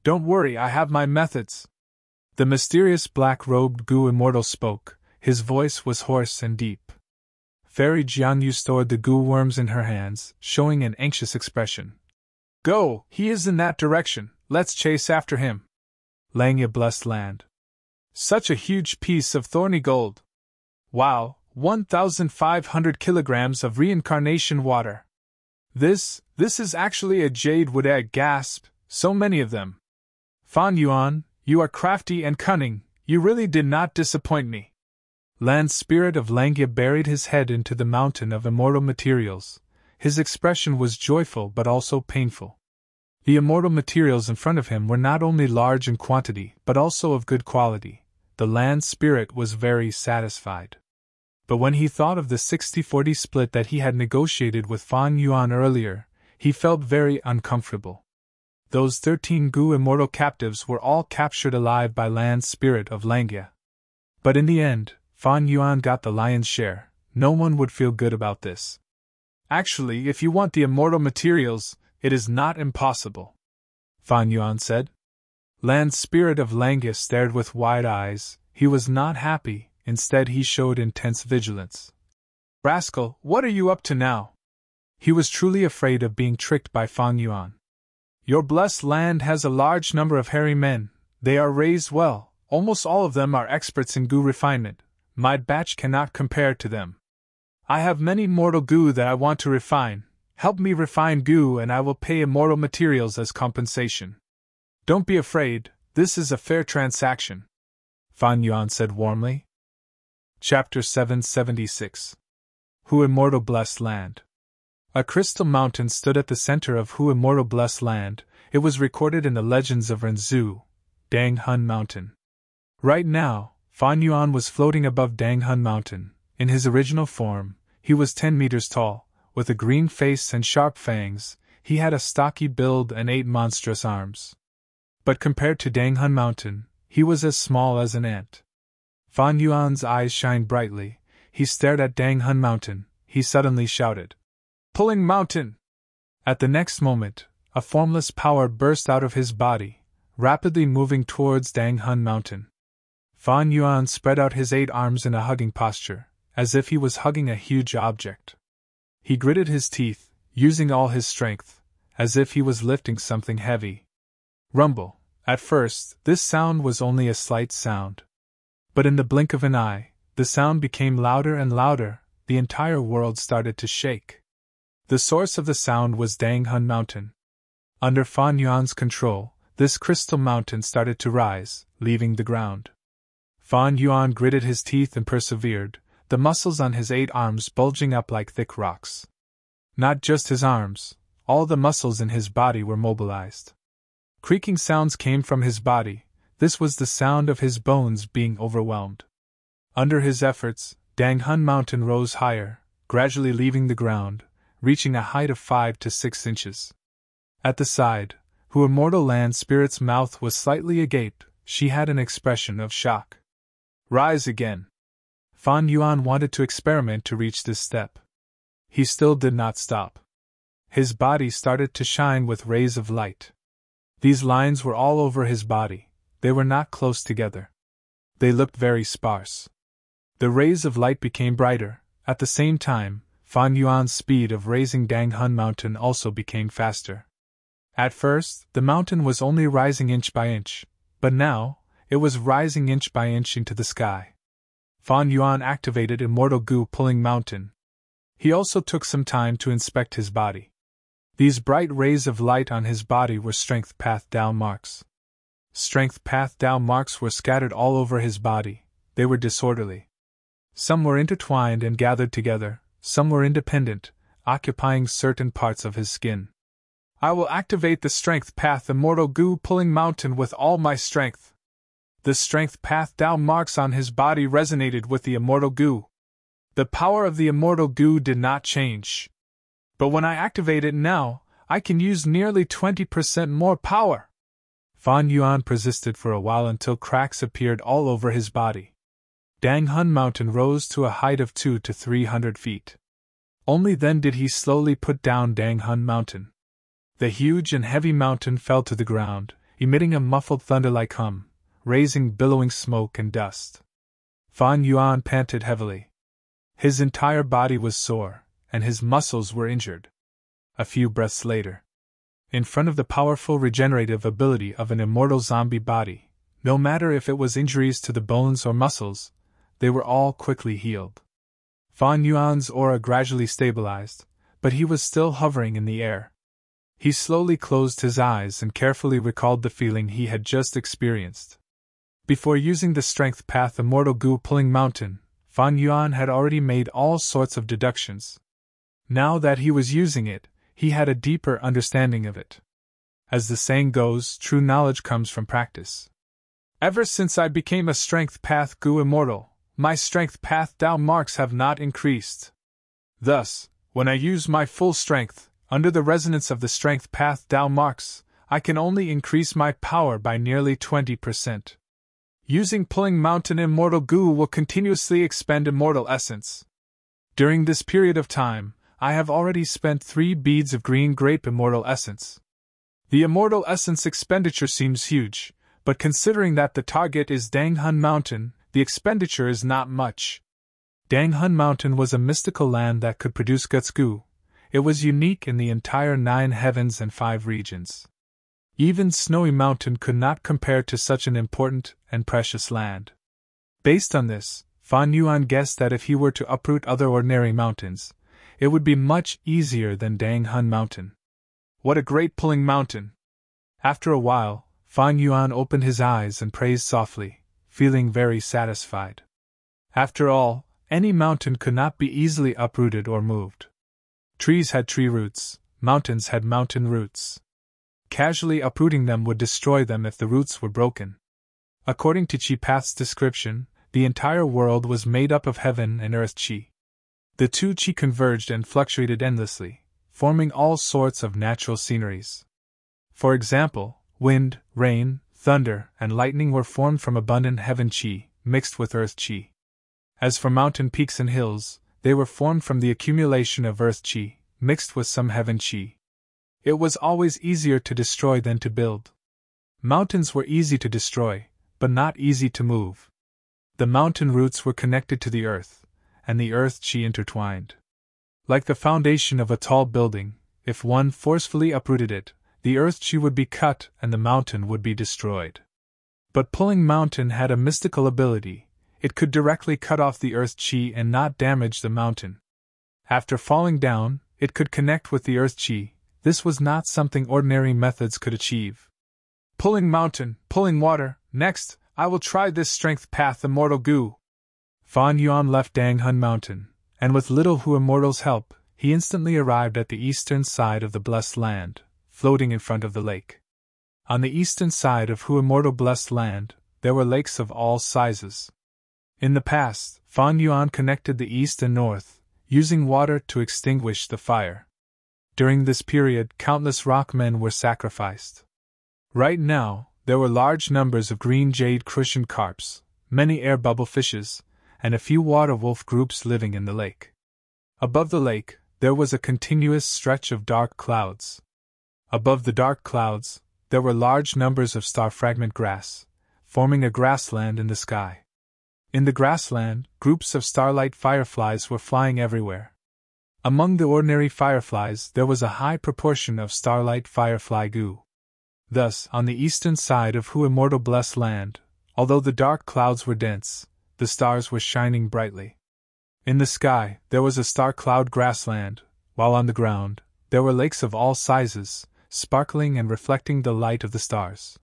Don't worry, I have my methods. The mysterious black-robed Goo Immortal spoke, his voice was hoarse and deep. Fairy Jianyu stored the goo worms in her hands, showing an anxious expression. Go, he is in that direction, let's chase after him. Langya blessed land. Such a huge piece of thorny gold! Wow, 1,500 kilograms of reincarnation water! This is actually a jade wood egg, gasped, so many of them. Fan Yuan, you are crafty and cunning, you really did not disappoint me. Land Spirit of Langia buried his head into the mountain of immortal materials. His expression was joyful but also painful. The immortal materials in front of him were not only large in quantity but also of good quality. The Land Spirit was very satisfied. But when he thought of the 60-40 split that he had negotiated with Fan Yuan earlier, he felt very uncomfortable. Those 13 Gu immortal captives were all captured alive by Land Spirit of Langia. But in the end, Fan Yuan got the lion's share. No one would feel good about this. Actually, if you want the immortal materials, it is not impossible, Fan Yuan said. Land Spirit of Langia stared with wide eyes. He was not happy, instead he showed intense vigilance. Rascal, what are you up to now? He was truly afraid of being tricked by Fan Yuan. Your blessed land has a large number of hairy men. They are raised well, almost all of them are experts in Gu refinement. My batch cannot compare to them. I have many mortal Gu that I want to refine. Help me refine Gu and I will pay immortal materials as compensation. Don't be afraid, this is a fair transaction, Fan Yuan said warmly. Chapter 776. Hu Immortal Blessed Land. A crystal mountain stood at the center of Hu Immortal Blessed Land. It was recorded in the legends of Renzu, Dang Hun Mountain. Right now, Fan Yuan was floating above Dang Hun Mountain. In his original form, he was 10 meters tall, with a green face and sharp fangs. He had a stocky build and 8 monstrous arms. But compared to Dang Hun Mountain, he was as small as an ant. Fan Yuan's eyes shined brightly. He stared at Dang Hun Mountain. He suddenly shouted, "Pulling Mountain!" At the next moment, a formless power burst out of his body, rapidly moving towards Dang Hun Mountain. Fan Yuan spread out his 8 arms in a hugging posture, as if he was hugging a huge object. He gritted his teeth, using all his strength, as if he was lifting something heavy. Rumble. At first, this sound was only a slight sound. But in the blink of an eye, the sound became louder and louder. The entire world started to shake. The source of the sound was Dang Hun Mountain. Under Fan Yuan's control, this crystal mountain started to rise, leaving the ground. Fan Yuan gritted his teeth and persevered, the muscles on his 8 arms bulging up like thick rocks. Not just his arms, all the muscles in his body were mobilized. Creaking sounds came from his body. This was the sound of his bones being overwhelmed. Under his efforts, Dang Hun Mountain rose higher, gradually leaving the ground, reaching a height of 5 to 6 inches. At the side, Hu Immortal Land Spirit's mouth was slightly agape. She had an expression of shock. Rise again. Fan Yuan wanted to experiment to reach this step. He still did not stop. His body started to shine with rays of light. These lines were all over his body. They were not close together. They looked very sparse. The rays of light became brighter. At the same time, Fan Yuan's speed of raising Dang Hun Mountain also became faster. At first, the mountain was only rising inch by inch, but now, it was rising inch by inch into the sky. Fan Yuan activated Immortal Gu Pulling Mountain. He also took some time to inspect his body. These bright rays of light on his body were Strength Path Dao marks. Strength Path Dao marks were scattered all over his body. They were disorderly. Some were intertwined and gathered together, some were independent, occupying certain parts of his skin. I will activate the Strength Path Immortal Gu Pulling Mountain with all my strength. The Strength Path Dao marks on his body resonated with the Immortal Gu. The power of the Immortal Gu did not change. But when I activate it now, I can use nearly 20% more power. Fan Yuan persisted for a while until cracks appeared all over his body. Dang Hun Mountain rose to a height of 200 to 300 feet. Only then did he slowly put down Dang Hun Mountain. The huge and heavy mountain fell to the ground, emitting a muffled thunder-like hum, raising billowing smoke and dust. Fan Yuan panted heavily. His entire body was sore, and his muscles were injured. A few breaths later, in front of the powerful regenerative ability of an immortal zombie body, No matter if it was injuries to the bones or muscles, they were all quickly healed. Fan Yuan's aura gradually stabilized, but he was still hovering in the air. He slowly closed his eyes and carefully recalled the feeling he had just experienced. Before using the strength path Immortal Goo Pulling Mountain, Fan Yuan had already made all sorts of deductions. Now that he was using it, he had a deeper understanding of it. As the saying goes, true knowledge comes from practice. Ever since I became a strength path Goo Immortal, my strength path Tao marks have not increased. Thus, when I use my full strength, under the resonance of the strength path Tao marks, I can only increase my power by nearly 20%. Using Pulling Mountain Immortal Goo will continuously expend immortal essence. During this period of time, I have already spent 3 beads of green grape immortal essence. The immortal essence expenditure seems huge, but considering that the target is Danghun Mountain, the expenditure is not much. Danghun Mountain was a mystical land that could produce Guts Goo. It was unique in the entire 9 heavens and 5 regions. Even Snowy Mountain could not compare to such an important and precious land. Based on this, Fan Yuan guessed that if he were to uproot other ordinary mountains, it would be much easier than Danghun Mountain. What a great pulling mountain! After a while, Fan Yuan opened his eyes and praised softly, feeling very satisfied. After all, any mountain could not be easily uprooted or moved. Trees had tree roots, mountains had mountain roots. Casually uprooting them would destroy them if the roots were broken. According to Chi Path's description, the entire world was made up of heaven and earth Chi. The two Chi converged and fluctuated endlessly, forming all sorts of natural sceneries. For example, wind, rain, thunder, and lightning were formed from abundant heaven Chi, mixed with earth Chi. As for mountain peaks and hills, they were formed from the accumulation of earth Chi, mixed with some heaven Chi. It was always easier to destroy than to build. Mountains were easy to destroy, but not easy to move. The mountain roots were connected to the earth, and the earth Chi intertwined. Like the foundation of a tall building, if one forcefully uprooted it, the earth Chi would be cut and the mountain would be destroyed. But Pulling Mountain had a mystical ability. It could directly cut off the earth Chi and not damage the mountain. After falling down, it could connect with the earth Chi. This was not something ordinary methods could achieve. Pulling mountain, pulling water, next, I will try this strength path Immortal Goo. Fan Yuan left Danghun Mountain, and with little Hu Immortal's help, he instantly arrived at the eastern side of the blessed land, floating in front of the lake. On the eastern side of Hu Immortal blessed land, there were lakes of all sizes. In the past, Fan Yuan connected the east and north, using water to extinguish the fire. During this period, countless rockmen were sacrificed. Right now, there were large numbers of green jade crucian carps, many air bubble fishes, and a few water wolf groups living in the lake. Above the lake, there was a continuous stretch of dark clouds. Above the dark clouds, there were large numbers of star fragment grass, forming a grassland in the sky. In the grassland, groups of starlight fireflies were flying everywhere. Among the ordinary fireflies, there was a high proportion of starlight firefly goo. Thus, on the eastern side of Hu Immortal blessed land, although the dark clouds were dense, the stars were shining brightly. In the sky, there was a star-cloud grassland, while on the ground, there were lakes of all sizes, sparkling and reflecting the light of the stars.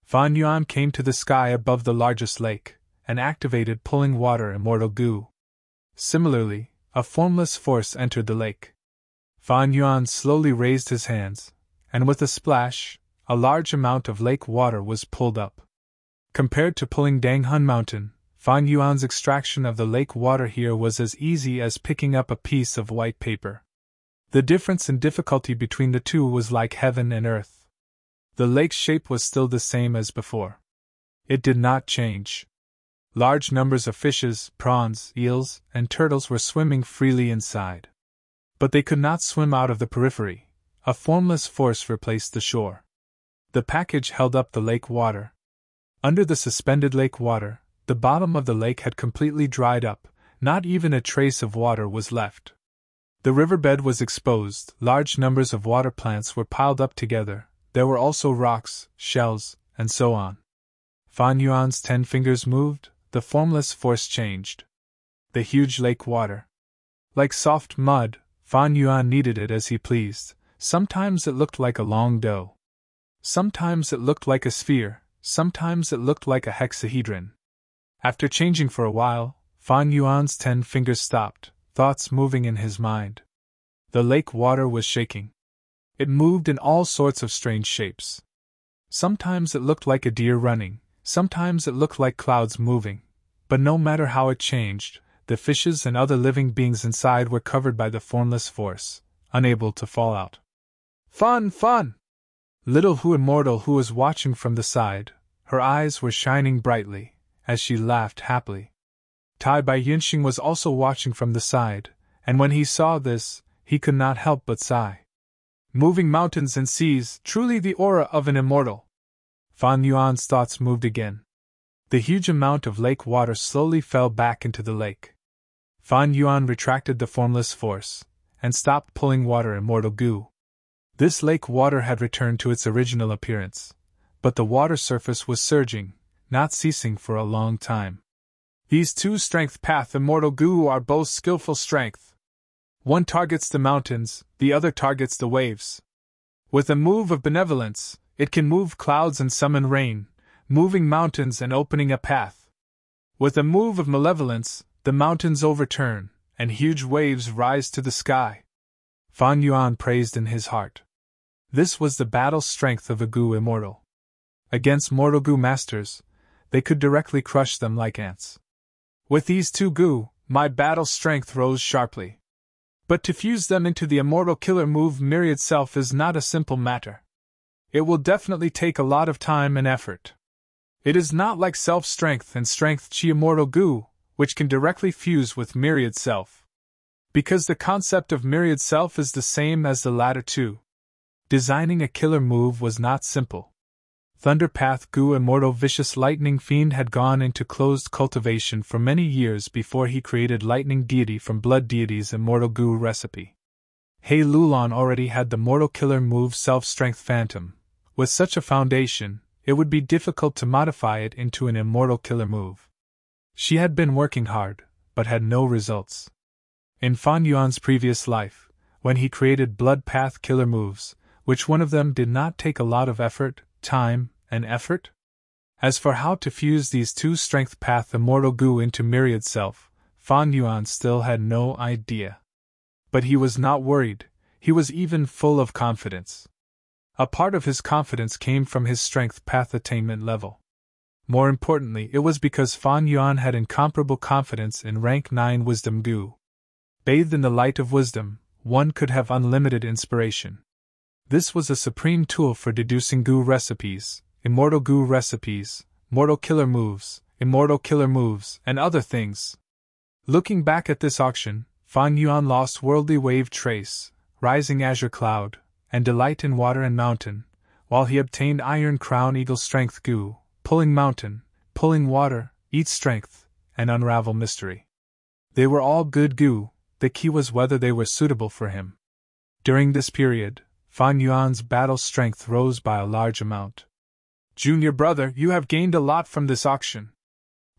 Fan Yuan came to the sky above the largest lake, and activated Pulling Water Immortal Goo. Similarly, a formless force entered the lake. Fan Yuan slowly raised his hands, and with a splash, a large amount of lake water was pulled up. Compared to pulling Danghun Mountain, Fan Yuan's extraction of the lake water here was as easy as picking up a piece of white paper. The difference in difficulty between the two was like heaven and earth. The lake's shape was still the same as before. It did not change. Large numbers of fishes, prawns, eels, and turtles were swimming freely inside. But they could not swim out of the periphery. A formless force replaced the shore. The package held up the lake water. Under the suspended lake water, the bottom of the lake had completely dried up, not even a trace of water was left. The riverbed was exposed, large numbers of water plants were piled up together, there were also rocks, shells, and so on. Fan Yuan's 10 fingers moved, the formless force changed. The huge lake water. Like soft mud, Fan Yuan kneaded it as he pleased. Sometimes it looked like a long dough. Sometimes it looked like a sphere, sometimes it looked like a hexahedron. After changing for a while, Fan Yuan's 10 fingers stopped, thoughts moving in his mind. The lake water was shaking. It moved in all sorts of strange shapes. Sometimes it looked like a deer running, sometimes it looked like clouds moving, but no matter how it changed, the fishes and other living beings inside were covered by the formless force, unable to fall out. Fun, fun! Little Hu Immortal, who was watching from the side, her eyes were shining brightly, as she laughed happily. Tai Bai Yinxing was also watching from the side, and when he saw this, he could not help but sigh. Moving mountains and seas, truly the aura of an immortal. Fan Yuan's thoughts moved again. The huge amount of lake water slowly fell back into the lake. Fan Yuan retracted the formless force, and stopped pulling water immortal goo. This lake water had returned to its original appearance, but the water surface was surging, not ceasing for a long time. These two strength path immortal goo are both skillful strength. One targets the mountains, the other targets the waves. With a move of benevolence, it can move clouds and summon rain, moving mountains and opening a path. With a move of malevolence, the mountains overturn, and huge waves rise to the sky. Fan Yuan praised in his heart. This was the battle strength of a Gu immortal. Against mortal Gu masters, they could directly crush them like ants. With these two Gu, my battle strength rose sharply. But to fuse them into the immortal killer move Myriad Self is not a simple matter. It will definitely take a lot of time and effort. It is not like self-strength and strength chi immortal Gu, which can directly fuse with Myriad Self. Because the concept of Myriad Self is the same as the latter two. Designing a killer move was not simple. Thunderpath Gu Immortal Vicious Lightning Fiend had gone into closed cultivation for many years before he created Lightning Deity from Blood Deity's Immortal Gu recipe. Hei Lulon already had the mortal killer move Self-Strength Phantom. With such a foundation, it would be difficult to modify it into an immortal killer move. She had been working hard, but had no results. In Fan Yuan's previous life, when he created Blood Path killer moves, which one of them did not take a lot of effort, time, and effort? As for how to fuse these two strength path immortal Gu into Myriad Self, Fan Yuan still had no idea. But he was not worried, he was even full of confidence. A part of his confidence came from his strength path attainment level. More importantly, it was because Fan Yuan had incomparable confidence in rank 9 Wisdom Gu. Bathed in the light of wisdom, one could have unlimited inspiration. This was a supreme tool for deducing Gu recipes, immortal Gu recipes, mortal killer moves, and other things. Looking back at this auction, Fan Yuan lost Worldly Wave Trace, Rising Azure Cloud, and Delight in Water and Mountain, while he obtained Iron Crown Eagle Strength Gu, Pulling Mountain, Pulling Water, Eat Strength, and Unravel Mystery. They were all good Gu, the key was whether they were suitable for him. During this period, Fan Yuan's battle strength rose by a large amount. Junior brother, you have gained a lot from this auction.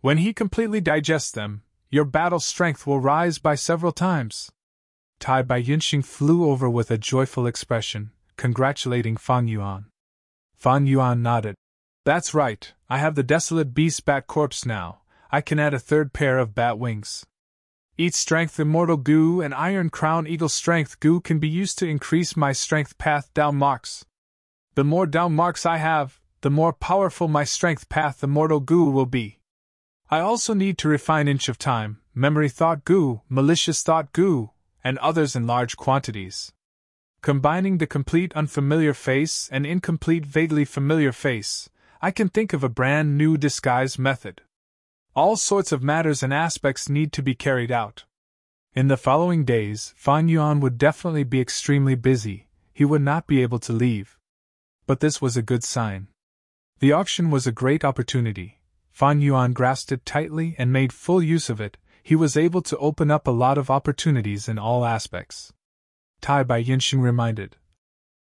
When he completely digests them, your battle strength will rise by several times. Tai Bai Yinxing flew over with a joyful expression, congratulating Fan Yuan. Fan Yuan nodded. That's right, I have the Desolate Beast Bat Corpse now, I can add a third pair of bat wings. Eat Strength Immortal Gu and Iron Crown Eagle Strength Gu can be used to increase my strength path down marks. The more down marks I have, the more powerful my strength path Immortal Gu will be. I also need to refine Inch of Time, Memory Thought Gu, Malicious Thought Gu, and others in large quantities. Combining the complete unfamiliar face and incomplete vaguely familiar face, I can think of a brand new disguise method. All sorts of matters and aspects need to be carried out. In the following days, Fan Yuan would definitely be extremely busy, he would not be able to leave. But this was a good sign. The auction was a great opportunity. Fan Yuan grasped it tightly and made full use of it. He was able to open up a lot of opportunities in all aspects. Tai Bai Yinxing reminded.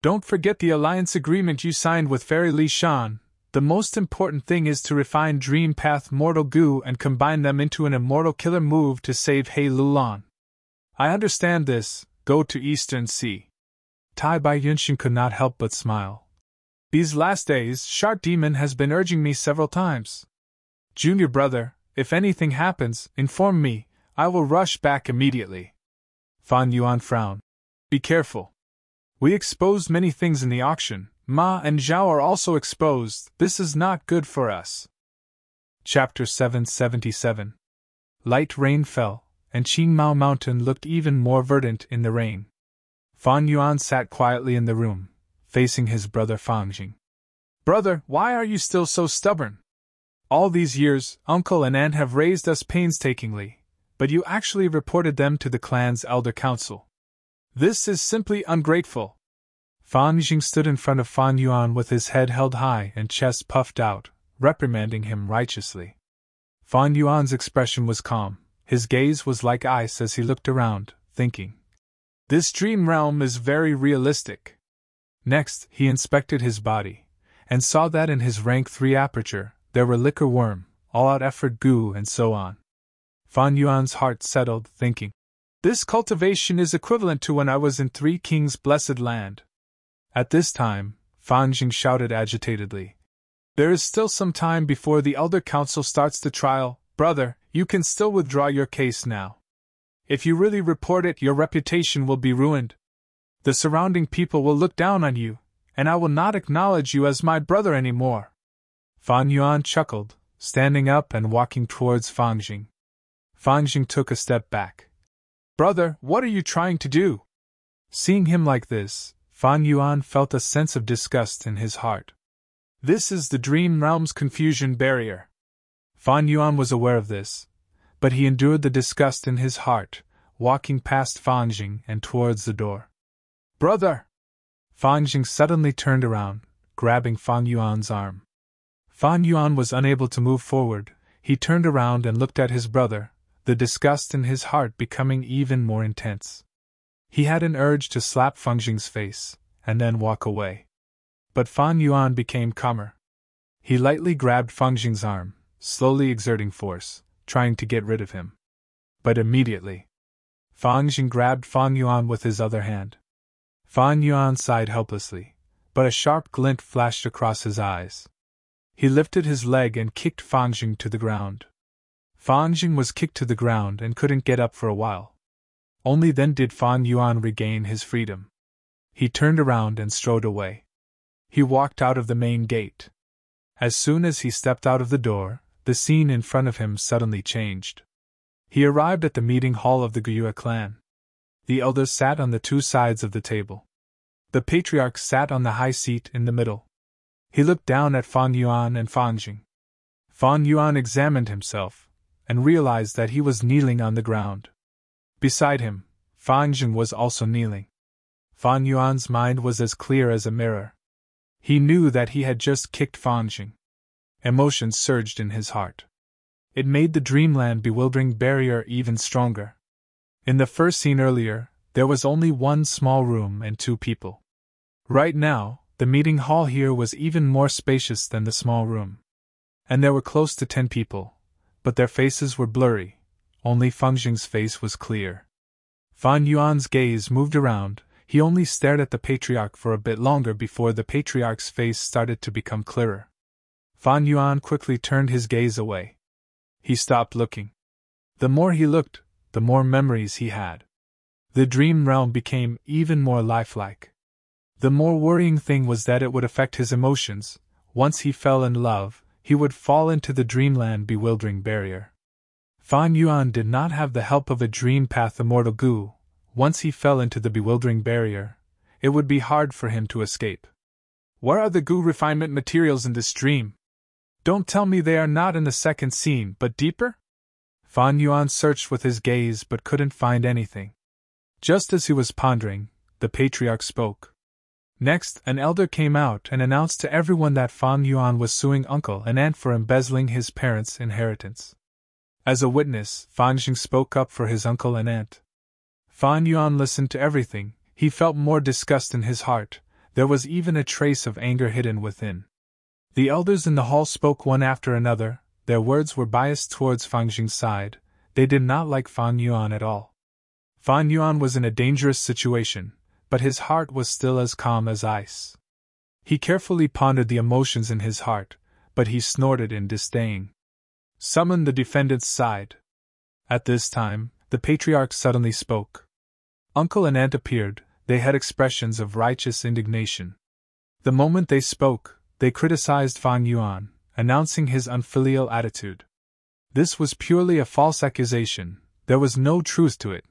Don't forget the alliance agreement you signed with Fairy Li Shan. The most important thing is to refine Dream Path Mortal Goo and combine them into an immortal killer move to save Hei Lulan. I understand this, go to Eastern Sea. Tai Bai Yunshin could not help but smile. These last days, Shart Demon has been urging me several times. Junior brother, if anything happens, inform me, I will rush back immediately. Fan Yuan frowned. Be careful. We exposed many things in the auction. Ma and Zhao are also exposed, this is not good for us. Chapter 777. Light rain fell, and Qingmao Mountain looked even more verdant in the rain. Fan Yuan sat quietly in the room, facing his brother Fangjing. Brother, why are you still so stubborn? All these years, uncle and aunt have raised us painstakingly, but you actually reported them to the clan's elder council. This is simply ungrateful. Fangjing stood in front of Fan Yuan with his head held high and chest puffed out, reprimanding him righteously. Fan Yuan's expression was calm, his gaze was like ice as he looked around, thinking. This dream realm is very realistic. Next, he inspected his body, and saw that in his rank 3 aperture, there were liquor worm, all-out effort goo and so on. Fan Yuan's heart settled, thinking. This cultivation is equivalent to when I was in 3 Kings' blessed land. At this time, Fangjing shouted agitatedly. There is still some time before the Elder Council starts the trial, brother, you can still withdraw your case now. If you really report it, your reputation will be ruined. The surrounding people will look down on you, and I will not acknowledge you as my brother anymore. Fan Yuan chuckled, standing up and walking towards Fangjing. Fangjing took a step back. Brother, what are you trying to do? Seeing him like this, Fan Yuan felt a sense of disgust in his heart. This is the dream realm's confusion barrier. Fan Yuan was aware of this, but he endured the disgust in his heart, walking past Fangjing and towards the door. Brother! Fangjing suddenly turned around, grabbing Fan Yuan's arm. Fan Yuan was unable to move forward. He turned around and looked at his brother, the disgust in his heart becoming even more intense. He had an urge to slap Fangjing's face, and then walk away. But Fan Yuan became calmer. He lightly grabbed Fangjing's arm, slowly exerting force, trying to get rid of him. But immediately, Fangjing grabbed Fan Yuan with his other hand. Fan Yuan sighed helplessly, but a sharp glint flashed across his eyes. He lifted his leg and kicked Fangjing to the ground. Fangjing was kicked to the ground and couldn't get up for a while. Only then did Fan Yuan regain his freedom. He turned around and strode away. He walked out of the main gate. As soon as he stepped out of the door, the scene in front of him suddenly changed. He arrived at the meeting hall of the Gyua clan. The elders sat on the 2 sides of the table. The patriarch sat on the high seat in the middle. He looked down at Fan Yuan and Fangjing. Fan Yuan examined himself, and realized that he was kneeling on the ground. Beside him, Fangjing was also kneeling. Fan Yuan's mind was as clear as a mirror. He knew that he had just kicked Fangjing. Emotions surged in his heart. It made the Dreamland bewildering barrier even stronger. In the first scene earlier, there was only 1 small room and 2 people. Right now, the meeting hall here was even more spacious than the small room. And there were close to 10 people, but their faces were blurry. Only Fangjing's face was clear. Fan Yuan's gaze moved around. He only stared at the patriarch for a bit longer before the patriarch's face started to become clearer. Fan Yuan quickly turned his gaze away. He stopped looking. The more he looked, the more memories he had. The dream realm became even more lifelike. The more worrying thing was that it would affect his emotions. Once he fell in love, he would fall into the dreamland bewildering barrier. Fan Yuan did not have the help of a dream path immortal goo. Once he fell into the bewildering barrier, it would be hard for him to escape. Where are the goo refinement materials in this dream? Don't tell me they are not in the second scene, but deeper? Fan Yuan searched with his gaze but couldn't find anything. Just as he was pondering, the patriarch spoke. Next, an elder came out and announced to everyone that Fan Yuan was suing uncle and aunt for embezzling his parents' inheritance. As a witness, Fangjing spoke up for his uncle and aunt. Fan Yuan listened to everything. He felt more disgust in his heart. There was even a trace of anger hidden within. The elders in the hall spoke one after another. Their words were biased towards Fang Jing's side. They did not like Fan Yuan at all. Fan Yuan was in a dangerous situation, but his heart was still as calm as ice. He carefully pondered the emotions in his heart, but he snorted in disdain. Summon the defendant's side. At this time, the patriarch suddenly spoke. Uncle and aunt appeared. They had expressions of righteous indignation. The moment they spoke, they criticized Fan Yuan, announcing his unfilial attitude. This was purely a false accusation, there was no truth to it,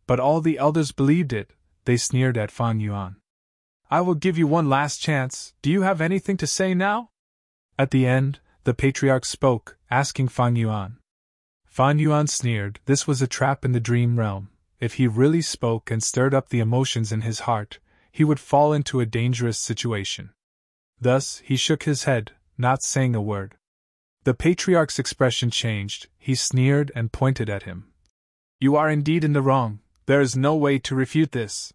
but all the elders believed it. They sneered at Fan Yuan. I will give you one last chance, do you have anything to say now? At the end, the patriarch spoke, asking Fan Yuan. Fan Yuan sneered. This was a trap in the dream realm. If he really spoke and stirred up the emotions in his heart, he would fall into a dangerous situation. Thus, he shook his head, not saying a word. The patriarch's expression changed. He sneered and pointed at him. You are indeed in the wrong. There is no way to refute this.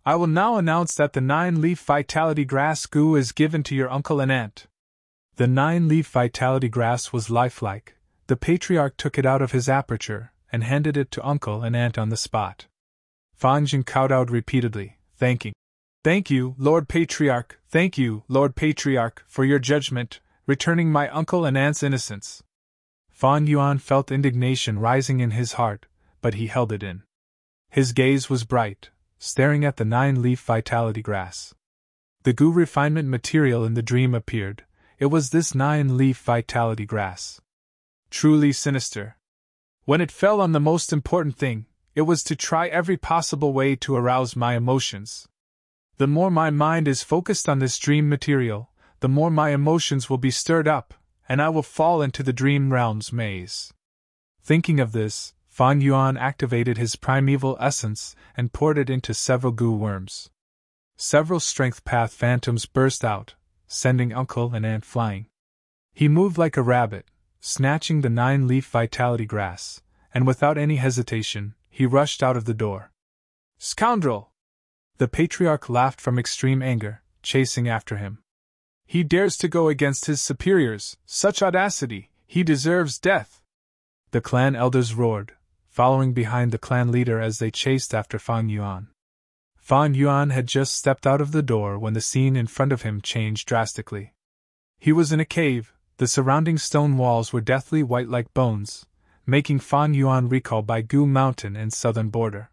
I will now announce that the 9-leaf vitality grass goo is given to your uncle and aunt. The 9-leaf vitality grass was lifelike. The patriarch took it out of his aperture and handed it to uncle and aunt on the spot. Fan Jing kowtowed repeatedly, thanking. Thank you, Lord Patriarch, thank you, Lord Patriarch, for your judgment, returning my uncle and aunt's innocence. Fan Yuan felt indignation rising in his heart, but he held it in. His gaze was bright, staring at the 9-leaf vitality grass. The goo refinement material in the dream appeared. It was this 9-leaf vitality grass. Truly sinister. When it fell on the most important thing, it was to try every possible way to arouse my emotions. The more my mind is focused on this dream material, the more my emotions will be stirred up, and I will fall into the dream realm's maze. Thinking of this, Fan Yuan activated his primeval essence and poured it into several goo worms. Several strength path phantoms burst out, sending uncle and aunt flying. He moved like a rabbit, snatching the 9-leaf vitality grass, and without any hesitation, he rushed out of the door. Scoundrel! The patriarch laughed from extreme anger, chasing after him. He dares to go against his superiors, such audacity, he deserves death! The clan elders roared, following behind the clan leader as they chased after Fan Yuan. Fan Yuan had just stepped out of the door when the scene in front of him changed drastically. He was in a cave. The surrounding stone walls were deathly white like bones, making Fan Yuan recall Bai Gu Mountain and southern border.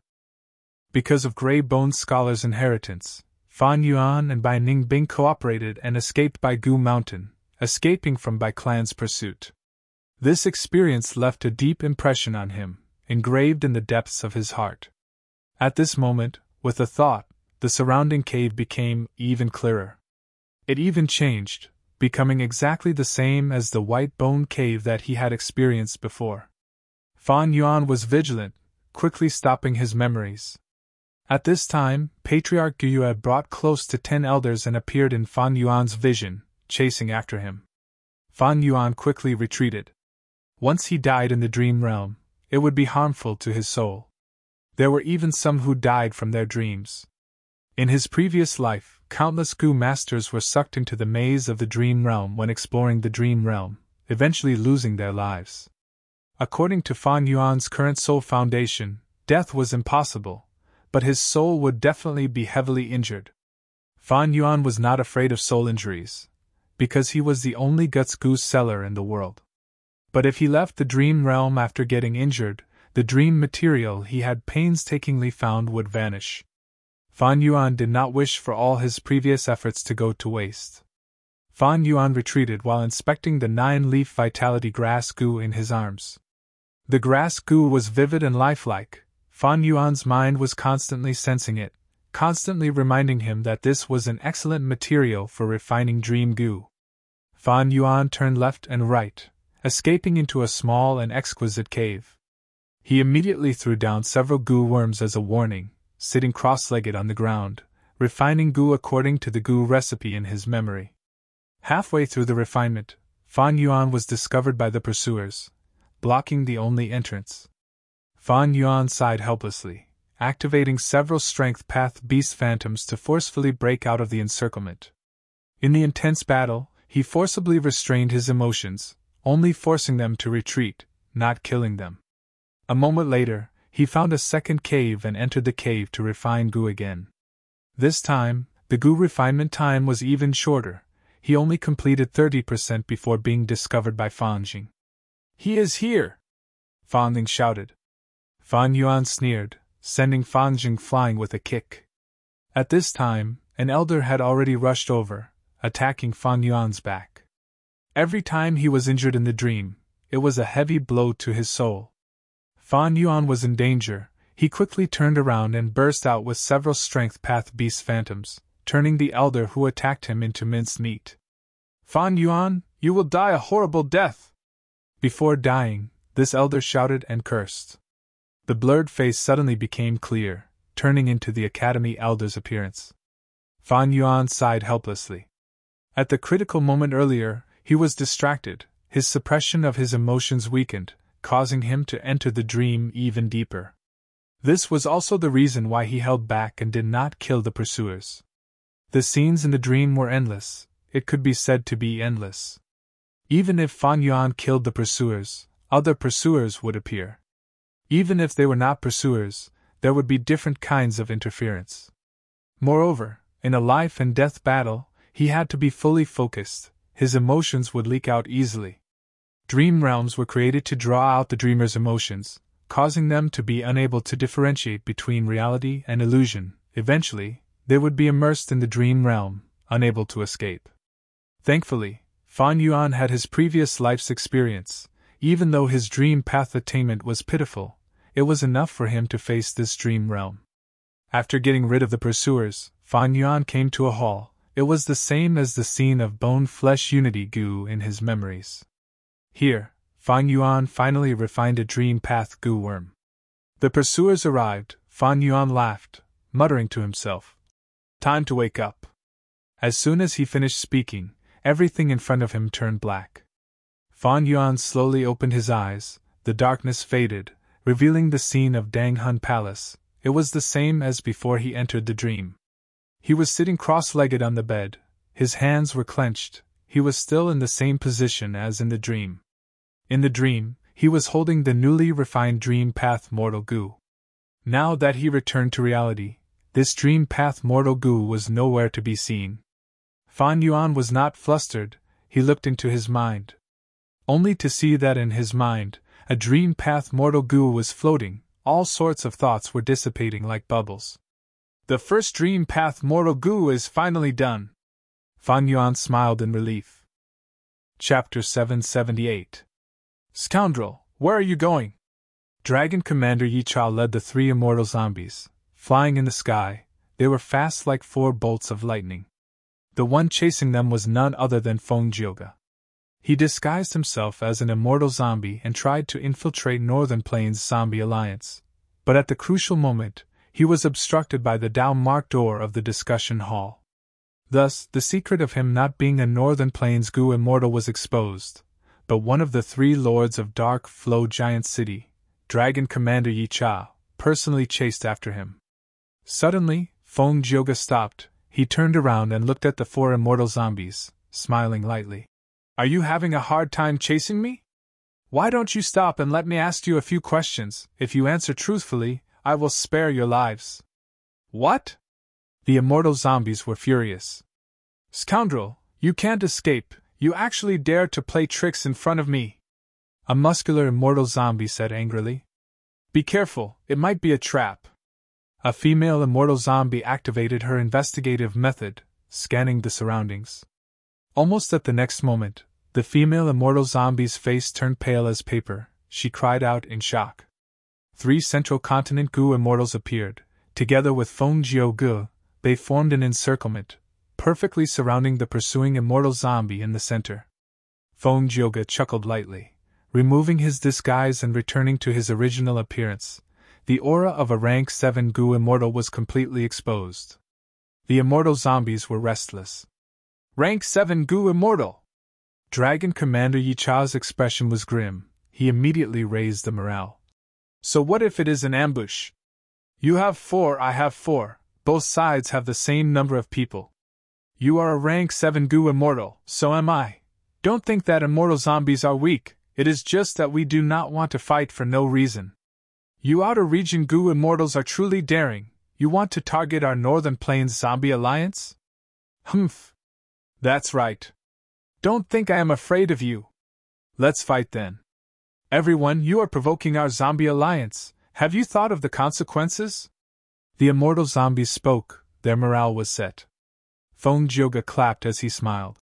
Because of Grey Bone Scholar's inheritance, Fan Yuan and Bai Ningbing cooperated and escaped Bai Gu Mountain, escaping from Bai clan's pursuit. This experience left a deep impression on him, engraved in the depths of his heart. At this moment, with a thought, the surrounding cave became even clearer. It even changed, becoming exactly the same as the white bone cave that he had experienced before. Fan Yuan was vigilant, quickly stopping his memories. At this time, Patriarch Guyu had brought close to 10 elders and appeared in Fan Yuan's vision, chasing after him. Fan Yuan quickly retreated. Once he died in the dream realm, it would be harmful to his soul. There were even some who died from their dreams. In his previous life, countless Gu masters were sucked into the maze of the dream realm when exploring the dream realm, eventually losing their lives. According to Fan Yuan's current soul foundation, death was impossible, but his soul would definitely be heavily injured. Fan Yuan was not afraid of soul injuries, because he was the only Guts Gu seller in the world. But if he left the dream realm after getting injured, the dream material he had painstakingly found would vanish. Fan Yuan did not wish for all his previous efforts to go to waste. Fan Yuan retreated while inspecting the 9-leaf vitality grass goo in his arms. The grass goo was vivid and lifelike. Fan Yuan's mind was constantly sensing it, constantly reminding him that this was an excellent material for refining dream goo. Fan Yuan turned left and right, escaping into a small and exquisite cave. He immediately threw down several goo worms as a warning, sitting cross-legged on the ground, refining goo according to the goo recipe in his memory. Halfway through the refinement, Fan Yuan was discovered by the pursuers, blocking the only entrance. Fan Yuan sighed helplessly, activating several strength path beast phantoms to forcefully break out of the encirclement. In the intense battle, he forcibly restrained his emotions, only forcing them to retreat, not killing them. A moment later, he found a second cave and entered the cave to refine Gu again. This time, the Gu refinement time was even shorter. He only completed 30% before being discovered by Fan Jing. "He is here!" Fan Ling shouted. Fan Yuan sneered, sending Fan Jing flying with a kick. At this time, an elder had already rushed over, attacking Fan Yuan's back. Every time he was injured in the dream, it was a heavy blow to his soul. Fan Yuan was in danger. He quickly turned around and burst out with several strength path beast phantoms, turning the elder who attacked him into minced meat. "Fan Yuan, you will die a horrible death!" Before dying, this elder shouted and cursed. The blurred face suddenly became clear, turning into the academy elder's appearance. Fan Yuan sighed helplessly. At the critical moment earlier, he was distracted, his suppression of his emotions weakened, causing him to enter the dream even deeper. This was also the reason why he held back and did not kill the pursuers. The scenes in the dream were endless, it could be said to be endless. Even if Fan Yuan killed the pursuers, other pursuers would appear. Even if they were not pursuers, there would be different kinds of interference. Moreover, in a life and death battle, he had to be fully focused, his emotions would leak out easily. Dream realms were created to draw out the dreamer's emotions, causing them to be unable to differentiate between reality and illusion. Eventually, they would be immersed in the dream realm, unable to escape. Thankfully, Fan Yuan had his previous life's experience. Even though his dream path attainment was pitiful, it was enough for him to face this dream realm. After getting rid of the pursuers, Fan Yuan came to a hall. It was the same as the scene of bone-flesh unity Gu in his memories. Here, Fan Yuan finally refined a dream path Gu worm. The pursuers arrived. Fan Yuan laughed, muttering to himself, "Time to wake up." As soon as he finished speaking, everything in front of him turned black. Fan Yuan slowly opened his eyes, the darkness faded, revealing the scene of Danghun Palace. It was the same as before he entered the dream. He was sitting cross-legged on the bed, his hands were clenched, he was still in the same position as in the dream. In the dream, he was holding the newly refined dream path mortal Gu. Now that he returned to reality, this dream path mortal Gu was nowhere to be seen. Fan Yuan was not flustered, he looked into his mind. Only to see that in his mind, a dream path mortal Gu was floating, all sorts of thoughts were dissipating like bubbles. "The first dream path mortal Gu is finally done." Fan Yuan smiled in relief. Chapter 778. "Scoundrel, where are you going?" Dragon Commander Yi Chao led the three immortal zombies. Flying in the sky, they were fast like 4 bolts of lightning. The one chasing them was none other than Feng Jioge. He disguised himself as an immortal zombie and tried to infiltrate Northern Plains Zombie Alliance. But at the crucial moment, he was obstructed by the Dao-marked door of the discussion hall. Thus, the secret of him not being a Northern Plains Gu immortal was exposed. But one of the 3 lords of Dark Flow Giant City, Dragon Commander Yi Chao, personally chased after him. Suddenly, Feng Jioge stopped. He turned around and looked at the 4 immortal zombies, smiling lightly. "Are you having a hard time chasing me? Why don't you stop and let me ask you a few questions? If you answer truthfully, I will spare your lives." "What?" The immortal zombies were furious. "Scoundrel, you can't escape, you actually dare to play tricks in front of me," a muscular immortal zombie said angrily. "Be careful, it might be a trap." A female immortal zombie activated her investigative method, scanning the surroundings. Almost at the next moment, the female immortal zombie's face turned pale as paper. She cried out in shock. 3 Central Continent Gu immortals appeared. Together with Feng Jioge, they formed an encirclement, perfectly surrounding the pursuing immortal zombie in the center. Feng Jioge chuckled lightly. Removing his disguise and returning to his original appearance, the aura of a rank 7 Gu immortal was completely exposed. The immortal zombies were restless. "Rank 7 Gu immortal!" Dragon Commander Yi Chao's expression was grim. He immediately raised the morale. "So what if it is an ambush? You have 4, I have 4, both sides have the same number of people. You are a rank 7 goo immortal, so am I. Don't think that immortal zombies are weak, it is just that we do not want to fight for no reason. You outer region goo immortals are truly daring. You want to target our Northern Plains Zombie Alliance? Humph. That's right. Don't think I am afraid of you. Let's fight then. Everyone, you are provoking our Zombie Alliance. Have you thought of the consequences? The immortal zombies spoke, their morale was set. Feng Jioge clapped as he smiled.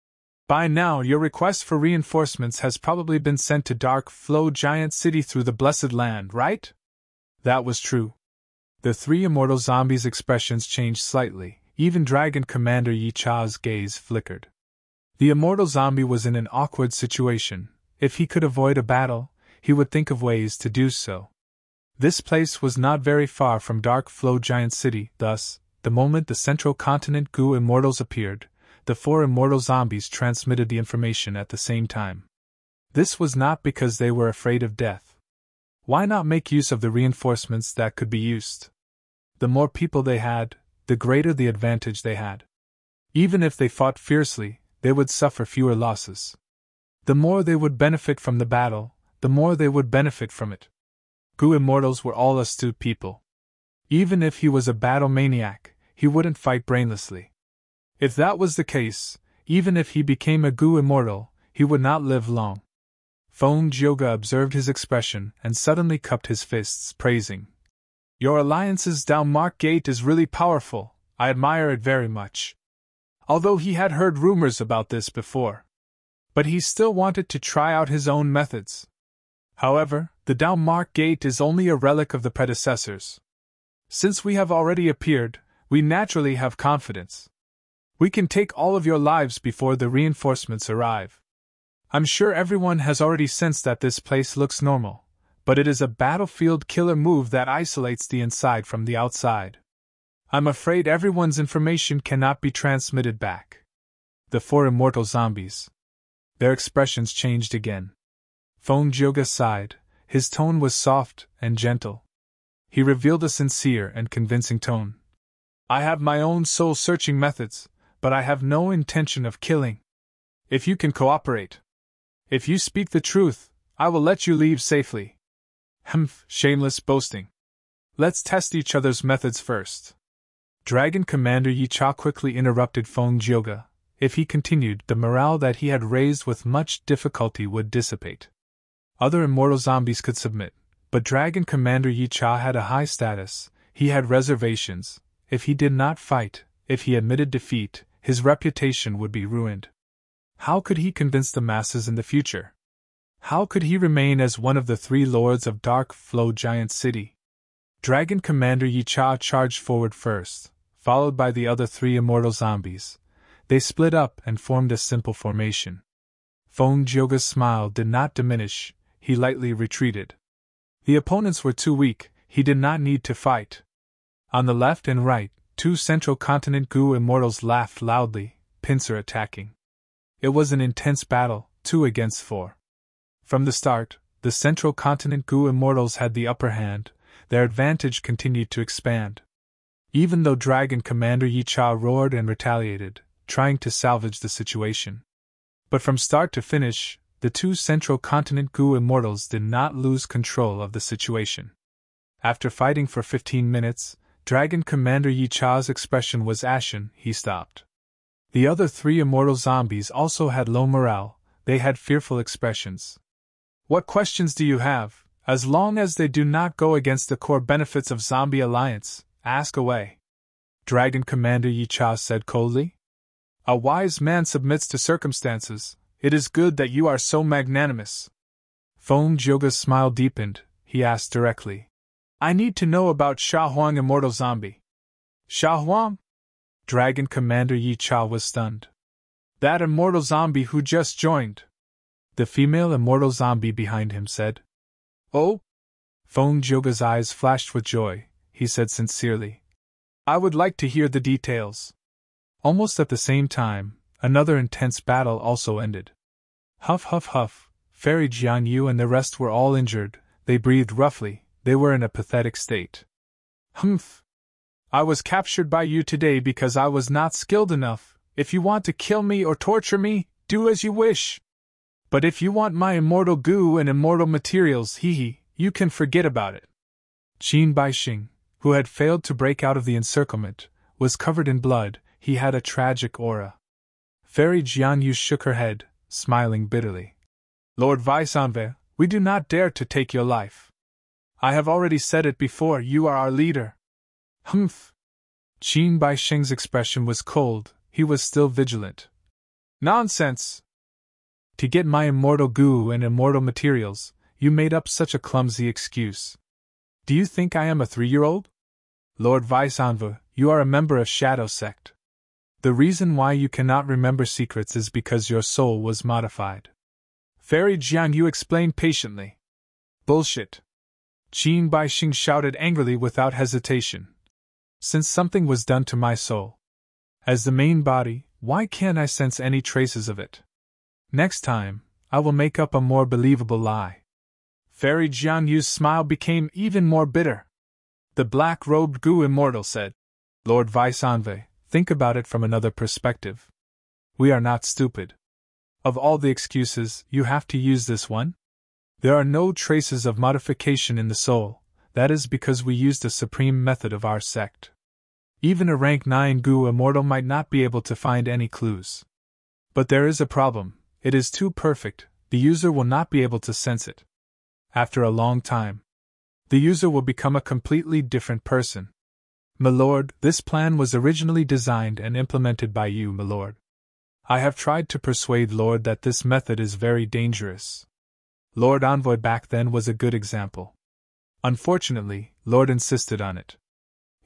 By now, your request for reinforcements has probably been sent to Dark Flow Giant City through the Blessed Land, right? That was true. The three immortal zombies' expressions changed slightly, even Dragon Commander Yi Cha's gaze flickered. The immortal zombie was in an awkward situation. If he could avoid a battle, he would think of ways to do so. This place was not very far from Dark Flow Giant City, thus, the moment the Central Continent Goo Immortals appeared, the four immortal zombies transmitted the information at the same time. This was not because they were afraid of death. Why not make use of the reinforcements that could be used? The more people they had, the greater the advantage they had. Even if they fought fiercely, they would suffer fewer losses. The more they would benefit from the battle, the more they would benefit from it. Goo Immortals were all astute people. Even if he was a battle maniac, he wouldn't fight brainlessly. If that was the case, even if he became a Goo Immortal, he would not live long. Feng Jioge observed his expression and suddenly cupped his fists, praising. Your alliance's Embark gate is really powerful, I admire it very much. Although he had heard rumors about this before. But he still wanted to try out his own methods. However, the Embark gate is only a relic of the predecessors. Since we have already appeared, we naturally have confidence. We can take all of your lives before the reinforcements arrive. I'm sure everyone has already sensed that this place looks normal, but it is a battlefield killer move that isolates the inside from the outside. I'm afraid everyone's information cannot be transmitted back. The four immortal zombies. Their expressions changed again. Feng Jioge sighed. His tone was soft and gentle. He revealed a sincere and convincing tone. I have my own soul-searching methods, but I have no intention of killing. If you can cooperate. If you speak the truth, I will let you leave safely. Humph, shameless boasting. Let's test each other's methods first. Dragon Commander Yi Cha quickly interrupted Feng Jioge. If he continued, the morale that he had raised with much difficulty would dissipate. Other immortal zombies could submit, but Dragon Commander Yi Cha had a high status. He had reservations. If he did not fight, if he admitted defeat, his reputation would be ruined. How could he convince the masses in the future? How could he remain as one of the three lords of Dark Flow Giant City? Dragon Commander Yi Cha charged forward first, followed by the other three immortal zombies. They split up and formed a simple formation. Feng Jioge's smile did not diminish, he lightly retreated. The opponents were too weak, he did not need to fight. On the left and right, two Central Continent Goo Immortals laughed loudly, pincer attacking. It was an intense battle, 2 against 4. From the start, the Central Continent Goo Immortals had the upper hand. Their advantage continued to expand. Even though Dragon Commander Yi Cha roared and retaliated, trying to salvage the situation. But from start to finish, the two Central Continent Goo Immortals did not lose control of the situation. After fighting for 15 minutes, Dragon Commander Yi Cha's expression was ashen. He stopped. The other three immortal zombies also had low morale. They had fearful expressions. What questions do you have? As long as they do not go against the core benefits of Zombie Alliance, ask away. Dragon Commander Yi Cha said coldly. A wise man submits to circumstances. It is good that you are so magnanimous. Feng Jioge's smile deepened. He asked directly. I need to know about Sha Huang Immortal Zombie. Sha Huang? Dragon Commander Yi Cha was stunned. That immortal zombie who just joined. The female immortal zombie behind him said. Oh? Feng Jioge's eyes flashed with joy. He said sincerely. I would like to hear the details. Almost at the same time, another intense battle also ended. Huff huff huff, Fairy Jian Yu and the rest were all injured. They breathed roughly. They were in a pathetic state. Humph. I was captured by you today because I was not skilled enough. If you want to kill me or torture me, do as you wish. But if you want my immortal goo and immortal materials, you can forget about it. Qin Baixing, who had failed to break out of the encirclement, was covered in blood. He had a tragic aura. Fairy Jianyu shook her head, smiling bitterly. Lord Vice-Envoy, we do not dare to take your life. I have already said it before, you are our leader. Humph. Qin Baixing's expression was cold, he was still vigilant. Nonsense! To get my immortal goo and immortal materials, you made up such a clumsy excuse. Do you think I am a 3-year-old? Lord Vice-Envoy, you are a member of Shadow Sect. The reason why you cannot remember secrets is because your soul was modified. Fairy Jianyu explained patiently. Bullshit. Qin Baixing shouted angrily without hesitation. Since something was done to my soul, as the main body, why can't I sense any traces of it? Next time, I will make up a more believable lie. Fairy Jianyu's smile became even more bitter. The black-robed goo immortal said, Lord Vice-Envoy, think about it from another perspective. We are not stupid. Of all the excuses, you have to use this one? There are no traces of modification in the soul. That is because we used a supreme method of our sect. Even a rank 9 goo immortal might not be able to find any clues. But there is a problem, it is too perfect, the user will not be able to sense it. After a long time, the user will become a completely different person. Milord, this plan was originally designed and implemented by you, Milord. I have tried to persuade Lord that this method is very dangerous. Lord Envoy back then was a good example. Unfortunately, Lord insisted on it.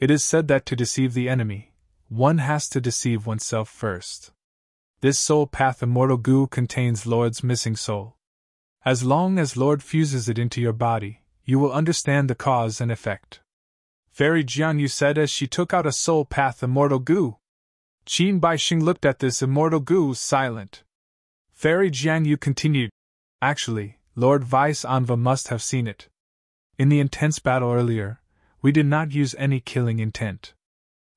It is said that to deceive the enemy, one has to deceive oneself first. This soul path immortal goo contains Lord's missing soul. As long as Lord fuses it into your body, you will understand the cause and effect. Fairy Jianyu said as she took out a soul path immortal goo. Qin Baixing looked at this immortal goo silent. Fairy Jianyu continued. Actually, Lord Vice-Envoy must have seen it. In the intense battle earlier, we did not use any killing intent.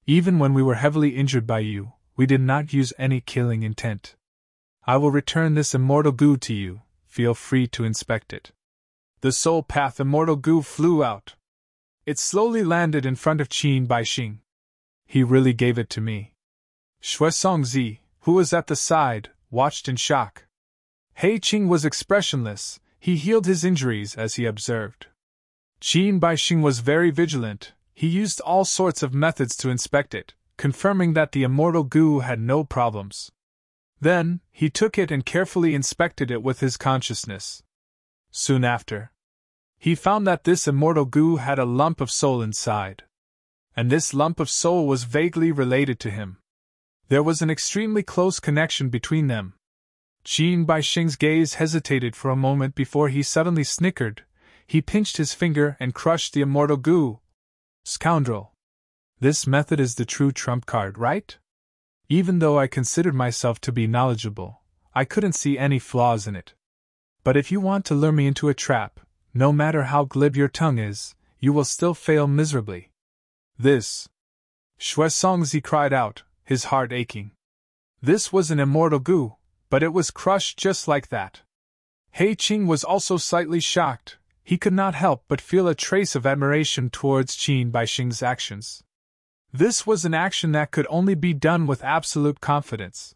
Even when we were heavily injured by you, we did not use any killing intent. I will return this immortal goo to you, feel free to inspect it. The soul path immortal goo flew out. It slowly landed in front of Qin Baixing. He really gave it to me. Shui Songzi, who was at the side, watched in shock. He Qing was expressionless, he healed his injuries as he observed. Qin Baixing was very vigilant, he used all sorts of methods to inspect it, confirming that the immortal goo had no problems. Then, he took it and carefully inspected it with his consciousness. Soon after, he found that this immortal goo had a lump of soul inside. And this lump of soul was vaguely related to him. There was an extremely close connection between them. Qin Baixing's gaze hesitated for a moment before he suddenly snickered. He pinched his finger and crushed the immortal goo. Scoundrel! This method is the true trump card, right? Even though I considered myself to be knowledgeable, I couldn't see any flaws in it. But if you want to lure me into a trap, no matter how glib your tongue is, you will still fail miserably. This! Shui Songzi cried out, his heart aching. This was an immortal goo, but it was crushed just like that. He Qing was also slightly shocked. He could not help but feel a trace of admiration towards Qin Baixing's actions. This was an action that could only be done with absolute confidence.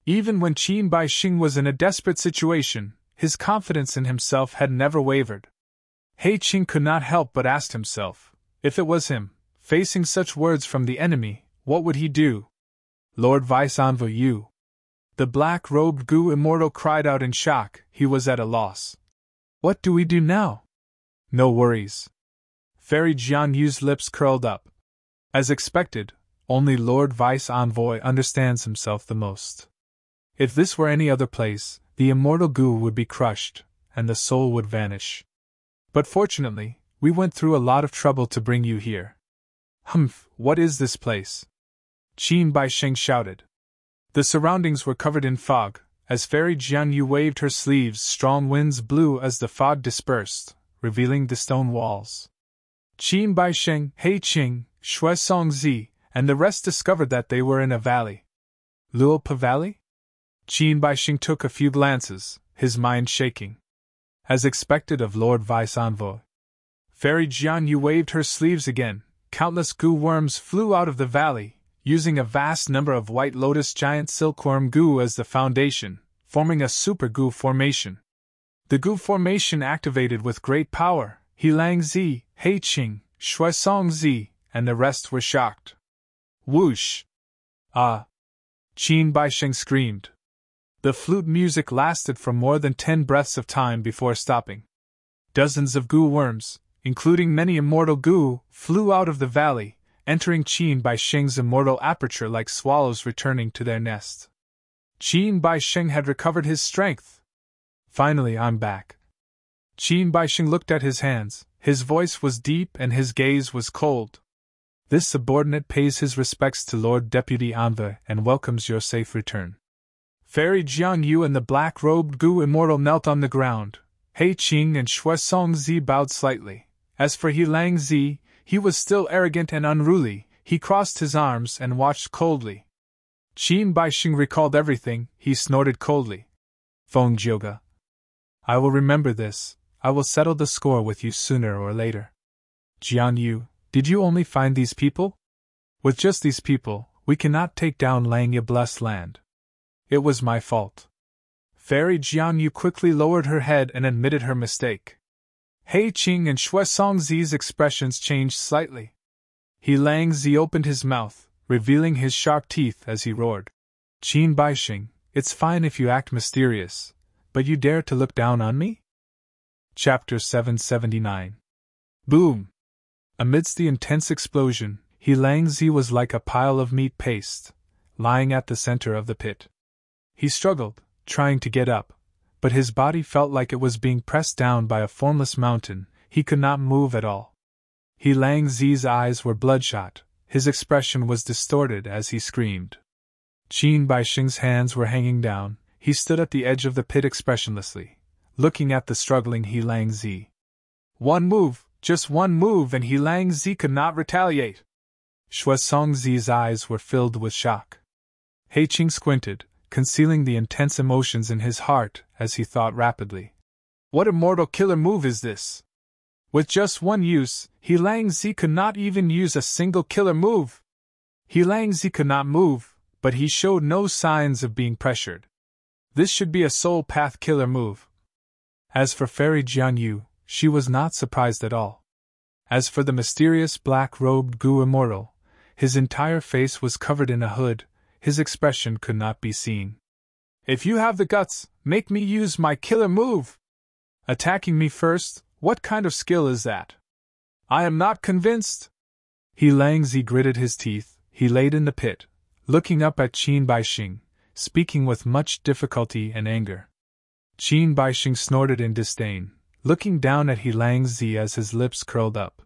Even when Qin Baixing was in a desperate situation, his confidence in himself had never wavered. He Qing could not help but ask himself, if it was him, facing such words from the enemy, what would he do? Lord Vice-Envoy, you. The black-robed goo immortal cried out in shock, he was at a loss. What do we do now? No worries. Fairy Jianyu's lips curled up. As expected, only Lord Vice-Envoy understands himself the most. If this were any other place, the immortal goo would be crushed, and the soul would vanish. But fortunately, we went through a lot of trouble to bring you here. Humph, what is this place? Qin Baixing shouted. The surroundings were covered in fog. As Fairy Jianyu waved her sleeves, strong winds blew as the fog dispersed, revealing the stone walls. Qin Baixing, He Qing, Shui Songzi, and the rest discovered that they were in a valley. Luopa Valley? Qin Baixing took a few glances, his mind shaking. As expected of Lord Vice Envoy. Fairy Jianyu waved her sleeves again. Countless goo worms flew out of the valley, using a vast number of white lotus giant silkworm goo as the foundation, forming a super goo formation. The goo formation activated with great power. Helang Zi, Hei Qing, Shuaisong Zi, and the rest were shocked. Whoosh! Ah! Qin Baixing screamed. The flute music lasted for more than 10 breaths of time before stopping. Dozens of goo worms, including many immortal goo, flew out of the valley, entering Qin Baixing's immortal aperture like swallows returning to their nest. Qin Baixing had recovered his strength. Finally, I'm back. Qin Baixing looked at his hands, his voice was deep and his gaze was cold. This subordinate pays his respects to Lord Deputy Envoy and welcomes your safe return. Fairy Jiangyu and the black-robed Gu Immortal knelt on the ground. Hei Qing and Shuaisong Zi bowed slightly. As for Helang Zi, he was still arrogant and unruly. He crossed his arms and watched coldly. Qin Baixing recalled everything. He snorted coldly. Feng Jioga. I will remember this. I will settle the score with you sooner or later. Jianyu, did you only find these people? With just these people, we cannot take down Langya Blessed Land. It was my fault. Fairy Jianyu quickly lowered her head and admitted her mistake. Hei Qing and Shuaisong Zi's expressions changed slightly. Helang Zi opened his mouth, revealing his sharp teeth as he roared. Qin Baixing, it's fine if you act mysterious, but you dare to look down on me? Chapter 779. Boom! Amidst the intense explosion, Helang Zi was like a pile of meat paste, lying at the center of the pit. He struggled, trying to get up, but his body felt like it was being pressed down by a formless mountain. He could not move at all. Helang Zi's eyes were bloodshot, his expression was distorted as he screamed. Qin Baixing's hands were hanging down. He stood at the edge of the pit expressionlessly, looking at the struggling Helang Zi. One move, just one move, and Helang Zi could not retaliate. Shuaisong Zi's eyes were filled with shock. Hei Qing squinted, concealing the intense emotions in his heart as he thought rapidly. What immortal killer move is this? With just one use, Helang Zi could not even use a single killer move. Helang Zi could not move, but he showed no signs of being pressured. This should be a soul path killer move. As for Fairy Jianyu, she was not surprised at all. As for the mysterious black-robed Gu Immortal, his entire face was covered in a hood, his expression could not be seen. If you have the guts, make me use my killer move! Attacking me first, what kind of skill is that? I am not convinced! Helang Zi gritted his teeth. He laid in the pit, looking up at Qin Baixing, speaking with much difficulty and anger. Qin Baixing snorted in disdain, looking down at Helang Zi as his lips curled up.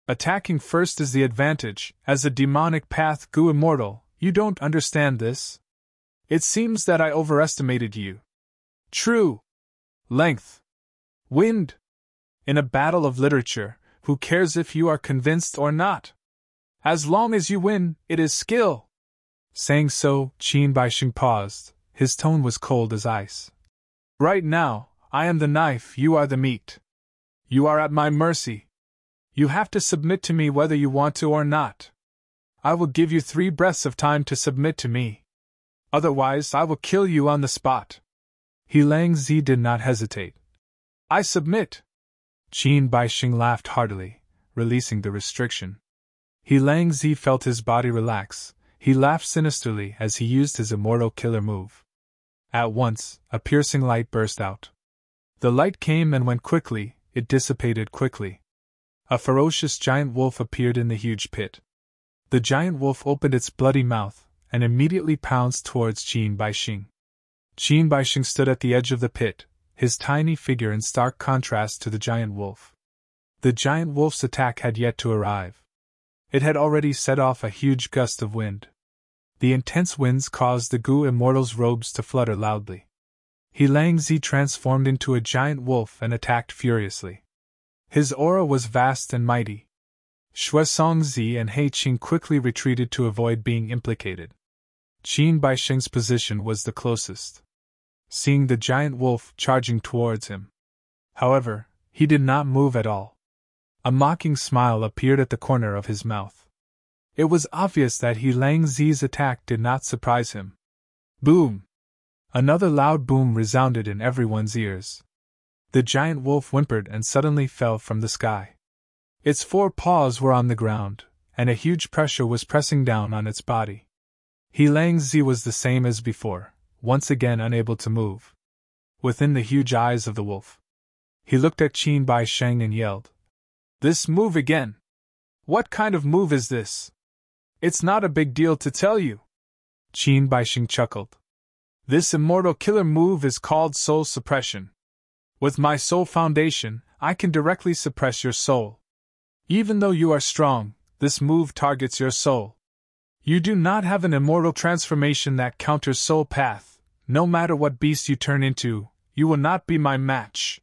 Attacking first is the advantage. As a demonic path Gu Immortal, you don't understand this? It seems that I overestimated you. True. Length. Wind. In a battle of literature, who cares if you are convinced or not? As long as you win, it is skill. Saying so, Qin Baixing paused. His tone was cold as ice. Right now, I am the knife, you are the meat. You are at my mercy. You have to submit to me whether you want to or not. I will give you 3 breaths of time to submit to me. Otherwise, I will kill you on the spot. Helang Zi did not hesitate. I submit. Qin Baixing laughed heartily, releasing the restriction. Helang Zi felt his body relax. He laughed sinisterly as he used his immortal killer move. At once, a piercing light burst out. The light came and went quickly, it dissipated quickly. A ferocious giant wolf appeared in the huge pit. The giant wolf opened its bloody mouth, and immediately pounced towards Qin Baixing. Qin Baixing stood at the edge of the pit, his tiny figure in stark contrast to the giant wolf. The giant wolf's attack had yet to arrive. It had already set off a huge gust of wind. The intense winds caused the Gu Immortal's robes to flutter loudly. Helang Zi transformed into a giant wolf and attacked furiously. His aura was vast and mighty. Shuaisong Zi and Hei Qing quickly retreated to avoid being implicated. Qin Baisheng's position was the closest. Seeing the giant wolf charging towards him, however, he did not move at all. A mocking smile appeared at the corner of his mouth. It was obvious that He Lang Zi's attack did not surprise him. Boom! Another loud boom resounded in everyone's ears. The giant wolf whimpered and suddenly fell from the sky. Its 4 paws were on the ground, and a huge pressure was pressing down on its body. He Lang Zi was the same as before, once again unable to move. Within the huge eyes of the wolf, he looked at Qin Baisheng and yelled, "This move again! What kind of move is this? It's not a big deal to tell you." Qin Baisheng chuckled. "This immortal killer move is called soul suppression. With my soul foundation, I can directly suppress your soul. Even though you are strong, this move targets your soul. You do not have an immortal transformation that counters soul path. No matter what beast you turn into, you will not be my match.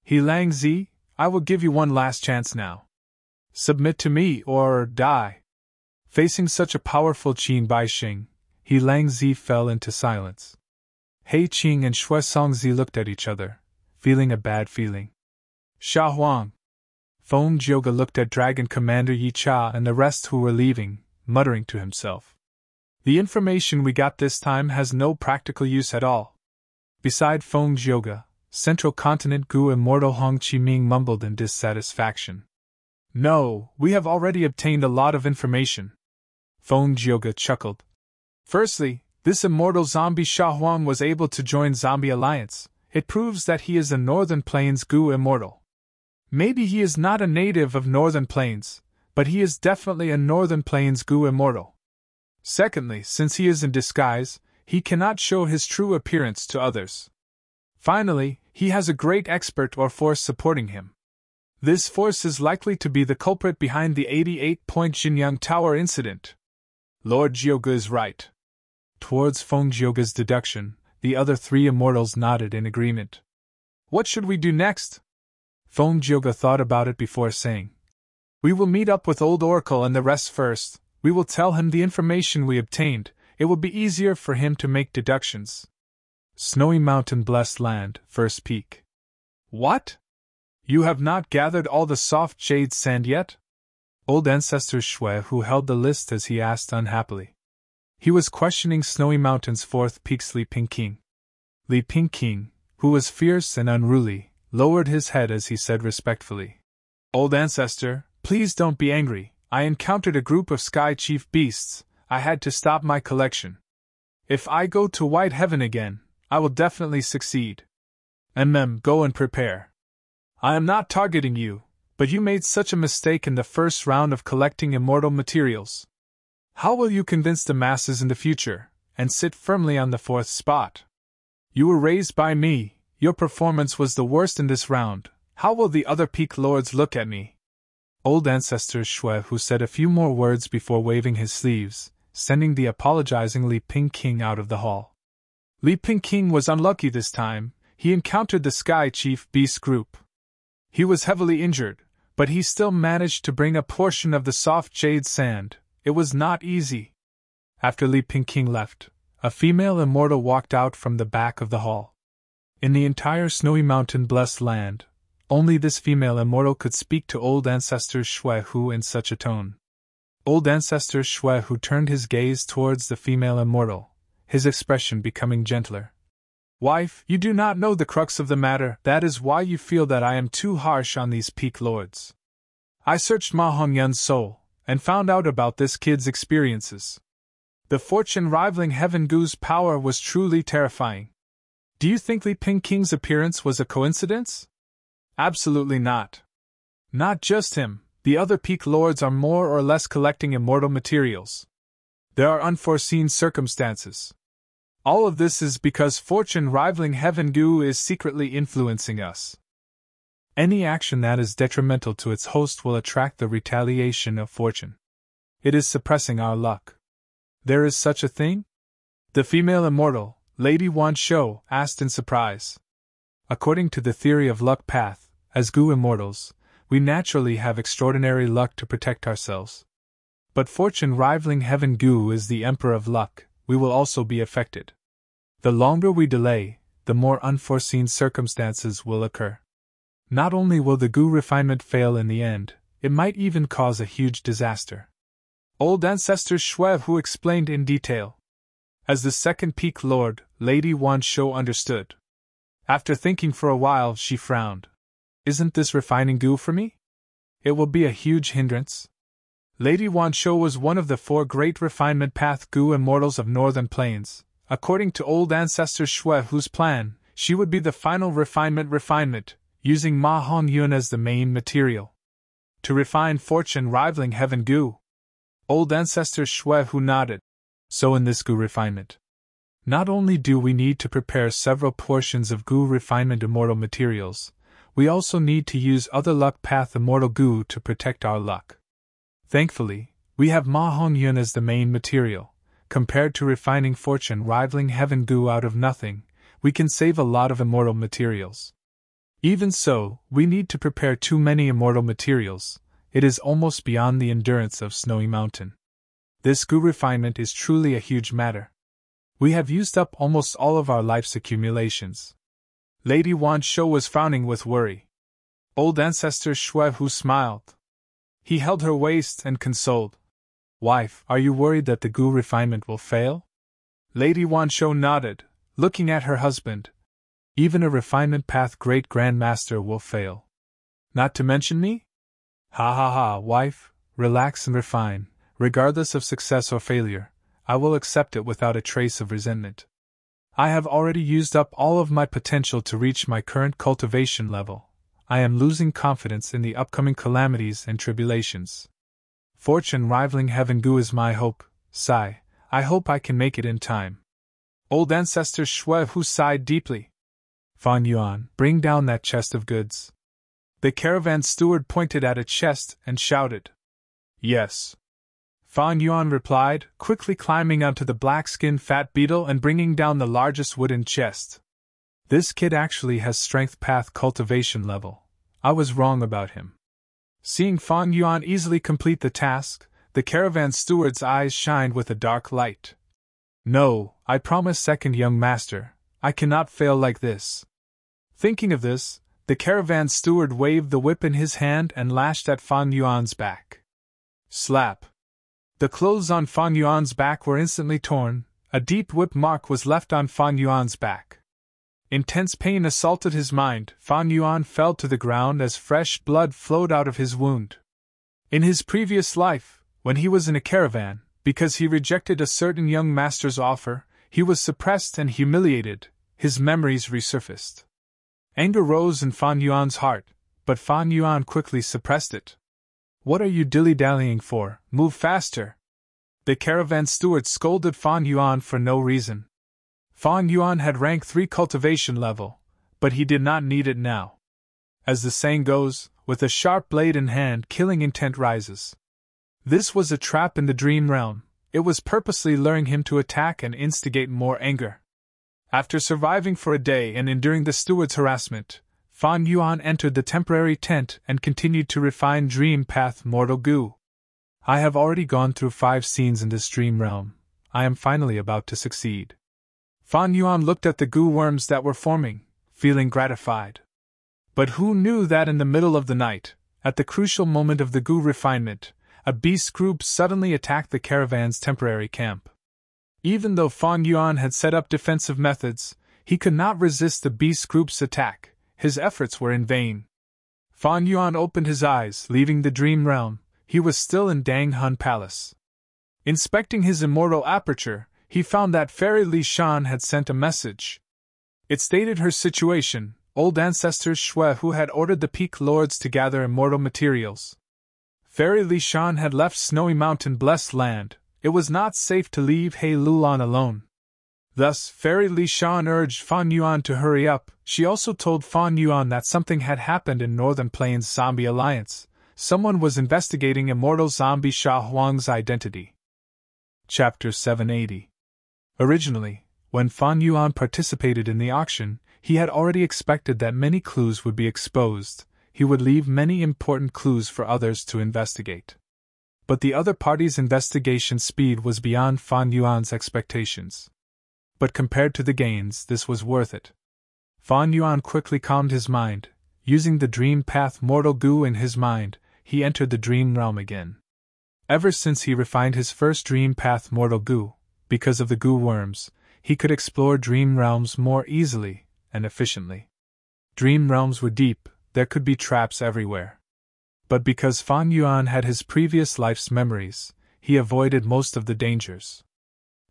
He Lang Zi, I will give you one last chance now. Submit to me or die." Facing such a powerful Qin Baisheng, He Lang Zi fell into silence. He Qing and Shui Songzi looked at each other, feeling a bad feeling. "Sha Huang." Feng Jioge looked at Dragon Commander Yi Cha and the rest who were leaving, muttering to himself. "The information we got this time has no practical use at all." Beside Feng Jioge, Central Continent Gu Immortal Hong Qiming mumbled in dissatisfaction. "No, we have already obtained a lot of information." Feng Jioge chuckled. "Firstly, this immortal zombie Sha Huang was able to join Zombie Alliance. It proves that he is a Northern Plains Gu Immortal. Maybe he is not a native of Northern Plains, but he is definitely a Northern Plains Gu Immortal. Secondly, since he is in disguise, he cannot show his true appearance to others. Finally, he has a great expert or force supporting him. This force is likely to be the culprit behind the 88-point Jinyang Tower incident." Lord Jioge is right. Towards Feng Jioge's deduction, the other 3 immortals nodded in agreement. "What should we do next?" Feng Jioge thought about it before saying, "We will meet up with Old Oracle and the rest first. We will tell him the information we obtained. It will be easier for him to make deductions." Snowy Mountain Blessed Land, First Peak. "What? You have not gathered all the soft jade sand yet?" Old Ancestor Shui, who held the list as he asked unhappily. He was questioning Snowy Mountain's 4th peak's Li Pingqing. Li Pingqing, who was fierce and unruly, lowered his head as he said respectfully, "Old Ancestor, please don't be angry. I encountered a group of Sky Chief beasts. I had to stop my collection. If I go to White Heaven again, I will definitely succeed. Go and prepare. I am not targeting you, but you made such a mistake in the first round of collecting immortal materials. How will you convince the masses in the future, and sit firmly on the 4th spot? You were raised by me, your performance was the worst in this round. How will the other peak lords look at me?" Old Ancestor Shui, who said a few more words before waving his sleeves, sending the apologizing Li Pingqing out of the hall. Li Pingqing was unlucky this time. He encountered the Sky Chief Beast group. He was heavily injured, but he still managed to bring a portion of the soft jade sand. It was not easy. After Li Pingqing left, a female immortal walked out from the back of the hall. In the entire Snowy Mountain Blessed Land, only this female immortal could speak to Old Ancestor Shui Hu in such a tone. Old Ancestor Shui Hu turned his gaze towards the female immortal, his expression becoming gentler. "Wife, you do not know the crux of the matter. That is why you feel that I am too harsh on these peak lords. I searched Ma Hongyun's soul, and found out about this kid's experiences. The fortune rivaling Heaven Gu's power was truly terrifying. Do you think Li Pingqing's appearance was a coincidence? Absolutely not. Not just him, the other peak lords are more or less collecting immortal materials. There are unforeseen circumstances. All of this is because fortune rivaling Heaven Gu is secretly influencing us. Any action that is detrimental to its host will attract the retaliation of fortune. It is suppressing our luck. There is such a thing?" The female immortal, Lady Wan Shou, asked in surprise. "According to the theory of luck path, as Gu immortals, we naturally have extraordinary luck to protect ourselves. But fortune rivaling Heaven Gu is the emperor of luck, we will also be affected. The longer we delay, the more unforeseen circumstances will occur. Not only will the goo refinement fail in the end, it might even cause a huge disaster. Old Ancestor Shwehu explained in detail. As the second peak lord, Lady Wan Shou understood. After thinking for a while, she frowned. Isn't this refining goo for me? It will be a huge hindrance. Lady Wan Shou was one of the 4 great refinement path goo immortals of Northern Plains. According to old ancestor Shwehu's plan, she would be the final refinement, using Ma Hong Yun as the main material. To refine fortune rivaling heaven goo. Old ancestor Shwehu nodded. So in this goo refinement, not only do we need to prepare several portions of goo refinement immortal materials, we also need to use other luck path immortal goo to protect our luck. Thankfully, we have Ma Hong Yun as the main material. Compared to refining fortune rivaling heaven goo out of nothing, we can save a lot of immortal materials. Even so, we need to prepare too many immortal materials. It is almost beyond the endurance of Snowy Mountain. This goo refinement is truly a huge matter. We have used up almost all of our life's accumulations. Lady Wan Shou was frowning with worry. Old ancestor Shwehu smiled. He held her waist and consoled. Wife, are you worried that the goo refinement will fail? Lady Wan Shou nodded, looking at her husband. Even a refinement path great grandmaster will fail. Not to mention me? Ha ha ha, wife, relax and refine. Regardless of success or failure, I will accept it without a trace of resentment. I have already used up all of my potential to reach my current cultivation level. I am losing confidence in the upcoming calamities and tribulations. Fortune rivaling heaven goo is my hope, sigh. I hope I can make it in time. Old ancestor Shwehu sighed deeply. Fan Yuan, bring down that chest of goods. The caravan steward pointed at a chest and shouted. Yes. Fan Yuan replied, quickly climbing onto the black-skinned fat beetle and bringing down the largest wooden chest. This kid actually has strength path cultivation level. I was wrong about him. Seeing Fan Yuan easily complete the task, the caravan steward's eyes shined with a dark light. No, I promise second young master, I cannot fail like this. Thinking of this, the caravan steward waved the whip in his hand and lashed at Fan Yuan's back. Slap. The clothes on Fan Yuan's back were instantly torn, a deep whip mark was left on Fan Yuan's back. Intense pain assaulted his mind. Fan Yuan fell to the ground as fresh blood flowed out of his wound. In his previous life, when he was in a caravan, because he rejected a certain young master's offer, he was suppressed and humiliated. His memories resurfaced. Anger rose in Fan Yuan's heart, but Fan Yuan quickly suppressed it. What are you dilly-dallying for? Move faster! The caravan steward scolded Fan Yuan for no reason. Fan Yuan had rank 3 cultivation level, but he did not need it now. As the saying goes, with a sharp blade in hand, killing intent rises. This was a trap in the dream realm. It was purposely luring him to attack and instigate more anger. After surviving for a day and enduring the steward's harassment, Fan Yuan entered the temporary tent and continued to refine Dream Path Mortal Goo. I have already gone through 5 scenes in this dream realm. I am finally about to succeed. Fan Yuan looked at the goo worms that were forming, feeling gratified. But who knew that in the middle of the night, at the crucial moment of the goo refinement, a beast group suddenly attacked the caravan's temporary camp. Even though Fan Yuan had set up defensive methods, he could not resist the beast group's attack. His efforts were in vain. Fan Yuan opened his eyes, leaving the dream realm. He was still in Dang Hun Palace. Inspecting his immortal aperture, he found that Fairy Li Shan had sent a message. It stated her situation. Old ancestors Shwehu had ordered the peak lords to gather immortal materials. Fairy Li Shan had left Snowy Mountain blessed land. It was not safe to leave He Lulan alone. Thus, Fairy Li Shan urged Fan Yuan to hurry up. She also told Fan Yuan that something had happened in Northern Plains Zombie Alliance. Someone was investigating immortal zombie Sha Huang's identity. Chapter 780. Originally, when Fan Yuan participated in the auction, he had already expected that many clues would be exposed. He would leave many important clues for others to investigate. but the other party's investigation speed was beyond Fan Yuan's expectations. But compared to the gains, this was worth it. Fan Yuan quickly calmed his mind. Using the dream path mortal goo in his mind, he entered the dream realm again. Ever since he refined his first dream path mortal goo, because of the goo worms, he could explore dream realms more easily and efficiently. Dream realms were deep, there could be traps everywhere. But because Fan Yuan had his previous life's memories, he avoided most of the dangers.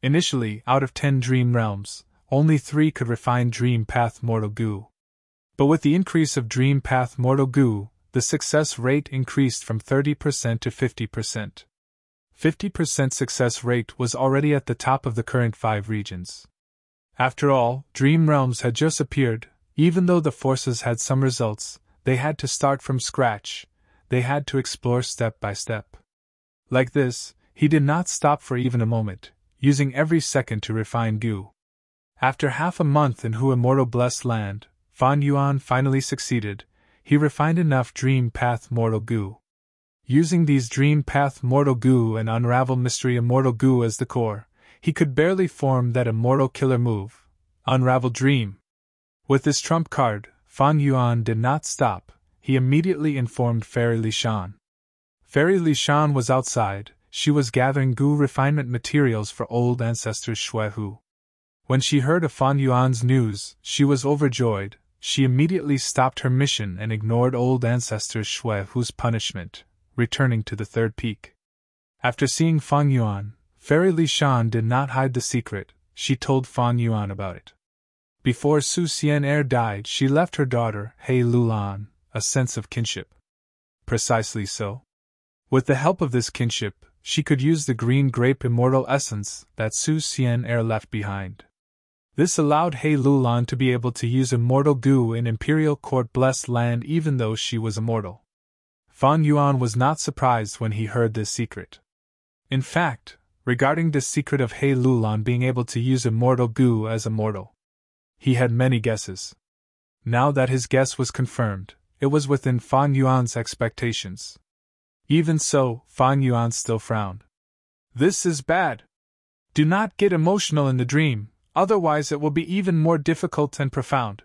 Initially, out of 10 dream realms, only 3 could refine dream path mortal goo. But with the increase of dream path mortal goo, the success rate increased from 30% to 50%. 50% success rate was already at the top of the current 5 regions. After all, dream realms had just appeared. Even though the forces had some results, they had to start from scratch. They had to explore step by step. Like this, he did not stop for even a moment, using every second to refine goo. After half a month in Hu Immortal Blessed Land, Fan Yuan finally succeeded. He refined enough dream path mortal goo. Using these dream path mortal goo and unravel mystery immortal goo as the core, he could barely form that immortal killer move, Unravel Dream. With this trump card, Fan Yuan did not stop. He immediately informed Fairy Li Shan. Fairy Li Shan was outside. She was gathering goo refinement materials for old ancestors Shui Hu. When she heard of Fan Yuan's news, she was overjoyed. She immediately stopped her mission and ignored old ancestors Shui Hu's punishment, returning to the third peak. After seeing Fan Yuan, Fairy Li Shan did not hide the secret. She told Fan Yuan about it. Before Su Xian died, she left her daughter, He Lulan, a sense of kinship. Precisely so. With the help of this kinship, she could use the green grape immortal essence that Su Xian left behind. This allowed He Lulan to be able to use immortal goo in Imperial Court Blessed Land even though she was immortal. Fan Yuan was not surprised when he heard this secret. In fact, regarding this secret of He Lulan being able to use immortal goo as immortal, he had many guesses. Now that his guess was confirmed, it was within Fan Yuan's expectations. Even so, Fan Yuan still frowned. This is bad. Do not get emotional in the dream, otherwise it will be even more difficult and profound.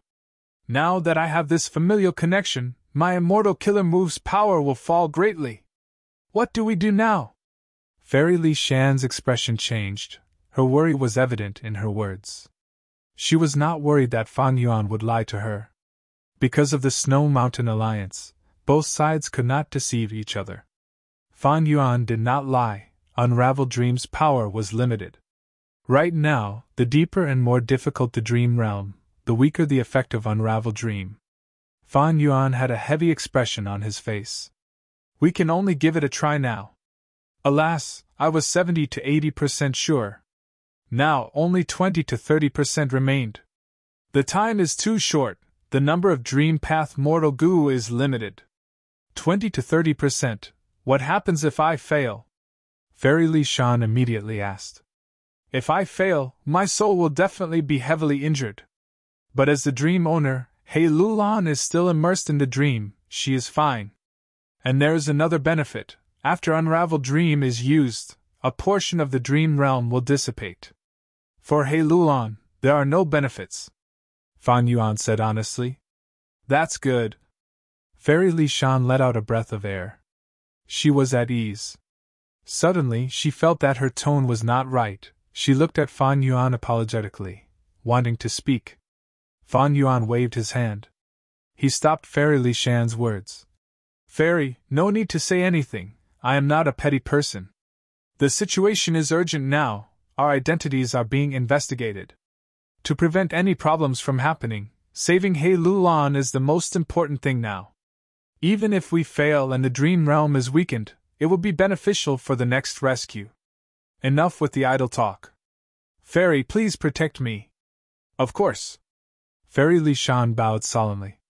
Now that I have this familial connection, my immortal killer move's power will fall greatly. What do we do now? Fairy Li Shan's expression changed. Her worry was evident in her words. She was not worried that Fan Yuan would lie to her. Because of the Snow Mountain Alliance, both sides could not deceive each other. Fan Yuan did not lie. Unravel Dream's power was limited. Right now, the deeper and more difficult the dream realm, the weaker the effect of Unravel Dream. Fan Yuan had a heavy expression on his face. We can only give it a try now. Alas, I was 70 to 80% sure. Now only 20 to 30% remained. The time is too short, the number of dream path mortal goo is limited. 20 to 30%, what happens if I fail? Fairy Li Shan immediately asked. If I fail, my soul will definitely be heavily injured. But as the dream owner, He Lulan is still immersed in the dream, she is fine. And there is another benefit. After Unravel Dream is used, a portion of the dream realm will dissipate. For He Lulan, there are no benefits. Fan Yuan said honestly. That's good. Fairy Li Shan let out a breath of air. She was at ease. Suddenly, she felt that her tone was not right. She looked at Fan Yuan apologetically, wanting to speak. Fan Yuan waved his hand. He stopped Fairy Li Shan's words. Fairy, no need to say anything. I am not a petty person. The situation is urgent now. Our identities are being investigated. To prevent any problems from happening, saving He Lulan is the most important thing now. Even if we fail and the dream realm is weakened, it will be beneficial for the next rescue. Enough with the idle talk. Fairy, please protect me. Of course. Fairy Li Shan bowed solemnly.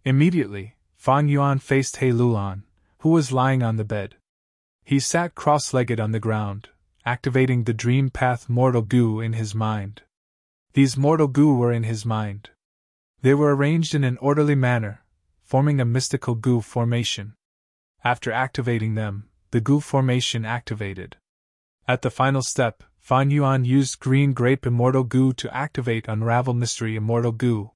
Immediately, Fan Yuan faced He Lulan, who was lying on the bed. He sat cross-legged on the ground, activating the dream path mortal goo in his mind. These mortal goo were in his mind. They were arranged in an orderly manner, forming a mystical goo formation. After activating them, the goo formation activated. At the final step, Fan Yuan used green grape immortal goo to activate Unravel Mystery Immortal Goo.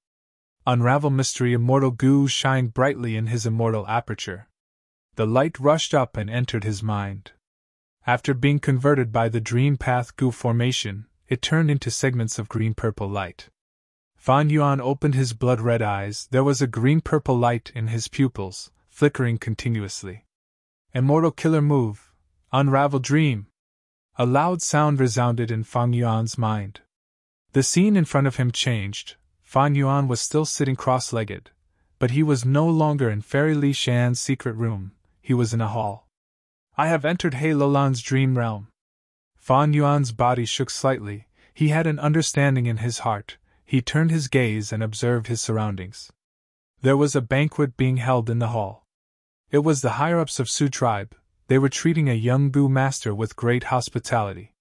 Unravel Mystery Immortal Goo shined brightly in his immortal aperture. The light rushed up and entered his mind. After being converted by the Dream Path goo formation, it turned into segments of green-purple light. Fan Yuan opened his blood-red eyes. There was a green-purple light in his pupils, flickering continuously. Immortal Killer Move, Unravel Dream. A loud sound resounded in Fan Yuan's mind. The scene in front of him changed. Fan Yuan was still sitting cross-legged, but he was no longer in Fairy Li Shan's secret room. He was in a hall. I have entered He Lolan's dream realm. Fan Yuan's body shook slightly. He had an understanding in his heart. He turned his gaze and observed his surroundings. There was a banquet being held in the hall. It was the higher-ups of Su tribe. They were treating a young goo master with great hospitality.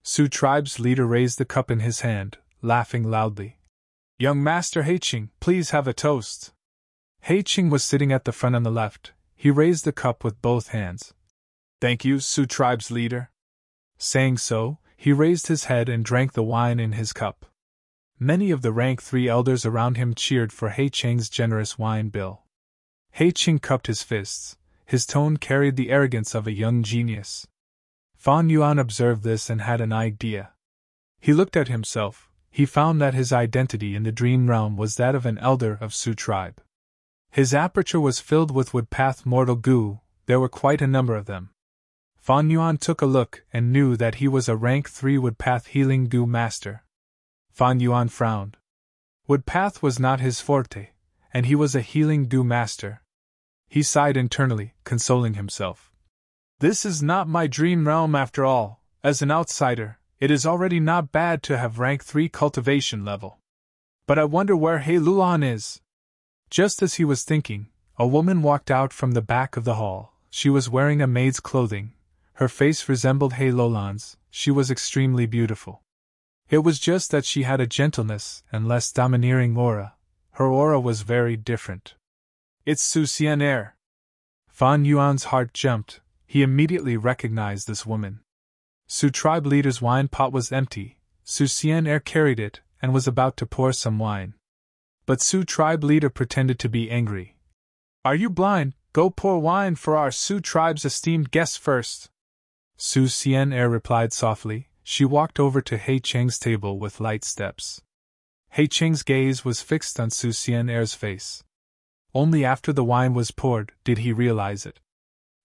Su tribe's leader raised the cup in his hand, laughing loudly. Young Master Heiqing, please have a toast. Heiqing was sitting at the front on the left. He raised the cup with both hands. Thank you, Su tribe's leader. Saying so, he raised his head and drank the wine in his cup. Many of the rank 3 elders around him cheered for Heiqing's generous wine bill. Heiqing cupped his fists. His tone carried the arrogance of a young genius. Fan Yuan observed this and had an idea. He looked at himself. He found that his identity in the dream realm was that of an elder of Su tribe. His aperture was filled with woodpath mortal goo. There were quite a number of them. Fan Yuan took a look and knew that he was a rank 3 woodpath healing goo master. Fan Yuan frowned. Woodpath was not his forte, and he was a healing goo master. He sighed internally, consoling himself. This is not my dream realm after all. As an outsider, it is already not bad to have rank 3 cultivation level. But I wonder where He Lulan is. Just as he was thinking, a woman walked out from the back of the hall. She was wearing a maid's clothing. Her face resembled He Lulan's. She was extremely beautiful. It was just that she had a gentleness and less domineering aura. Her aura was very different. It's Su Xian'er. Fan Yuan's heart jumped. He immediately recognized this woman. Su tribe leader's wine pot was empty. Su Xian'er carried it and was about to pour some wine. But Su tribe leader pretended to be angry. Are you blind? Go pour wine for our Su tribe's esteemed guests first. Su Xian'er replied softly. She walked over to Heiqing's table with light steps. Heiqing's gaze was fixed on Su Xian'er's face. Only after the wine was poured did he realize it.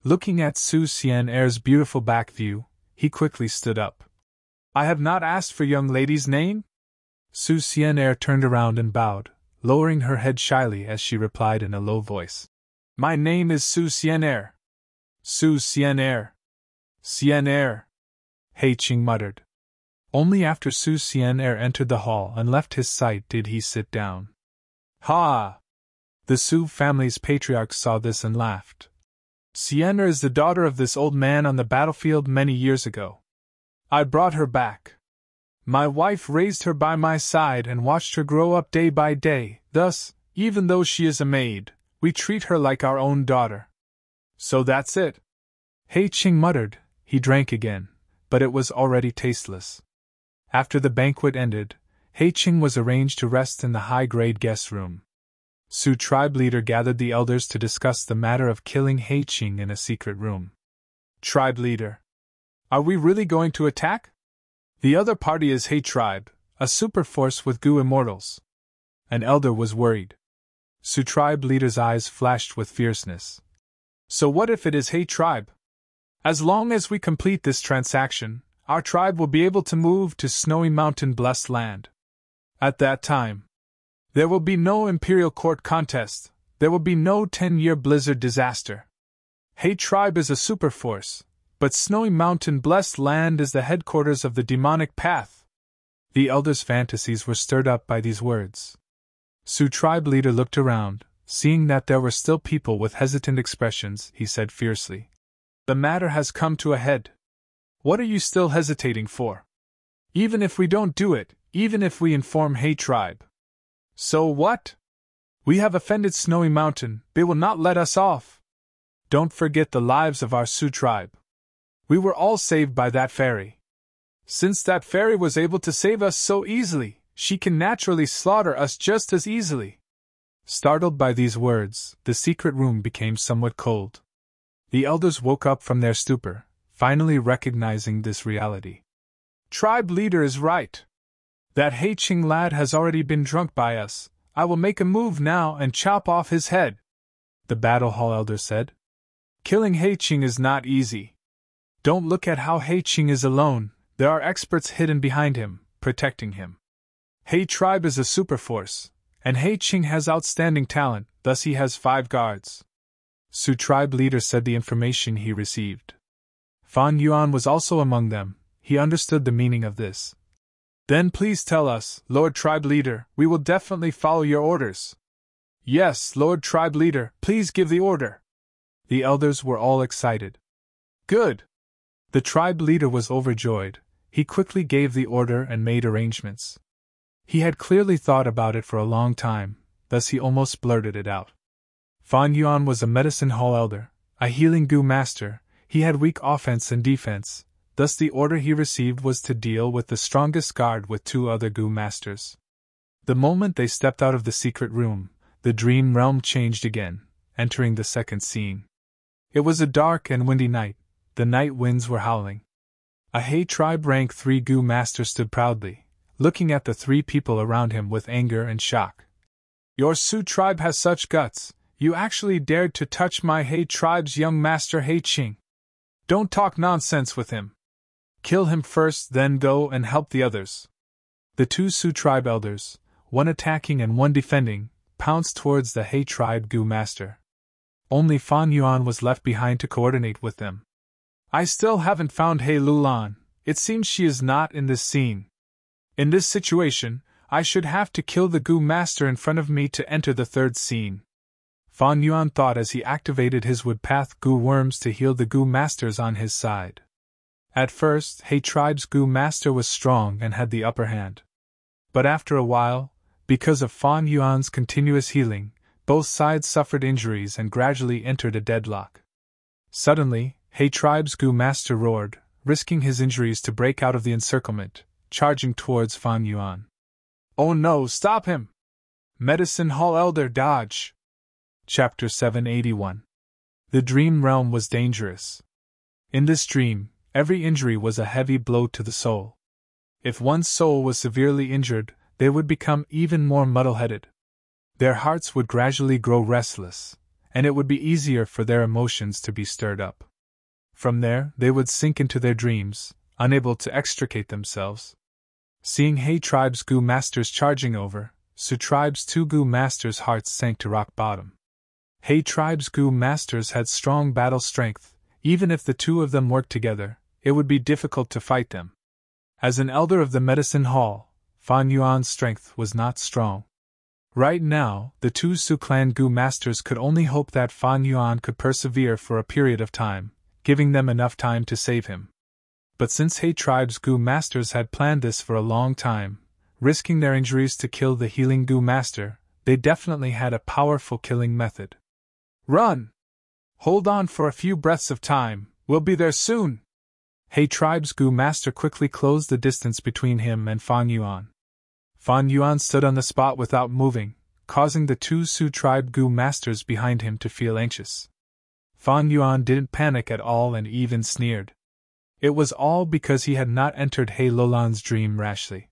Looking at Su Xian'er's beautiful back view, he quickly stood up. I have not asked for young lady's name? Su Xian'er turned around and bowed, lowering her head shyly as she replied in a low voice. My name is Su Xian'er. Su Xian'er. Xian'er. Heiqing muttered. Only after Su Xian'er entered the hall and left his sight did he sit down. Ha! The Su family's patriarch saw this and laughed. Xian'er is the daughter of this old man on the battlefield many years ago. I brought her back. My wife raised her by my side and watched her grow up day by day. Thus, even though she is a maid, we treat her like our own daughter. So that's it. Heiqing muttered. He drank again, but it was already tasteless. After the banquet ended, Heiqing was arranged to rest in the high-grade guest room. Su tribe leader gathered the elders to discuss the matter of killing Heiqing in a secret room. Tribe leader. Are we really going to attack? The other party is He tribe, a superforce with goo immortals. An elder was worried. Su tribe leader's eyes flashed with fierceness. So what if it is He tribe? As long as we complete this transaction, our tribe will be able to move to Snowy Mountain Blessed Land. At that time, there will be no Imperial Court contest, there will be no 10-year blizzard disaster. He tribe is a superforce, but Snowy Mountain Blessed Land is the headquarters of the demonic path. The elders' fantasies were stirred up by these words. Su tribe leader looked around. Seeing that there were still people with hesitant expressions, he said fiercely. The matter has come to a head. What are you still hesitating for? Even if we don't do it, even if we inform He tribe. So what? We have offended Snowy Mountain, they will not let us off. Don't forget the lives of our Sioux tribe. We were all saved by that fairy. Since that fairy was able to save us so easily, she can naturally slaughter us just as easily." Startled by these words, the secret room became somewhat cold. The elders woke up from their stupor, finally recognizing this reality. "Tribe leader is right. That Hei-Ching lad has already been drunk by us. I will make a move now and chop off his head," the battle hall elder said. "Killing Hei-Ching is not easy. Don't look at how Hei-Ching is alone, there are experts hidden behind him, protecting him. Hei tribe is a superforce, and Hei-Ching has outstanding talent, thus he has 5 guards." Sioux tribe leader said the information he received. Fan Yuan was also among them. He understood the meaning of this. "Then please tell us, Lord Tribe Leader, we will definitely follow your orders." "Yes, Lord Tribe Leader, please give the order." The elders were all excited. "Good." The tribe leader was overjoyed. He quickly gave the order and made arrangements. He had clearly thought about it for a long time, thus he almost blurted it out. Fan Yuan was a medicine hall elder, a healing gu master. He had weak offense and defense, thus the order he received was to deal with the strongest guard with 2 other gu masters. The moment they stepped out of the secret room, the dream realm changed again, entering the second scene. It was a dark and windy night. The night winds were howling. A Hei tribe rank 3 gu master stood proudly, looking at the 3 people around him with anger and shock. "Your Sioux tribe has such guts, you actually dared to touch my Hei tribe's young master Hei-Ching. Don't talk nonsense with him. Kill him first, then go and help the others." The 2 Sioux tribe elders, one attacking and one defending, pounced towards the Hei tribe gu master. Only Fan Yuan was left behind to coordinate with them. "I still haven't found Hei Lulan. It seems she is not in this scene. In this situation, I should have to kill the gu master in front of me to enter the third scene." Fan Yuan thought as he activated his woodpath gu worms to heal the gu masters on his side. At first, Hei tribe's gu master was strong and had the upper hand. But after a while, because of Fan Yuan's continuous healing, both sides suffered injuries and gradually entered a deadlock. Suddenly, Hei tribe's gu master roared, risking his injuries to break out of the encirclement, charging towards Fan Yuan. "Oh no, stop him! Medicine Hall Elder, dodge!" Chapter 781. The dream realm was dangerous. In this dream, every injury was a heavy blow to the soul. If one's soul was severely injured, they would become even more muddle-headed. Their hearts would gradually grow restless, and it would be easier for their emotions to be stirred up. From there, they would sink into their dreams, unable to extricate themselves. Seeing Hei tribe's gu masters charging over, Sioux tribe's 2 gu masters' hearts sank to rock bottom. Hei tribe's gu masters had strong battle strength. Even if the 2 of them worked together, it would be difficult to fight them. As an elder of the medicine hall, Fan Yuan's strength was not strong. Right now, the 2 Sioux clan gu masters could only hope that Fan Yuan could persevere for a period of time, giving them enough time to save him. But since Hei tribe's gu masters had planned this for a long time, risking their injuries to kill the healing gu master, they definitely had a powerful killing method. "Run! Hold on for a few breaths of time, we'll be there soon!" Hei tribe's gu master quickly closed the distance between him and Fan Yuan. Fan Yuan stood on the spot without moving, causing the 2 Sioux tribe gu masters behind him to feel anxious. Fan Yuan didn't panic at all and even sneered. It was all because he had not entered Hei Lulan's dream rashly.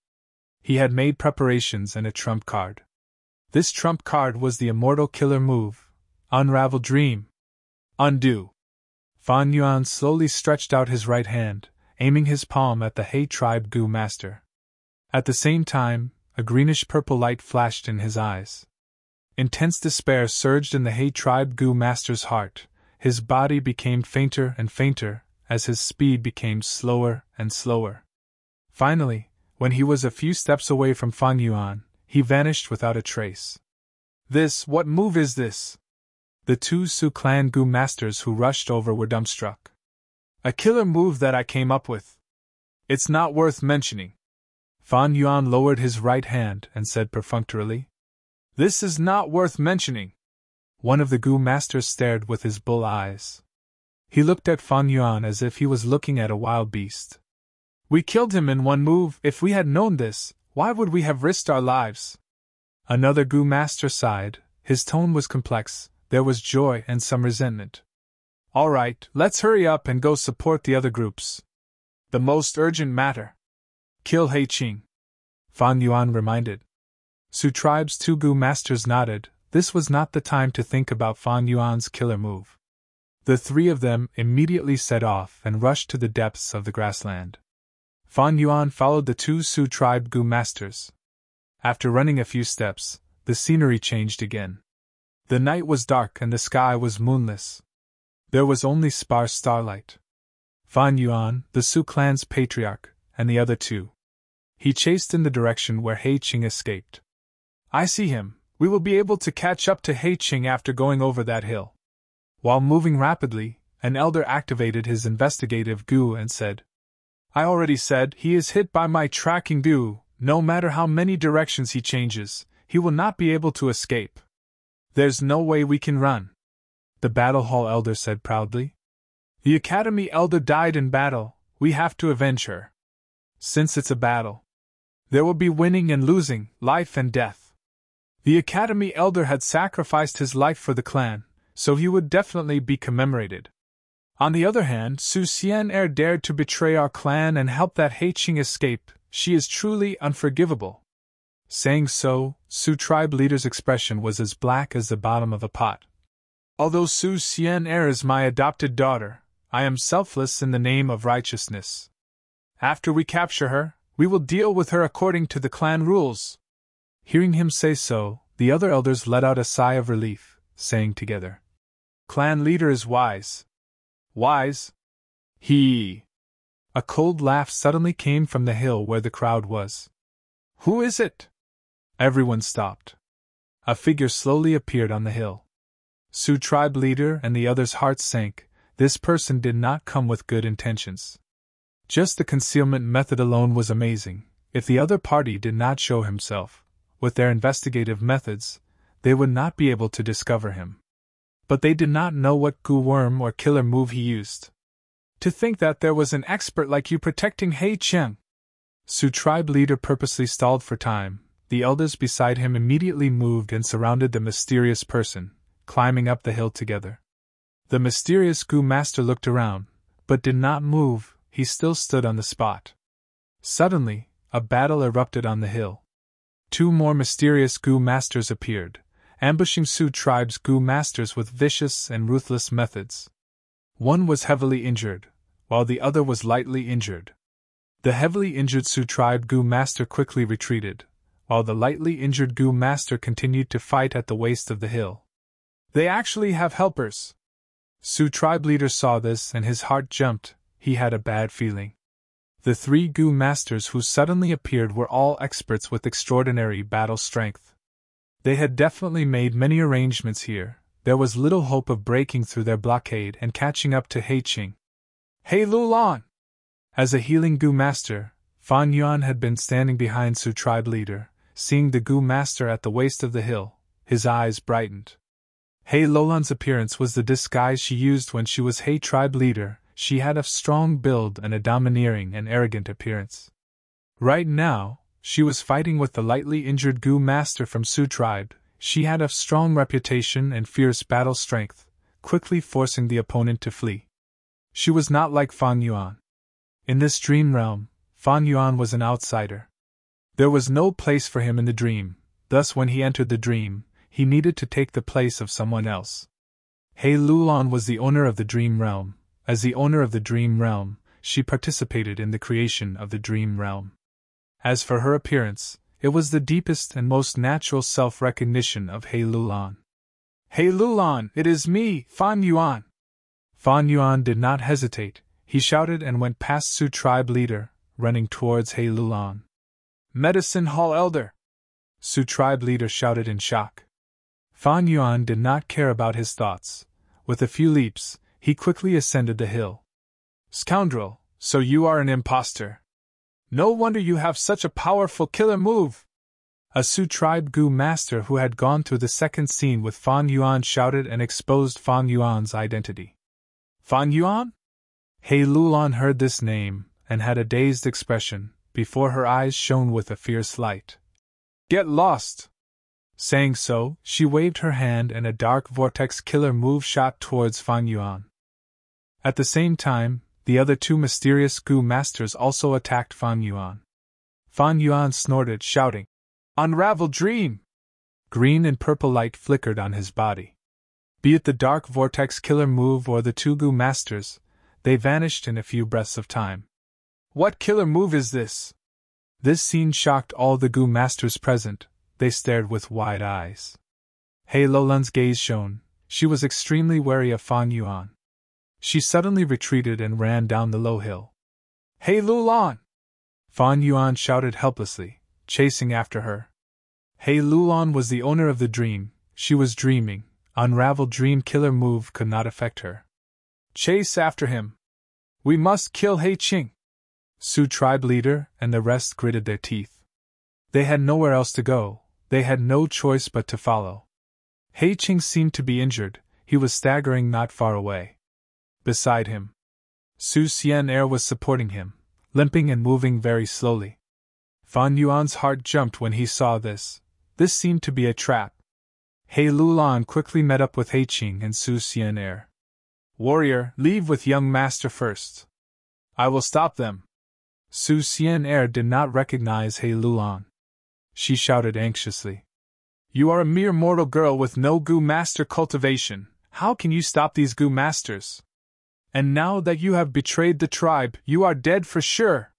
He had made preparations and a trump card. This trump card was the immortal killer move, Unravel Dream. Undo. Fan Yuan slowly stretched out his right hand, aiming his palm at the Hei tribe gu master. At the same time, a greenish-purple light flashed in his eyes. Intense despair surged in the Hei tribe gu master's heart. His body became fainter and fainter, as his speed became slower and slower. Finally, when he was a few steps away from Fan Yuan, he vanished without a trace. What move is this?" The 2 Sioux clan gu masters who rushed over were dumbstruck. "A killer move that I came up with. It's not worth mentioning." Fan Yuan lowered his right hand and said perfunctorily, "This is not worth mentioning." One of the Gu masters stared with his bull eyes. He looked at Fan Yuan as if he was looking at a wild beast. We killed him in one move. If we had known this, why would we have risked our lives? Another Gu master sighed. His tone was complex. There was joy and some resentment. All right, let's hurry up and go support the other groups. The most urgent matter. Kill He Qing. Fan Yuan reminded. Su Tribe's 2 Gu masters nodded. This was not the time to think about Fan Yuan's killer move. The 3 of them immediately set off and rushed to the depths of the grassland. Fan Yuan followed the 2 Su Tribe Gu masters. After running a few steps, the scenery changed again. The night was dark and the sky was moonless. There was only sparse starlight. Fan Yuan, the Su clan's patriarch, and the other 2. He chased in the direction where He Qing escaped. I see him. We will be able to catch up to He Qing after going over that hill. While moving rapidly, an elder activated his investigative Gu and said, I already said he is hit by my tracking Gu. No matter how many directions he changes, he will not be able to escape. There's no way we can run. The Battle Hall elder said proudly. The Academy elder died in battle. We have to avenge her. Since it's a battle, there will be winning and losing, life and death. The Academy elder had sacrificed his life for the clan, so he would definitely be commemorated. On the other hand, Su Xian'er dared to betray our clan and help that He Qing escape. She is truly unforgivable. Saying so, Su tribe leader's expression was as black as the bottom of a pot. Although Su Xian'er is my adopted daughter, I am selfless in the name of righteousness. After we capture her, we will deal with her according to the clan rules. Hearing him say so, the other elders let out a sigh of relief, saying together, Clan leader is wise. Wise? He. A cold laugh suddenly came from the hill where the crowd was. Who is it? Everyone stopped. A figure slowly appeared on the hill. Su tribe leader and the others' hearts sank. This person did not come with good intentions. Just the concealment method alone was amazing. If the other party did not show himself, with their investigative methods, they would not be able to discover him. But they did not know what Gu worm or killer move he used. To think that there was an expert like you protecting He Qing! Su tribe leader purposely stalled for time. The elders beside him immediately moved and surrounded the mysterious person, climbing up the hill together. The mysterious Gu master looked around, but did not move. He still stood on the spot. Suddenly, a battle erupted on the hill. 2 more mysterious Gu masters appeared, ambushing Su tribe's Gu masters with vicious and ruthless methods. One was heavily injured, while the other was lightly injured. The heavily injured Su tribe Gu master quickly retreated, while the lightly injured Gu master continued to fight at the waist of the hill. They actually have helpers! Su tribe leader saw this and his heart jumped. He had a bad feeling. The 3 Gu masters who suddenly appeared were all experts with extraordinary battle strength. They had definitely made many arrangements here. There was little hope of breaking through their blockade and catching up to He Qing. Hey Lulan! As a healing Gu master, Fan Yuan had been standing behind Su tribe leader. Seeing the Gu master at the waist of the hill, his eyes brightened. He Lulan's appearance was the disguise she used when she was He tribe leader. She had a strong build and a domineering and arrogant appearance. Right now, she was fighting with the lightly injured Gu master from Su tribe. She had a strong reputation and fierce battle strength, quickly forcing the opponent to flee. She was not like Fan Yuan. In this dream realm, Fan Yuan was an outsider. There was no place for him in the dream, thus when he entered the dream, he needed to take the place of someone else. He Lulan was the owner of the dream realm. As the owner of the dream realm, she participated in the creation of the dream realm. As for her appearance, it was the deepest and most natural self-recognition of He Lulan. He Lulan, it is me, Fan Yuan! Fan Yuan did not hesitate. He shouted and went past Su tribe leader, running towards He Lulan. Medicine Hall Elder! Su tribe leader shouted in shock. Fan Yuan did not care about his thoughts. With a few leaps, he quickly ascended the hill. Scoundrel, so you are an impostor. No wonder you have such a powerful killer move. A Sioux tribe Gu master who had gone through the second scene with Fan Yuan shouted and exposed Fan Yuan's identity. Fan Yuan? Hei Lulan heard this name and had a dazed expression before her eyes shone with a fierce light. Get lost! Saying so, she waved her hand and a dark vortex killer move shot towards Fan Yuan. At the same time, the other two mysterious Gu masters also attacked Fan Yuan. Fan Yuan snorted, shouting, Unravel dream! Green and purple light flickered on his body. Be it the dark vortex killer move or the two Gu masters, they vanished in a few breaths of time. What killer move is this? This scene shocked all the Gu masters present. They stared with wide eyes. Hei Lulan's gaze shone. She was extremely wary of Fan Yuan. She suddenly retreated and ran down the low hill. Hei Lulan! Fan Yuan shouted helplessly, chasing after her. Hei Lulan was the owner of the dream. She was dreaming. Unravel dream killer move could not affect her. Chase after him. We must kill Hei Qing. Sioux tribe leader and the rest gritted their teeth. They had nowhere else to go. They had no choice but to follow. Hei Qing seemed to be injured. He was staggering not far away. Beside him, Su Xian Er was supporting him, limping and moving very slowly. Fan Yuan's heart jumped when he saw this. This seemed to be a trap. Hei Lulan quickly met up with Hei Qing and Su Xian Er. Warrior, leave with young master first. I will stop them. Su Xian Er did not recognize Hei Lulan. She shouted anxiously. You are a mere mortal girl with no Gu master cultivation. How can you stop these Gu masters? And now that you have betrayed the tribe, you are dead for sure.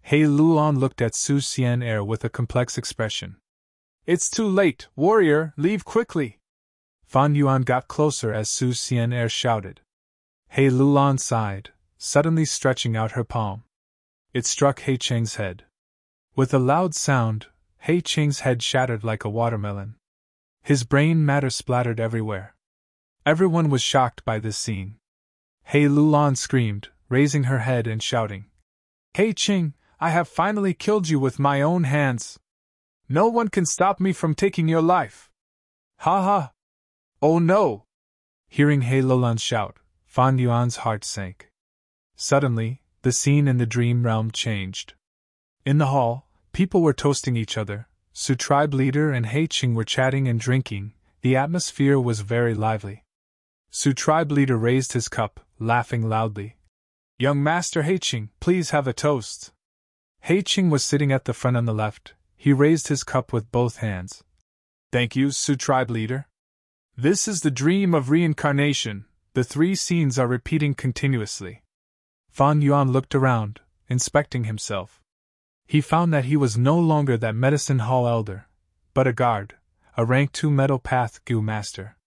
Hei Lulan looked at Su Xian Er with a complex expression. It's too late, warrior, leave quickly. Fan Yuan got closer as Su Xian Er shouted. Hei Lulan sighed, suddenly stretching out her palm. It struck Hei Qing's head. With a loud sound, Hei Qing's head shattered like a watermelon. His brain matter splattered everywhere. Everyone was shocked by this scene. Hei Lulan screamed, raising her head and shouting. Hei Qing, I have finally killed you with my own hands. No one can stop me from taking your life. Ha ha! Oh no! Hearing Hei Lulan's shout, Fan Yuan's heart sank. Suddenly, the scene in the dream realm changed. In the hall, people were toasting each other. Sioux tribe leader and Hei Qing were chatting and drinking. The atmosphere was very lively. Sioux tribe leader raised his cup, laughing loudly. Young master Hei Qing, please have a toast. Hei Qing was sitting at the front on the left. He raised his cup with both hands. Thank you, Sioux tribe leader. This is the dream of reincarnation. The three scenes are repeating continuously. Fan Yuan looked around, inspecting himself. He found that he was no longer that medicine hall elder, but a guard, a rank 2 metal path Gu master.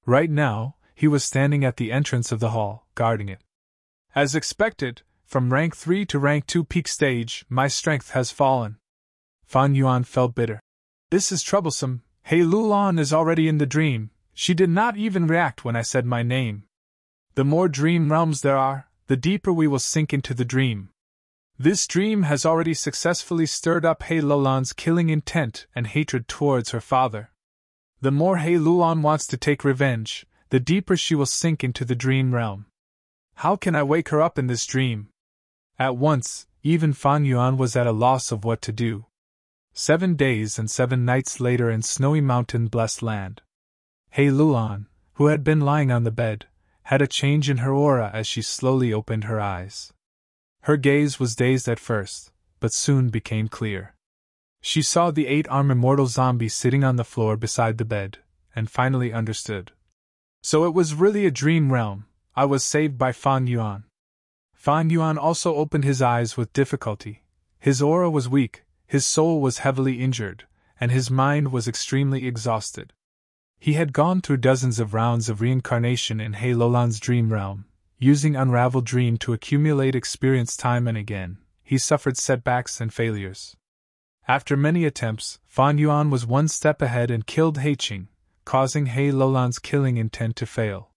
Right now, he was standing at the entrance of the hall, guarding it. As expected, from rank 3 to rank 2 peak stage, my strength has fallen. Fan Yuan felt bitter. This is troublesome. Hei Lulan is already in the dream. She did not even react when I said my name. The more dream realms there are, the deeper we will sink into the dream. This dream has already successfully stirred up Hei Lulan's killing intent and hatred towards her father. The more Hei Lulan wants to take revenge, the deeper she will sink into the dream realm. How can I wake her up in this dream? At once, even Fan Yuan was at a loss of what to do. 7 days and 7 nights later in snowy mountain blessed land. Hei Lulan, who had been lying on the bed, had a change in her aura as she slowly opened her eyes. Her gaze was dazed at first, but soon became clear. She saw the 8-armed immortal zombie sitting on the floor beside the bed, and finally understood. So it was really a dream realm. I was saved by Fan Yuan. Fan Yuan also opened his eyes with difficulty. His aura was weak, his soul was heavily injured, and his mind was extremely exhausted. He had gone through dozens of rounds of reincarnation in Hei Lulan's dream realm, using Unravel Dream to accumulate experience time and again. He suffered setbacks and failures. After many attempts, Fan Yuan was 1 step ahead and killed Hei Qing, causing Hei Lulan's killing intent to fail.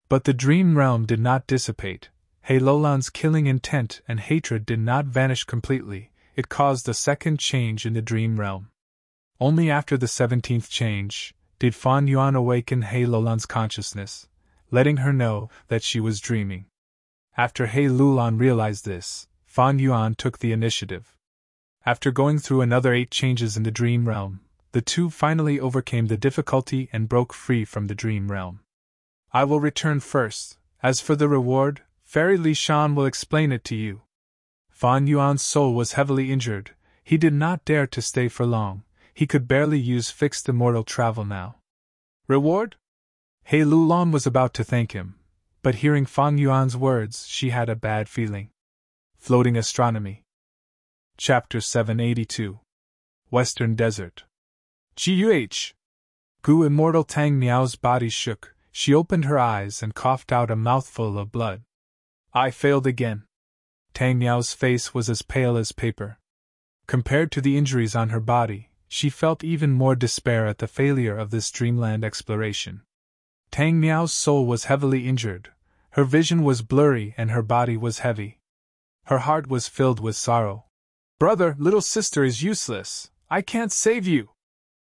But the dream realm did not dissipate. Hei Lulan's killing intent and hatred did not vanish completely. It caused a second change in the dream realm. Only after the 17th change did Fan Yuan awaken He Lulan's consciousness, letting her know that she was dreaming. After He Lulan realized this, Fan Yuan took the initiative. After going through another 8 changes in the dream realm, the two finally overcame the difficulty and broke free from the dream realm. I will return first. As for the reward, Fairy Li Shan will explain it to you. Fan Yuan's soul was heavily injured. He did not dare to stay for long. He could barely use fixed immortal travel now. Reward? He Lulan was about to thank him, but hearing Fan Yuan's words, she had a bad feeling. Floating Astronomy. Chapter 782. Western Desert. Guh! Gu Immortal Tang Miao's body shook. She opened her eyes and coughed out a mouthful of blood. I failed again. Tang Miao's face was as pale as paper. Compared to the injuries on her body, she felt even more despair at the failure of this dreamland exploration. Tang Miao's soul was heavily injured, her vision was blurry and her body was heavy. Her heart was filled with sorrow. Brother, little sister is useless. I can't save you.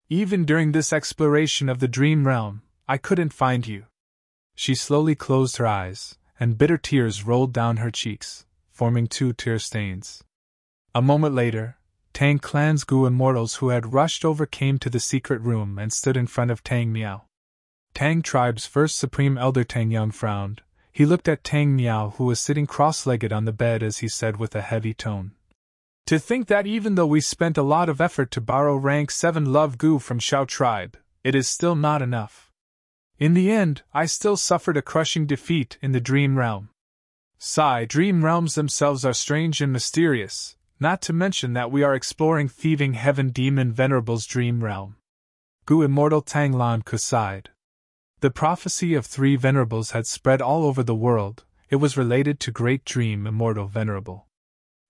Even during this exploration of the dream realm, I couldn't find you. She slowly closed her eyes, and bitter tears rolled down her cheeks, forming 2 tear stains. A moment later, Tang Clan's Gu immortals who had rushed over came to the secret room and stood in front of Tang Miao. Tang Tribe's first Supreme Elder Tang Yang frowned. He looked at Tang Miao, who was sitting cross-legged on the bed, as he said with a heavy tone. To think that even though we spent a lot of effort to borrow rank 7 Love Gu from Shao Tribe, it is still not enough. In the end, I still suffered a crushing defeat in the dream realm. Dream realms themselves are strange and mysterious, not to mention that we are exploring Thieving Heaven Demon Venerable's dream realm. Gu Immortal Tang Lan Ku sighed. The prophecy of 3 venerables had spread all over the world. It was related to Great Dream Immortal Venerable.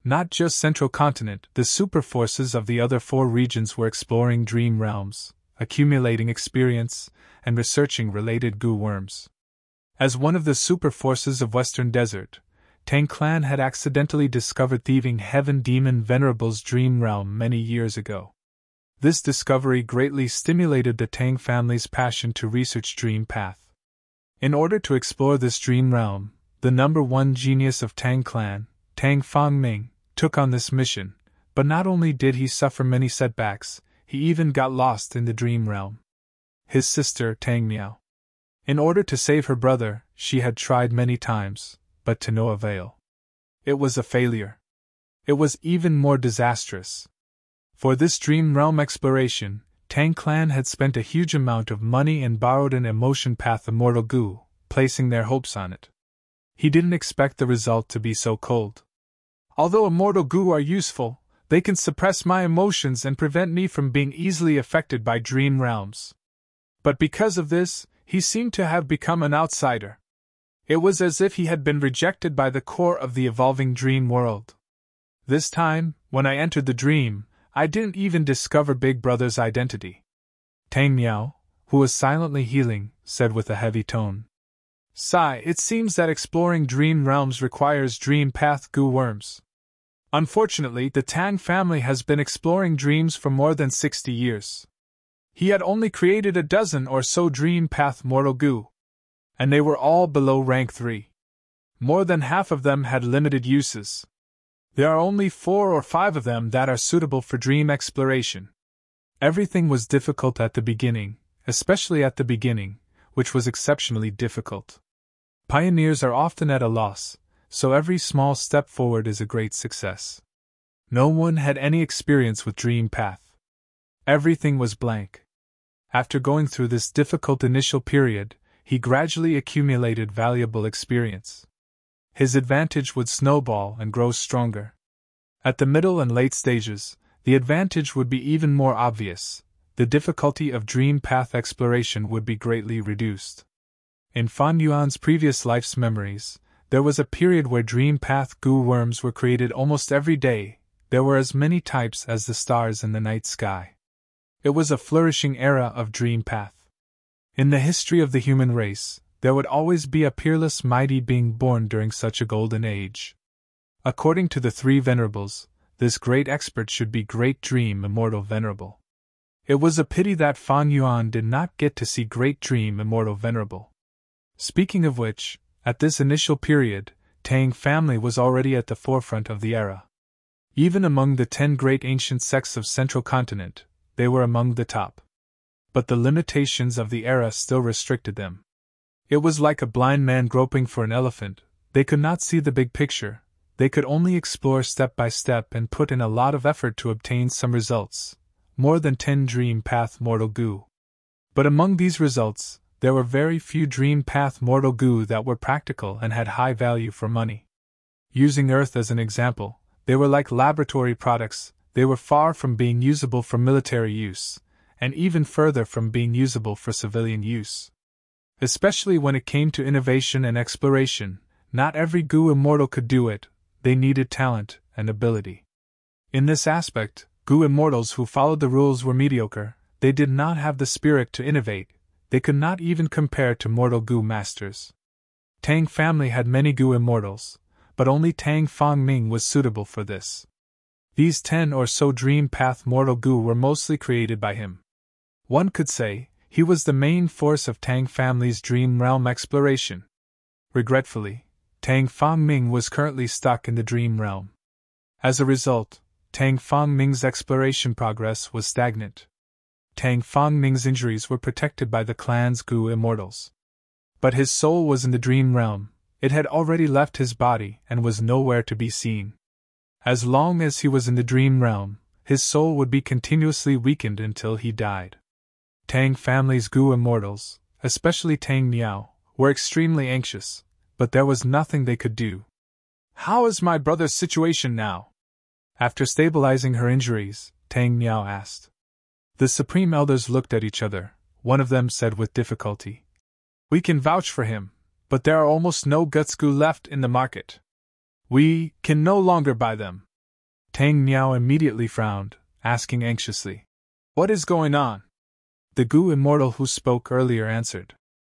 Not just Central Continent, the super forces of the other 4 regions were exploring dream realms, accumulating experience, and researching related Gu worms. As one of the super forces of Western Desert, Tang Clan had accidentally discovered Thieving Heaven Demon Venerable's dream realm many years ago. This discovery greatly stimulated the Tang family's passion to research Dream Path. In order to explore this dream realm, the number 1 genius of Tang Clan, Tang Fangming, took on this mission, but not only did he suffer many setbacks, he even got lost in the dream realm. His sister, Tang Miao. In order to save her brother, she had tried many times, but to no avail. It was a failure. It was even more disastrous. For this dream realm exploration, Tang Clan had spent a huge amount of money and borrowed an emotion path Immortal Gu, placing their hopes on it. He didn't expect the result to be so cold. Although Immortal Gu are useful, they can suppress my emotions and prevent me from being easily affected by dream realms. But because of this, he seemed to have become an outsider. It was as if he had been rejected by the core of the evolving dream world. This time, when I entered the dream, I didn't even discover Big Brother's identity. Tang Miao, who was silently healing, said with a heavy tone. It seems that exploring dream realms requires dream path Gu worms. Unfortunately, the Tang family has been exploring dreams for more than 60 years. He had only created a dozen or so dream path Mortal Gu, and they were all below rank 3. More than half of them had limited uses. There are only 4 or 5 of them that are suitable for dream exploration. Everything was difficult at the beginning, especially at the beginning, which was exceptionally difficult. Pioneers are often at a loss, so every small step forward is a great success. No one had any experience with Dream Path. Everything was blank. After going through this difficult initial period, he gradually accumulated valuable experience. His advantage would snowball and grow stronger. At the middle and late stages, the advantage would be even more obvious. The difficulty of dream path exploration would be greatly reduced. In Fan Yuan's previous life's memories, there was a period where dream path Gu worms were created almost every day. There were as many types as the stars in the night sky. It was a flourishing era of dream path. In the history of the human race, there would always be a peerless mighty being born during such a golden age. According to the 3 venerables, this great expert should be Great Dream Immortal Venerable. It was a pity that Fang Yuan did not get to see Great Dream Immortal Venerable. Speaking of which, at this initial period, Tang family was already at the forefront of the era. Even among the 10 great ancient sects of Central Continent, they were among the top. But the limitations of the era still restricted them. It was like a blind man groping for an elephant. They could not see the big picture, they could only explore step by step and put in a lot of effort to obtain some results, more than 10 Dream Path Mortal Goo. But among these results, there were very few Dream Path Mortal Goo that were practical and had high value for money. Using Earth as an example, they were like laboratory products, they were far from being usable for military use, and even further from being usable for civilian use. Especially when it came to innovation and exploration, not every Goo Immortal could do it, they needed talent and ability. In this aspect, Goo Immortals who followed the rules were mediocre, they did not have the spirit to innovate, they could not even compare to mortal Goo Masters. Tang family had many Goo Immortals, but only Tang Fangming was suitable for this. These 10 or so Dream Path Mortal Goo were mostly created by him. One could say, he was the main force of Tang family's Dream Realm exploration. Regretfully, Tang Fangming was currently stuck in the Dream Realm. As a result, Tang Fangming's exploration progress was stagnant. Tang Fangming's injuries were protected by the clan's Goo Immortals. But his soul was in the Dream Realm, it had already left his body and was nowhere to be seen. As long as he was in the Dream Realm, his soul would be continuously weakened until he died. Tang family's Goo Immortals, especially Tang Miao, were extremely anxious, but there was nothing they could do. "How is my brother's situation now?" After stabilizing her injuries, Tang Miao asked. The Supreme Elders looked at each other. One of them said with difficulty, "We can vouch for him, but there are almost no guts Goo left in the market. We can no longer buy them." Tang Miao immediately frowned, asking anxiously, "What is going on?" The Goo Immortal who spoke earlier answered,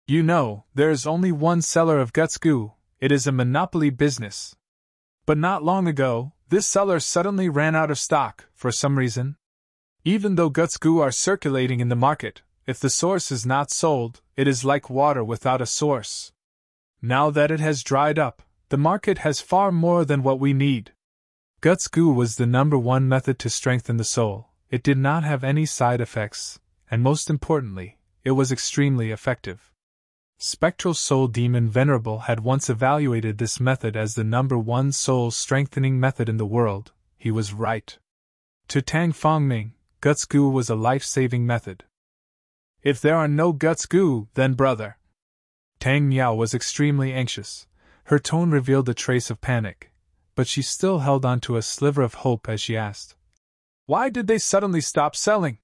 "You know, there is only one seller of guts Goo, it is a monopoly business. But not long ago, this seller suddenly ran out of stock, for some reason. Even though guts Goo are circulating in the market, if the source is not sold, it is like water without a source. Now that it has dried up, the market has far more than what we need." Guts Goo was the #1 method to strengthen the soul, it did not have any side effects, and most importantly, it was extremely effective. Spectral Soul Demon Venerable had once evaluated this method as the #1 soul-strengthening method in the world. He was right. To Tang Fangming, Guts Goo was a life-saving method. "If there are no Guts Goo, then brother." Tang Miao was extremely anxious. Her tone revealed a trace of panic, but she still held on to a sliver of hope as she asked, "Why did they suddenly stop selling?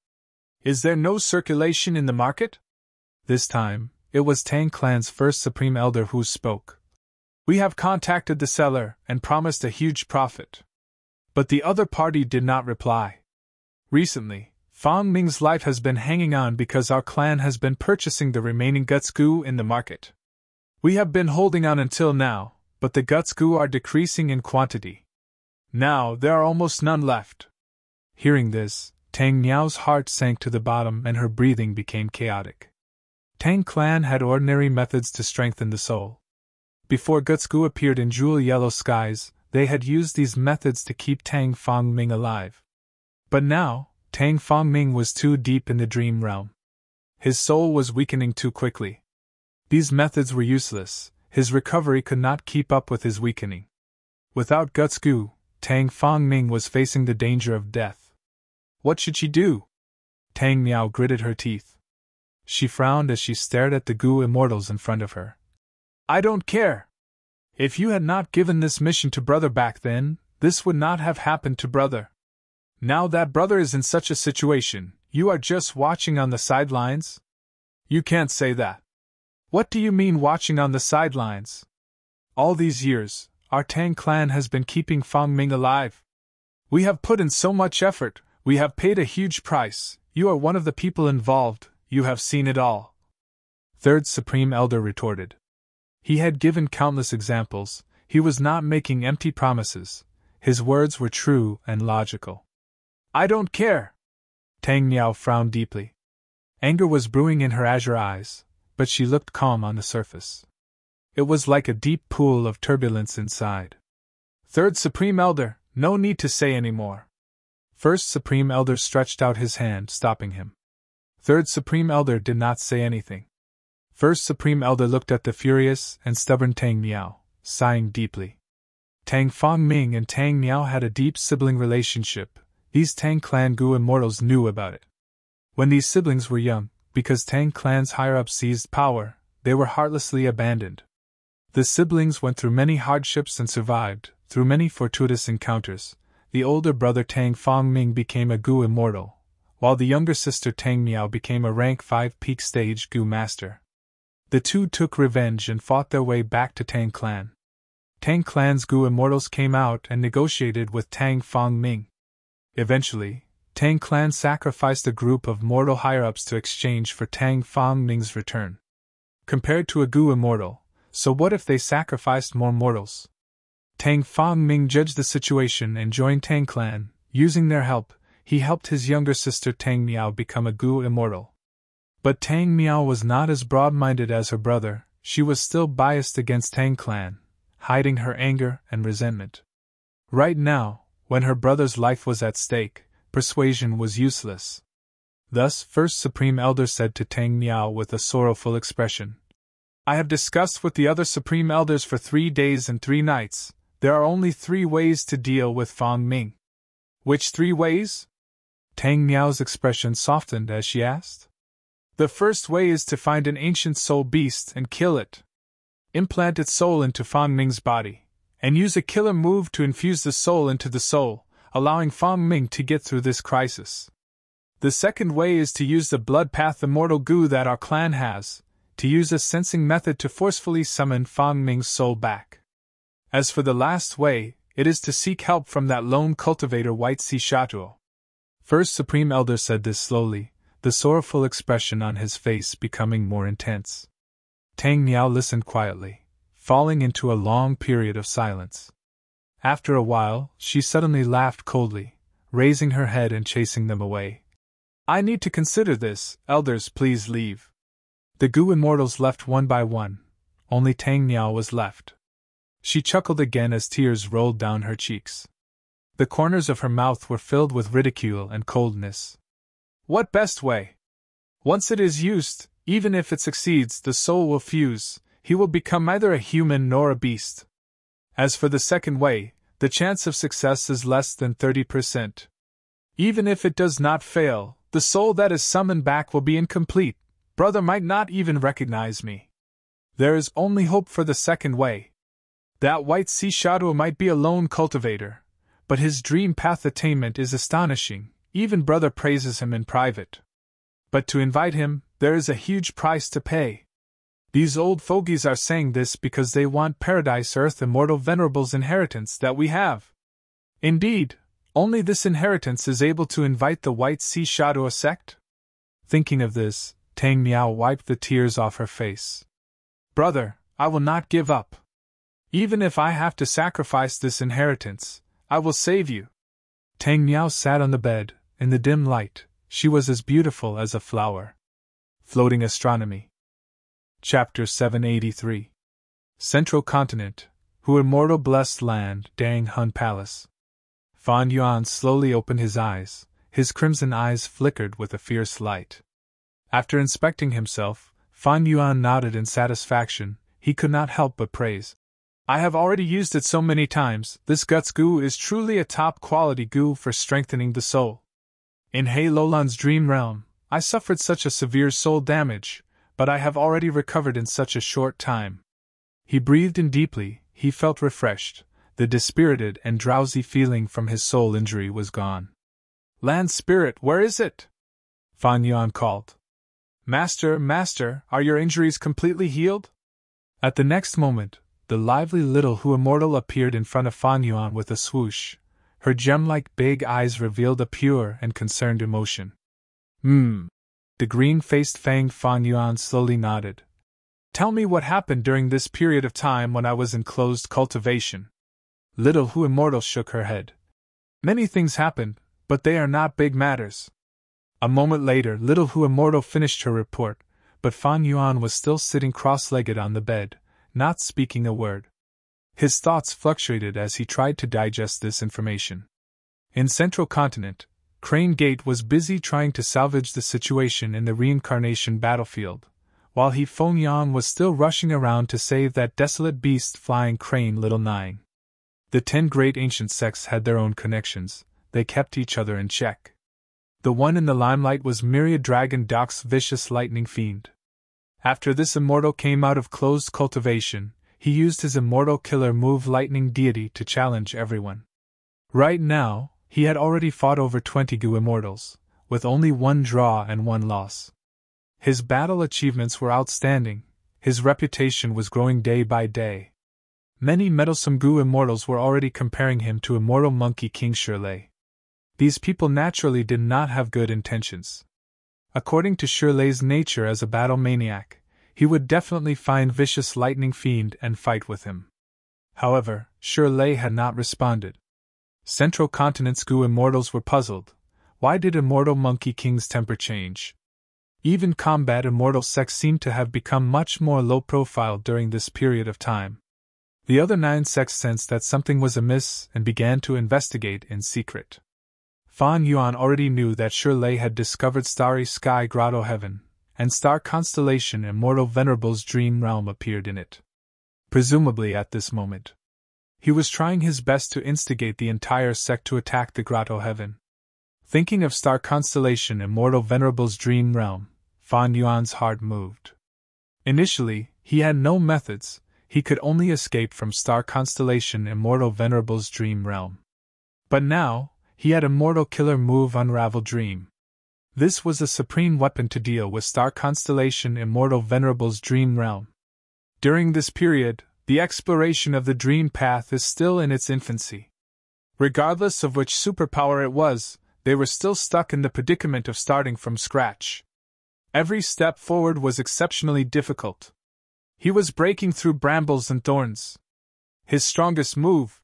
Is there no circulation in the market?" This time, it was Tang Clan's first Supreme Elder who spoke. "We have contacted the seller and promised a huge profit. But the other party did not reply. Recently, Fang Ming's life has been hanging on because our clan has been purchasing the remaining Guts Goo in the market. We have been holding on until now, but the Guts Goo are decreasing in quantity. Now there are almost none left." Hearing this, Tang Miao's heart sank to the bottom and her breathing became chaotic. Tang Clan had ordinary methods to strengthen the soul. Before Guts Goo appeared in jewel yellow skies, they had used these methods to keep Tang Fangming alive. But now, Tang Fangming was too deep in the Dream Realm. His soul was weakening too quickly. These methods were useless, his recovery could not keep up with his weakening. Without Guts Goo, Tang Fangming was facing the danger of death. What should she do? Tang Miao gritted her teeth. She frowned as she stared at the Goo Immortals in front of her. "I don't care. If you had not given this mission to brother back then, this would not have happened to brother. Now that brother is in such a situation, you are just watching on the sidelines? You can't say that. What do you mean watching on the sidelines? All these years, our Tang clan has been keeping Fangming alive. We have put in so much effort, we have paid a huge price, you are one of the people involved, you have seen it all." Third Supreme Elder retorted. He had given countless examples, he was not making empty promises, his words were true and logical. "I don't care. Tang Miao frowned deeply. Anger was brewing in her azure eyes, but she looked calm on the surface. It was like a deep pool of turbulence inside. Third Supreme Elder, no need to say any more. First Supreme Elder stretched out his hand, stopping him. Third Supreme Elder did not say anything. First Supreme Elder looked at the furious and stubborn Tang Miao, sighing deeply. Tang Fongming and Tang Miao had a deep sibling relationship. These Tang clan Gu immortals knew about it. When these siblings were young, because Tang clan's higher-ups seized power, they were heartlessly abandoned. The siblings went through many hardships and survived, through many fortuitous encounters. The older brother Tang Fongming became a Gu immortal, while the younger sister Tang Miao became a rank 5 peak stage Gu master. The two took revenge and fought their way back to Tang clan. Tang clan's Gu immortals came out and negotiated with Tang Fongming. Eventually, Tang clan sacrificed a group of mortal higher-ups to exchange for Tang Fongming's return. Compared to a Gu immortal, so what if they sacrificed more mortals? Tang Fongming judged the situation and joined Tang clan. Using their help, he helped his younger sister Tang Miao become a Gu immortal. But Tang Miao was not as broad-minded as her brother. She was still biased against Tang clan, hiding her anger and resentment. Right now, when her brother's life was at stake, persuasion was useless. Thus, First Supreme Elder said to Tang Miao with a sorrowful expression, "I have discussed with the other Supreme Elders for 3 days and 3 nights. There are only 3 ways to deal with Fongming." "Which 3 ways?" Tang Miao's expression softened as she asked. "The first way is to find an ancient soul beast and kill it. Implant its soul into Fongming's body, and use a killer move to infuse the soul into the soul, allowing Fongming to get through this crisis. The second way is to use the blood path immortal Gu that our clan has, to use a sensing method to forcefully summon Fongming's soul back. As for the last way, it is to seek help from that lone cultivator White Sea Shatuo." First Supreme Elder said this slowly, the sorrowful expression on his face becoming more intense. Tang Miao listened quietly, falling into a long period of silence. After a while, she suddenly laughed coldly, raising her head and chasing them away. "I need to consider this, elders, please leave." The Gu immortals left one by one. Only Tang Miao was left. She chuckled again as tears rolled down her cheeks. The corners of her mouth were filled with ridicule and coldness. "What best way? Once it is used, even if it succeeds, the soul will fuse. He will become neither a human nor a beast. As for the second way, the chance of success is less than 30%. Even if it does not fail, the soul that is summoned back will be incomplete. Brother might not even recognize me. There is only hope for the second way. That White Sea Shadow might be a lone cultivator, but his dream path attainment is astonishing. Even brother praises him in private. But to invite him, there is a huge price to pay. These old fogies are saying this because they want Paradise Earth Immortal Venerable's inheritance that we have. Indeed, only this inheritance is able to invite the White Sea Shadow sect." Thinking of this, Tang Miao wiped the tears off her face. "Brother, I will not give up. Even if I have to sacrifice this inheritance, I will save you." Tang Miao sat on the bed. In the dim light, she was as beautiful as a flower. Floating Astronomy. Chapter 783. Central Continent, Hu Immortal Blessed Land, Dang Hun Palace. Fan Yuan slowly opened his eyes. His crimson eyes flickered with a fierce light. After inspecting himself, Fan Yuan nodded in satisfaction. He could not help but praise. "I have already used it so many times. This Guts Gu is truly a top-quality Gu for strengthening the soul. In He Lolan's dream realm, I suffered such a severe soul damage, but I have already recovered in such a short time." He breathed in deeply. He felt refreshed. The dispirited and drowsy feeling from his soul injury was gone. "Land Spirit, where is it?" Fan Yuan called. Master, are your injuries completely healed?" At the next moment, the lively little Hu Immortal appeared in front of Fan Yuan with a swoosh. Her gem-like big eyes revealed a pure and concerned emotion. The green-faced fanged Fan Yuan slowly nodded. "Tell me what happened during this period of time when I was in closed cultivation." Little Hu Immortal shook her head. "Many things happened, but they are not big matters. A moment later, Little Hu Immortal finished her report, but Fan Yuan was still sitting cross-legged on the bed, not speaking a word. His thoughts fluctuated as he tried to digest this information. In Central Continent, Crane Gate was busy trying to salvage the situation in the reincarnation battlefield, while He Feng Yang was still rushing around to save that desolate beast flying crane Little Nine. The 10 great ancient sects had their own connections, they kept each other in check. The one in the limelight was Myriad Dragon Doc's vicious lightning fiend. After this immortal came out of closed cultivation, he used his immortal killer move Lightning Deity to challenge everyone. Right now, he had already fought over 20 Gu immortals, with only 1 draw and 1 loss. His battle achievements were outstanding, his reputation was growing day by day. Many meddlesome Gu immortals were already comparing him to immortal Monkey King Shirley. These people naturally did not have good intentions. According to Shirley's nature as a battle maniac, he would definitely find vicious lightning fiend and fight with him. However, Shirley had not responded. Central Continent's Gu immortals were puzzled. Why did immortal Monkey King's temper change? Even combat immortal sects seemed to have become much more low-profile during this period of time. The other 9 sects sensed that something was amiss and began to investigate in secret. Fan Yuan already knew that Shirley had discovered Starry Sky Grotto Heaven, and Star Constellation Immortal Venerable's dream realm appeared in it. Presumably at this moment, he was trying his best to instigate the entire sect to attack the Grotto Heaven. Thinking of Star Constellation Immortal Venerable's dream realm, Fan Yuan's heart moved. Initially, he had no methods, he could only escape from Star Constellation Immortal Venerable's dream realm. But now, he had Immortal Killer move Unravel Dream. This was a supreme weapon to deal with Star Constellation Immortal Venerable's dream realm. During this period, the exploration of the dream path is still in its infancy. Regardless of which superpower it was, they were still stuck in the predicament of starting from scratch. Every step forward was exceptionally difficult. He was breaking through brambles and thorns. His strongest move.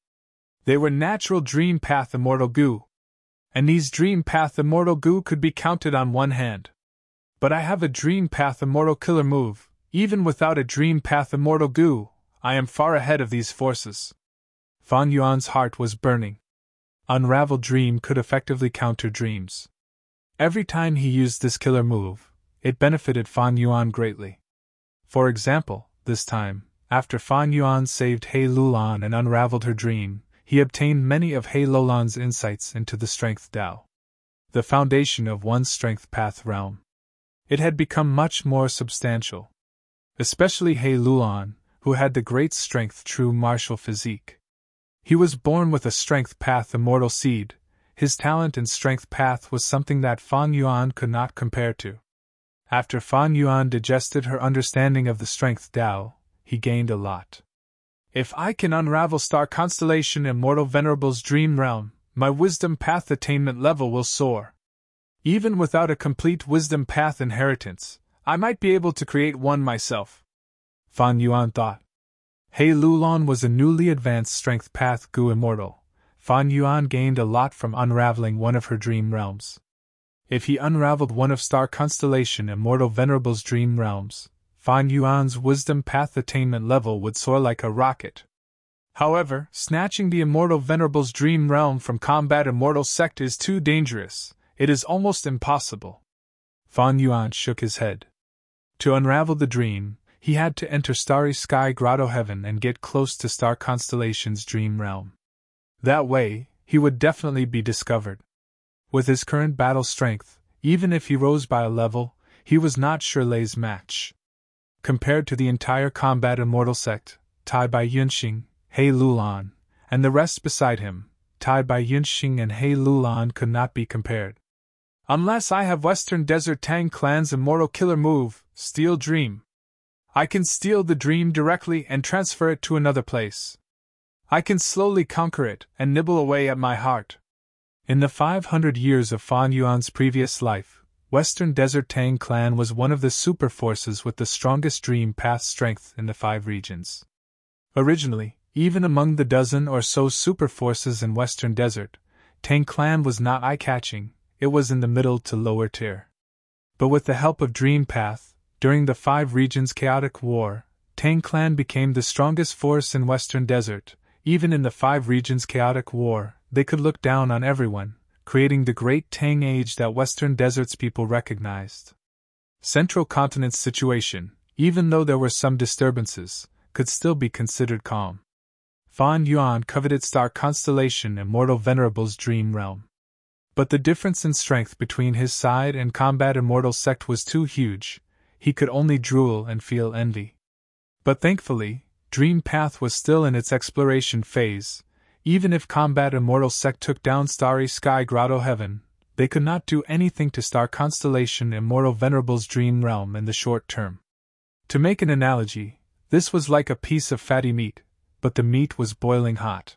They were natural Dream Path Immortal Gu. And these Dream Path Immortal Gu could be counted on one hand. But I have a Dream Path Immortal Killer move. Even without a Dream Path Immortal Gu, I am far ahead of these forces. Fan Yuan's heart was burning. Unravel Dream could effectively counter dreams. Every time he used this killer move, it benefited Fan Yuan greatly. For example, this time, after Fan Yuan saved He Lulan and unraveled her dream, he obtained many of He Lulan's insights into the Strength Tao, the foundation of one's Strength Path realm. It had become much more substantial. Especially He Lulan, who had the great strength true martial physique. He was born with a Strength Path immortal seed. His talent in Strength Path was something that Fan Yuan could not compare to. After Fan Yuan digested her understanding of the Strength Tao, he gained a lot. If I can unravel Star Constellation Immortal Venerable's dream realm, my Wisdom Path attainment level will soar. Even without a complete Wisdom Path inheritance, I might be able to create one myself. Fan Yuan thought. He Lulan was a newly advanced Strength Path Gu Immortal. Fan Yuan gained a lot from unraveling one of her dream realms. If he unraveled one of Star Constellation Immortal Venerable's dream realms, Fan Yuan's Wisdom Path attainment level would soar like a rocket. However, snatching the Immortal Venerable's dream realm from combat immortal sect is too dangerous. It is almost impossible. Fan Yuan shook his head. To unravel the dream, he had to enter Starry Sky Grotto Heaven and get close to Star Constellation's dream realm. That way, he would definitely be discovered. With his current battle strength, even if he rose by a level, he was not Shirley's match. Compared to the entire combat immortal sect, Tai Bai Yunxing, He Lulan, and the rest beside him, Tai Bai Yunxing and He Lulan could not be compared. Unless I have Western Desert Tang Clan's immortal killer move, Steel Dream. I can steal the dream directly and transfer it to another place. I can slowly conquer it and nibble away at my heart. In the 500 years of Fan Yuan's previous life, Western Desert Tang Clan was one of the super forces with the strongest dream path strength in the 5 regions. Originally, even among the dozen or so super forces in Western Desert, Tang Clan was not eye-catching. it was in the middle to lower tier. But with the help of Dream Path, during the 5 regions chaotic war, Tang clan became the strongest force in Western Desert. Even in the 5 regions chaotic war, they could look down on everyone, creating the great Tang age that Western Desert's people recognized. Central Continent's situation, even though there were some disturbances, could still be considered calm. Fan Yuan coveted star constellation Immortal Venerable's dream realm. But the difference in strength between his side and Combat Immortal sect was too huge. He could only drool and feel envy. But thankfully, Dream Path was still in its exploration phase. Even if Combat Immortal sect took down Starry Sky Grotto Heaven, they could not do anything to Star Constellation Immortal Venerable's dream realm in the short term. To make an analogy, this was like a piece of fatty meat, but the meat was boiling hot.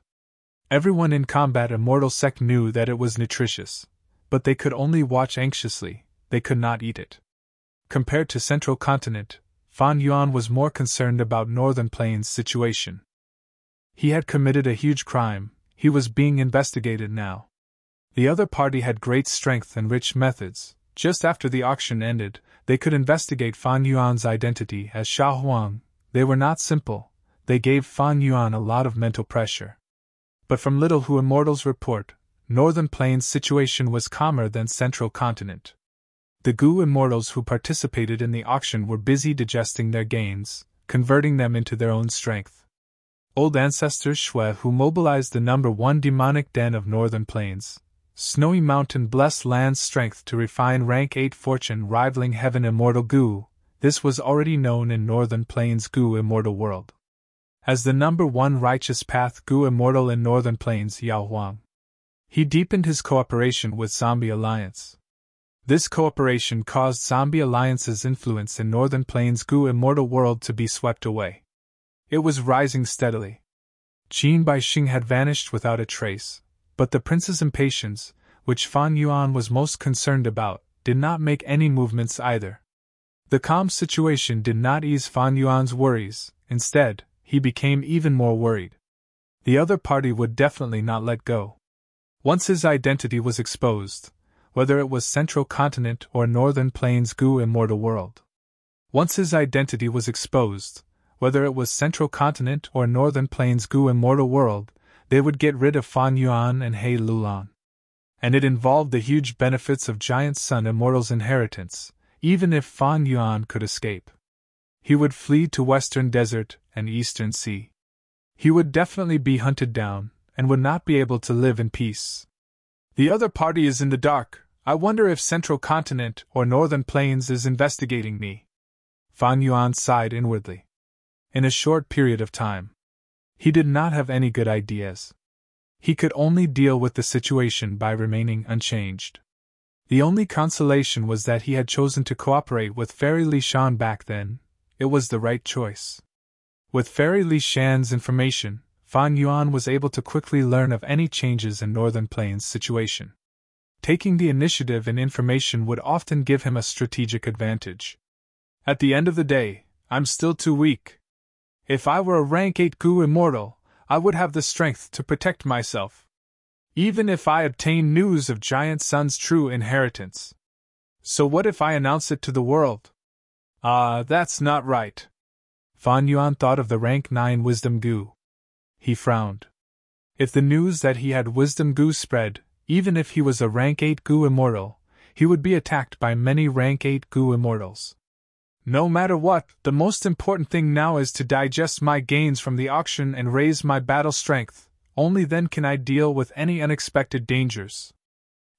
Everyone in Combat Immortal sect knew that it was nutritious, but they could only watch anxiously, they could not eat it. Compared to Central Continent, Fan Yuan was more concerned about Northern Plains' situation. He had committed a huge crime, he was being investigated now. The other party had great strength and rich methods. Just after the auction ended, they could investigate Fan Yuan's identity as Xia Huang. They were not simple, they gave Fan Yuan a lot of mental pressure. But from little who Immortals report, Northern Plains' situation was calmer than Central Continent. The Gu Immortals who participated in the auction were busy digesting their gains, converting them into their own strength. Old ancestors Shui who mobilized the number 1 demonic den of Northern Plains, Snowy Mountain blessed land's strength to refine rank 8 fortune rivaling Heaven Immortal Gu. This was already known in Northern Plains Gu Immortal world as the number 1 righteous path Gu Immortal in Northern Plains Yao Huang. He deepened his cooperation with Zombie Alliance. This cooperation caused Zombie Alliance's influence in Northern Plains Gu Immortal world to be swept away. It was rising steadily. Qin Baixing had vanished without a trace, but the prince's impatience, which Fan Yuan was most concerned about, did not make any movements either. The calm situation did not ease Fan Yuan's worries, instead, he became even more worried. The other party would definitely not let go. Once his identity was exposed, whether it was Central Continent or Northern Plains Gu Immortal world. Once his identity was exposed, whether it was Central Continent or Northern Plains Gu Immortal world, they would get rid of Fan Yuan and He Lulan. And it involved the huge benefits of Giant Sun Immortal's inheritance, even if Fan Yuan could escape. He would flee to Western Desert and Eastern Sea. He would definitely be hunted down, and would not be able to live in peace. The other party is in the dark. I wonder if Central Continent or Northern Plains is investigating me. Fan Yuan sighed inwardly. In a short period of time, he did not have any good ideas. He could only deal with the situation by remaining unchanged. The only consolation was that he had chosen to cooperate with Fairy Li Shan back then. It was the right choice. With Fairy Li Shan's information, Fan Yuan was able to quickly learn of any changes in Northern Plains' situation. Taking the initiative and information would often give him a strategic advantage. At the end of the day, I'm still too weak. If I were a rank 8 Gu Immortal, I would have the strength to protect myself. Even if I obtain news of Giant Sun's true inheritance. So what if I announce it to the world? That's not right. Fan Yuan thought of the rank 9 Wisdom Gu. He frowned. If the news that he had Wisdom Gu spread, even if he was a rank 8 Gu Immortal, he would be attacked by many rank 8 Gu Immortals. No matter what, the most important thing now is to digest my gains from the auction and raise my battle strength. Only then can I deal with any unexpected dangers.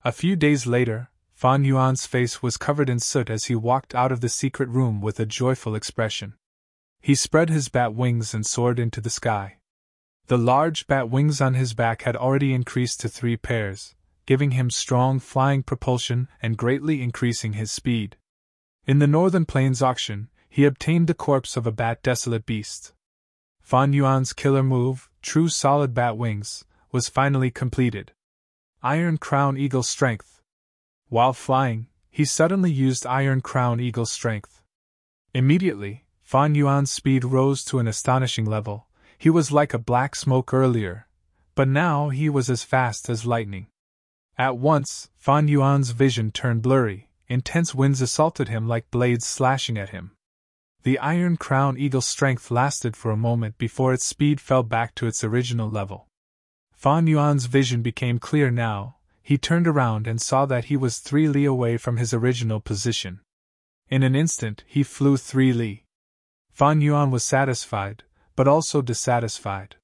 A few days later, Fan Yuan's face was covered in soot as he walked out of the secret room with a joyful expression. He spread his bat wings and soared into the sky. The large bat wings on his back had already increased to 3 pairs, giving him strong flying propulsion and greatly increasing his speed. In the Northern Plains auction, he obtained the corpse of a bat desolate beast. Fan Yuan's killer move, true solid bat wings, was finally completed. Iron Crown Eagle Strength. While flying, he suddenly used Iron Crown Eagle Strength. Immediately, Fan Yuan's speed rose to an astonishing level. He was like a black smoke earlier, but now he was as fast as lightning. At once, Fan Yuan's vision turned blurry, intense winds assaulted him like blades slashing at him. The Iron Crown Eagle's strength lasted for a moment before its speed fell back to its original level. Fan Yuan's vision became clear now. He turned around and saw that he was 3 li away from his original position. In an instant, he flew 3 li. Fan Yuan was satisfied, but also dissatisfied.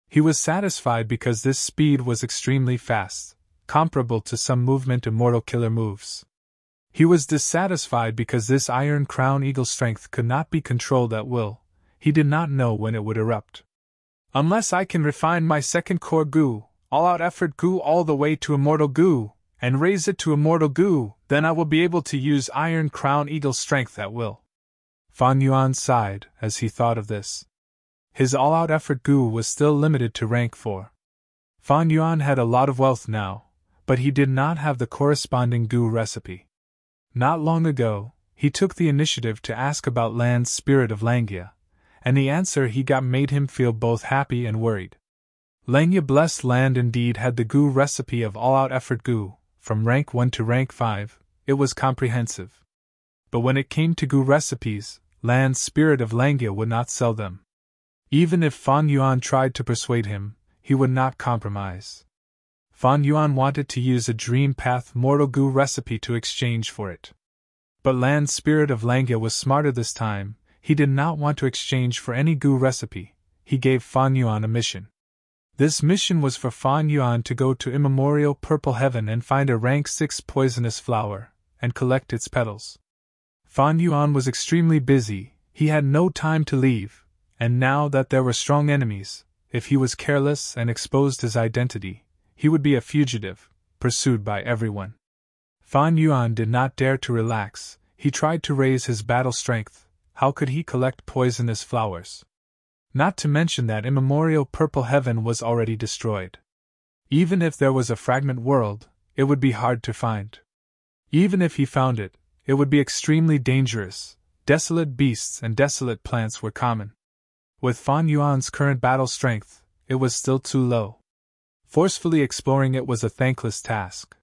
He was satisfied because this speed was extremely fast, comparable to some movement immortal killer moves. He was dissatisfied because this Iron Crown Eagle strength could not be controlled at will. He did not know when it would erupt. Unless I can refine my second core goo, all-out effort goo all the way to immortal goo, and raise it to immortal goo, then I will be able to use Iron Crown Eagle strength at will. Fan Yuan sighed as he thought of this. His all-out effort goo was still limited to rank 4. Fan Yuan had a lot of wealth now, but he did not have the corresponding goo recipe. Not long ago, he took the initiative to ask about Land's Spirit of Langia, and the answer he got made him feel both happy and worried. Langia Blessed Land indeed had the goo recipe of all-out effort goo, from rank 1 to rank 5, it was comprehensive. But when it came to goo recipes, Land's Spirit of Langia would not sell them. Even if Fan Yuan tried to persuade him, he would not compromise. Fan Yuan wanted to use a Dream Path Mortal Goo recipe to exchange for it. But Land's Spirit of Langia was smarter this time. He did not want to exchange for any goo recipe. He gave Fan Yuan a mission. This mission was for Fan Yuan to go to immemorial Purple Heaven and find a rank 6 poisonous flower, and collect its petals. Fan Yuan was extremely busy, he had no time to leave, and now that there were strong enemies, if he was careless and exposed his identity, he would be a fugitive, pursued by everyone. Fan Yuan did not dare to relax. He tried to raise his battle strength. How could he collect poisonous flowers? Not to mention that immemorial Purple Heaven was already destroyed. Even if there was a fragment world, it would be hard to find. Even if he found it, it would be extremely dangerous. Desolate beasts and desolate plants were common. With Fan Yuan's current battle strength, it was still too low. Forcefully exploring it was a thankless task.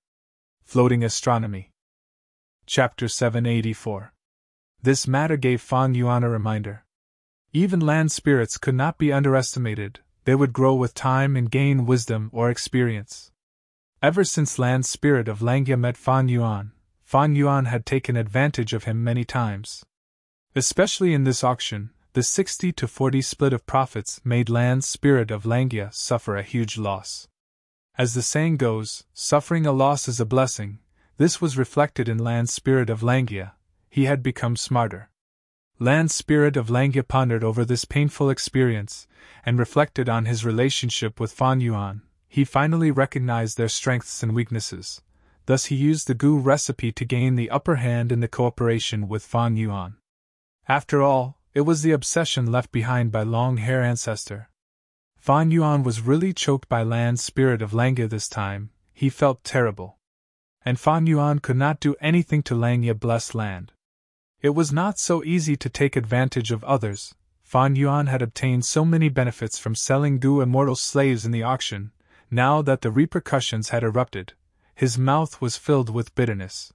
Floating Astronomy. Chapter 784. This matter gave Fan Yuan a reminder. Even land spirits could not be underestimated, they would grow with time and gain wisdom or experience. Ever since Land Spirit of Langia met Fan Yuan had taken advantage of him many times. Especially in this auction, the 60-40 split of profits made Land Spirit of Langia suffer a huge loss. As the saying goes, suffering a loss is a blessing. This was reflected in Land Spirit of Langia. He had become smarter. Land Spirit of Langia pondered over this painful experience, and reflected on his relationship with Fan Yuan. He finally recognized their strengths and weaknesses. Thus he used the goo recipe to gain the upper hand in the cooperation with Fan Yuan. After all, it was the obsession left behind by long-hair ancestor. Fan Yuan was really choked by Land Spirit of Langia this time. He felt terrible. And Fan Yuan could not do anything to Langia Blessed Land. It was not so easy to take advantage of others. Fan Yuan had obtained so many benefits from selling goo immortal slaves in the auction. Now that the repercussions had erupted, his mouth was filled with bitterness.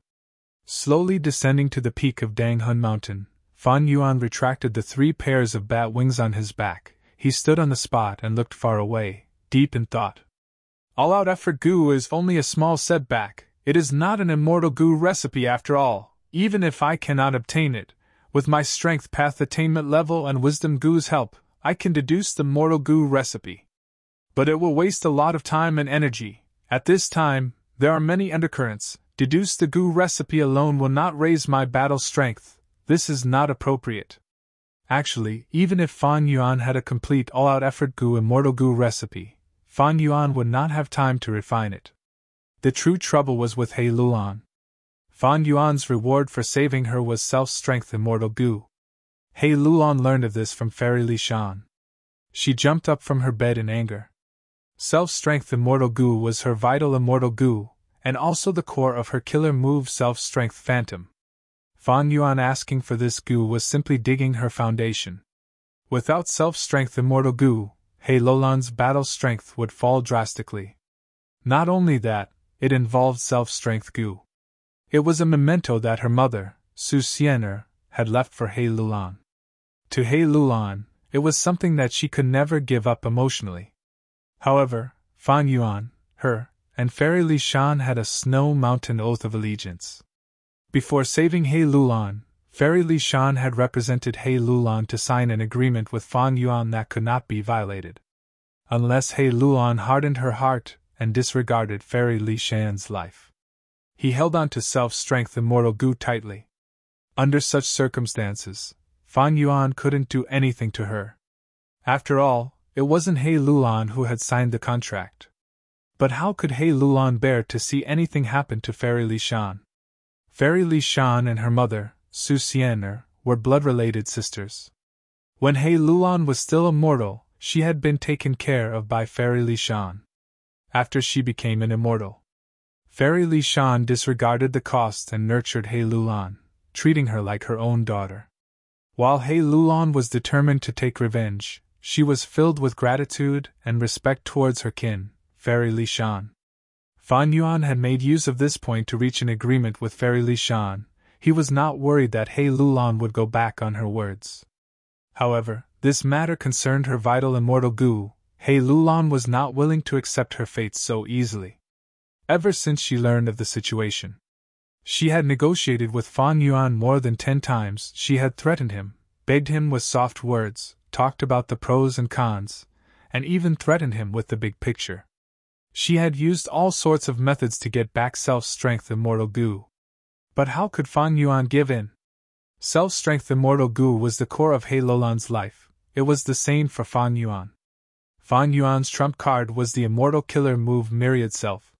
Slowly descending to the peak of Danghun Mountain, Fan Yuan retracted the 3 pairs of bat wings on his back. He stood on the spot and looked far away, deep in thought. All-out effort goo is only a small setback. It is not an immortal goo recipe after all. Even if I cannot obtain it, with my strength path attainment level and wisdom goo's help, I can deduce the mortal goo recipe. But it will waste a lot of time and energy. At this time, there are many undercurrents. Deduce the goo recipe alone will not raise my battle strength. This is not appropriate. Actually, even if Fan Yuan had a complete all-out effort goo immortal goo recipe, Fan Yuan would not have time to refine it. The true trouble was with He Lulan. Fan Yuan's reward for saving her was self-strength immortal goo. He Lulan learned of this from Fairy Li Shan. She jumped up from her bed in anger. Self-strength immortal goo was her vital immortal goo, and also the core of her killer move self-strength phantom. Fan Yuan asking for this goo was simply digging her foundation. Without self-strength immortal goo, He Lulan's battle strength would fall drastically. Not only that, it involved self-strength goo. It was a memento that her mother, Su Xian'er, had left for He Lulan. To He Lulan, it was something that she could never give up emotionally. However, Fan Yuan, her, and Fairy Li Shan had a snow mountain oath of allegiance. Before saving He Lulan, Fairy Li Shan had represented He Lulan to sign an agreement with Fan Yuan that could not be violated. Unless He Lulan hardened her heart and disregarded Fairy Li Shan's life. He held on to self-strength immortal goo tightly. Under such circumstances, Fan Yuan couldn't do anything to her. After all, it wasn't He Lulan who had signed the contract. But how could He Lulan bear to see anything happen to Fairy Li Shan? Fairy Li Shan and her mother, Su Xian'er, were blood-related sisters. When He Lulan was still a mortal, she had been taken care of by Fairy Li Shan. After she became an immortal, Fairy Li Shan disregarded the cost and nurtured He Lulan, treating her like her own daughter. While He Lulan was determined to take revenge, she was filled with gratitude and respect towards her kin, Fairy Li Shan. Fan Yuan had made use of this point to reach an agreement with Fairy Li Shan. He was not worried that He Lulan would go back on her words. However, this matter concerned her vital immortal goo. He Lulan was not willing to accept her fate so easily. Ever since she learned of the situation, she had negotiated with Fan Yuan more than 10 times. She had threatened him, begged him with soft words, talked about the pros and cons, and even threatened him with the big picture. She had used all sorts of methods to get back self-strength immortal goo. But how could Fan Yuan give in? Self-strength immortal goo was the core of He Lulan's life. It was the same for Fan Yuan. Fan Yuan's trump card was the immortal killer move Myriad Self.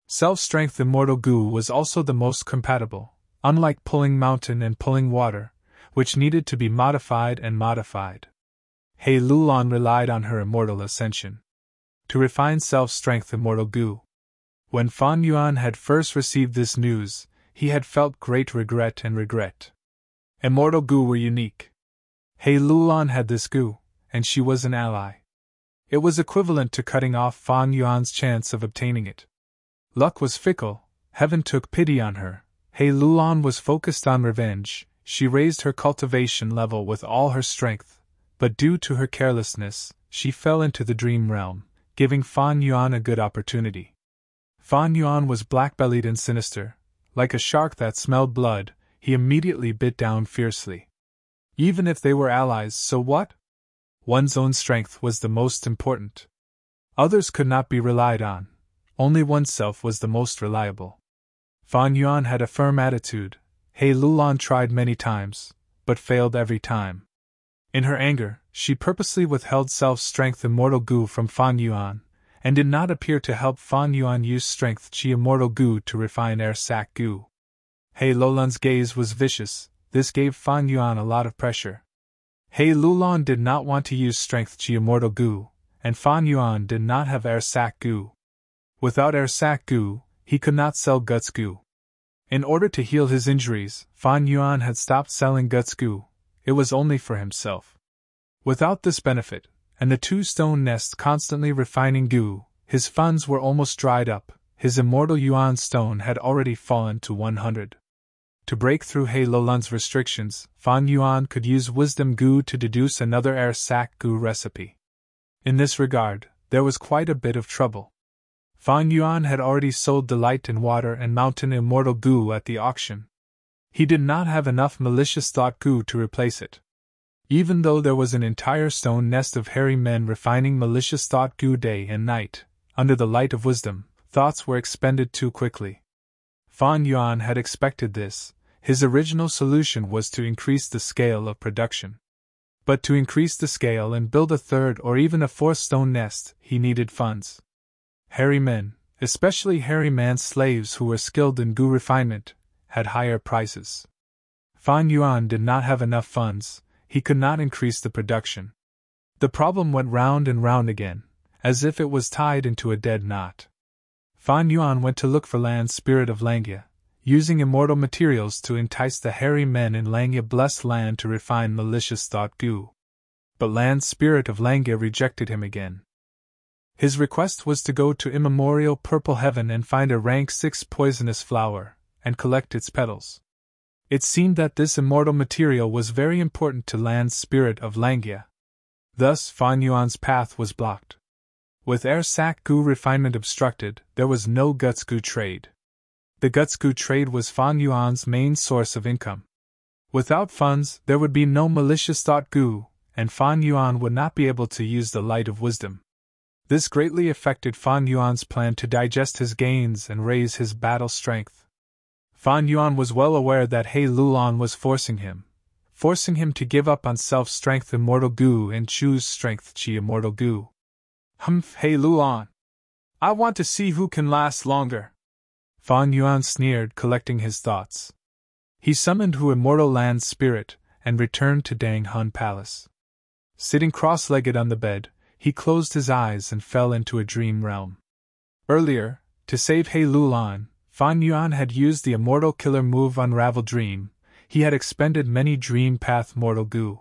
Self-strength immortal goo was also the most compatible, unlike pulling mountain and pulling water, which needed to be modified and modified. He Lulan relied on her immortal ascension to refine self-strength immortal goo. When Fan Yuan had first received this news, he had felt great regret and regret. Immortal goo were unique. He Lulan had this goo, and she was an ally. It was equivalent to cutting off Fan Yuan's chance of obtaining it. Luck was fickle, heaven took pity on her. He Lulan was focused on revenge. She raised her cultivation level with all her strength, but due to her carelessness, she fell into the dream realm, giving Fan Yuan a good opportunity. Fan Yuan was black-bellied and sinister. Like a shark that smelled blood, he immediately bit down fiercely. Even if they were allies, so what? One's own strength was the most important. Others could not be relied on. Only oneself was the most reliable. Fan Yuan had a firm attitude. He Lulan tried many times, but failed every time. In her anger, she purposely withheld self-strength immortal goo from Fan Yuan, and did not appear to help Fan Yuan use strength chi immortal goo to refine air sac goo. He Lulan's gaze was vicious. This gave Fan Yuan a lot of pressure. He Lulan did not want to use strength chi immortal goo, and Fan Yuan did not have air sac goo. Without air sac goo, he could not sell guts goo. In order to heal his injuries, Fan Yuan had stopped selling guts goo. It was only for himself. Without this benefit, and the 2 stone nests constantly refining goo, his funds were almost dried up. His immortal Yuan stone had already fallen to 100. To break through He Lulan's restrictions, Fan Yuan could use wisdom goo to deduce another air sac goo recipe. In this regard, there was quite a bit of trouble. Fan Yuan had already sold Delight in Water and Mountain Immortal Goo at the auction. He did not have enough malicious thought goo to replace it. Even though there was an entire stone nest of hairy men refining malicious thought goo day and night, under the light of wisdom, thoughts were expended too quickly. Fan Yuan had expected this. His original solution was to increase the scale of production. But to increase the scale and build a 3rd or even a 4th stone nest, he needed funds. Hairy men, especially hairy man slaves who were skilled in goo refinement, had higher prices. Fan Yuan did not have enough funds. He could not increase the production. The problem went round and round again, as if it was tied into a dead knot. Fan Yuan went to look for Land Spirit of Langya, using immortal materials to entice the hairy men in Langya blessed land to refine malicious thought goo. But Land Spirit of Langya rejected him again. His request was to go to immemorial purple heaven and find a rank 6 poisonous flower, and collect its petals. It seemed that this immortal material was very important to Land's spirit of Langia. Thus Fan Yuan's path was blocked. With air sac gu refinement obstructed, there was no guts gu trade. The guts gu trade was Fan Yuan's main source of income. Without funds, there would be no malicious thought gu, and Fan Yuan would not be able to use the light of wisdom. This greatly affected Fan Yuan's plan to digest his gains and raise his battle strength. Fan Yuan was well aware that He Lulan was forcing him to give up on self-strength immortal gu and choose strength chi immortal gu. Humph, He Lulan. I want to see who can last longer. Fan Yuan sneered, collecting his thoughts. He summoned Hu immortal Land's spirit and returned to Dang Hun Palace. Sitting cross-legged on the bed, he closed his eyes and fell into a dream realm. Earlier, to save He Lulan, Fan Yuan had used the immortal killer move Unravel Dream. He had expended many Dream Path Mortal Gu.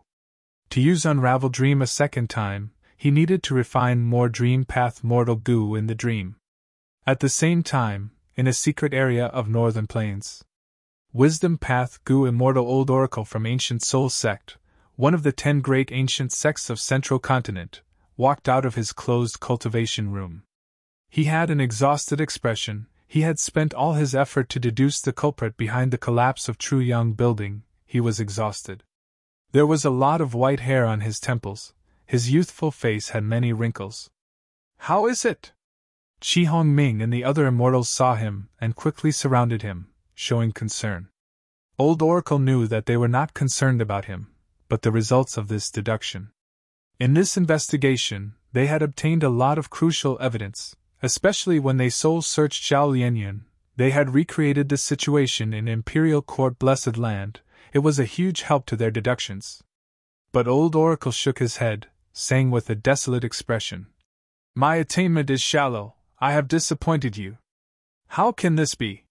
To use Unravel Dream a second time, he needed to refine more Dream Path Mortal Gu in the dream. At the same time, in a secret area of Northern Plains, Wisdom Path Gu Immortal Old Oracle from Ancient Soul Sect, one of the 10 great ancient sects of Central Continent, walked out of his closed cultivation room. He had an exhausted expression. He had spent all his effort to deduce the culprit behind the collapse of Tru Yang building. He was exhausted. There was a lot of white hair on his temples. His youthful face had many wrinkles. How is it? Qi Hongming and the other immortals saw him and quickly surrounded him, showing concern. Old Oracle knew that they were not concerned about him, but the results of this deduction. In this investigation, they had obtained a lot of crucial evidence, especially when they soul-searched Xiao Lianyun. They had recreated this situation in Imperial Court Blessed Land. It was a huge help to their deductions. But Old Oracle shook his head, saying with a desolate expression, My attainment is shallow. I have disappointed you. How can this be?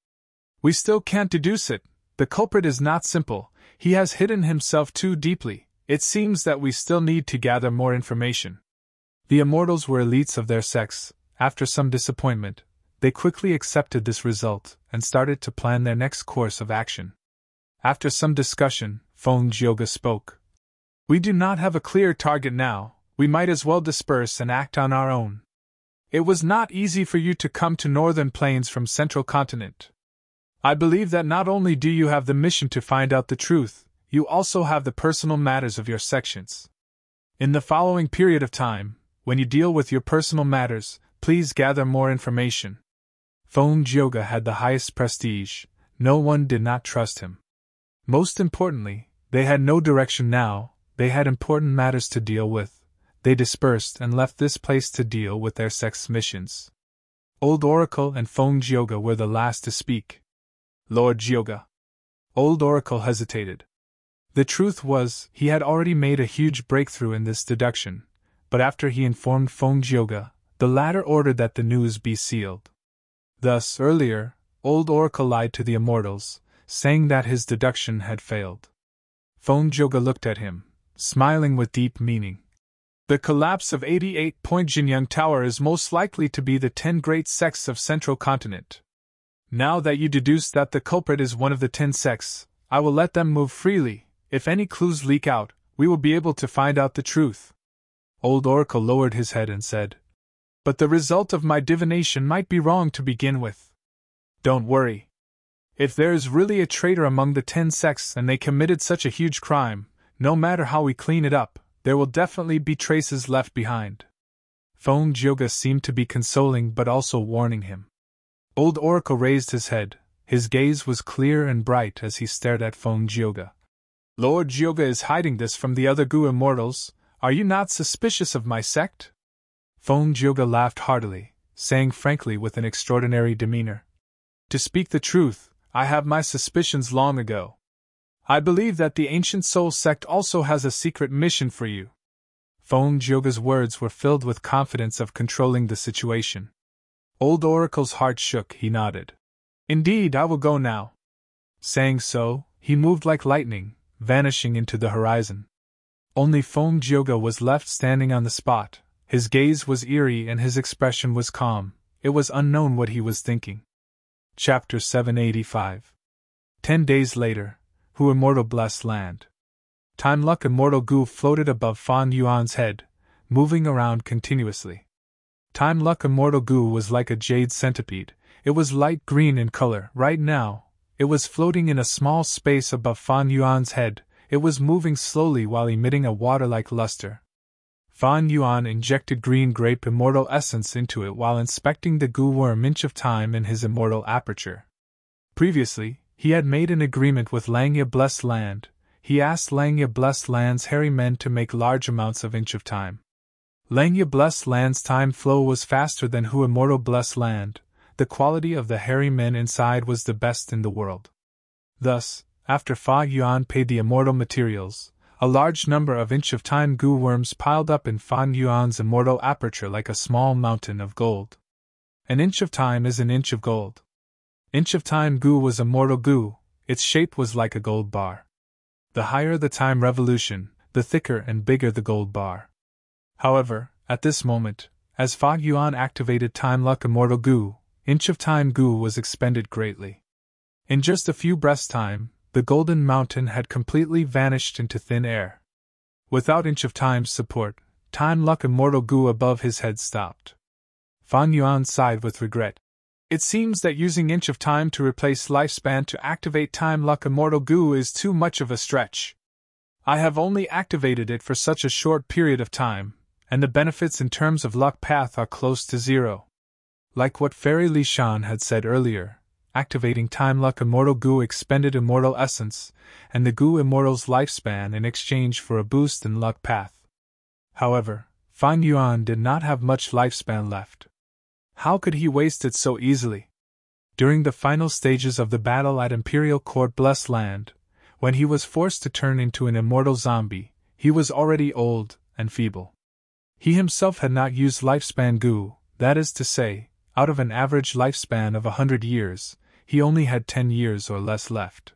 We still can't deduce it. The culprit is not simple. He has hidden himself too deeply. It seems that we still need to gather more information. The immortals were elites of their sex. After some disappointment, they quickly accepted this result and started to plan their next course of action. After some discussion, Feng Jioga spoke. We do not have a clear target now. We might as well disperse and act on our own. It was not easy for you to come to Northern Plains from Central Continent. I believe that not only do you have the mission to find out the truth, you also have the personal matters of your sections. In the following period of time, when you deal with your personal matters, please gather more information. Feng Jioga had the highest prestige. No one did not trust him. Most importantly, they had no direction now. They had important matters to deal with. They dispersed and left this place to deal with their sex missions. Old Oracle and Feng Jioga were the last to speak. Lord Jioga. Old Oracle hesitated. The truth was, he had already made a huge breakthrough in this deduction, but after he informed Feng Jioga, the latter ordered that the news be sealed. Thus, earlier, Old Oracle lied to the immortals, saying that his deduction had failed. Feng Jioga looked at him, smiling with deep meaning. The collapse of 88-point Jinyang Tower is most likely to be the 10 great sects of Central Continent. Now that you deduce that the culprit is one of the 10 sects, I will let them move freely. If any clues leak out, we will be able to find out the truth. Old Oracle lowered his head and said, But the result of my divination might be wrong to begin with. Don't worry. If there is really a traitor among the 10 sects and they committed such a huge crime, no matter how we clean it up, there will definitely be traces left behind. Feng Jioga seemed to be consoling but also warning him. Old Oracle raised his head. His gaze was clear and bright as he stared at Feng Jioga. Lord Jioga is hiding this from the other Gu immortals. Are you not suspicious of my sect? Feng Jioga laughed heartily, saying frankly with an extraordinary demeanor. To speak the truth, I have my suspicions long ago. I believe that the Ancient Soul Sect also has a secret mission for you. Feng Jioga's words were filled with confidence of controlling the situation. Old Oracle's heart shook. He nodded. Indeed, I will go now. Saying so, he moved like lightning, vanishing into the horizon. Only Feng Jioga was left standing on the spot, His gaze was eerie and his expression was calm. It was unknown what he was thinking. Chapter 785. 10 days later, Who Immortal Blessed Land. Time Luck Immortal Gu floated above Fan Yuan's head, moving around continuously. Time Luck Immortal Gu was like a jade centipede. It was light green in color. Right now, it was floating in a small space above Fan Yuan's head. It was moving slowly while emitting a water-like luster. Fan Yuan injected green grape immortal essence into it while inspecting the Gu worm inch of time in his immortal aperture. Previously, he had made an agreement with Langya Blessed Land. He asked Langya Blessed Land's hairy men to make large amounts of inch of time. Langya Blessed Land's time flow was faster than Hu Immortal Blessed Land. The quality of the hairy men inside was the best in the world. Thus, after Fa Yuan paid the immortal materials, a large number of inch of time Gu worms piled up in Fan Yuan's immortal aperture like a small mountain of gold. An inch of time is an inch of gold. Inch of time Gu was immortal Gu. Its shape was like a gold bar. The higher the time revolution, the thicker and bigger the gold bar. However, at this moment, as Fa Yuan activated Time Luck Immortal Gu, inch of time Gu was expended greatly. In just a few breaths' time, the golden mountain had completely vanished into thin air. Without inch of time's support, Time Luck Immortal Gu above his head stopped. Fan Yuan sighed with regret. It seems that using inch of time to replace lifespan to activate Time Luck Immortal Gu is too much of a stretch. I have only activated it for such a short period of time, and the benefits in terms of luck path are close to zero. Like what Fairy Li Shan had said earlier, activating Time Luck Immortal Gu expended immortal essence, and the Gu Immortal's lifespan in exchange for a boost in luck path. However, Fan Yuan did not have much lifespan left. How could he waste it so easily? During the final stages of the battle at Imperial Court Blessed Land, when he was forced to turn into an immortal zombie, he was already old and feeble. He himself had not used lifespan Gu, that is to say, out of an average lifespan of 100 years, he only had 10 years or less left.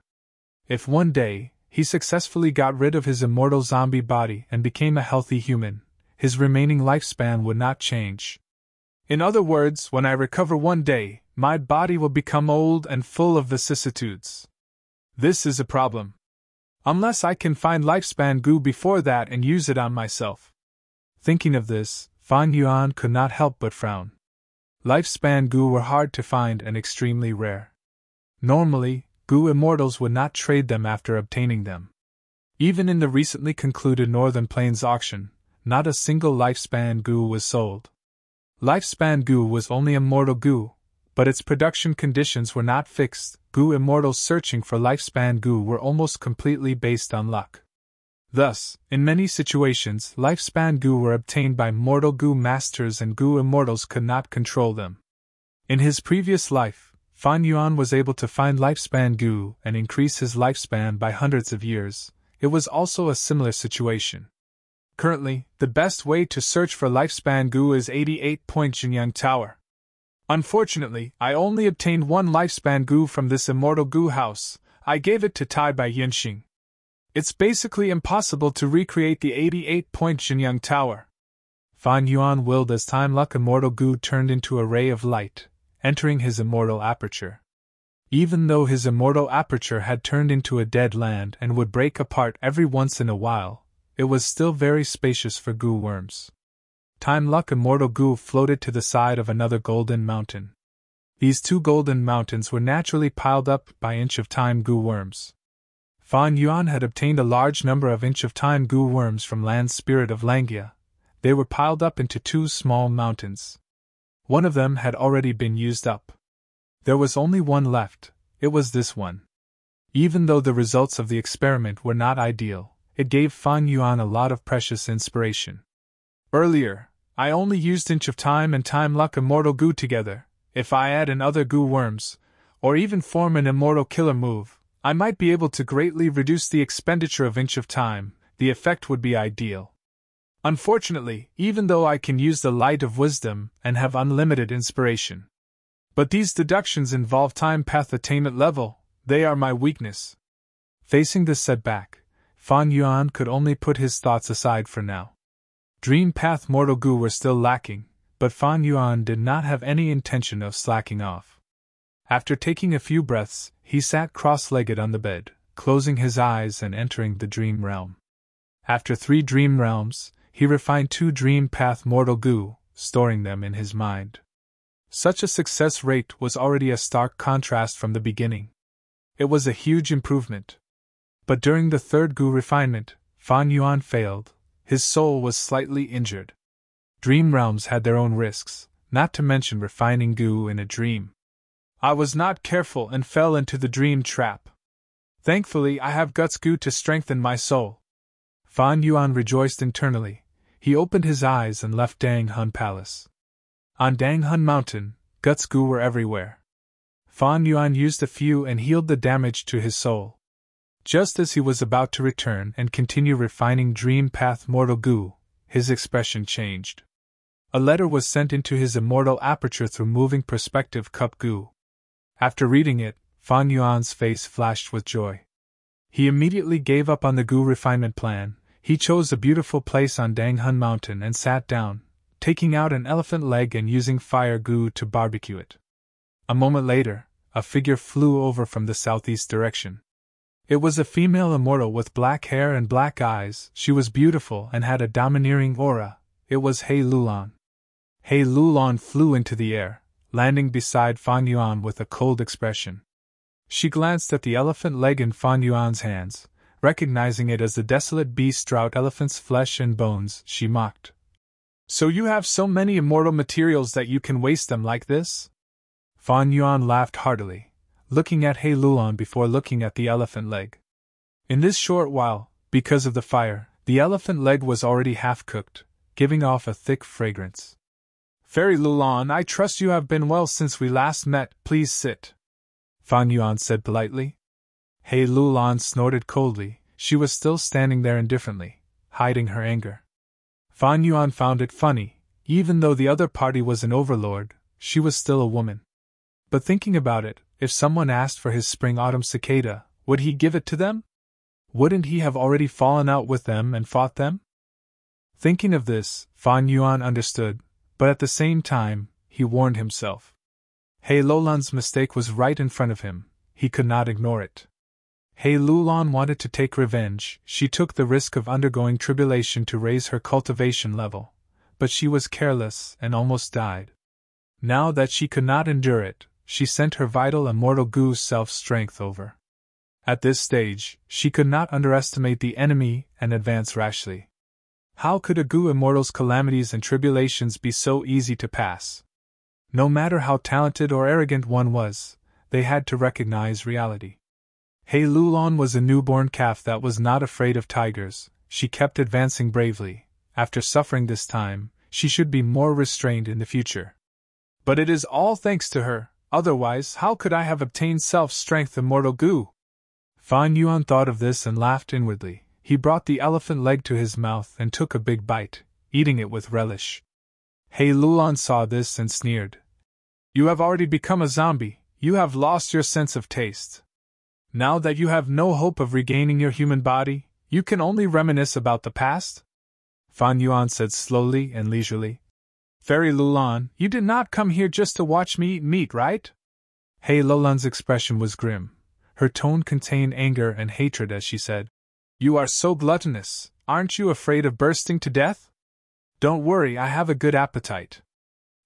If one day, he successfully got rid of his immortal zombie body and became a healthy human, his remaining lifespan would not change. In other words, when I recover one day, my body will become old and full of vicissitudes. This is a problem. Unless I can find lifespan Gu before that and use it on myself. Thinking of this, Fan Yuan could not help but frown. Lifespan Gu were hard to find and extremely rare. Normally, Gu Immortals would not trade them after obtaining them. Even in the recently concluded Northern Plains auction, not a single lifespan Gu was sold. Lifespan Gu was only immortal Gu, but its production conditions were not fixed. Gu Immortals searching for lifespan Gu were almost completely based on luck. Thus, in many situations, lifespan Gu were obtained by mortal Gu masters and Gu Immortals could not control them. In his previous life, Fan Yuan was able to find lifespan Gu and increase his lifespan by hundreds of years. It was also a similar situation. Currently, the best way to search for lifespan Gu is 88-point Jinyang Tower. Unfortunately, I only obtained one lifespan Gu from this immortal Gu house. I gave it to Tai by Yinxing. It's basically impossible to recreate the 88-point Jinyang Tower. Fan Yuan willed as Time Luck Immortal Gu turned into a ray of light, entering his immortal aperture. Even though his immortal aperture had turned into a dead land and would break apart every once in a while, it was still very spacious for Gu worms. Time Luck Immortal Gu floated to the side of another golden mountain. These two golden mountains were naturally piled up by inch of time Gu worms. Fan Yuan had obtained a large number of inch of time Gu worms from Land Spirit of Langya. They were piled up into two small mountains. One of them had already been used up. There was only one left. It was this one. Even though the results of the experiment were not ideal, it gave Fan Yuan a lot of precious inspiration. Earlier, I only used inch of time and Time Luck Immortal Gu together. If I add in other Gu worms, or even form an immortal killer move, I might be able to greatly reduce the expenditure of inch of time. The effect would be ideal. Unfortunately, even though I can use the light of wisdom and have unlimited inspiration. But these deductions involve time path attainment level, they are my weakness. Facing this setback, Fan Yuan could only put his thoughts aside for now. Dream Path Mortal Goo were still lacking, but Fan Yuan did not have any intention of slacking off. After taking a few breaths, he sat cross-legged on the bed, closing his eyes and entering the dream realm. After 3 dream realms, he refined 2 Dream Path Mortal Goo, storing them in his mind. Such a success rate was already a stark contrast from the beginning. It was a huge improvement. But during the 3rd Goo refinement, Fan Yuan failed. His soul was slightly injured. Dream realms had their own risks, not to mention refining Goo in a dream. I was not careful and fell into the dream trap. Thankfully, I have Guts Goo to strengthen my soul. Fan Yuan rejoiced internally. He opened his eyes and left Dang Hun Palace. On Dang Hun Mountain, Guts Goo were everywhere. Fan Yuan used a few and healed the damage to his soul. Just as he was about to return and continue refining Dream Path Mortal Goo, his expression changed. A letter was sent into his immortal aperture through moving perspective cup Goo. After reading it, Fan Yuan's face flashed with joy. He immediately gave up on the Goo refinement plan. He chose a beautiful place on Dang Hun Mountain and sat down, taking out an elephant leg and using fire Goo to barbecue it. A moment later, a figure flew over from the southeast direction. It was a female immortal with black hair and black eyes. She was beautiful and had a domineering aura. It was He Lulan. He Lulan flew into the air, landing beside Fan Yuan with a cold expression. She glanced at the elephant leg in Fan Yuan's hands, recognizing it as the desolate beast-drought elephant's flesh and bones. She mocked. So you have so many immortal materials that you can waste them like this? Fan Yuan laughed heartily, looking at He Lulan before looking at the elephant leg. In this short while, because of the fire, the elephant leg was already half-cooked, giving off a thick fragrance. Fairy Lulan, I trust you have been well since we last met. Please sit. Fan Yuan said politely. He Lulan snorted coldly. She was still standing there indifferently, hiding her anger. Fan Yuan found it funny. Even though the other party was an overlord, she was still a woman. But thinking about it, if someone asked for his spring-autumn cicada, would he give it to them? Wouldn't he have already fallen out with them and fought them? Thinking of this, Fan Yuan understood, but at the same time, he warned himself. He Lulan's mistake was right in front of him. He could not ignore it. He Lulan wanted to take revenge. She took the risk of undergoing tribulation to raise her cultivation level, but she was careless and almost died. Now that she could not endure it, she sent her vital immortal Goo's self-strength over. At this stage, she could not underestimate the enemy and advance rashly. How could a Goo immortal's calamities and tribulations be so easy to pass? No matter how talented or arrogant one was, they had to recognize reality. He Lulan was a newborn calf that was not afraid of tigers. She kept advancing bravely. After suffering this time, she should be more restrained in the future. But it is all thanks to her, otherwise how could I have obtained self-strength immortal Goo? Fan Yuan thought of this and laughed inwardly. He brought the elephant leg to his mouth and took a big bite, eating it with relish. He Lulan saw this and sneered. You have already become a zombie. You have lost your sense of taste. Now that you have no hope of regaining your human body, you can only reminisce about the past? Fan Yuan said slowly and leisurely. Fairy Lulan, you did not come here just to watch me eat meat, right? He Lulan's expression was grim. Her tone contained anger and hatred as she said, You are so gluttonous, aren't you afraid of bursting to death? Don't worry, I have a good appetite.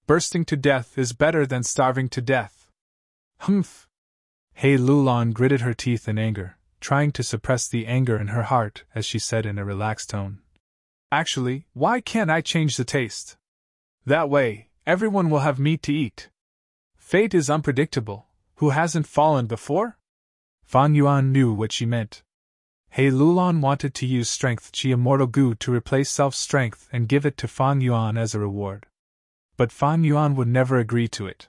Bursting to death is better than starving to death. Humph! He Lulan gritted her teeth in anger, trying to suppress the anger in her heart as she said in a relaxed tone. Actually, why can't I change the taste? That way, everyone will have meat to eat. Fate is unpredictable. Who hasn't fallen before? Fan Yuan knew what she meant. He Lulan wanted to use Strength Chi Immortal Goo to replace self-strength and give it to Fan Yuan as a reward. But Fan Yuan would never agree to it.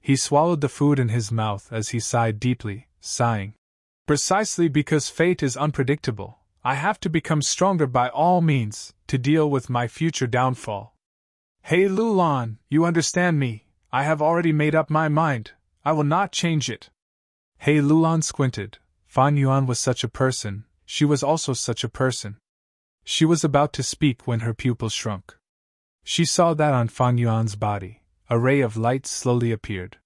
He swallowed the food in his mouth as he sighed deeply, sighing. Precisely because fate is unpredictable, I have to become stronger by all means, to deal with my future downfall. He Lulan, you understand me, I have already made up my mind, I will not change it. He Lulan squinted. Fan Yuan was such a person, she was also such a person. She was about to speak when her pupils shrunk. She saw that on Fang Yuan's body, a ray of light slowly appeared.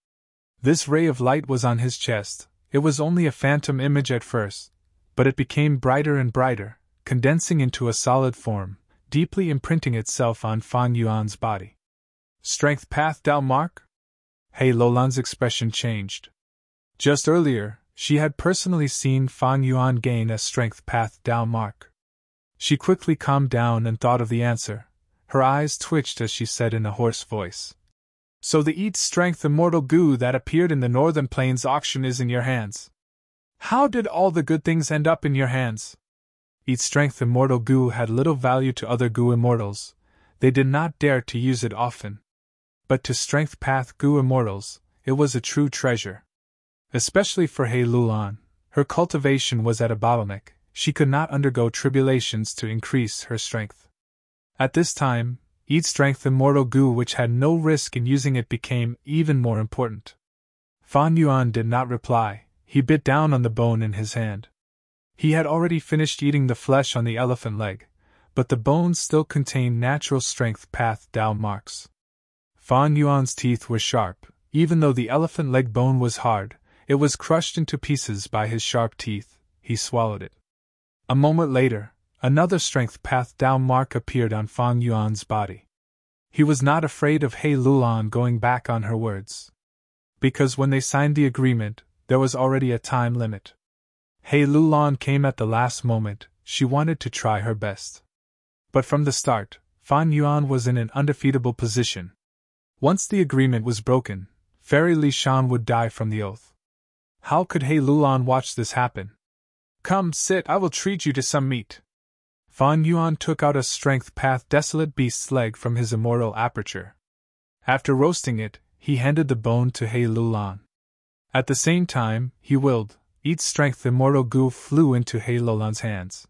This ray of light was on his chest. It was only a phantom image at first, but it became brighter and brighter, condensing into a solid form, deeply imprinting itself on Fang Yuan's body. Strength Path Dao Mark? He Lulan's expression changed. Just earlier, she had personally seen Fang Yuan gain a Strength Path Dao Mark. She quickly calmed down and thought of the answer. Her eyes twitched as she said in a hoarse voice. So the Eat Strength Immortal Goo that appeared in the Northern Plains auction is in your hands. How did all the good things end up in your hands? Eat Strength Immortal Goo had little value to other Goo Immortals. They did not dare to use it often. But to Strength Path Goo Immortals, it was a true treasure. Especially for He Lulan, her cultivation was at a bottleneck. She could not undergo tribulations to increase her strength. At this time, Eat Strength Immortal Goo, which had no risk in using it, became even more important. Fang Yuan did not reply. He bit down on the bone in his hand. He had already finished eating the flesh on the elephant leg, but the bones still contained natural Strength Path Dao marks. Fang Yuan's teeth were sharp. Even though the elephant leg bone was hard, it was crushed into pieces by his sharp teeth. He swallowed it. A moment later, another Strength Path Dao mark appeared on Fang Yuan's body. He was not afraid of He Lulan going back on her words. Because when they signed the agreement, there was already a time limit. He Lulan came at the last moment. She wanted to try her best. But from the start, Fang Yuan was in an undefeatable position. Once the agreement was broken, Fairy Li Shan would die from the oath. How could He Lulan watch this happen? Come, sit, I will treat you to some meat. Fang Yuan took out a Strength Path Desolate Beast's leg from his immortal aperture. After roasting it, he handed the bone to He Lulan. At the same time, he willed, Eat Strength Immortal Goo flew into He Lulan's hands.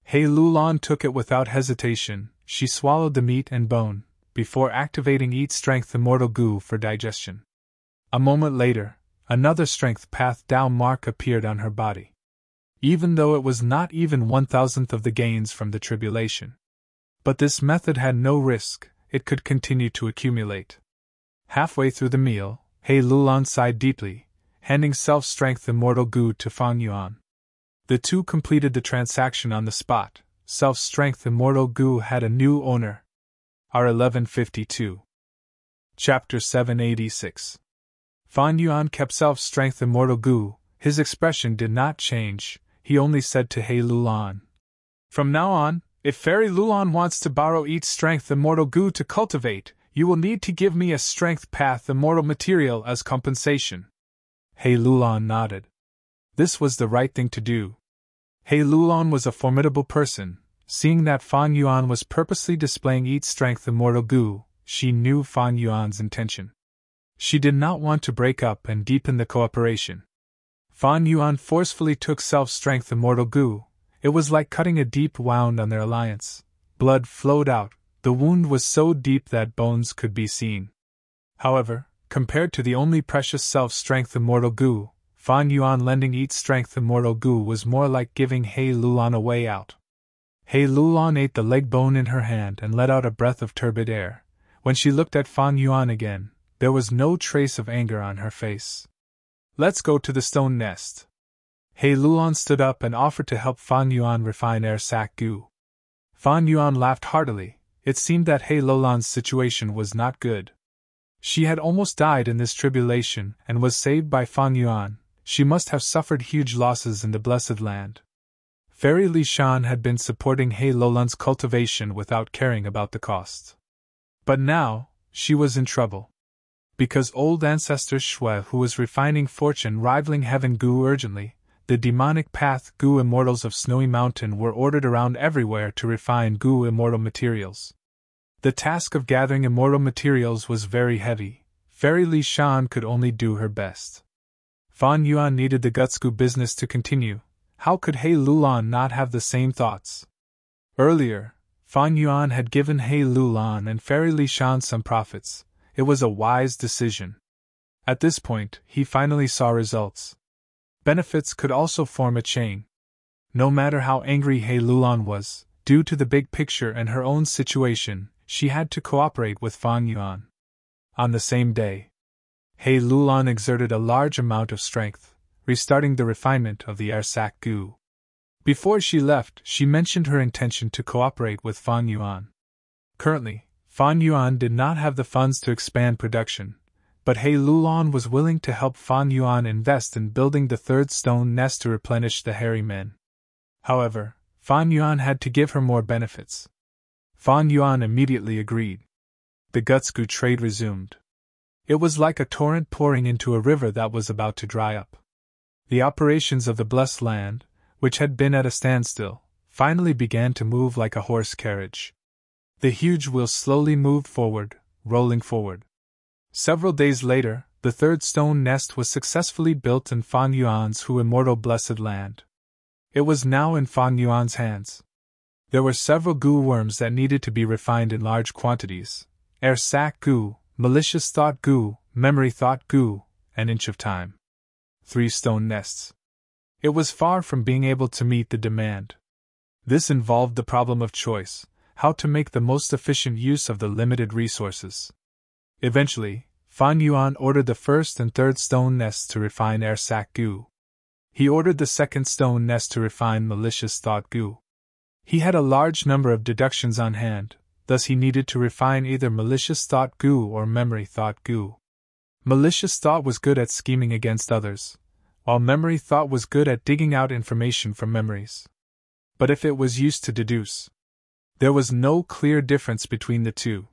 He Lulan took it without hesitation. She swallowed the meat and bone, before activating Eat Strength Immortal Goo for digestion. A moment later, another Strength Path Dao mark appeared on her body. Even though it was not even 1,000th of the gains from the tribulation. But this method had no risk, it could continue to accumulate. Halfway through the meal, He Lulan sighed deeply, handing Self-Strength Immortal Goo to Fang Yuan. The two completed the transaction on the spot. Self-Strength Immortal Goo had a new owner. R1152. Chapter 786. Fang Yuan kept Self-Strength Immortal Goo. His expression did not change. He only said to He Lulan, From now on, if Fairy Lulan wants to borrow Eat Strength Immortal Goo to cultivate, you will need to give me a Strength Path Immortal material as compensation. He Lulan nodded. This was the right thing to do. He Lulan was a formidable person. Seeing that Fang Yuan was purposely displaying Eat Strength Immortal Goo, she knew Fang Yuan's intention. She did not want to break up and deepen the cooperation. Fang Yuan forcefully took Self-Strength Immortal Goo. It was like cutting a deep wound on their alliance. Blood flowed out. The wound was so deep that bones could be seen. However, compared to the only precious Self-Strength Immortal Goo, Fang Yuan lending Eat Strength Immortal Goo was more like giving He Lulan a way out. He Lulan ate the leg bone in her hand and let out a breath of turbid air. When she looked at Fang Yuan again, there was no trace of anger on her face. Let's go to the stone nest. He Lulan stood up and offered to help Fang Yuan refine air sac goo. Fang Yuan laughed heartily. It seemed that He Lulan's situation was not good. She had almost died in this tribulation and was saved by Fang Yuan. She must have suffered huge losses in the Blessed Land. Fairy Li Shan had been supporting He Lulan's cultivation without caring about the cost. But now, she was in trouble. Because old ancestor Shui, who was refining fortune rivaling heaven goo urgently, the demonic path goo immortals of Snowy Mountain were ordered around everywhere to refine goo immortal materials. The task of gathering immortal materials was very heavy. Fairy Li Shan could only do her best. Fang Yuan needed the Gutsku business to continue. How could He Lulan not have the same thoughts? Earlier, Fang Yuan had given He Lulan and Fairy Li Shan some profits. It was a wise decision. At this point, he finally saw results. Benefits could also form a chain. No matter how angry He Lulan was, due to the big picture and her own situation, she had to cooperate with Fan Yuan. On the same day, He Lulan exerted a large amount of strength, restarting the refinement of the air sac goo. Before she left, she mentioned her intention to cooperate with Fan Yuan. Currently, Fan Yuan did not have the funds to expand production, but He Lulan was willing to help Fan Yuan invest in building the third stone nest to replenish the hairy men. However, Fan Yuan had to give her more benefits. Fan Yuan immediately agreed. The Gutsku trade resumed. It was like a torrent pouring into a river that was about to dry up. The operations of the blessed land, which had been at a standstill, finally began to move like a horse carriage. The huge wheels slowly moved forward, rolling forward. Several days later, the third stone nest was successfully built in Fan Yuan's immortal blessed land. It was now in Fan Yuan's hands. There were several goo worms that needed to be refined in large quantities: air sac goo, malicious thought goo, memory thought goo, and inch of time. 3 stone nests. It was far from being able to meet the demand. This involved the problem of choice, how to make the most efficient use of the limited resources. Eventually, Fan Yuan ordered the first and third stone nests to refine air sac goo. He ordered the second stone nest to refine malicious thought goo. He had a large number of deductions on hand, thus he needed to refine either malicious thought goo or memory thought goo. Malicious thought was good at scheming against others, while memory thought was good at digging out information from memories. But if it was used to deduce, there was no clear difference between the two.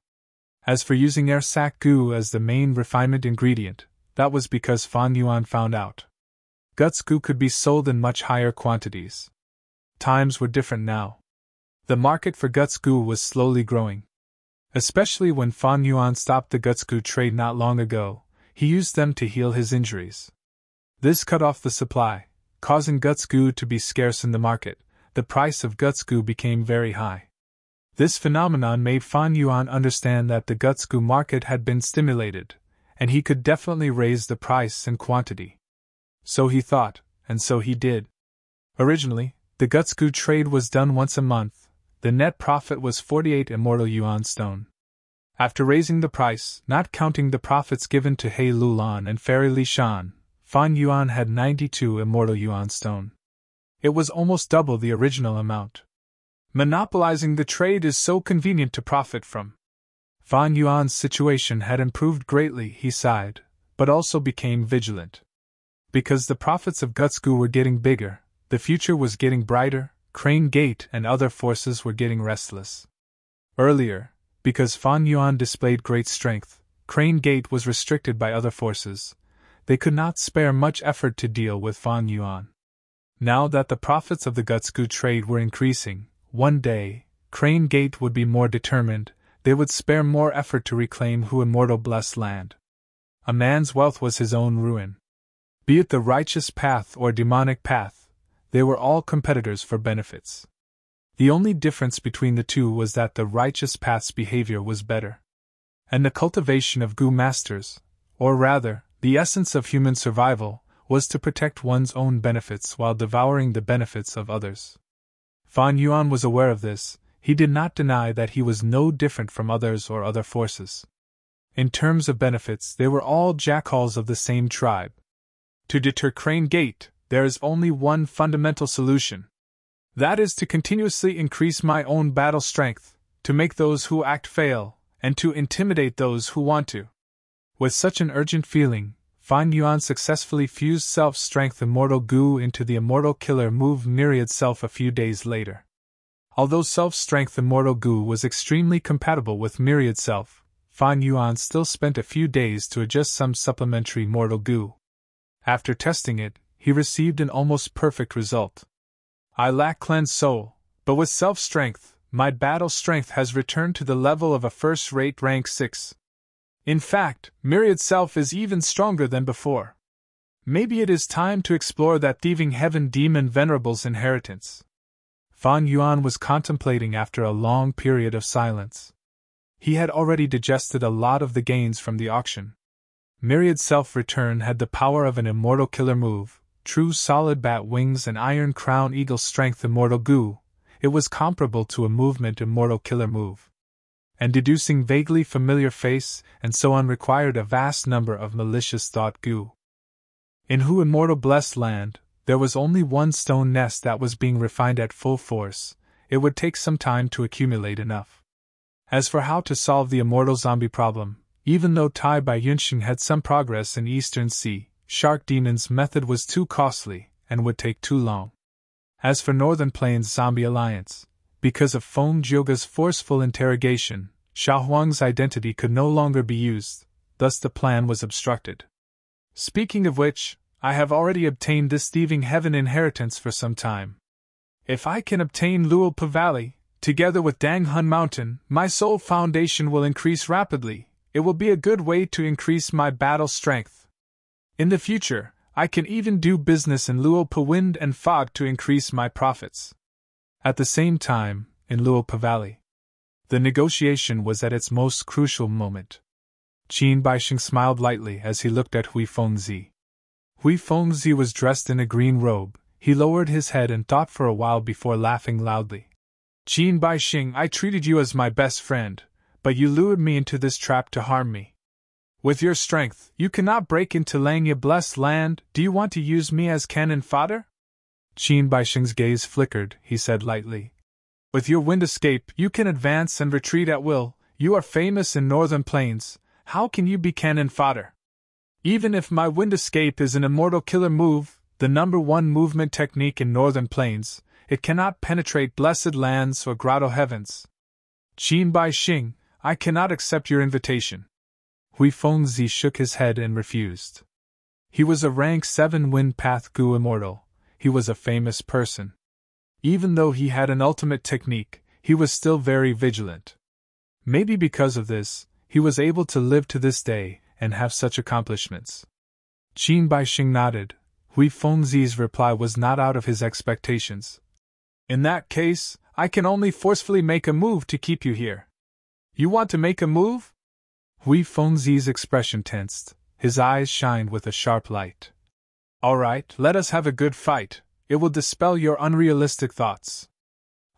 As for using air sac goo as the main refinement ingredient, that was because Fan Yuan found out Guts goo could be sold in much higher quantities. Times were different now. The market for Guts goo was slowly growing. Especially when Fan Yuan stopped the Guts goo trade not long ago, he used them to heal his injuries. This cut off the supply, causing Guts goo to be scarce in the market. The price of Guts goo became very high. This phenomenon made Fan Yuan understand that the Guts goo market had been stimulated, and he could definitely raise the price and quantity. So he thought, and so he did. Originally, the Guts goo trade was done once a month. The net profit was 48 immortal yuan stone. After raising the price, not counting the profits given to He Lulan and Fairy Li Shan, Fan Yuan had 92 immortal yuan stone. It was almost double the original amount. Monopolizing the trade is so convenient to profit from. Fan Yuan's situation had improved greatly, he sighed, but also became vigilant. Because the profits of Guts goo were getting bigger, the future was getting brighter, Crane Gate and other forces were getting restless. Earlier, because Fan Yuan displayed great strength, Crane Gate was restricted by other forces. They could not spare much effort to deal with Fan Yuan. Now that the profits of the Guts goo trade were increasing, one day, Crane Gate would be more determined. They would spare more effort to reclaim immortal blessed land. A man's wealth was his own ruin. Be it the righteous path or demonic path, they were all competitors for benefits. The only difference between the two was that the righteous path's behavior was better. And the cultivation of goo masters, or rather, the essence of human survival, was to protect one's own benefits while devouring the benefits of others. Fan Yuan was aware of this. He did not deny that he was no different from others or other forces. In terms of benefits, they were all jackals of the same tribe. To deter Crane Gate, there is only one fundamental solution. That is to continuously increase my own battle strength, to make those who act fail, and to intimidate those who want to. With such an urgent feeling, Fan Yuan successfully fused self-strength immortal goo into the immortal killer move myriad self a few days later. Although self-strength immortal goo was extremely compatible with myriad self, Fan Yuan still spent a few days to adjust some supplementary mortal goo. After testing it, he received an almost perfect result. I lack cleansed soul, but with self-strength, my battle strength has returned to the level of a first-rate rank 6. In fact, myriad self is even stronger than before. Maybe it is time to explore that thieving heaven demon venerable's inheritance. Fan Yuan was contemplating after a long period of silence. He had already digested a lot of the gains from the auction. Myriad self-return had the power of an immortal killer move, true solid bat wings and iron crown eagle strength immortal goo. it was comparable to a movement immortal killer move. And deducing vaguely familiar face, and so on required a vast number of malicious thought goo. In who immortal blessed land, there was only one stone nest that was being refined at full force. It would take some time to accumulate enough. As for how to solve the immortal zombie problem, even though Tai Bai Yunxing had some progress in Eastern Sea, Shark Demon's method was too costly, and would take too long. As for Northern Plains Zombie Alliance, because of Feng Jioga's forceful interrogation, Xiao Huang's identity could no longer be used, thus the plan was obstructed. Speaking of which, I have already obtained this thieving heaven inheritance for some time. If I can obtain Luopa Valley, together with Danghun Mountain, my soul foundation will increase rapidly. It will be a good way to increase my battle strength. In the future, I can even do business in Luopa Wind and Fog to increase my profits. At the same time, in Luopa Valley, the negotiation was at its most crucial moment. Qin Baixing smiled lightly as he looked at Hui Fengzi. Hui Fengzi was dressed in a green robe. He lowered his head and thought for a while before laughing loudly. Qin Baixing, I treated you as my best friend, but you lured me into this trap to harm me. With your strength, you cannot break into Langya Blessed Land. Do you want to use me as cannon fodder? Qin Baixing's gaze flickered. He said lightly. With your wind escape, you can advance and retreat at will. You are famous in Northern Plains. How can you be cannon fodder? Even if my wind escape is an immortal killer move, the #1 movement technique in Northern Plains, it cannot penetrate blessed lands or grotto heavens. Qin Baixing, I cannot accept your invitation. Hui Fengzi shook his head and refused. He was a rank 7 Wind Path Gu immortal. He was a famous person. Even though he had an ultimate technique, he was still very vigilant. Maybe because of this, he was able to live to this day and have such accomplishments. Qin Baixing nodded. Hui Fengzi's reply was not out of his expectations. In that case, I can only forcefully make a move to keep you here. You want to make a move? Hui Fengzi's expression tensed. His eyes shined with a sharp light. All right, let us have a good fight. It will dispel your unrealistic thoughts.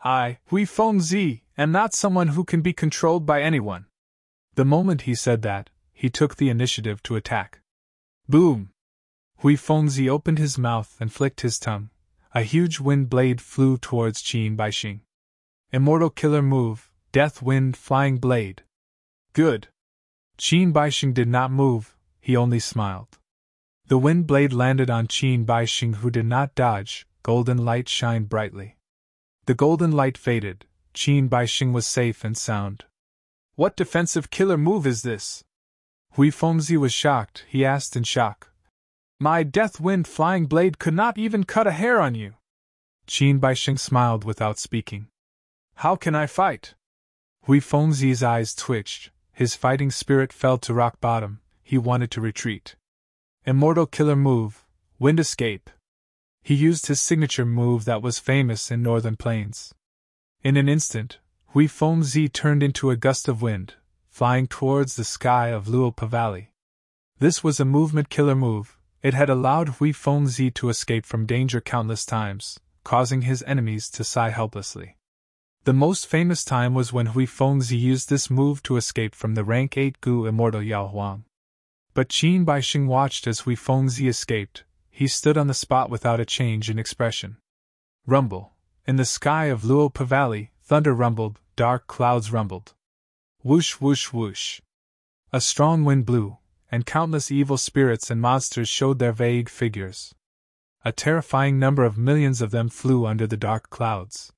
I, Hui Fengzi, am not someone who can be controlled by anyone. The moment he said that, he took the initiative to attack. Boom! Hui Fengzi opened his mouth and flicked his tongue. A huge wind blade flew towards Qin Baixing. Immortal killer move, Death Wind Flying Blade. Good. Qin Baixing did not move, he only smiled. The wind blade landed on Qin Baixing, who did not dodge. Golden light shined brightly. The golden light faded. Qin Baixing was safe and sound. What defensive killer move is this? Hui Fengzi was shocked. He asked in shock. My Death Wind Flying Blade could not even cut a hair on you. Qin Baixing smiled without speaking. How can I fight? Hui Fengzi's eyes twitched. His fighting spirit fell to rock bottom. He wanted to retreat. Immortal killer move, Wind Escape. He used his signature move that was famous in Northern Plains. In an instant, Hui Fengzi turned into a gust of wind, flying towards the sky of Luopa Valley. This was a movement killer move. It had allowed Hui Fengzi to escape from danger countless times, causing his enemies to sigh helplessly. The most famous time was when Hui Fengzi used this move to escape from the rank 8 Gu immortal Yao Huang. But Qin Baixing watched as Hui Fengzi escaped. He stood on the spot without a change in expression. Rumble. In the sky of Luopa Valley, thunder rumbled, dark clouds rumbled. Whoosh whoosh whoosh. A strong wind blew, and countless evil spirits and monsters showed their vague figures. A terrifying number of millions of them flew under the dark clouds.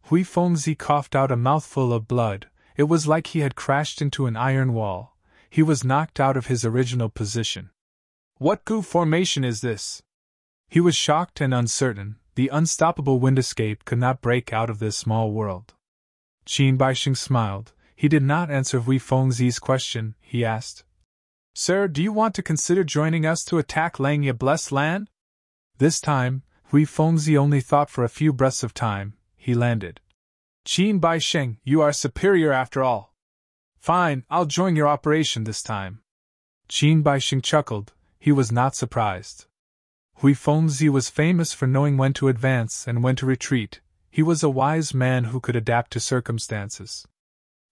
Hui Fengzi coughed out a mouthful of blood. It was like he had crashed into an iron wall. He was knocked out of his original position. What Gu formation is this? He was shocked and uncertain. The unstoppable wind escape could not break out of this small world. Qin Baixing smiled. He did not answer Hui Fengzi's question. He asked, Sir, do you want to consider joining us to attack Langya Blessed Land? This time, Hui Fengzi only thought for a few breaths of time. He landed. Qin Baixing, you are superior after all. Fine, I'll join your operation this time. Qin Baixing chuckled. He was not surprised. Hui Fengzi was famous for knowing when to advance and when to retreat. He was a wise man who could adapt to circumstances.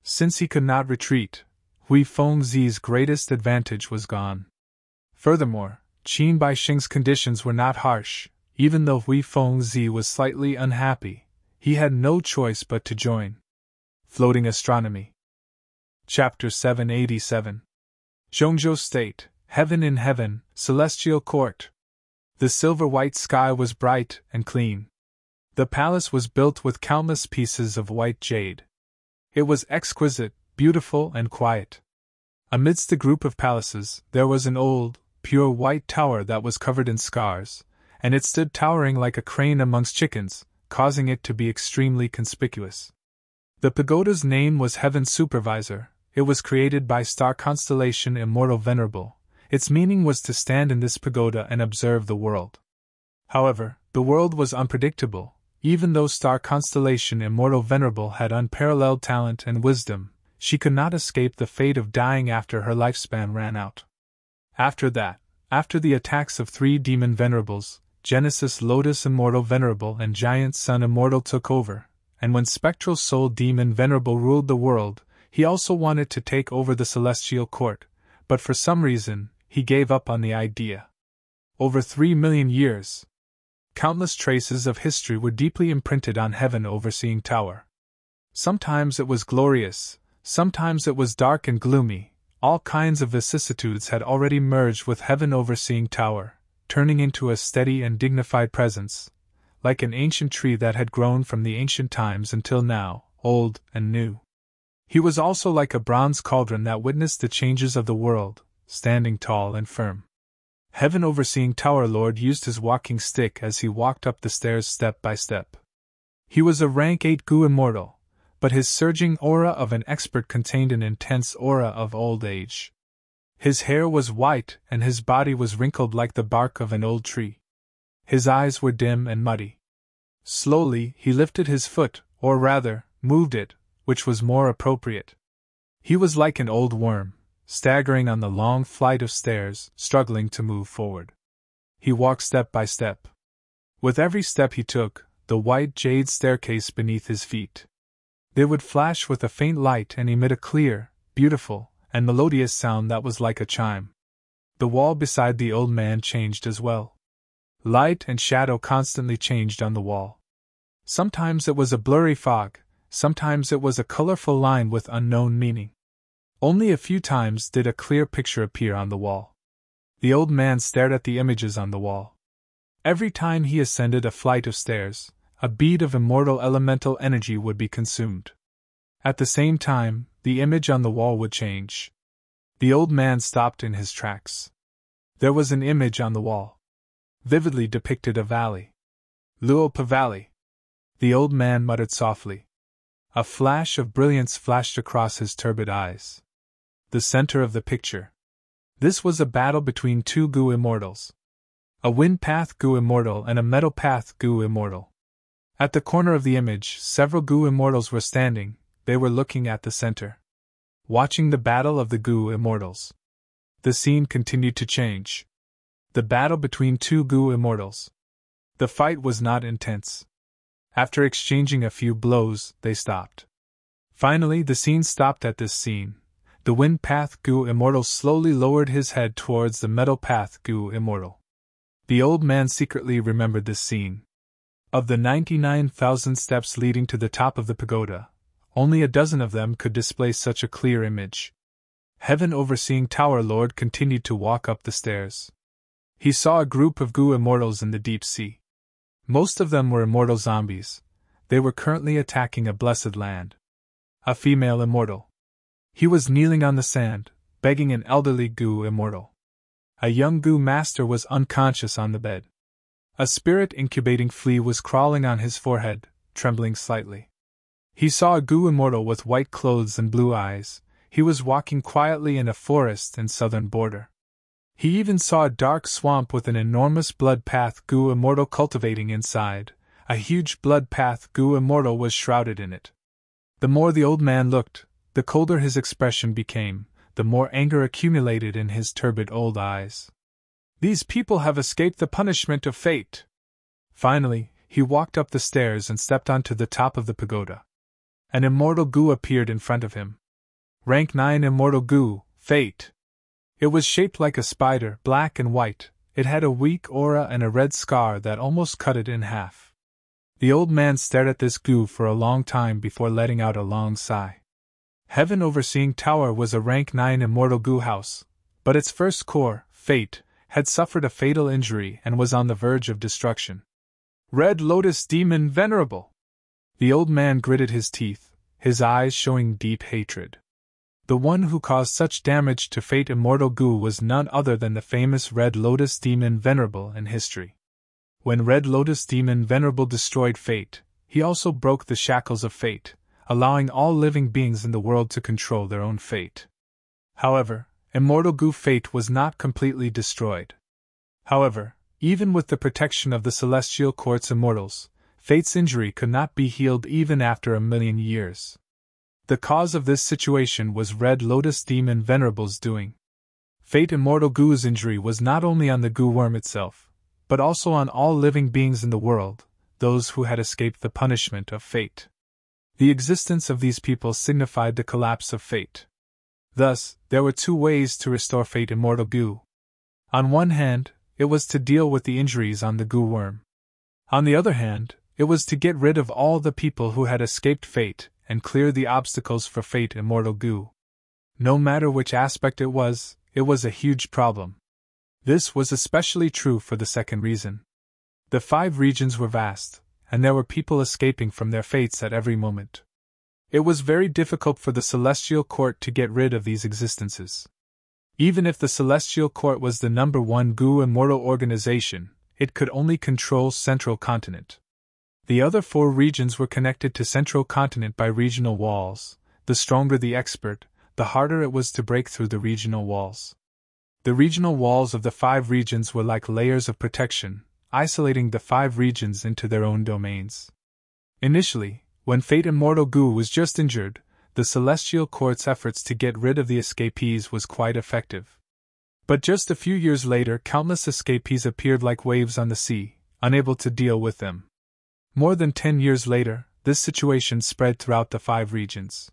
Since he could not retreat, Hui Fengzi's greatest advantage was gone. Furthermore, Qin Baixing's conditions were not harsh. Even though Hui Fengzi was slightly unhappy, he had no choice but to join. Floating Astronomy. Chapter 787. Zhongzhou State, Heaven in Heaven, Celestial Court. The silver-white sky was bright and clean. The palace was built with countless pieces of white jade. It was exquisite, beautiful, and quiet. Amidst the group of palaces, there was an old, pure white tower that was covered in scars, and it stood towering like a crane amongst chickens, causing it to be extremely conspicuous. The pagoda's name was Heaven's Supervisor. It was created by star constellation Immortal Venerable. Its meaning was to stand in this pagoda and observe the world. However, the world was unpredictable. Even though star constellation Immortal Venerable had unparalleled talent and wisdom, she could not escape the fate of dying after her lifespan ran out. After that, after the attacks of 3 demon venerables, Genesis Lotus Immortal Venerable and Giant Sun Immortal took over, and when Spectral Soul Demon Venerable ruled the world, he also wanted to take over the Celestial Court, but for some reason, he gave up on the idea. Over 3 million years, countless traces of history were deeply imprinted on Heaven Overseeing Tower. Sometimes it was glorious, sometimes it was dark and gloomy. All kinds of vicissitudes had already merged with Heaven Overseeing Tower, turning into a steady and dignified presence, like an ancient tree that had grown from the ancient times until now, old and new. He was also like a bronze cauldron that witnessed the changes of the world, standing tall and firm. Heaven Overseeing Tower Lord used his walking stick as he walked up the stairs step by step. He was a rank 8 Gu Immortal, but his surging aura of an expert contained an intense aura of old age. His hair was white and his body was wrinkled like the bark of an old tree. His eyes were dim and muddy. Slowly he lifted his foot, or rather, moved it, which was more appropriate. He was like an old worm, staggering on the long flight of stairs, struggling to move forward. He walked step by step. With every step he took, the white jade staircase beneath his feet. They would flash with a faint light and emit a clear, beautiful, and melodious sound that was like a chime. The wall beside the old man changed as well. Light and shadow constantly changed on the wall. Sometimes it was a blurry fog, sometimes it was a colorful line with unknown meaning. Only a few times did a clear picture appear on the wall. The old man stared at the images on the wall. Every time he ascended a flight of stairs, a bead of immortal elemental energy would be consumed. At the same time, the image on the wall would change. The old man stopped in his tracks. There was an image on the wall. Vividly depicted a valley. Luopa Valley. The old man muttered softly. A flash of brilliance flashed across his turbid eyes. The center of the picture. This was a battle between 2 Gu Immortals. A Wind Path Gu Immortal and a Metal Path Gu Immortal. At the corner of the image, several Gu Immortals were standing. They were looking at the center, watching the battle of the Gu Immortals. The scene continued to change. The battle between 2 Gu Immortals. The fight was not intense. After exchanging a few blows, they stopped. Finally, the scene stopped at this scene. The Wind Path Gu Immortal slowly lowered his head towards the Metal Path Gu Immortal. The old man secretly remembered this scene. Of the 99,000 steps leading to the top of the pagoda, only a dozen of them could display such a clear image. Heaven Overseeing Tower Lord continued to walk up the stairs. He saw a group of Gu Immortals in the deep sea. Most of them were immortal zombies. They were currently attacking a blessed land. A female immortal. He was kneeling on the sand, begging an elderly Gu Immortal. A young Gu Master was unconscious on the bed. A spirit incubating flea was crawling on his forehead, trembling slightly. He saw a Gu Immortal with white clothes and blue eyes. He was walking quietly in a forest in southern border. He even saw a dark swamp with an enormous blood path Gu Immortal cultivating inside. A huge blood path Gu Immortal was shrouded in it. The more the old man looked, the colder his expression became, the more anger accumulated in his turbid old eyes. These people have escaped the punishment of fate. Finally, he walked up the stairs and stepped onto the top of the pagoda. An immortal goo appeared in front of him. Rank 9 Immortal Goo, Fate. It was shaped like a spider, black and white. It had a weak aura and a red scar that almost cut it in half. The old man stared at this goo for a long time before letting out a long sigh. Heaven Overseeing Tower was a rank 9 Immortal Goo house, but its first core, Fate, had suffered a fatal injury and was on the verge of destruction. Red Lotus Demon Venerable! The old man gritted his teeth, his eyes showing deep hatred. The one who caused such damage to Fate Immortal Goo was none other than the famous Red Lotus Demon Venerable in history. When Red Lotus Demon Venerable destroyed Fate, he also broke the shackles of Fate, allowing all living beings in the world to control their own fate. However, Immortal Goo Fate was not completely destroyed. However, even with the protection of the Celestial Court's immortals, Fate's injury could not be healed even after 1,000,000 years. The cause of this situation was Red Lotus Demon Venerable's doing. Fate Immortal Goo's injury was not only on the goo worm itself, but also on all living beings in the world, those who had escaped the punishment of Fate. The existence of these people signified the collapse of Fate. Thus, there were two ways to restore Fate Immortal Goo. On one hand, it was to deal with the injuries on the goo worm. On the other hand, it was to get rid of all the people who had escaped Fate and clear the obstacles for Fate Immortal Goo. No matter which aspect it was a huge problem. This was especially true for the second reason. The 5 regions were vast, and there were people escaping from their fates at every moment. It was very difficult for the Celestial Court to get rid of these existences. Even if the Celestial Court was the number 1 Goo Immortal organization, it could only control Central Continent. The other 4 regions were connected to Central Continent by regional walls. The stronger the expert, the harder it was to break through the regional walls. The regional walls of the 5 regions were like layers of protection, isolating the 5 regions into their own domains. Initially, when Fate Immortal Goo was just injured, the Celestial Court's efforts to get rid of the escapees was quite effective. But just a few years later, countless escapees appeared like waves on the sea, unable to deal with them. More than 10 years later, this situation spread throughout the 5 regions.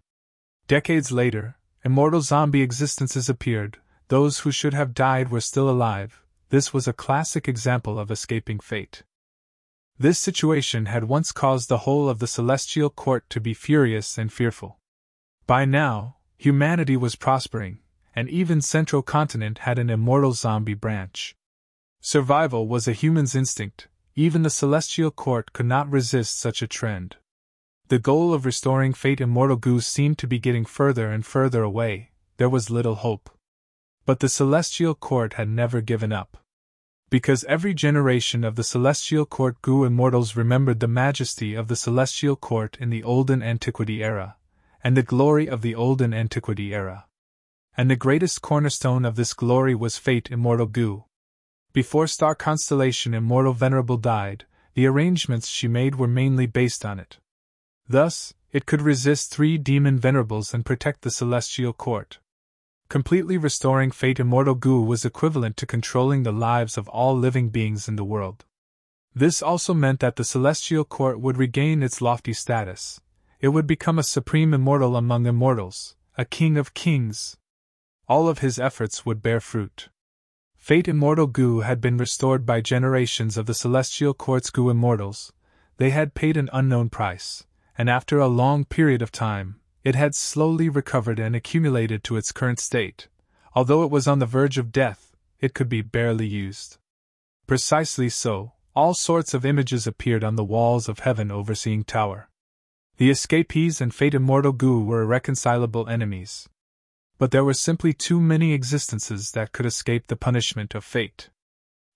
Decades later, immortal zombie existences appeared. Those who should have died were still alive. This was a classic example of escaping fate. This situation had once caused the whole of the Celestial Court to be furious and fearful. By now, humanity was prospering, and even Central Continent had an immortal zombie branch. Survival was a human's instinct. Even the Celestial Court could not resist such a trend. The goal of restoring Fate Immortal Goo seemed to be getting further and further away. There was little hope. But the Celestial Court had never given up. Because every generation of the Celestial Court Goo Immortals remembered the majesty of the Celestial Court in the Olden Antiquity era, and the glory of the Olden Antiquity era. And the greatest cornerstone of this glory was Fate Immortal Goo. Before Star Constellation Immortal Venerable died, the arrangements she made were mainly based on it. Thus, it could resist 3 demon venerables and protect the Celestial Court. Completely restoring Fate Immortal Goo was equivalent to controlling the lives of all living beings in the world. This also meant that the Celestial Court would regain its lofty status. It would become a supreme immortal among immortals, a king of kings. All of his efforts would bear fruit. Fate Immortal Goo had been restored by generations of the Celestial Court's Goo Immortals. They had paid an unknown price, and after a long period of time, it had slowly recovered and accumulated to its current state. Although it was on the verge of death, it could be barely used. Precisely so, all sorts of images appeared on the walls of Heaven Overseeing Tower. The escapees and Fate Immortal Goo were irreconcilable enemies. But there were simply too many existences that could escape the punishment of fate.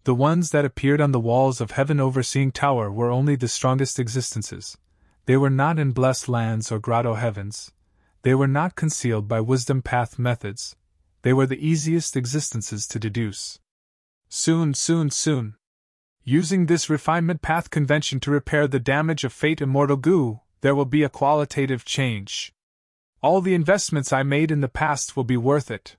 The ones that appeared on the walls of Heaven Overseeing Tower were only the strongest existences. They were not in blessed lands or grotto heavens. They were not concealed by wisdom path methods. They were the easiest existences to deduce. Soon. Using this refinement path convention to repair the damage of Fate Immortal Goo, there will be a qualitative change. All the investments I made in the past will be worth it.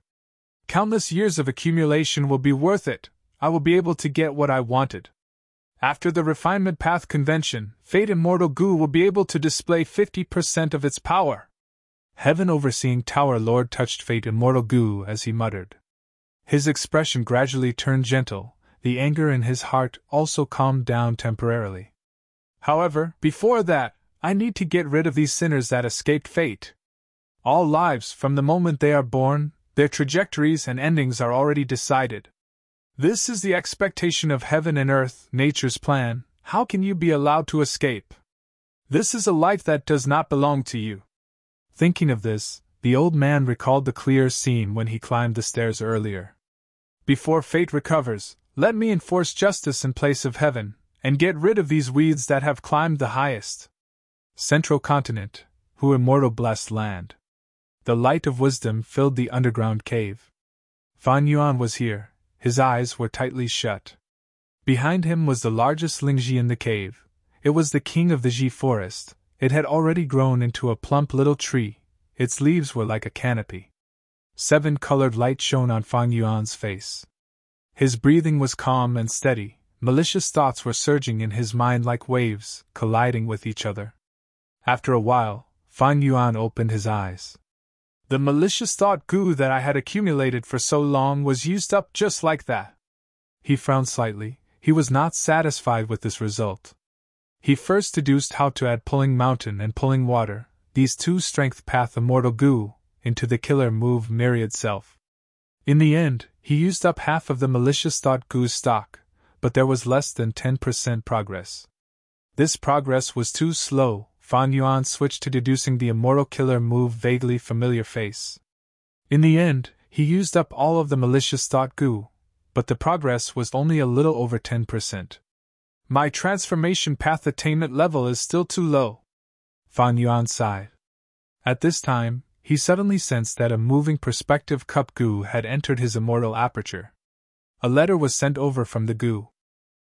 Countless years of accumulation will be worth it. I will be able to get what I wanted. After the refinement path convention, Fate Immortal Goo will be able to display 50% of its power. Heaven Overseeing Tower Lord touched Fate Immortal Goo as he muttered. His expression gradually turned gentle, the anger in his heart also calmed down temporarily. However, before that, I need to get rid of these sinners that escaped fate. All lives, from the moment they are born, their trajectories and endings are already decided. This is the expectation of heaven and earth, nature's plan. How can you be allowed to escape? This is a life that does not belong to you. Thinking of this, the old man recalled the clear scene when he climbed the stairs earlier. Before fate recovers, let me enforce justice in place of heaven, and get rid of these weeds that have climbed the highest Central Continent, who immortal blessed land. The light of wisdom filled the underground cave. Fan Yuan was here, his eyes were tightly shut. Behind him was the largest Lingji in the cave. It was the king of the Ji forest. It had already grown into a plump little tree. Its leaves were like a canopy. 7-colored light shone on Fan Yuan's face. His breathing was calm and steady. Malicious thoughts were surging in his mind like waves, colliding with each other. After a while, Fan Yuan opened his eyes. The malicious thought goo that I had accumulated for so long was used up just like that. He frowned slightly. He was not satisfied with this result. He first deduced how to add Pulling Mountain and Pulling Water, these two strength path immortal goo, into the killer move Myriad Self. In the end, he used up half of the malicious thought goo's stock, but there was less than 10% progress. This progress was too slow. Fan Yuan switched to deducing the immortal killer move vaguely familiar face. In the end, he used up all of the malicious thought goo, but the progress was only a little over 10%. My transformation path attainment level is still too low. Fan Yuan sighed. At this time, he suddenly sensed that a moving perspective cup goo had entered his immortal aperture. A letter was sent over from the goo.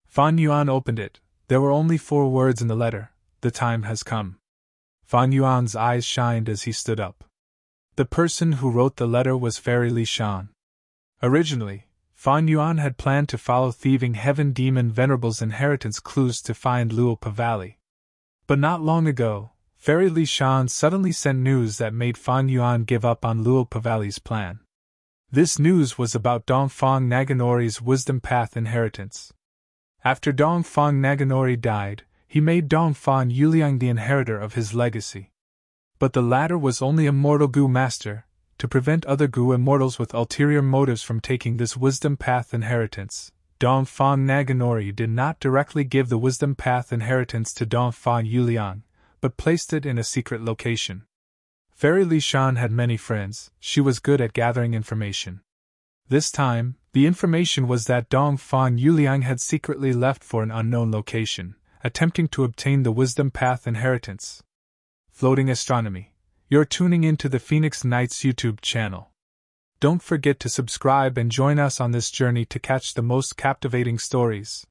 Fan Yuan opened it. There were only 4 words in the letter. The time has come. Fan Yuan's eyes shined as he stood up. The person who wrote the letter was Fairy Li Shan. Originally, Fan Yuan had planned to follow Thieving Heaven Demon Venerable's inheritance clues to find Luopa Valley. But not long ago, Fairy Li Shan suddenly sent news that made Fan Yuan give up on Luopa Valley's plan. This news was about Dongfang Naganori's Wisdom Path inheritance. After Dongfang Naganori died, he made Dongfang Yuliang the inheritor of his legacy. But the latter was only a mortal goo master, to prevent other goo immortals with ulterior motives from taking this Wisdom Path inheritance. Dongfang Naganori did not directly give the Wisdom Path inheritance to Dongfang Yuliang, but placed it in a secret location. Fairy Li Shan had many friends. She was good at gathering information. This time, the information was that Dongfang Yuliang had secretly left for an unknown location, attempting to obtain the Wisdom Path inheritance. Floating Astronomy. You're tuning into the Phoenix Nights YouTube channel. Don't forget to subscribe and join us on this journey to catch the most captivating stories.